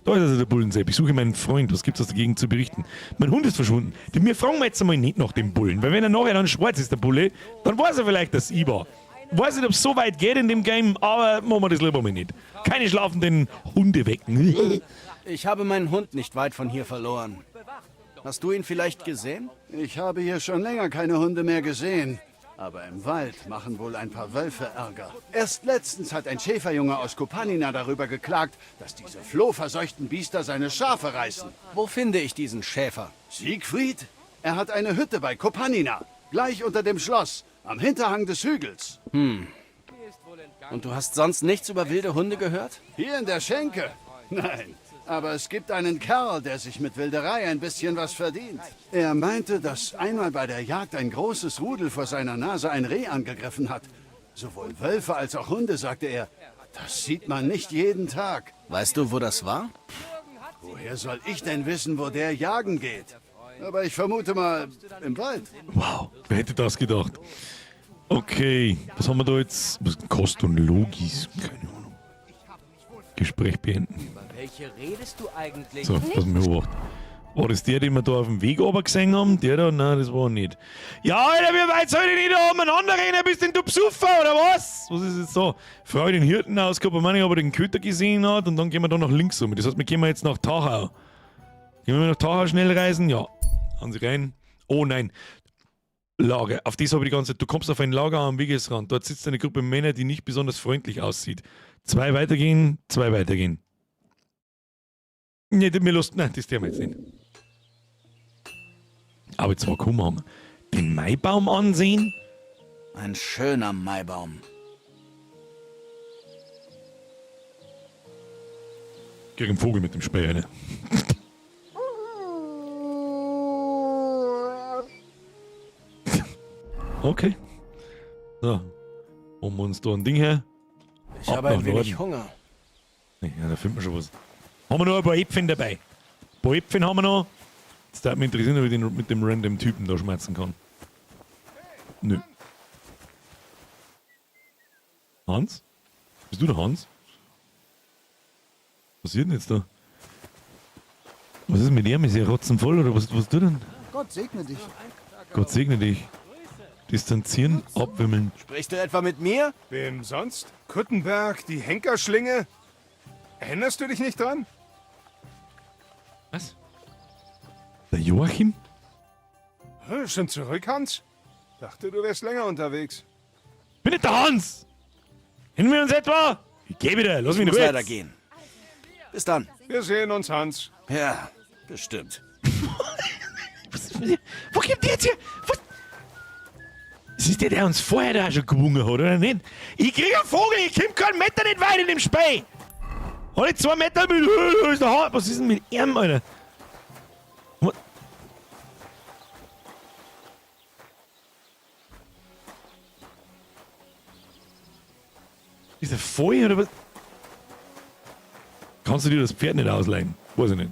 Da ist also der Bullensepp. Ich suche meinen Freund. Was gibt es aus der Gegend zu berichten? Mein Hund ist verschwunden. Wir fragen jetzt einmal nicht nach dem Bullen. Weil wenn er nachher dann schwarz ist, der Bulle, dann weiß er vielleicht, dass ich war. Ich weiß nicht, ob es so weit geht in dem Game, aber machen wir das lieber mal nicht. Keine schlafenden Hunde wecken. Ich habe meinen Hund nicht weit von hier verloren. Hast du ihn vielleicht gesehen? Ich habe hier schon länger keine Hunde mehr gesehen. Aber im Wald machen wohl ein paar Wölfe Ärger. Erst letztens hat ein Schäferjunge aus Kopanina darüber geklagt, dass diese flohverseuchten Biester seine Schafe reißen. Wo finde ich diesen Schäfer? Siegfried? Er hat eine Hütte bei Kopanina, gleich unter dem Schloss, am Hinterhang des Hügels. Und du hast sonst nichts über wilde Hunde gehört? Hier in der Schenke? Nein. Aber es gibt einen Kerl, der sich mit Wilderei ein bisschen was verdient. Er meinte, dass einmal bei der Jagd ein großes Rudel vor seiner Nase ein Reh angegriffen hat. Sowohl Wölfe als auch Hunde, sagte er. Das sieht man nicht jeden Tag. Weißt du, wo das war? Woher soll ich denn wissen, wo der jagen geht? Aber ich vermute mal, im Wald. Wow, wer hätte das gedacht? Okay, was haben wir da jetzt? Was Kost und Logis? Keine Ahnung. Gespräch beenden. Welche redest du eigentlich? So, pass mal auf. War das der, den wir da auf dem Weg aber gesehen haben? Der da? Nein, das war nicht. Ja, Alter, wie weit soll ich nicht da umeinander rennen? Bist denn du besoffen, oder was? Was ist jetzt so? Frau den Hirten ausgehabt, wenn ich aber den Köter gesehen hat und dann gehen wir da nach links um. Das heißt, wir gehen jetzt nach Tachau. Gehen wir nach Tachau schnell reisen? Ja. Haben Sie rein? Oh nein. Lager. Auf das habe ich die ganze Zeit. Du kommst auf ein Lager am Wegesrand. Dort sitzt eine Gruppe Männer, die nicht besonders freundlich aussieht. 2 weitergehen, 2 weitergehen. Nee, mir Lust. Nein, das tun wir jetzt nicht. Aber jetzt mal komm, haben wir den Maibaum ansehen. Ein schöner Maibaum. Gegen einen Vogel mit dem Speer, ne? Okay. So. Holen wir uns da ein Ding her. Ich habe ein wenig Hunger. Ja, da finden wir schon was. Haben wir noch ein paar Äpfel dabei? Ein paar Äpfel haben wir noch. Jetzt würde mich interessieren, ob ich den mit dem random Typen da schmerzen kann. Nö. Hans? Bist du der Hans? Was passiert denn jetzt da? Was ist mit ihm? Ist er rotzenvoll oder was tust du denn? Gott segne dich. Gott segne dich. Distanzieren, abwimmeln. Sprichst du etwa mit mir? Wem sonst? Kuttenberg, die Henkerschlinge? Erinnerst du dich nicht dran? Was? Der Joachim? Schon zurück, Hans? Dachte, du wärst länger unterwegs. Bin nicht der Hans! Kennen wir uns etwa? Ich geh wieder, lass mich Ich in muss Ruhe. leider gehen. Bis dann. Wir sehen uns, Hans. Ja, bestimmt. Wo kommt der jetzt hier? Was? Das ist der uns vorher da schon gewungen hat, oder nicht? Ich krieg einen Vogel, ich komm keinen Meter nicht weit in dem Spee. Alle 2 Meter mit. Ist der Hand. Was ist denn mit ihm, Alter? Was? Ist der voll oder was? Kannst du dir das Pferd nicht ausleihen? Weiß ich nicht.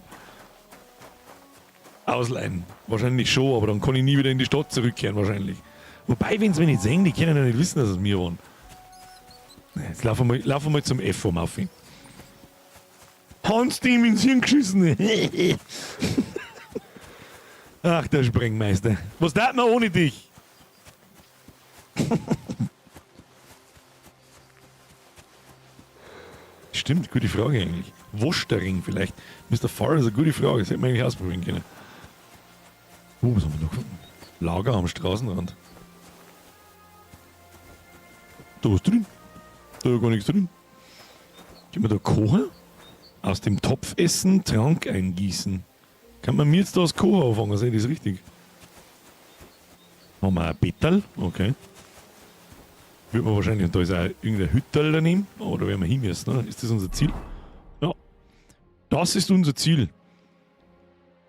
Ausleihen. Wahrscheinlich schon, aber dann kann ich nie wieder in die Stadt zurückkehren, wahrscheinlich. Wobei, wenn sie mich nicht sehen, die können ja nicht wissen, dass es mir waren. Jetzt laufen wir mal zum F vom Affi. Hans, dem ins Hirn geschissen. Ach, der Sprengmeister. Was tat man ohne dich? Stimmt, gute Frage eigentlich. Wusterring vielleicht. Mr. Farr ist eine gute Frage, das hätte man eigentlich ausprobieren können. Was haben wir noch gefunden? Lager am Straßenrand. Da was drin? Da ist gar nichts drin. Können wir da kochen? Aus dem Topf essen, Trank eingießen. Kann man mir jetzt da das Kochen anfangen? Sehe ich das richtig? Haben wir ein Bettal? Okay. Wird man wahrscheinlich, und da ist auch irgendein Hütterl daneben. Oder werden wir hin müssen, oder? Ist das unser Ziel? Ja. Das ist unser Ziel.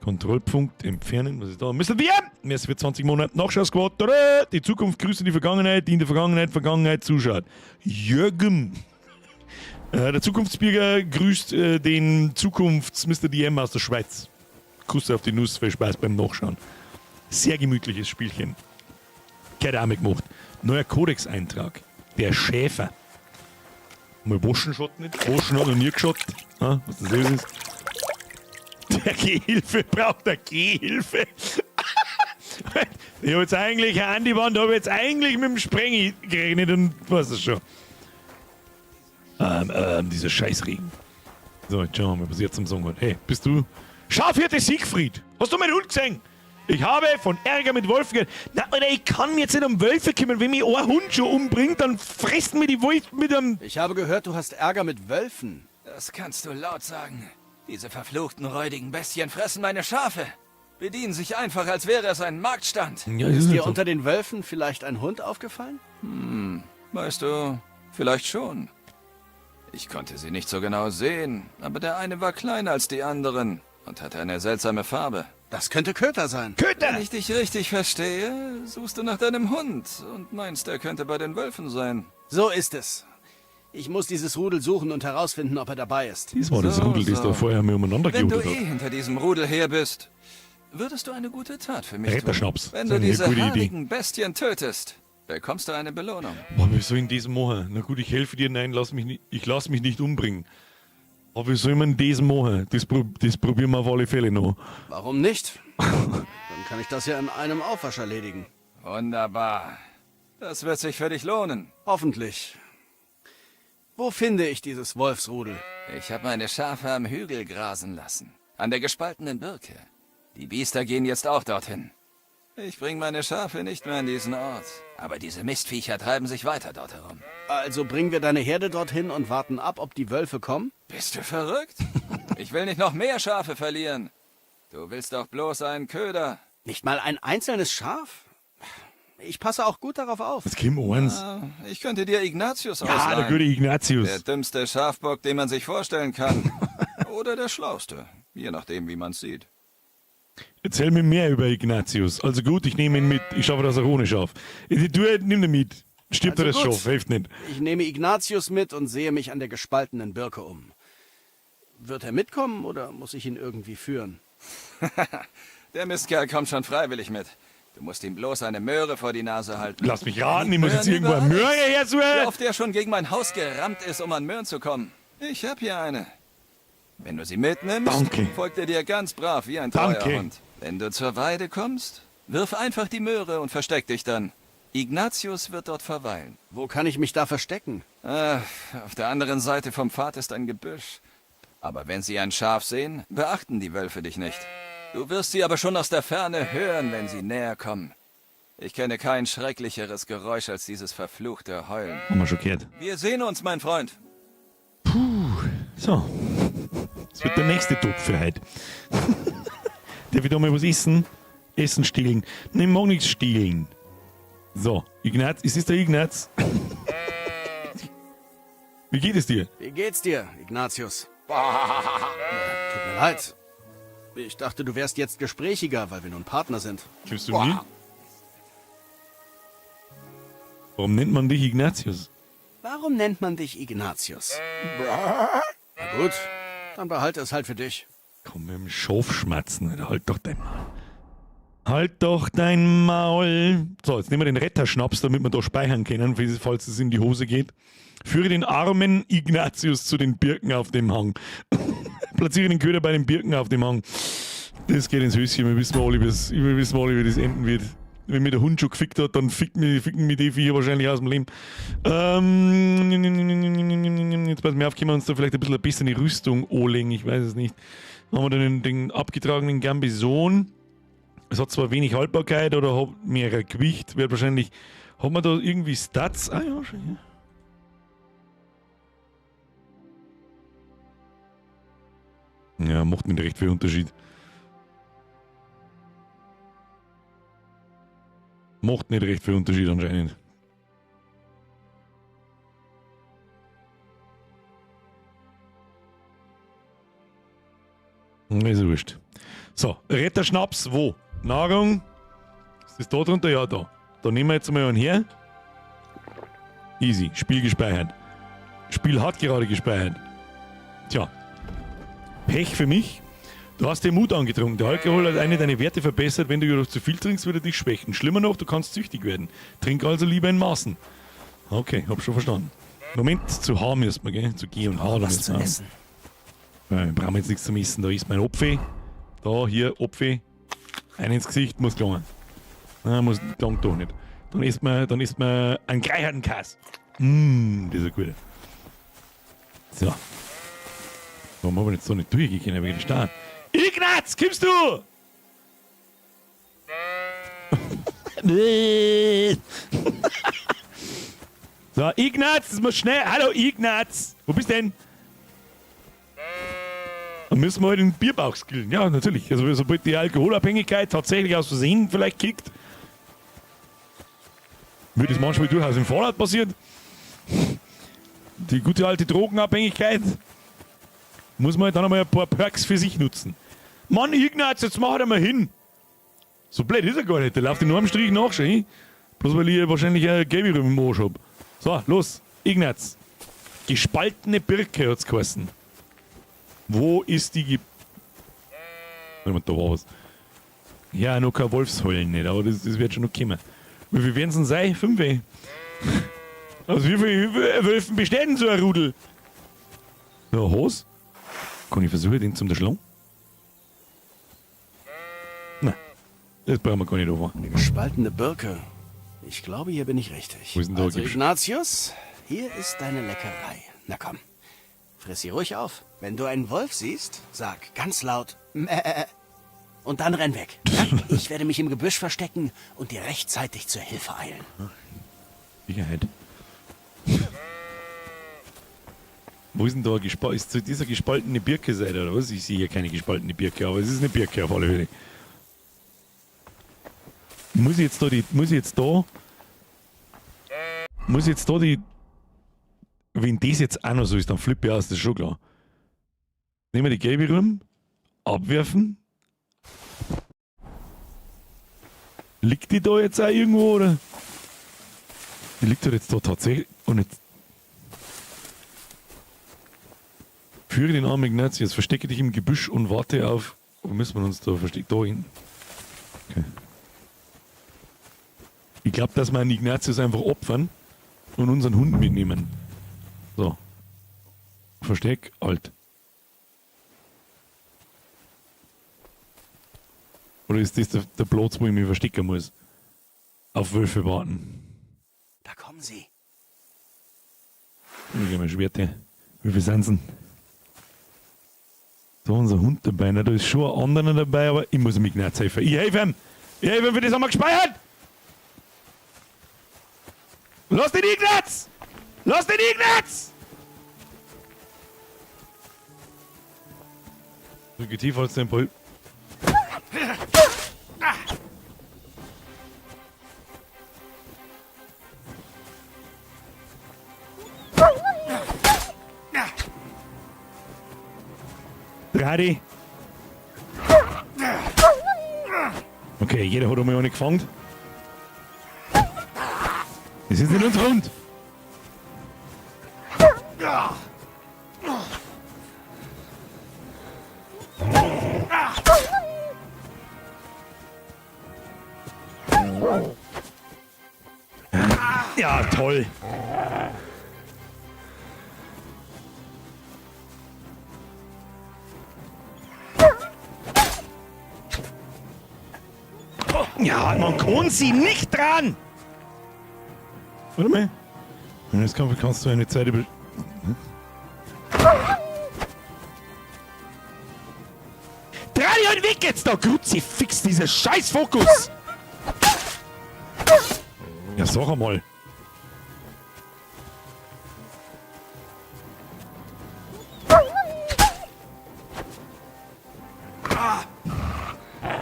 Kontrollpunkt entfernen. Was ist da? Müssen wir? Merci für 20 Monate Nachschau-Squad. Die Zukunft grüßt die Vergangenheit, die in der Vergangenheit zuschaut. Jürgen. Der Zukunftsbürger grüßt den Zukunfts-Mr. DM aus der Schweiz. Kuss auf die Nuss, viel Spaß beim Nachschauen. Sehr gemütliches Spielchen. Keine Ahnung gemacht. Neuer Kodex-Eintrag. Der Schäfer. Mal waschen schaut nicht. Waschen hat noch nie geschaut. Ah, was das ist. Der Gehilfe braucht eine Gehilfe. Ich habe jetzt eigentlich an die Wand, habe jetzt eigentlich mit dem Sprengi gerechnet und was ist schon. Dieser Scheißregen. So, jetzt schauen wir mal, was jetzt am Song hat. Hey, bist du Schafhirte Siegfried, hast du meinen Hund gesehen? Ich habe von Ärger mit Wölfen gehört. Na, Alter, ich kann jetzt nicht um Wölfe kümmern. Wenn mich ein Hund schon umbringt, dann fressen mir die Wölfe mit einem... Ich habe gehört, du hast Ärger mit Wölfen. Das kannst du laut sagen. Diese verfluchten, räudigen Bestien fressen meine Schafe. Bedienen sich einfach, als wäre es ein Marktstand. Ja, ist dir unter den Wölfen vielleicht ein Hund aufgefallen? Weißt du, vielleicht schon. Ich konnte sie nicht so genau sehen, aber der eine war kleiner als die anderen und hatte eine seltsame Farbe. Das könnte Köter sein. Wenn ich dich richtig verstehe, suchst du nach deinem Hund und meinst, er könnte bei den Wölfen sein. So ist es. Ich muss dieses Rudel suchen und herausfinden, ob er dabei ist. Dies war das Rudel, das da vorher mir umeinander Wenn du gejodelt hat. hinter diesem Rudel her bist, würdest du eine gute Tat für mich tun. Retterschnaps. Wenn Das du ist eine diese gute Idee. haarigen Bestien tötest, bekommst du eine Belohnung. Boah, wie soll ich denn das machen? Na gut, ich helfe dir, nein, ich lass mich nicht umbringen. Aber wie soll man das machen? Das probieren wir auf alle Fälle noch. Warum nicht? Dann kann ich das ja in einem Aufwasch erledigen. Wunderbar. Das wird sich für dich lohnen. Hoffentlich. Wo finde ich dieses Wolfsrudel? Ich habe meine Schafe am Hügel grasen lassen. An der gespaltenen Birke. Die Biester gehen jetzt auch dorthin. Ich bringe meine Schafe nicht mehr an diesen Ort. Aber diese Mistviecher treiben sich weiter dort herum. Also bringen wir deine Herde dorthin und warten ab, ob die Wölfe kommen? Bist du verrückt? Ich will nicht noch mehr Schafe verlieren. Du willst doch bloß einen Köder. Nicht mal ein einzelnes Schaf? Ich passe auch gut darauf auf. Das Kim Owens. Ich könnte dir Ignatius Ja, ausleihen. der gute Ignatius. Der dümmste Schafbock, den man sich vorstellen kann. Oder der schlauste. Je nachdem, wie man es sieht. Erzähl mir mehr über Ignatius. Also gut, ich nehme ihn mit. Ich schaffe das auch ohne Schaf. Nimm ihn mit. Stirbt er das gut. Schaf, hilft nicht. Ich nehme Ignatius mit und sehe mich an der gespaltenen Birke um. Wird er mitkommen oder muss ich ihn irgendwie führen? Der Mistkerl kommt schon freiwillig mit. Du musst ihm bloß eine Möhre vor die Nase halten. Lass mich raten, ich muss jetzt irgendwo eine Möhre hersuchen. Wie oft der schon gegen mein Haus gerammt ist, um an Möhren zu kommen. Ich hab hier eine. Wenn du sie mitnimmst, folgt er dir ganz brav wie ein treuer Hund. Wenn du zur Weide kommst, wirf einfach die Möhre und versteck dich dann. Ignatius wird dort verweilen. Wo kann ich mich da verstecken? Auf der anderen Seite vom Pfad ist ein Gebüsch. Aber wenn sie ein Schaf sehen, beachten die Wölfe dich nicht. Du wirst sie aber schon aus der Ferne hören, wenn sie näher kommen. Ich kenne kein schrecklicheres Geräusch als dieses verfluchte Heulen. Haben wir schon gehört. Wir sehen uns, mein Freund. So. Das wird der nächste Topf für heute. Darf ich da mal was essen? Essen stehlen. Nein, ich mag nichts stehlen. So, Ignaz, ist das der Ignaz? Wie geht es dir? Wie geht's dir, Ignatius? Tut mir leid. Ich dachte, du wärst jetzt gesprächiger, weil wir nun Partner sind. Kommst du nie? Warum nennt man dich Ignatius? Warum nennt man dich Ignatius? Na gut, dann behalte es halt für dich. Komm mit dem Schaf schmatzen, Alter. Halt doch dein Maul. Halt doch dein Maul. So, jetzt nehmen wir den Retterschnaps, damit wir da speichern können, falls es in die Hose geht. Führe den armen Ignatius zu den Birken auf dem Hang. Platziere den Köder bei den Birken auf dem Hang. Das geht ins Höschen. Wir wissen alle, wie das enden wird. Wenn mir der Hund schon gefickt hat, dann ficken mich die Viecher wahrscheinlich aus dem Leben. Jetzt pass mir auf, können wir uns da vielleicht ein bisschen eine bessere Rüstung anlegen. Ich weiß es nicht. Haben wir dann den abgetragenen Gambison. Es hat zwar wenig Haltbarkeit oder hat mehr Gewicht. Wird wahrscheinlich. Hat man da irgendwie Stats? Ah ja, schon hier. Ja, macht nicht recht viel Unterschied. Macht nicht recht viel Unterschied anscheinend. Ist wurscht. So, Retterschnaps, wo? Nahrung. Ist das da drunter? Ja, da. Da nehmen wir jetzt mal einen her. Easy. Spiel gespeichert. Spiel hat gerade gespeichert. Tja. Pech für mich. Du hast den Mut angetrunken. Der Alkohol hat deine Werte verbessert. Wenn du jedoch zu viel trinkst, wird er dich schwächen. Schlimmer noch, du kannst süchtig werden. Trink also lieber in Maßen. Okay, hab schon verstanden. Moment, zu H müssen wir, gell? Zu G und H. Was zu essen. Ja, brauchen wir jetzt nichts zum Essen. Da ist mein Opfe. Da, hier, Opfe. Ein ins Gesicht, muss gelangen. Nein, gelangt doch nicht. Dann isst man einen Greihartenkäse. Das ist ein guter. So. Warum haben wir jetzt so nicht durchgegangen wegen dem Start? Ignaz, kommst du? So, Ignaz, das muss schnell. Hallo, Ignaz. Wo bist du denn? Dann müssen wir halt den Bierbauch skillen. Ja, natürlich. Also, sobald die Alkoholabhängigkeit tatsächlich aus Versehen vielleicht kickt, wird es manchmal durchaus im Fahrrad passieren. Die gute alte Drogenabhängigkeit muss man halt dann einmal ein paar Perks für sich nutzen. Mann, Ignaz, jetzt mach halt mal hin. So blöd ist er gar nicht. Der läuft in einem Strich nach schon hin. Bloß weil ich wahrscheinlich ein Gaby im Arsch hab. So, los, Ignaz. Gespaltene Birke hat's geheißen. Wo ist die Da war was. Ja, noch kein Wolfsheulen nicht, aber das wird schon noch kommen. Wie viel werden es denn sein? 5? Also wie viele Wölfen besteht denn so ein Rudel? Ja, Hose? Kann ich versuchen, den zum schlagen? Nein, das brauchen wir gar nicht anfangen. Eine gespaltene Birke. Ich glaube, hier bin ich richtig. Wo ist denn da also, Ignatius, hier ist deine Leckerei. Na komm, friss sie ruhig auf. Wenn du einen Wolf siehst, sag ganz laut Mäh und dann renn weg. Ja? Ich werde mich im Gebüsch verstecken und dir rechtzeitig zur Hilfe eilen. Sicherheit. Wo ist denn da ist zu dieser gespaltene Birke seid oder was? Ich sehe hier keine gespaltene Birke, aber es ist eine Birke auf alle Fälle. Muss ich jetzt da die. Wenn das jetzt auch noch so ist, dann flippe ich aus, das ist schon klar. Nehmen wir die gelbe rum, abwerfen. Liegt die da jetzt auch irgendwo, oder? Die liegt doch jetzt da tatsächlich. Und jetzt. Führe den armen Ignatius, verstecke dich im Gebüsch und warte auf. Wo müssen wir uns da verstecken? Da hin. Okay. Ich glaube, dass wir einen Ignatius einfach opfern und unseren Hund mitnehmen. So. Versteck, alt. Oder ist das der Platz, wo ich mich verstecken muss? Auf Wölfe warten. Da kommen sie. Ich geh mal Schwerte. Wie viel sind denn? Da ist unser Hund dabei. Da ist schon ein anderer dabei, aber ich muss ihm Ignaz helfen. Ich helfe ihm! Ich helfe ihm, für das haben wir gespeichert! Lass den Ignaz! Lass den Ignaz! Drücke tiefer als den Pol. Drei. Okay, jeder hat einmal eine gefangen. Das ist nicht unser Hund. Ja, toll. Ja, man kann sie nicht dran. Warte mal. Und jetzt kannst du eine Zeit über... Dreh dich halt weg jetzt da, Kruzifix, dieser Scheißfokus! Ja, sag einmal.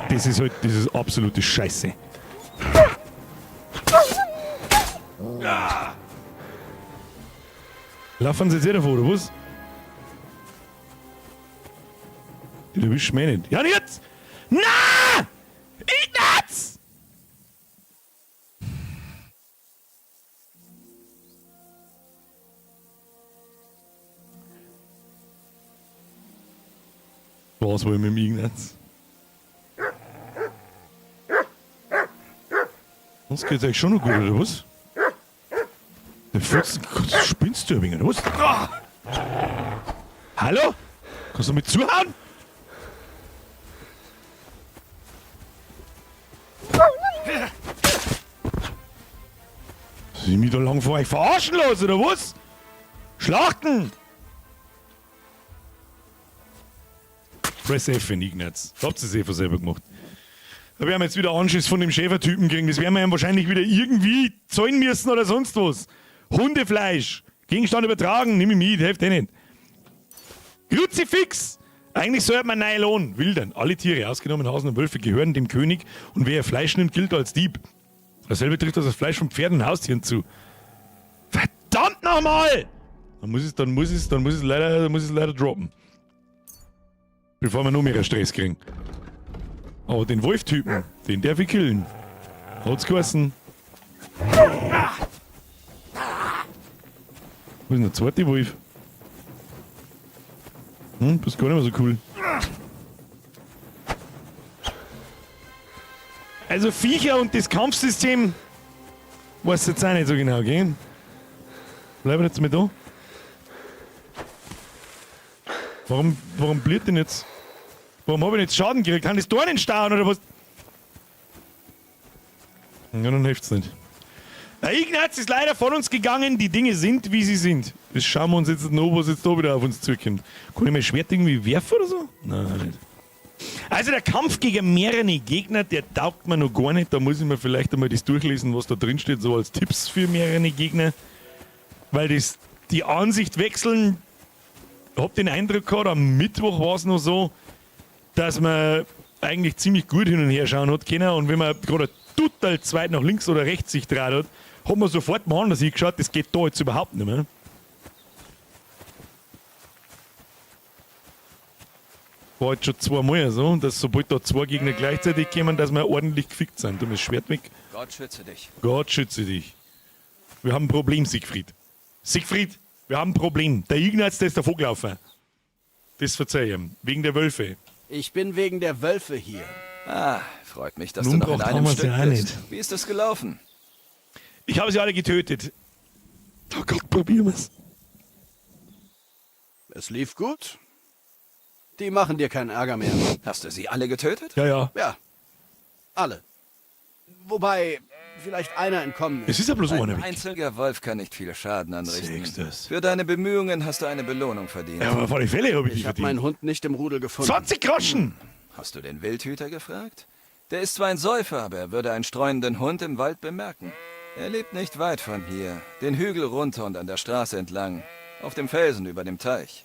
Das ist halt, das ist absolute Scheiße. Laufen sie jetzt wieder vor, oder was? Die erwischen mich nicht. Ja, jetzt! Na! Ignaz! Was wohl mit dem Ignaz? Sonst geht's eigentlich schon noch gut, oder was? Der Furz, spinnst du ein wenig, oder was? Hallo? Kannst du mit zuhauen? Sie mich da lang vor euch verarschen los, oder was? Schlachten! Press F in Ignaz. Da habt ihr es von selber gemacht. Da werden wir jetzt wieder Anschiss von dem Schäfertypen kriegen. Das werden wir ihm wahrscheinlich wieder irgendwie zahlen müssen oder sonst was. Hundefleisch. Gegenstand übertragen. Nimm ich mit, hilft eh nicht. Kruzifix. Eigentlich sollte man Nylon wildern. Alle Tiere, ausgenommen Hasen und Wölfe, gehören dem König und wer Fleisch nimmt, gilt als Dieb. Dasselbe trifft das Fleisch von Pferden und Haustieren zu. Verdammt nochmal! Dann muss es leider droppen. Bevor wir noch mehr Stress kriegen. Aber den Wolf-Typen, den darf ich killen. Hat's geheißen. Wo ist denn der zweite Wolf? Das ist gar nicht mehr so cool. Also Viecher und das Kampfsystem weiß jetzt auch nicht so genau, gell? Bleiben wir jetzt mal da. Warum blüht denn jetzt? Warum habe ich jetzt Schaden gekriegt? Kann das Tor nicht stauen oder was? Ja, dann hilft's nicht. Der Ignaz ist leider von uns gegangen. Die Dinge sind, wie sie sind. Das schauen wir uns jetzt noch, was jetzt da wieder auf uns zukommt. Kann ich mein Schwert irgendwie werfen oder so? Nein, nicht. Also der Kampf gegen mehrere Gegner, der taugt mir noch gar nicht. Da muss ich mir vielleicht einmal das durchlesen, was da drin steht, so als Tipps für mehrere Gegner. Weil das die Ansicht wechseln. Ich hab den Eindruck gehabt, am Mittwoch war es noch so, dass man eigentlich ziemlich gut hin und her schauen hat können. Und wenn man gerade total zweit nach links oder rechts sich dreht hat, hat man sofort mal anders hingeschaut, das geht da jetzt überhaupt nicht mehr. War jetzt schon zweimal so, dass sobald da zwei Gegner gleichzeitig kommen, dass wir ordentlich gefickt sind. Du bist das Schwert weg. Gott schütze dich. Gott schütze dich. Wir haben ein Problem, Siegfried. Siegfried, wir haben ein Problem. Der Ignaz, der ist davon gelaufen. Das verzeih ich ihm. Wegen der Wölfe. Ich bin wegen der Wölfe hier. Ah, freut mich, dass du noch in einem Stück bist. Wie ist es gelaufen? Ich habe sie alle getötet. Oh Gott, probieren wir's. Es lief gut. Die machen dir keinen Ärger mehr. Hast du sie alle getötet? Ja, ja. Ja, alle. Wobei vielleicht einer entkommen ist. Es ist ja bloß einer Ein weg. einziger Wolf kann nicht viel Schaden anrichten. Für deine Bemühungen hast du eine Belohnung verdient. Ja, aber auf alle Fälle habe ich die Ich habe verdient. meinen Hund nicht im Rudel gefunden. 20 Groschen! Hast du den Wildhüter gefragt? Der ist zwar ein Säufer, aber er würde einen streunenden Hund im Wald bemerken. Er lebt nicht weit von hier, den Hügel runter und an der Straße entlang, auf dem Felsen über dem Teich.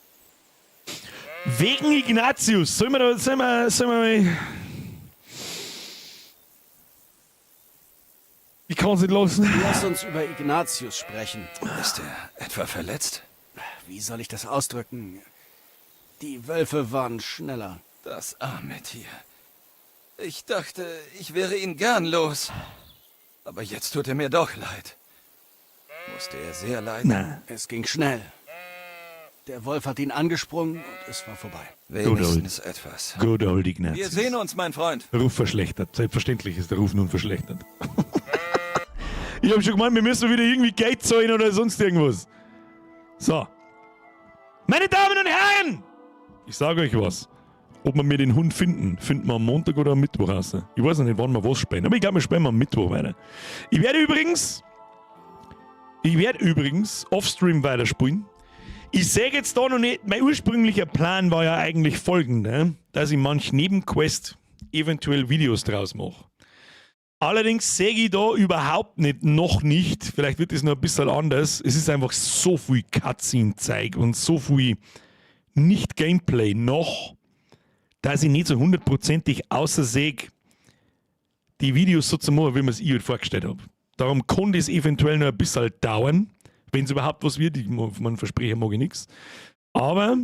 Wegen Ignatius. Sollen wir mal... Ich kann es nicht lassen. Lass uns über Ignatius sprechen. Ist er etwa verletzt? Wie soll ich das ausdrücken? Die Wölfe waren schneller. Das arme Tier. Ich dachte, ich wäre ihn gern los. Aber jetzt tut er mir doch leid. Musste er sehr leiden? Nein. Es ging schnell. Der Wolf hat ihn angesprungen und es war vorbei. Wenigstens etwas. Good old Ignatius. Wir sehen uns, mein Freund. Ruf verschlechtert. Selbstverständlich ist der Ruf nun verschlechtert. Ich habe schon gemeint, wir müssen wieder irgendwie Geld zahlen oder sonst irgendwas. So. Meine Damen und Herren! Ich sage euch was. Ob wir mir den Hund finden wir am Montag oder am Mittwoch raus. Ich weiß noch nicht, wann wir was spielen, aber ich glaube, wir spielen am Mittwoch weiter. Ich werde übrigens offstream weiterspielen. Ich sage jetzt da noch nicht, mein ursprünglicher Plan war ja eigentlich folgender, dass ich manch Nebenquest eventuell Videos draus mache. Allerdings sehe ich da überhaupt nicht, noch nicht, vielleicht wird es noch ein bisschen anders, es ist einfach so viel Cutscene-Zeug und so viel Nicht-Gameplay noch, dass ich nicht so hundertprozentig außersehe, die Videos so zu machen, wie man es halt vorgestellt habe. Darum kann das eventuell noch ein bisschen dauern, wenn es überhaupt was wird. Man versprechen mag ich nichts. Aber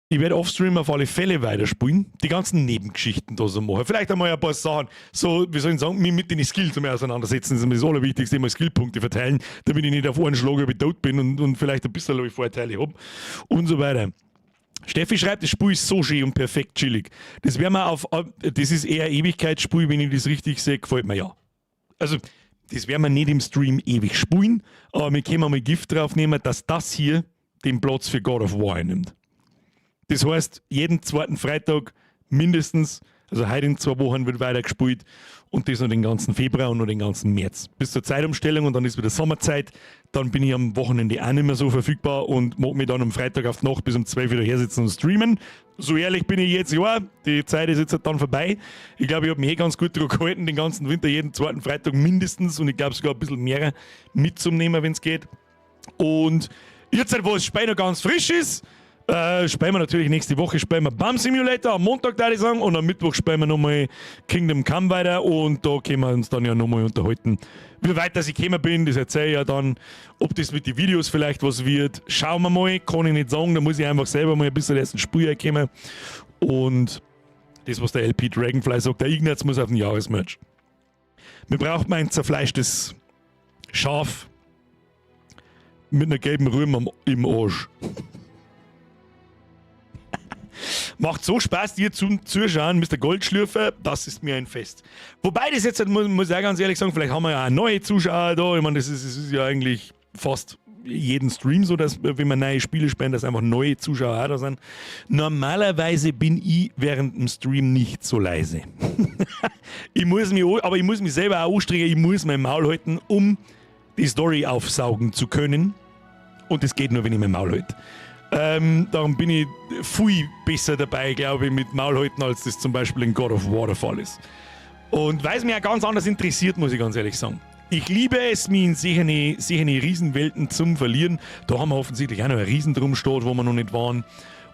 ich werde Offstream auf alle Fälle weiterspielen, die ganzen Nebengeschichten da so machen. Vielleicht einmal ein paar Sachen, so, wie soll ich sagen, mich mit den Skills auseinandersetzen. Das ist mir das Allerwichtigste, immer Skillpunkte verteilen, damit ich nicht auf einen Schlag, ob ich tot bin und vielleicht ein bisschen Vorteile habe und so weiter. Steffi schreibt, das Spiel ist so schön und perfekt chillig. Das ist eher ein Ewigkeitsspiel, wenn ich das richtig sehe, gefällt mir ja. Also, das werden wir nicht im Stream ewig spielen, aber wir können mal Gift draufnehmen, dass das hier den Platz für God of War einnimmt. Das heißt, jeden zweiten Freitag mindestens Also heute in 2 Wochen wird weitergespielt und das noch den ganzen Februar und noch den ganzen März. Bis zur Zeitumstellung und dann ist wieder Sommerzeit. Dann bin ich am Wochenende auch nicht mehr so verfügbar und mag mich dann am Freitag auf die Nacht bis um 12 wieder hersitzen und streamen. So ehrlich bin ich jetzt, ja, die Zeit ist jetzt dann vorbei. Ich glaube, ich habe mich ganz gut drauf gehalten, den ganzen Winter, jeden zweiten Freitag mindestens und ich glaube sogar ein bisschen mehr mitzunehmen, wenn es geht. Und jetzt, wo das Spiel noch ganz frisch ist, spielen wir natürlich nächste Woche Bum Simulator, am Montag würde ich sagen, und am Mittwoch spielen wir nochmal Kingdom Come weiter und da können wir uns dann ja nochmal unterhalten, wie weit ich gekommen bin, das erzähle ich ja dann, ob das mit den Videos vielleicht was wird, schauen wir mal, kann ich nicht sagen, da muss ich einfach selber mal ein bisschen erst ins Spiel kommen und das, was der LP Dragonfly sagt, der Ignaz muss auf den Jahresmerch. Wir brauchen ein zerfleischtes Schaf mit einer gelben Rübe im Arsch. Macht so Spaß, dir zum Zuschauen, Mr. Goldschlürfer, das ist mir ein Fest. Wobei das jetzt, muss ich auch ganz ehrlich sagen, vielleicht haben wir ja auch neue Zuschauer da. Ich meine, das ist ja eigentlich fast jeden Stream so, dass, wenn wir neue Spiele spielen, dass einfach neue Zuschauer auch da sind. Normalerweise bin ich während dem Stream nicht so leise. ich muss mich selber auch anstrengen, ich muss mein Maul halten, um die Story aufsaugen zu können. Und das geht nur, wenn ich mein Maul halte. Darum bin ich viel besser dabei, glaube ich, mit Maulhalten, als das zum Beispiel in God of War der Fall ist. Und weil es mich ja ganz anders interessiert, muss ich ganz ehrlich sagen. Ich liebe es, mich in sichere Riesenwelten zum Verlieren. Da haben wir offensichtlich auch noch einen Riesen drum steht, wo wir noch nicht waren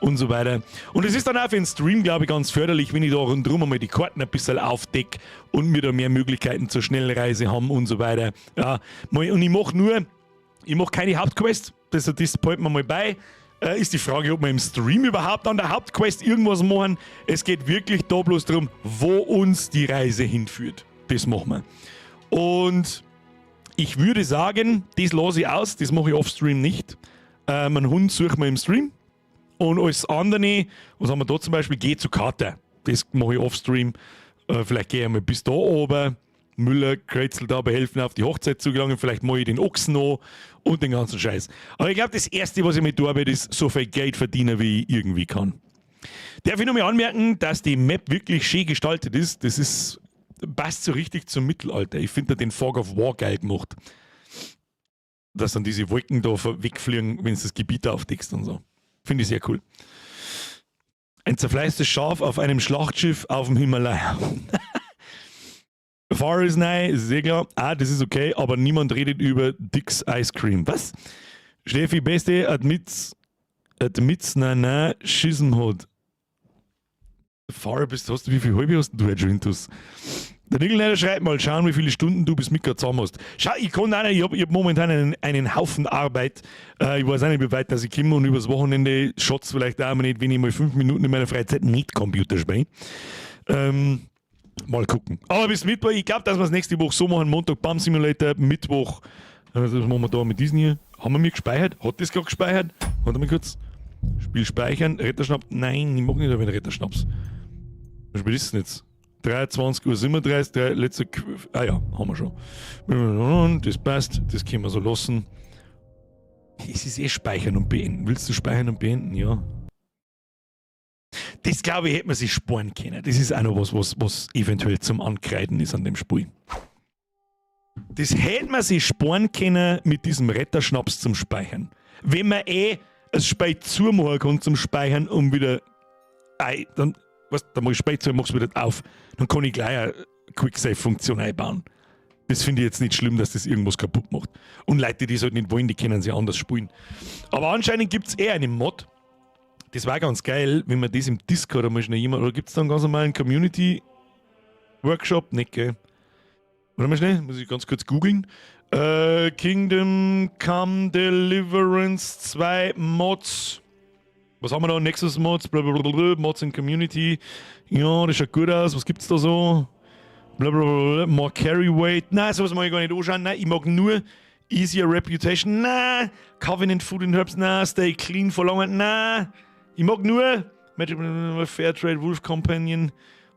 und so weiter. Und es ist dann auch für den Stream, glaube ich, ganz förderlich, wenn ich da rundherum einmal die Karten ein bisschen aufdecke und wir da mehr Möglichkeiten zur Schnellreise haben und so weiter. Ja, und ich mache keine Hauptquest, das behalten wir mal bei. Ist die Frage, ob wir im Stream überhaupt an der Hauptquest irgendwas machen. Es geht wirklich da bloß darum, wo uns die Reise hinführt. Das machen wir. Und ich würde sagen, das lasse ich aus, das mache ich off-Stream nicht. Einen Hund suchen wir im Stream. Und alles andere, was haben wir da zum Beispiel, geh zu Kater. Das mache ich off-Stream. Vielleicht gehe ich einmal bis da oben. Müller, Kretzel da behelfen, auf die Hochzeit zu gelangen, vielleicht mache ich den Ochsen noch und den ganzen Scheiß. Aber ich glaube, das Erste, was ich mit tue, ist so viel Geld verdienen, wie ich irgendwie kann. Darf ich noch mal anmerken, dass die Map wirklich schön gestaltet ist. Das passt so richtig zum Mittelalter. Ich finde den Fog of War geil gemacht. Dass dann diese Wolken da wegfliegen, wenn du das Gebiet aufdeckst und so. Finde ich sehr cool. Ein zerfleischtes Schaf auf einem Schlachtschiff auf dem Himalaya. Far ist neu, ist eh klar. Das ist okay, aber niemand redet über Dick's Ice Cream. Was? Steffi, Beste, admit's, nein, Schism hat. Far bist, hast du, wie viel Halbe hast du jetzt schon intus? Der Nickelneider schreibt mal, schauen, wie viele Stunden du bis Mika zusammen hast. Schau, ich kann auch nicht, ich hab momentan einen Haufen Arbeit. Ich weiß auch nicht, wie weit dass ich komme und übers Wochenende schaut's vielleicht auch nicht, wenn ich mal 5 Minuten in meiner Freizeit nicht Computer spiele. Mal gucken. Aber bis Mittwoch, ich glaube, dass wir es nächste Woche so machen. Montag Bum Simulator, Mittwoch. Was machen wir da mit diesen hier? Haben wir mir gespeichert? Hat das gerade gespeichert? Warte mal kurz. Spiel speichern. Retterschnaps. Nein, ich mag nicht einen Retterschnaps. Was Spiel ist das jetzt? 23:37 Uhr, letzte. Ja, haben wir schon. Das passt. Das können wir so lassen. Es ist speichern und beenden. Willst du speichern und beenden? Ja. Das, glaube ich, hätte man sich sparen können. Das ist auch noch was eventuell zum Ankreiden ist an dem Spiel. Das hätte man sich sparen können mit diesem Retterschnaps zum Speichern. Wenn man das Spiel zumachen kann zum Speichern, um wieder. Dann mache ich Spiel zu und mache es wieder auf. Dann kann ich gleich eine Quicksave-Funktion einbauen. Das finde ich jetzt nicht schlimm, dass das irgendwas kaputt macht. Und Leute, die es halt nicht wollen, die können sie anders spielen. Aber anscheinend gibt es einen Mod. Das war ganz geil, wenn man das im Discord einmal schnell jemand. Oder gibt es da einen ganz normalen Community-Workshop? Nicht, gell? Warte mal schnell, muss ich ganz kurz googeln. Kingdom Come Deliverance 2 Mods. Was haben wir da? Nexus Mods, blablabla, Mods in Community. Ja, das schaut gut aus. Was gibt's da so? Blablabla, more Carry Weight. Nein, sowas mag ich gar nicht anschauen. Nein, ich mag nur Easier Reputation. Nein, Covenant Food and Herbs. Nein, Stay Clean verlangen. Nein. Ich mag nur Fairtrade Wolf Companion,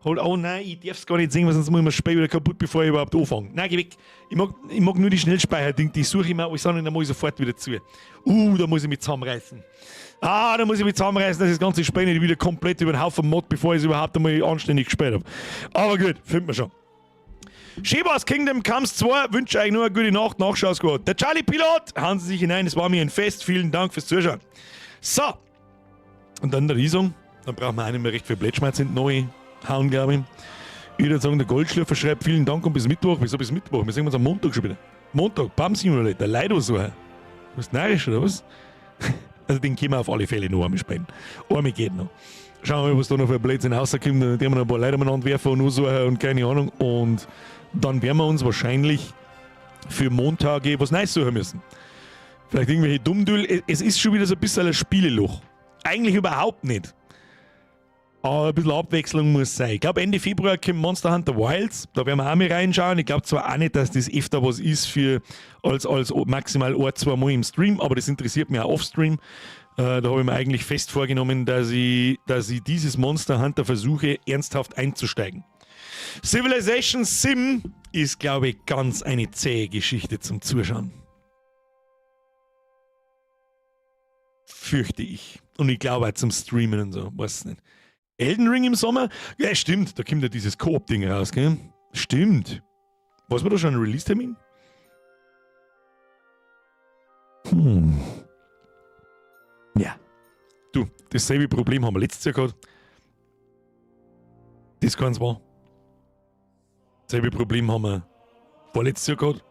Oh nein, ich darf es gar nicht sehen, weil sonst muss ich mir das Spiel wieder kaputt, bevor ich überhaupt anfange. Nein, geh weg. Ich mag nur die Schnellspeicher-Ding, die suche ich mir alles an und dann muss ich sofort wieder zu. Da muss ich mich zusammenreißen. Da muss ich mich zusammenreißen, dass ich das ganze Spiel nicht wieder komplett über den Haufen mod, bevor ich es überhaupt einmal anständig gespielt habe. Aber gut, findet man schon. Shebas Kingdom Comes 2, wünsche euch nur eine gute Nacht, Nachschau-Squad. Der Charlie Pilot, hauen Sie sich hinein, es war mir ein Fest, vielen Dank fürs Zuschauen. So, und dann der Riesung, dann brauchen wir auch nicht mehr recht viel Blättschmerz neu hauen, glaube ich. Ich würde sagen, der Goldschlürfer schreibt, vielen Dank und bis Mittwoch. Wieso bis Mittwoch? Wir sehen uns am Montag schon wieder. Montag, Bam Simulator, Leido-Suche. Du bist narrisch, oder was? Also den können wir auf alle Fälle noch einmal spielen. Einmal geht noch. Schauen wir mal, was da noch für ein Blödsinn rauskommt. Dann werden wir noch ein paar Leute miteinander werfen und aussuchen und keine Ahnung. Und dann werden wir uns wahrscheinlich für Montage was Neues suchen müssen. Vielleicht irgendwelche Dummdüll. Es ist schon wieder so ein bisschen ein Spieleloch. Eigentlich überhaupt nicht. Aber ein bisschen Abwechslung muss sein. Ich glaube, Ende Februar kommt Monster Hunter Wilds. Da werden wir auch mal reinschauen. Ich glaube zwar auch nicht, dass das öfter was ist für als maximal 1-2 Mal im Stream, aber das interessiert mich auch off-Stream. Da habe ich mir eigentlich fest vorgenommen, dass ich dieses Monster Hunter versuche, ernsthaft einzusteigen. Civilization Sim ist, glaube ich, ganz eine zähe Geschichte zum Zuschauen. Fürchte ich. Und ich glaube auch zum Streamen und so. Weiß nicht. Elden Ring im Sommer? Ja, stimmt. Da kommt ja dieses Koop-Ding raus, gell? Stimmt. Was war da schon ein Release-Termin? Ja. Du, dasselbe Problem haben wir letztes Jahr gehabt. Das keins war. Dasselbe Problem haben wir vorletztes Jahr gehabt.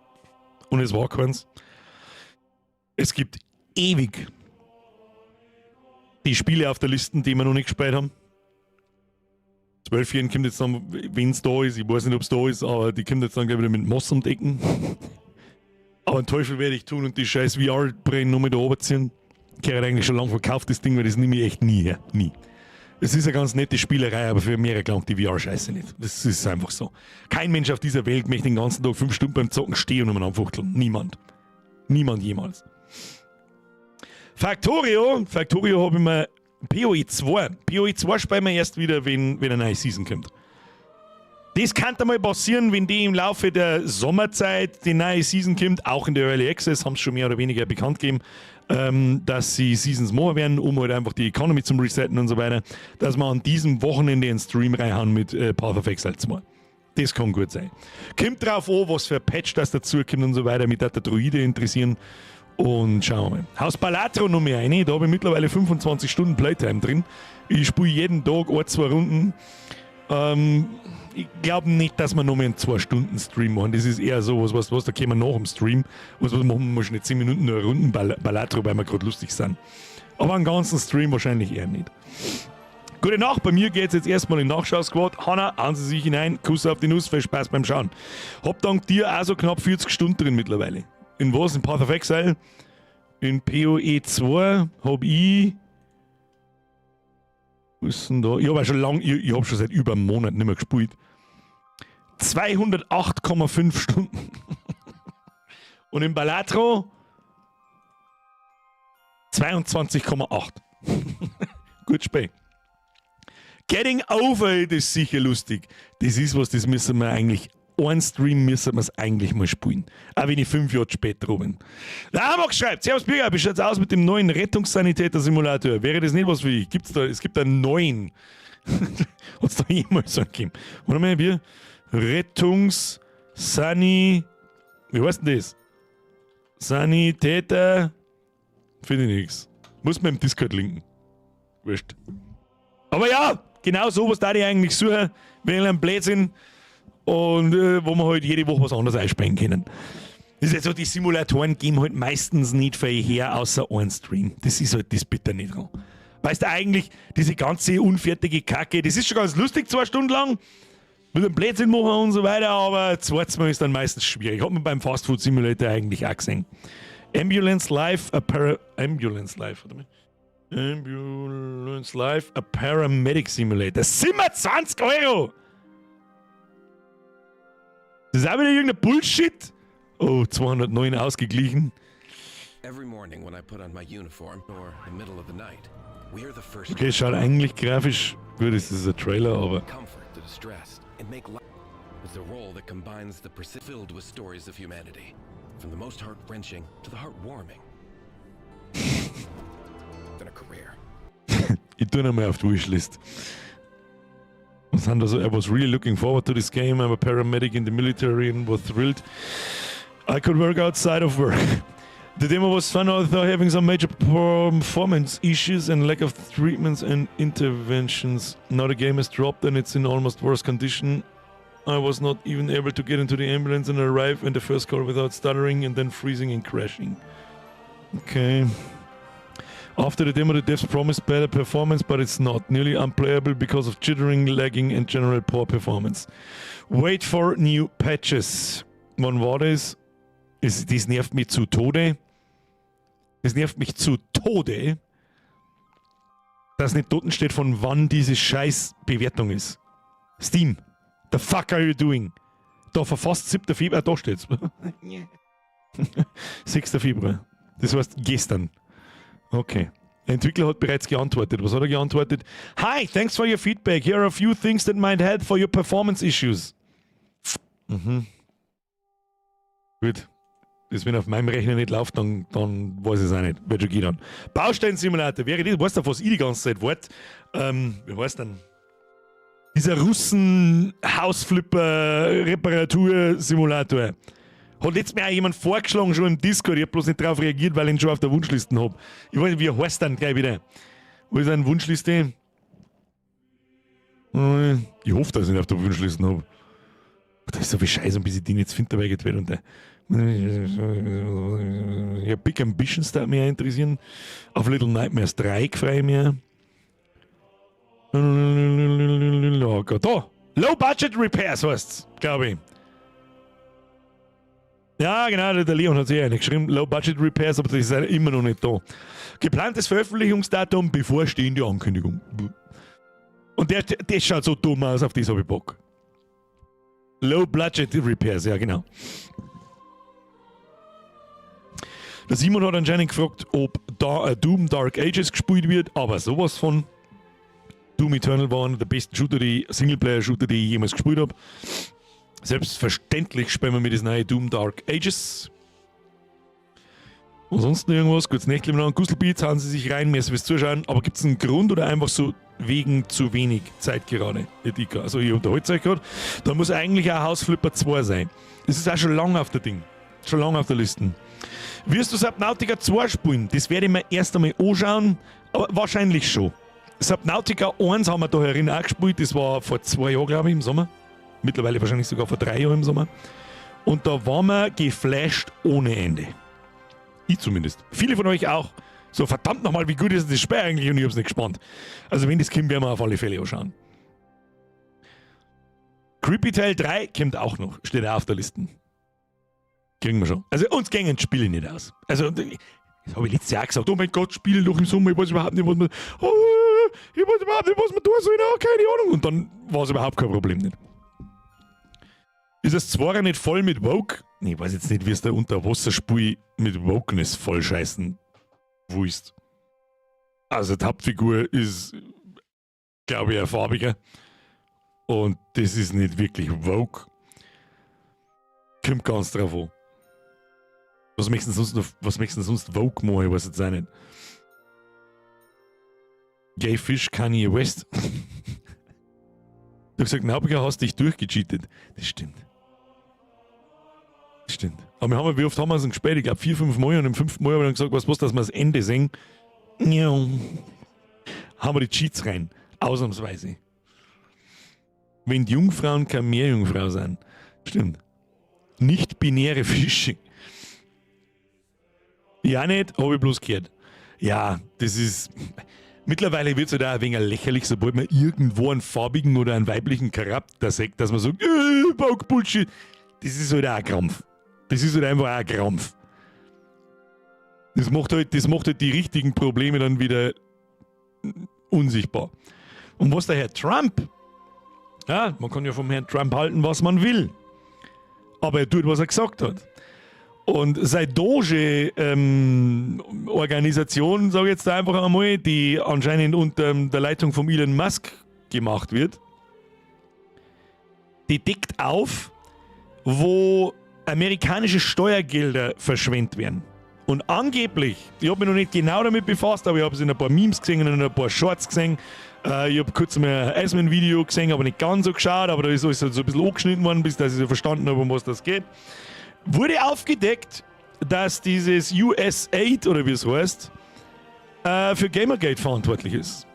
Und es war keins. Es gibt ewig die Spiele auf der Liste, die wir noch nicht gespielt haben. 12-Jährigen kommt jetzt dann, wenn es da ist, ich weiß nicht, ob es da ist, aber die kommt jetzt dann gleich wieder mit Moss um die Ecken. Aber einen Teufel werde ich tun und die scheiß VR-Brillen nur mit da runterziehen. Ich habe eigentlich schon lange verkauft, das Ding, weil das nehme ich echt nie her. Nie. Es ist eine ganz nette Spielerei, aber für mehr gelangt die VR-Scheiße nicht. Das ist einfach so. Kein Mensch auf dieser Welt möchte den ganzen Tag 5 Stunden beim Zocken stehen und anfuchteln. Niemand. Niemand jemals. Factorio habe ich mir PoE 2. PoE 2 spielen wir erst wieder, wenn eine neue Season kommt. Das kann mal passieren, wenn die im Laufe der Sommerzeit die neue Season kommt, auch in der Early Access, haben sie schon mehr oder weniger bekannt gegeben, dass sie Seasons machen werden, um halt einfach die Economy zum Resetten und so weiter, dass wir an diesem Wochenende einen Stream reinhauen mit Path of Exile 2. Das kann gut sein. Kommt drauf an, was für ein Patch das dazu kommt und so weiter, mit der Druide interessieren. Und schauen wir mal. Haus Balatro noch mehr rein. Da habe ich mittlerweile 25 Stunden Playtime drin. Ich spiele jeden Tag 1-2 Runden. Ich glaube nicht, dass wir noch mehr einen 2-Stunden-Stream machen. Das ist eher so, was da können wir nach dem Stream. Was machen wir schon 10 Minuten nur Runden Balatro, weil wir gerade lustig sind. Aber einen ganzen Stream wahrscheinlich eher nicht. Gute Nacht, bei mir geht es jetzt erstmal in Nachschau-Squad. Hanna, hauen Sie sich hinein. Kuss auf die Nuss, viel Spaß beim Schauen. Hab dank dir auch so knapp 40 Stunden drin mittlerweile. In was? In Path of Exile? In PoE 2 habe ich. Was ist denn da? Ich habe schon lange, ich habe schon seit über einem Monat nicht mehr gespielt. 208,5 Stunden. Und in Balatro 22,8. Gut Spiel. Getting Over, das ist sicher lustig. Das ist was, das müssen wir eigentlich. Ein Stream müssen wir es eigentlich mal spielen. Auch wenn ich 5 Jahre später bin. Der Amok schreibt, Servus Bürger, wie schaut's aus mit dem neuen Rettungssanitäter-Simulator? Wäre das nicht was für dich? Es gibt einen neuen. Hat es da jemals so gegeben? Warte mal, wir Rettungssani... Wie heißt denn das? Sanitäter... Finde ich nichts. Muss man im Discord linken. Wurscht. Aber ja, genau sowas da ich eigentlich suchen, wenn ich einen Blödsinn und wo wir halt jede Woche was anderes einspringen können. Das ist halt so, die Simulatoren geben halt meistens nicht viel her, außer einen Stream. Das ist halt das bitte nicht dran. Weißt du eigentlich, diese ganze unfertige Kacke, das ist schon ganz lustig, 2 Stunden lang, mit einem Blödsinn machen und so weiter, aber zweites Mal ist dann meistens schwierig. Hat man beim Fast Food Simulator eigentlich auch gesehen. Ambulance Life, a Paramedic Simulator. 27 €! Das ist auch wieder irgendein Bullshit. Oh, 209 ausgeglichen. Okay, schaut eigentlich grafisch gut, es ist ein Trailer, aber distressed and make life is a role that combines the filled with stories of humanity, from the most heart-wrenching to the heartwarming. Than a career. Ich tue nochmal auf die Wishlist. I was really looking forward to this game. I'm a paramedic in the military and was thrilled I could work outside of work. The demo was fun, although having some major performance issues and lack of treatments and interventions. Now the game has dropped and it's in almost worse condition. I was not even able to get into the ambulance and arrive in the first call without stuttering and then freezing and crashing. Okay. After the demo, the devs promised better performance, but it's not. Nearly unplayable because of jittering, lagging and general poor performance. Wait for new patches. Wann war das? Das nervt mich zu Tode. Das nervt mich zu Tode, dass nicht dort steht, von wann diese scheiß Bewertung ist. Steam. The fuck are you doing? Da verfasst 7. Februar, da steht's. 6. Februar. Das heißt gestern. Okay. Der Entwickler hat bereits geantwortet. Was hat er geantwortet? Hi, thanks for your feedback. Here are a few things that might help for your performance issues. Gut. Das, wenn auf meinem Rechner nicht läuft, dann weiß ich es auch nicht. Wird schon gehen dann. Baustein-Simulator, wäre das, weißt du, was ich die ganze Zeit warte? Wie heißt denn? Dieser Russen-Hausflipper-Reparatur-Simulator. Hat letztes Mal auch jemand vorgeschlagen, schon im Discord. Ich habe bloß nicht darauf reagiert, weil ich ihn schon auf der Wunschliste habe. Ich weiß nicht, wie er heißt dann gleich wieder. Wo ist eine Wunschliste? Ich hoffe, dass ich ihn auf der Wunschliste habe. Da ist so viel Scheiße, bis ich den jetzt finde, dabei geht und ja, Big Ambitions da mich interessieren. Auf Little Nightmares 3 freue ich mich. Oh Gott, da! Low Budget Repairs heißt's, glaube ich. Ja, genau, der Leon hat sich ja nicht geschrieben. Low Budget Repairs, aber das ist immer noch nicht da. Geplantes Veröffentlichungsdatum, bevorstehende Ankündigung. Und der schaut so dumm aus, auf das habe ich Bock. Low Budget Repairs, ja genau. Der Simon hat anscheinend gefragt, ob da Doom Dark Ages gespielt wird, aber sowas von. Doom Eternal war einer der besten Shooter, die Singleplayer-Shooter, die ich jemals gespielt habe. Selbstverständlich spielen wir mit das neue Doom Dark Ages. Ansonsten irgendwas, kurz Nächtchen an Gusselbeats, hauen sie sich rein, mehr fürs Zuschauen, aber gibt es einen Grund oder einfach so wegen zu wenig Zeit gerade? Also ihr unterhaltet euch gerade. Da muss eigentlich auch Hausflipper 2 sein. Das ist auch schon lange auf der Ding. Schon lange auf der Liste. Wirst du Subnautica 2 spielen? Das werde ich mir erst einmal anschauen, aber wahrscheinlich schon. Subnautica 1 haben wir da herin auch gespielt, das war vor 2 Jahren, glaube ich, im Sommer. Mittlerweile wahrscheinlich sogar vor 3 Jahren im Sommer. Und da waren wir geflasht ohne Ende. Ich zumindest. Viele von euch auch. So, verdammt nochmal, wie gut ist das Spiel eigentlich? Und ich hab's nicht gespannt. Also wenn das kommt, werden wir auf alle Fälle anschauen. Creepy Tale 3 kommt auch noch. Steht auch auf der Liste. Kriegen wir schon. Also uns gängen Spiele nicht aus. Also, das habe ich letztes Jahr gesagt. Oh mein Gott, Spiele doch im Sommer. Ich weiß überhaupt nicht, was man... Oh, ich weiß überhaupt nicht, was man tun soll. Keine Ahnung. Und dann war es überhaupt kein Problem nicht. Ist das zwar nicht voll mit Woke? Ich weiß jetzt nicht, wie es da Unterwasserspiel mit Wokeness vollscheißen willst. Also die Hauptfigur ist, glaube ich, ein farbiger. Und das ist nicht wirklich Woke. Kommt ganz drauf an. Was möchtest du sonst Woke machen? Ich weiß jetzt auch nicht. Gay Fish, Kanye West. Du hast gesagt, Hauptfigur hast dich durchgecheatet. Das stimmt. Das stimmt. Aber wie oft haben wir uns gespielt? Ich glaube 4-5 Mal und im 5. Mal haben wir dann gesagt, was, dass wir das Ende sehen. Ja. Haben wir die Cheats rein. Ausnahmsweise. Wenn die Jungfrauen keine Meerjungfrau sind. Stimmt. Nicht-binäre Fische. Ja nicht, habe ich bloß gehört. Ja, das ist... Mittlerweile wird es halt auch ein wenig lächerlich, sobald man irgendwo einen farbigen oder einen weiblichen Charakter sagt, dass man sagt, Bullshit. Das ist halt auch ein Krampf. Das ist halt einfach auch ein Krampf. Das macht halt die richtigen Probleme dann wieder unsichtbar. Und was der Herr Trump, ja, man kann ja vom Herrn Trump halten, was man will. Aber er tut, was er gesagt hat. Und seine Doge-Organisation, sage ich jetzt einfach einmal, die anscheinend unter der Leitung von Elon Musk gemacht wird, die deckt auf, wo amerikanische Steuergelder verschwendet werden. Und angeblich, ich habe mich noch nicht genau damit befasst, aber ich habe es in ein paar Memes gesehen und in ein paar Shorts gesehen. Ich habe kurz mal ein Iceman-Video gesehen, aber nicht ganz so geschaut, aber da ist alles so ein bisschen angeschnitten worden, bis dass ich so verstanden habe, um was das geht. Wurde aufgedeckt, dass dieses US-8, oder wie es heißt, für Gamergate verantwortlich ist.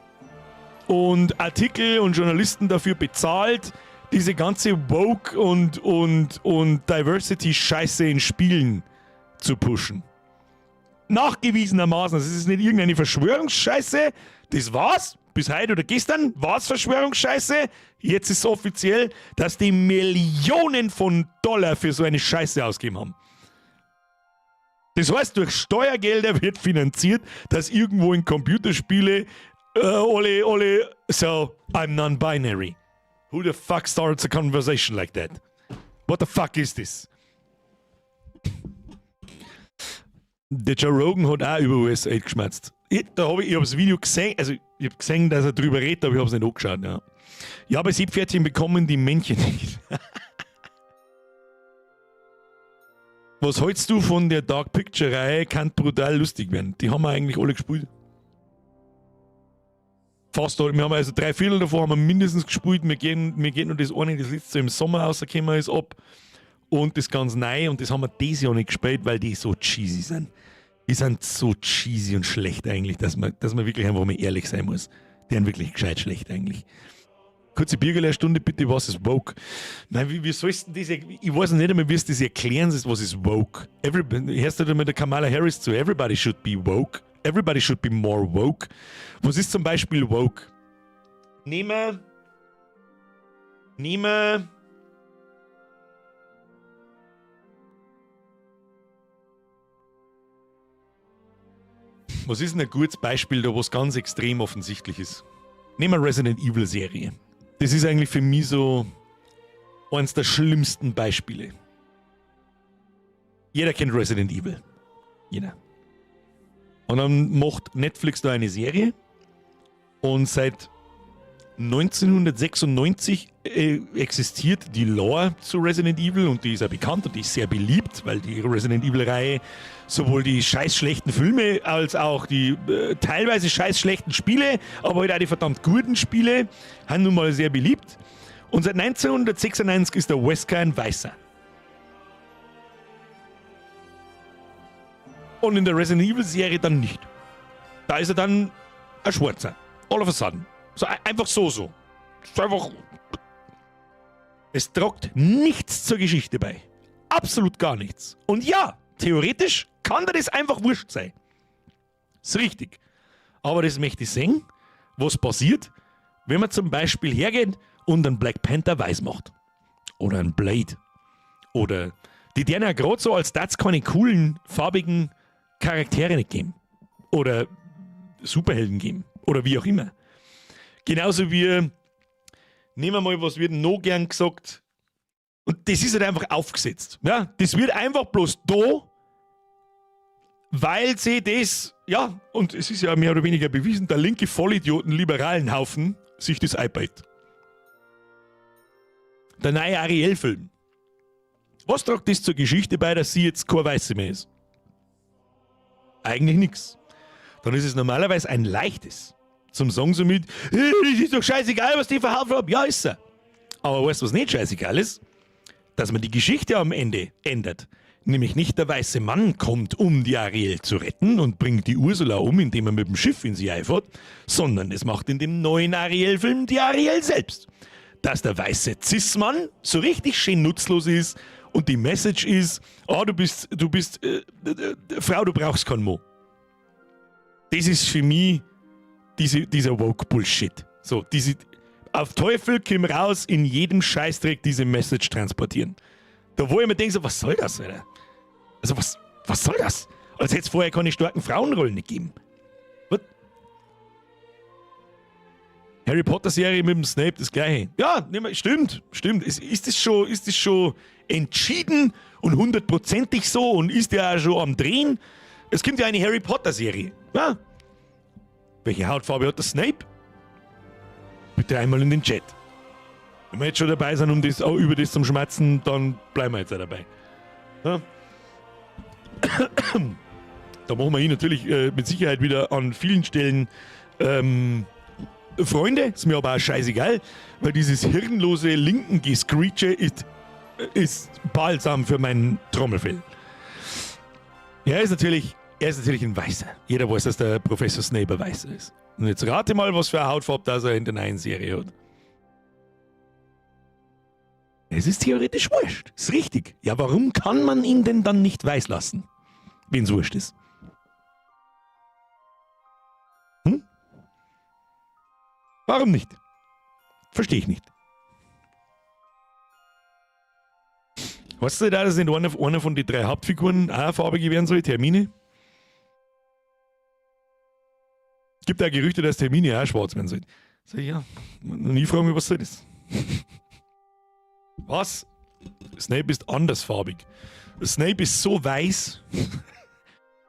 Und Artikel und Journalisten dafür bezahlt, diese ganze Woke und Diversity-Scheiße in Spielen zu pushen. Nachgewiesenermaßen, das ist nicht irgendeine Verschwörungsscheiße, das war's, bis heute oder gestern war's Verschwörungsscheiße, jetzt ist es offiziell, dass die Millionen von Dollar für so eine Scheiße ausgegeben haben. Das heißt, durch Steuergelder wird finanziert, dass irgendwo in Computerspiele alle so, I'm non-binary. Who the fuck starts a conversation like that? What the fuck is this? Der Joe Rogan hat auch über US-8 geschmerzt. Ich habe das Video gesehen, also ich habe gesehen, dass er drüber redet, aber ich habe es nicht angeschaut. Ja, ja, aber Seepferdchen bekommen die Männchen nicht. Was hältst du von der Dark Picture-Reihe? Kann brutal lustig werden. Die haben wir eigentlich alle gespielt. Fast alle. Wir haben also 3/4 davon haben wir mindestens gespielt. Wir gehen nur das eine, das letzte im Sommer rausgekommen ist, ab. Und das ganz neu. Und das haben wir dieses Jahr nicht gespielt, weil die so cheesy sind. Die sind so cheesy und schlecht eigentlich, dass man wirklich einfach mal ehrlich sein muss. Die sind wirklich gescheit schlecht eigentlich. Kurze Biergelehr-Stunde bitte, was ist Woke? Nein, wie sollst du das, ich weiß nicht einmal, wie es das erklären, was ist Woke? Hörst du mit der Kamala Harris zu? Everybody should be woke. Everybody should be more woke. Was ist zum Beispiel woke? Nehmen was ist denn ein gutes Beispiel, da was ganz extrem offensichtlich ist? Nehmen wir Resident Evil Serie. Das ist eigentlich für mich so eines der schlimmsten Beispiele. Jeder kennt Resident Evil. Jeder. Und dann macht Netflix da eine Serie und seit 1996 existiert die Lore zu Resident Evil und die ist ja bekannt und die ist sehr beliebt, weil die Resident Evil-Reihe sowohl die scheiß schlechten Filme als auch die teilweise scheiß schlechten Spiele, aber halt auch die verdammt guten Spiele, haben nun mal sehr beliebt. Und seit 1996 ist der Wesker ein Weißer. Und in der Resident Evil-Serie dann nicht. Da ist er dann ein Schwarzer. All of a sudden. So, einfach so. Es ist einfach. Es tragt nichts zur Geschichte bei. Absolut gar nichts. Und ja, theoretisch kann dir das einfach wurscht sein. Ist richtig. Aber das möchte ich sehen, was passiert, wenn man zum Beispiel hergeht und einen Black Panther weiß macht. Oder einen Blade. Oder die denen ja gerade so, als das keine coolen, farbigen Charaktere nicht geben. Oder Superhelden geben. Oder wie auch immer. Genauso wie, nehmen wir mal, was wird noch gern gesagt, und das ist halt einfach aufgesetzt. Ja? Das wird einfach bloß da, weil sie das, ja, und es ist ja mehr oder weniger bewiesen, der linke Vollidioten, liberalen Haufen sich das einbaut. Der neue Ariel-Film. Was tragt das zur Geschichte bei, dass sie jetzt kein Weiße mehr ist? Eigentlich nichts. Dann ist es normalerweise ein leichtes. Zum Sagen so mit, das ist doch scheißegal, was die verhaftet haben. Ja, ist er. Aber weißt du, was nicht scheißegal ist? Dass man die Geschichte am Ende ändert. Nämlich nicht der weiße Mann kommt, um die Ariel zu retten und bringt die Ursula um, indem er mit dem Schiff in sie eifert, sondern es macht in dem neuen Ariel-Film die Ariel selbst. Dass der weiße Cis-Mann so richtig schön nutzlos ist und die Message ist, oh, du bist Frau, du brauchst keinen Mo. Das ist für mich dieser Woke-Bullshit. So, auf Teufel komm raus, in jedem Scheißdreck diese Message transportieren. Da wo ich mir denke, so, was soll das, Alter? Also was soll das? Als hätte es vorher keine starken Frauenrollen gegeben. What? Harry Potter Serie mit dem Snape das gleiche. Ja, stimmt. Ist das schon entschieden und 100%ig so und ist ja auch schon am Drehen? Es gibt ja eine Harry Potter Serie. Ja. Welche Hautfarbe hat der Snape? Bitte einmal in den Chat. Wenn wir jetzt schon dabei sind, um das, auch über das zum Schmatzen, dann bleiben wir jetzt auch dabei. Ja? Da machen wir ihn natürlich mit Sicherheit wieder an vielen Stellen Freunde, ist mir aber auch scheißegal, weil dieses hirnlose Linken-Gescreeche ist balsam für mein Trommelfell. Er ist natürlich ein Weißer. Jeder weiß, dass der Professor Snape ein Weißer ist. Und jetzt rate mal, was für eine Hautfarbe das er in der neuen Serie hat. Es ist theoretisch wurscht. Ist richtig. Ja, warum kann man ihn denn dann nicht weiß lassen? Wenn es wurscht ist. Warum nicht? Verstehe ich nicht. Weißt du da, dass nicht einer von den 3 Hauptfiguren auch farbig werden soll? Hermine? Gibt auch Gerüchte, dass Hermine auch schwarz werden soll. Sag ich, ja, noch nie fragen wir, was soll das? Was? Snape ist andersfarbig. Snape ist so weiß,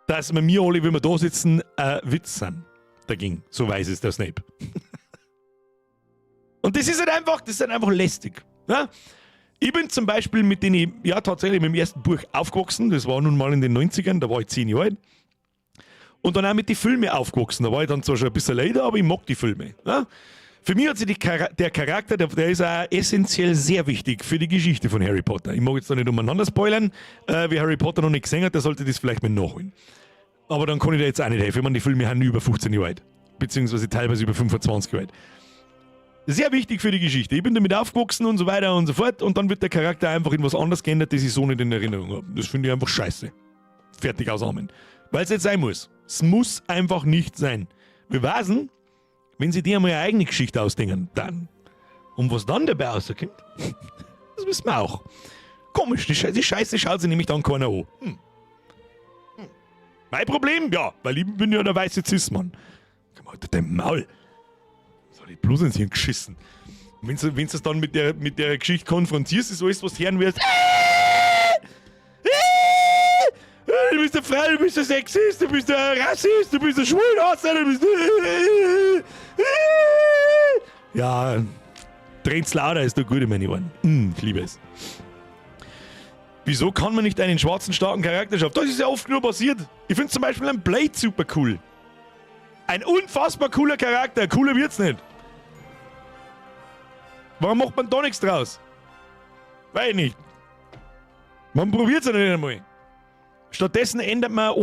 dass wir mir alle, wenn wir da sitzen, Witz sind dagegen. So weiß ist der Snape. Und das ist halt einfach lästig. Ja? Ich bin zum Beispiel tatsächlich mit dem ersten Buch aufgewachsen. Das war nun mal in den 90ern, da war ich 10 Jahre alt. Und dann auch mit den Filmen aufgewachsen. Da war ich dann zwar schon ein bisschen leider, aber ich mag die Filme. Ja? Für mich hat sich der Charakter, der ist auch essentiell sehr wichtig für die Geschichte von Harry Potter. Ich mag jetzt da nicht umeinander spoilern. Wer Harry Potter noch nicht gesehen hat, der sollte das vielleicht mal nachholen. Aber dann kann ich da jetzt auch nicht helfen. Ich meine, die Filme haben über 15 Jahre alt. Beziehungsweise teilweise über 25 Jahre alt. Sehr wichtig für die Geschichte. Ich bin damit aufgewachsen und so weiter und so fort. Und dann wird der Charakter einfach in was anderes geändert, das ich so nicht in Erinnerung habe. Das finde ich einfach scheiße. Fertig aus Amen. Weil es nicht sein muss. Es muss einfach nicht sein. Wir wissen, wenn sie dir einmal eine eigene Geschichte ausdenken, dann. Und was dann dabei rauskommt, das wissen wir auch. Komisch, die Scheiße schaut sich nämlich dann keiner an. Mein Problem? Ja, weil ich bin ja der weiße Cis-Mann. Komm mal, dein Maul. Das hat ich bloß ins Hirn geschissen. Und wenn du es dann mit der Geschichte konfrontierst, ist alles, was du hören wirst. Du bist eine Frau, du bist ein Sexist, du bist ein Rassist, du bist ein Schwulenhasser, du bist... Ja, dreht's lauter, ist doch gut, meine Ohren. Ich liebe es. Wieso kann man nicht einen schwarzen, starken Charakter schaffen? Das ist ja oft nur passiert. Ich finde zum Beispiel einen Blade super cool. Ein unfassbar cooler Charakter. Cooler wird's nicht. Warum macht man da nichts draus? Weiß ich nicht. Man probiert's ja nicht einmal. Stattdessen ändert man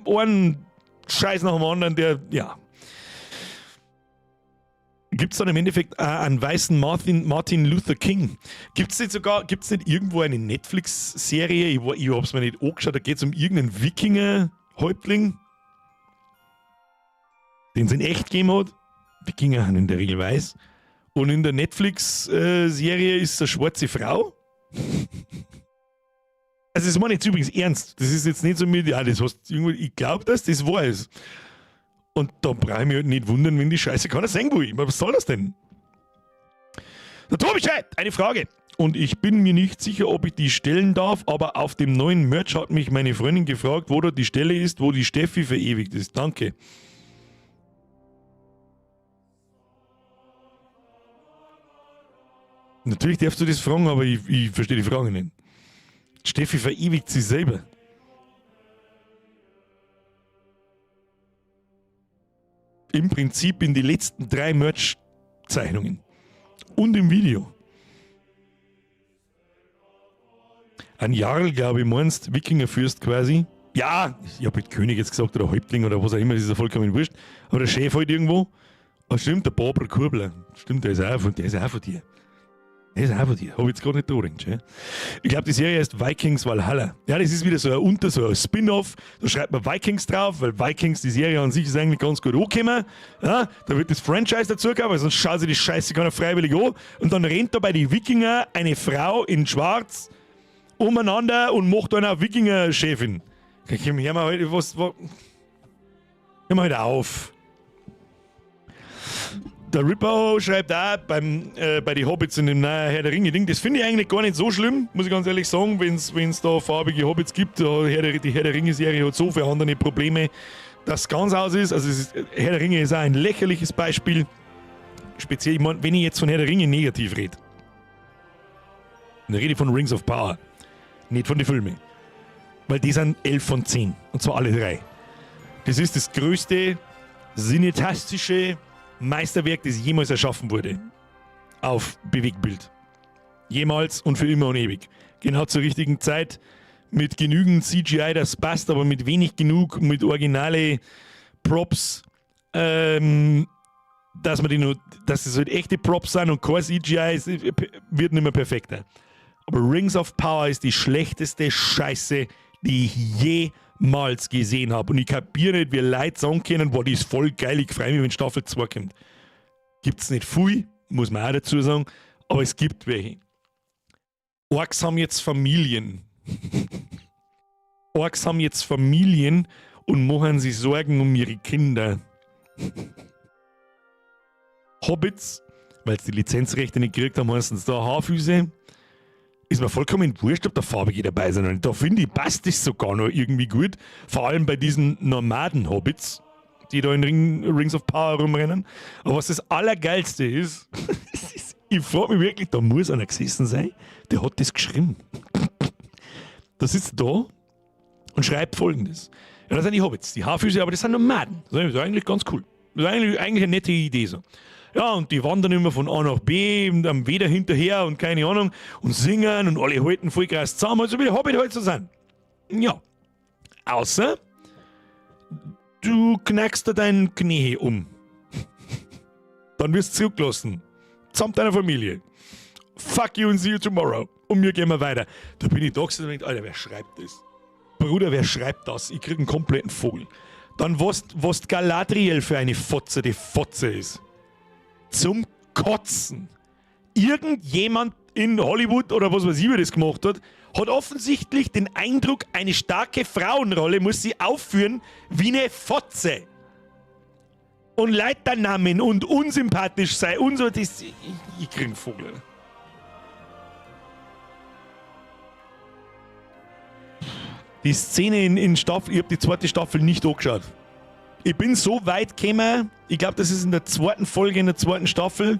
einen Scheiß nach dem anderen, der, ja. Gibt es dann im Endeffekt einen weißen Martin Luther King? Gibt es nicht irgendwo eine Netflix-Serie? Ich hab's mir nicht angeschaut, da geht es um irgendeinen Wikinger-Häuptling, den es in echt gegeben hat. Wikinger haben in der Regel weiß. Und in der Netflix-Serie ist es eine schwarze Frau. Also das meine ich jetzt übrigens ernst. Das ist jetzt nicht so mit, ja, das hast irgendwie, ich glaube das war es. Und da brauche ich mich halt nicht wundern, wenn die Scheiße keiner sehen will. Was soll das denn? Der Tobi schreibt, eine Frage. Und ich bin mir nicht sicher, ob ich die stellen darf, aber auf dem neuen Merch hat mich meine Freundin gefragt, wo da die Stelle ist, wo die Steffi verewigt ist. Danke. Natürlich darfst du das fragen, aber ich verstehe die Frage nicht. Steffi verewigt sich selber. Im Prinzip in die letzten 3 Merch-Zeichnungen. Und im Video. Ein Jarl, glaube ich, meinst, Wikingerfürst quasi. Ja, ich habe mit König jetzt gesagt, oder Häuptling oder was auch immer, das ist ja vollkommen wurscht. Aber der Chef halt irgendwo. Ah, stimmt, der Barbara Kurbler. Stimmt, der ist auch von dir. Der ist auch von dir. Habe ich jetzt gerade nicht dran. Ich glaube, die Serie heißt Vikings Valhalla. Ja, das ist wieder so ein Spin-off. Da schreibt man Vikings drauf, weil Vikings, die Serie an sich ist eigentlich ganz gut angekommen. Ja, da wird das Franchise dazugegeben, weil sonst schaut sich die Scheiße keiner freiwillig an. Und dann rennt da bei den Wikinger eine Frau in Schwarz umeinander und macht dann eine Wikinger-Chefin. Hör mal halt auf. Der Ripper schreibt auch bei den Hobbits in dem neuen Herr der Ringe-Ding, das finde ich eigentlich gar nicht so schlimm, muss ich ganz ehrlich sagen, wenn es da farbige Hobbits gibt. Die Herr der Ringe-Serie hat so viele andere Probleme, dass es ganz aus ist. Also Herr der Ringe ist auch ein lächerliches Beispiel. Speziell, wenn ich jetzt von Herr der Ringe negativ rede. Und ich rede von Rings of Power, nicht von den Filmen. Weil die sind 11 von 10. Und zwar alle 3. Das ist das größte cineastische Meisterwerk, das jemals erschaffen wurde. Auf Bewegtbild. Jemals und für immer und ewig. Genau zur richtigen Zeit. Mit genügend CGI, das passt, aber mit wenig genug, mit originale Props, dass es halt echte Props sind und kein CGI ist, wird nicht mehr perfekter. Aber Rings of Power ist die schlechteste Scheiße, die ich jemals gesehen habe. Und ich kapiere nicht, wie Leute sagen können, boah, die ist voll geil, ich freue mich, wenn Staffel 2 kommt. Gibt's nicht viel, muss man auch dazu sagen, aber es gibt welche. Orks haben jetzt Familien. Orks haben jetzt Familien und machen sich Sorgen um ihre Kinder. Hobbits, weil sie die Lizenzrechte nicht gekriegt haben, meistens da Haarfüße. Ist mir vollkommen wurscht, ob da Farbige dabei sind. Und da finde ich, passt das sogar noch irgendwie gut. Vor allem bei diesen Nomaden-Hobbits, die da in Rings of Power rumrennen. Aber was das Allergeilste ist, ich frage mich wirklich, da muss einer gesessen sein, der hat das geschrieben. Da sitzt da und schreibt Folgendes. Ja, das sind die Hobbits, die Haarfüße, aber das sind Nomaden. Das ist eigentlich ganz cool. Das ist eigentlich eine nette Idee so. Ja, und die wandern immer von A nach B, und am Weder hinterher und keine Ahnung, und singen und alle halten voll krass zusammen, also wie die Hobbit halt so sind. Ja. Außer, du knackst da deinen Knie um. Dann wirst du zurückgelassen. Samt deiner Familie. Fuck you and see you tomorrow. Und wir gehen weiter. Da bin ich da gesessen und denke, Alter, wer schreibt das? Bruder, wer schreibt das? Ich krieg einen kompletten Vogel. Dann was Galadriel für eine Fotze, die Fotze ist. Zum Kotzen. Irgendjemand in Hollywood oder was weiß ich, wer das gemacht hat offensichtlich den Eindruck, eine starke Frauenrolle muss sie aufführen wie eine Fotze. Und Leiternamen und unsympathisch sei und so, das, ich krieg einen Vogel. Die Szene in Staffel, ich habe die zweite Staffel nicht angeschaut. Ich bin so weit gekommen, ich glaube, das ist in der zweiten Folge, in der zweiten Staffel,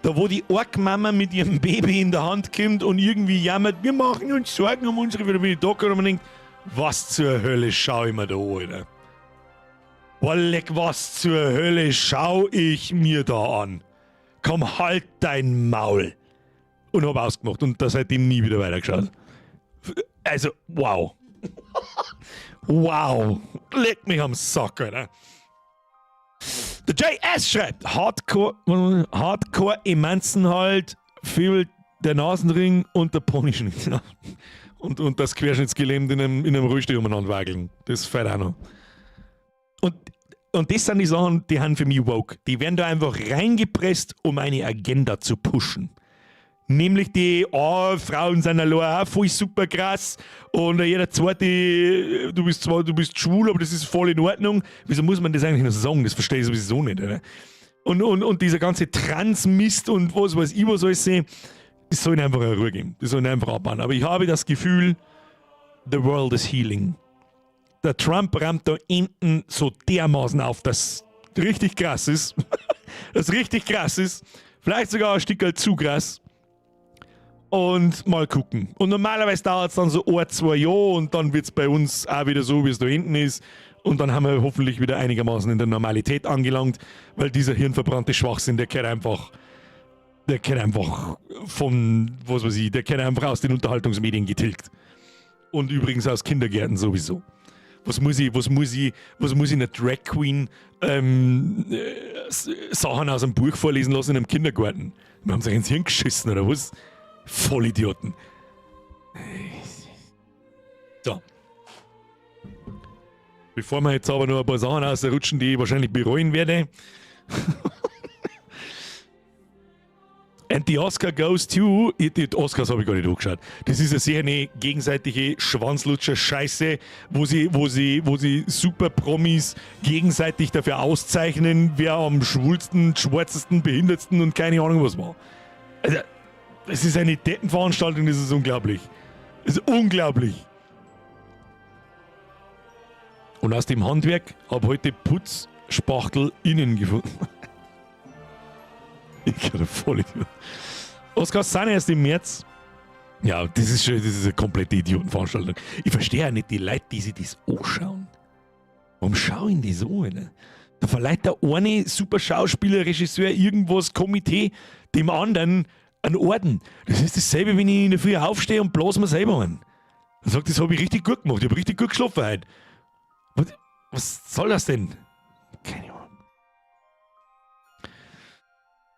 da wo die Ork-Mama mit ihrem Baby in der Hand kommt und irgendwie jammert, wir machen uns Sorgen um unsere, wieder bin ich da und man denkt, was zur Hölle schau ich mir da an, Alter? Walleck, was zur Hölle schau ich mir da an? Komm, halt dein Maul. Und hab ausgemacht und da seitdem nie wieder weitergeschaut. Also, wow. Wow. Leg mich am Sack, Alter. Der JS schreibt, Hardcore Emanzen halt, viel der Nasenring und der Ponyschnitt. und das Querschnittsgelähmt in einem Rollstuhl umeinander wageln. Das fällt auch noch. Und das sind die Sachen, die haben für mich woke. Die werden da einfach reingepresst, um eine Agenda zu pushen. Nämlich die, Frauen sind allein auch voll super krass und jeder zweite, du bist schwul, aber das ist voll in Ordnung. Wieso muss man das eigentlich noch sagen? Das verstehe ich sowieso nicht, oder? Und dieser ganze Transmist und was weiß ich, was alles sehen, das soll ihnen einfach eine Ruhe geben. Das soll ihnen einfach abbauen. Aber ich habe das Gefühl, the world is healing. Der Trump rammt da hinten so dermaßen auf, dass richtig krass ist. Das richtig krass ist. Vielleicht sogar ein Stück zu krass. Und mal gucken. Und normalerweise dauert es dann so 1-2 Jahre und dann wird es bei uns auch wieder so, wie es da hinten ist. Und dann haben wir hoffentlich wieder einigermaßen in der Normalität angelangt, weil dieser hirnverbrannte Schwachsinn, der kehrt einfach von, was weiß ich, der kehrt einfach aus den Unterhaltungsmedien getilgt. Und übrigens aus Kindergärten sowieso. Was muss ich einer Drag Queen Sachen aus einem Buch vorlesen lassen in einem Kindergarten? Wir haben sich ins Hirn geschissen, oder was? Vollidioten. So. Bevor wir jetzt aber noch ein paar Sachen ausrutschen, die ich wahrscheinlich bereuen werde. And the Oscar goes to... Die Oscars habe ich gar nicht angeschaut. Das ist eine sehr eine gegenseitige Schwanzlutscher-Scheiße, wo sie super Promis gegenseitig dafür auszeichnen, wer am schwulsten, schwarzesten, behindertsten und keine Ahnung was war. Also, es ist eine Dettenveranstaltung, das ist unglaublich. Das ist unglaublich. Und aus dem Handwerk habe heute Putzspachtel innen gefunden. Ich kann voll Oscars sind erst im März. Ja, das ist eine komplette Idiotenveranstaltung. Ich verstehe ja nicht die Leute, die sich das anschauen. Warum schauen die so, Alter? Da verleiht der eine super Schauspieler, Regisseur, irgendwas, Komitee, dem anderen einen Orden. Das ist dasselbe, wenn ich in der Früh aufstehe und blas mir selber an. Er sagt, das habe ich richtig gut gemacht, ich habe richtig gut geschlafen heute. Was soll das denn? Keine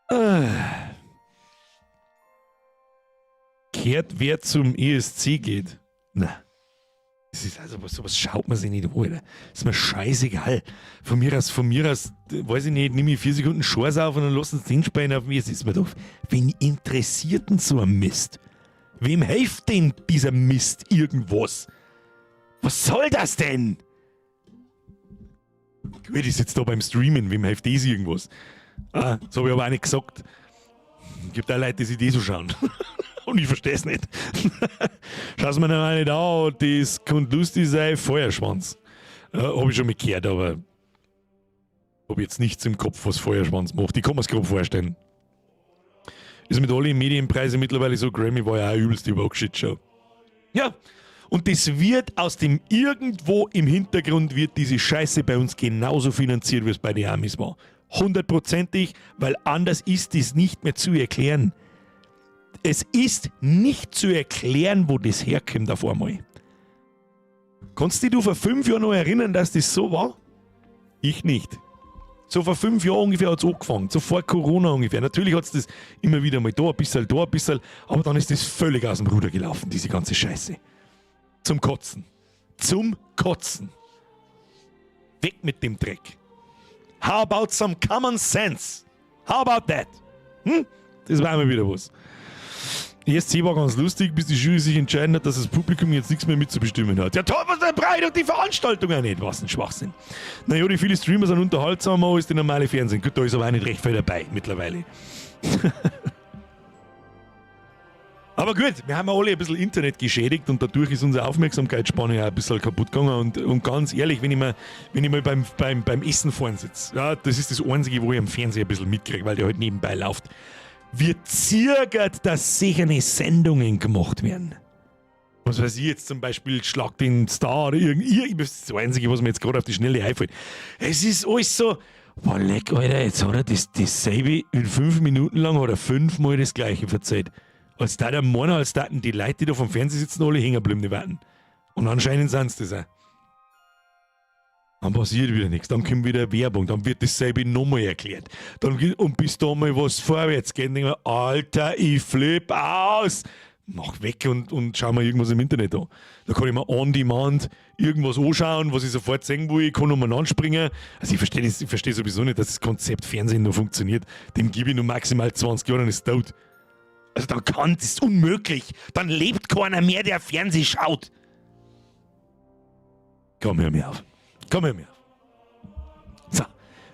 Ahnung. Kehrt, wer zum ESC geht. Na. Das ist also, sowas schaut man sich nicht an, Alter. Das ist mir scheißegal. Von mir aus, weiß ich nicht, nehme ich 4 Sekunden Chance auf und dann lassen sie den Hinspeien auf mich. Es ist mir doch, wen interessiert denn so ein Mist? Wem hilft denn dieser Mist irgendwas? Was soll das denn? Gut, ich sitze da beim Streamen, wem hilft das irgendwas? Ah, das habe ich aber auch nicht gesagt. Es gibt auch Leute, die sich das so schauen. Und ich verstehe es nicht. Schau's mir mal nicht an, das könnte lustig sein, Feuerschwanz. Habe ich schon mal gehört, aber habe jetzt nichts im Kopf, was Feuerschwanz macht. Ich kann mir es grob vorstellen. Ist mit allen Medienpreisen mittlerweile so, Grammy war ja auch übelst die Walk-Shit-Show. Ja, und das wird aus dem irgendwo im Hintergrund wird diese Scheiße bei uns genauso finanziert, wie es bei den Amis war. 100%ig, weil anders ist es nicht mehr zu erklären. Es ist nicht zu erklären, wo das herkommt auf einmal. Kannst du dich vor 5 Jahren noch erinnern, dass das so war? Ich nicht. So vor 5 Jahren ungefähr hat es angefangen, so vor Corona ungefähr. Natürlich hat es das immer wieder mal da ein bisschen, aber dann ist das völlig aus dem Ruder gelaufen, diese ganze Scheiße. Zum Kotzen. Zum Kotzen. Weg mit dem Dreck. How about some common sense? How about that? Das war immer wieder was. Die ESC war ganz lustig, bis die Jury sich entschieden hat, dass das Publikum jetzt nichts mehr mitzubestimmen hat. Ja toll, was der Breit und die Veranstaltung auch nicht. Was ein Schwachsinn. Naja, die viele Streamer sind unterhaltsamer als die normale Fernsehen. Gut, da ist aber auch nicht recht viel dabei mittlerweile. Aber gut, wir haben alle ein bisschen Internet geschädigt und dadurch ist unsere Aufmerksamkeitsspanne ja ein bisschen kaputt gegangen. Und ganz ehrlich, wenn ich mal beim Essen vorn sitze, ja, das ist das Einzige, wo ich am Fernseher ein bisschen mitkriege, weil der halt nebenbei läuft, wird zirgert, dass solche Sendungen gemacht werden. Was weiß ich jetzt zum Beispiel, Schlag den Star oder irgendwie, das ist das Einzige, was mir jetzt gerade auf die Schnelle einfällt. Es ist alles so, boah, leck, Alter, jetzt hat er dasselbe in 5 Minuten lang oder 5-mal das Gleiche verzeiht. Als da der Mann, als da die Leute, die da vom Fernsehen sitzen, alle hängen bleiben, die warten. Und anscheinend sind es das auch. Dann passiert wieder nichts, dann kommt wieder Werbung, dann wird dasselbe nochmal erklärt. Und bis da mal was vorwärts geht, denke ich mir, Alter, ich flipp aus. Mach weg und schau mal irgendwas im Internet an. Da kann ich mir on demand irgendwas anschauen, was ich sofort sehen will, ich kann nochmal anspringen. Also ich verstehe sowieso nicht, dass das Konzept Fernsehen noch funktioniert. Dem gebe ich nur maximal 20 Jahre und ist tot. Also dann das ist unmöglich. Dann lebt keiner mehr, der Fernsehen schaut. Komm, hör mir auf. So,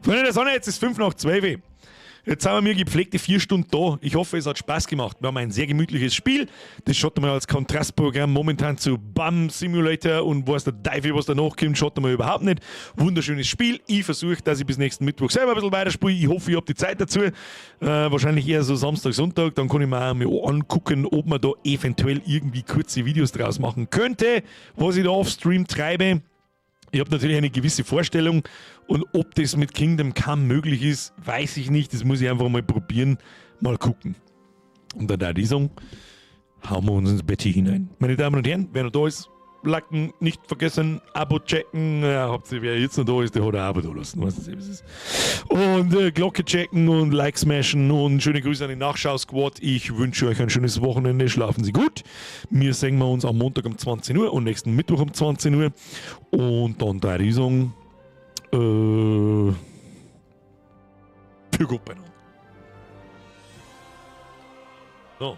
Freunde der Sonne, jetzt ist 5 nach 12. Jetzt sind wir gepflegte 4 Stunden da. Ich hoffe, es hat Spaß gemacht. Wir haben ein sehr gemütliches Spiel. Das schaut mal als Kontrastprogramm momentan zu BAM Simulator und weiß der Teufel, was danach kommt, schaut mal überhaupt nicht. Wunderschönes Spiel. Ich versuche, dass ich bis nächsten Mittwoch selber ein bisschen weiterspiele. Ich hoffe, ich habe die Zeit dazu. Wahrscheinlich eher so Samstag, Sonntag. Dann kann ich mir auch mal angucken, ob man da eventuell irgendwie kurze Videos draus machen könnte, was ich da auf Stream treibe. Ich habe natürlich eine gewisse Vorstellung und ob das mit Kingdom Come möglich ist, weiß ich nicht. Das muss ich einfach mal probieren, mal gucken. Und dann da die Song, hauen wir uns ins Bett hier hinein. Meine Damen und Herren, wer noch da ist, liken, nicht vergessen, Abo checken. Ja, hauptsächlich wer jetzt noch da ist, der hat ein Abo da lassen. Weißt du, was ist. Und Glocke checken und Like smashen und schöne Grüße an den Nachschau-Squad. Ich wünsche euch ein schönes Wochenende. Schlafen Sie gut. Wir sehen wir uns am Montag um 20 Uhr und nächsten Mittwoch um 20 Uhr. Und dann da die Song, für Gott beieinander. So.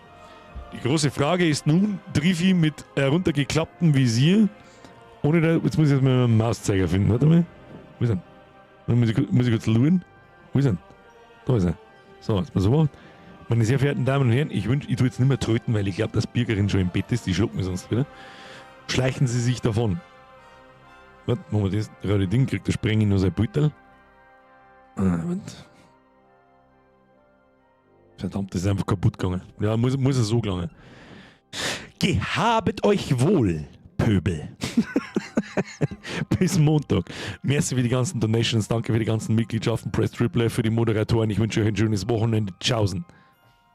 Die große Frage ist nun, Trifi mit heruntergeklapptem Visier, ohne da, jetzt muss ich mal einen Mauszeiger finden, warte mal, wo ist er? Muss ich kurz luren, wo ist er? Da ist er. So, jetzt mal so machen. Meine sehr verehrten Damen und Herren, ich tue jetzt nicht mehr tröten, weil ich glaube, dass Birgerin schon im Bett ist, die schlucken wir sonst wieder. Schleichen Sie sich davon. Warte, machen wir das, gerade Ding, kriegt der Spreng in nur sein Beutel. Verdammt, das ist einfach kaputt gegangen. Ja, muss er so gelangen. Gehabet euch wohl, Pöbel. Bis Montag. Merci für die ganzen Donations, danke für die ganzen Mitgliedschaften. Press Triple F für die Moderatoren. Ich wünsche euch ein schönes Wochenende. Tschaußen.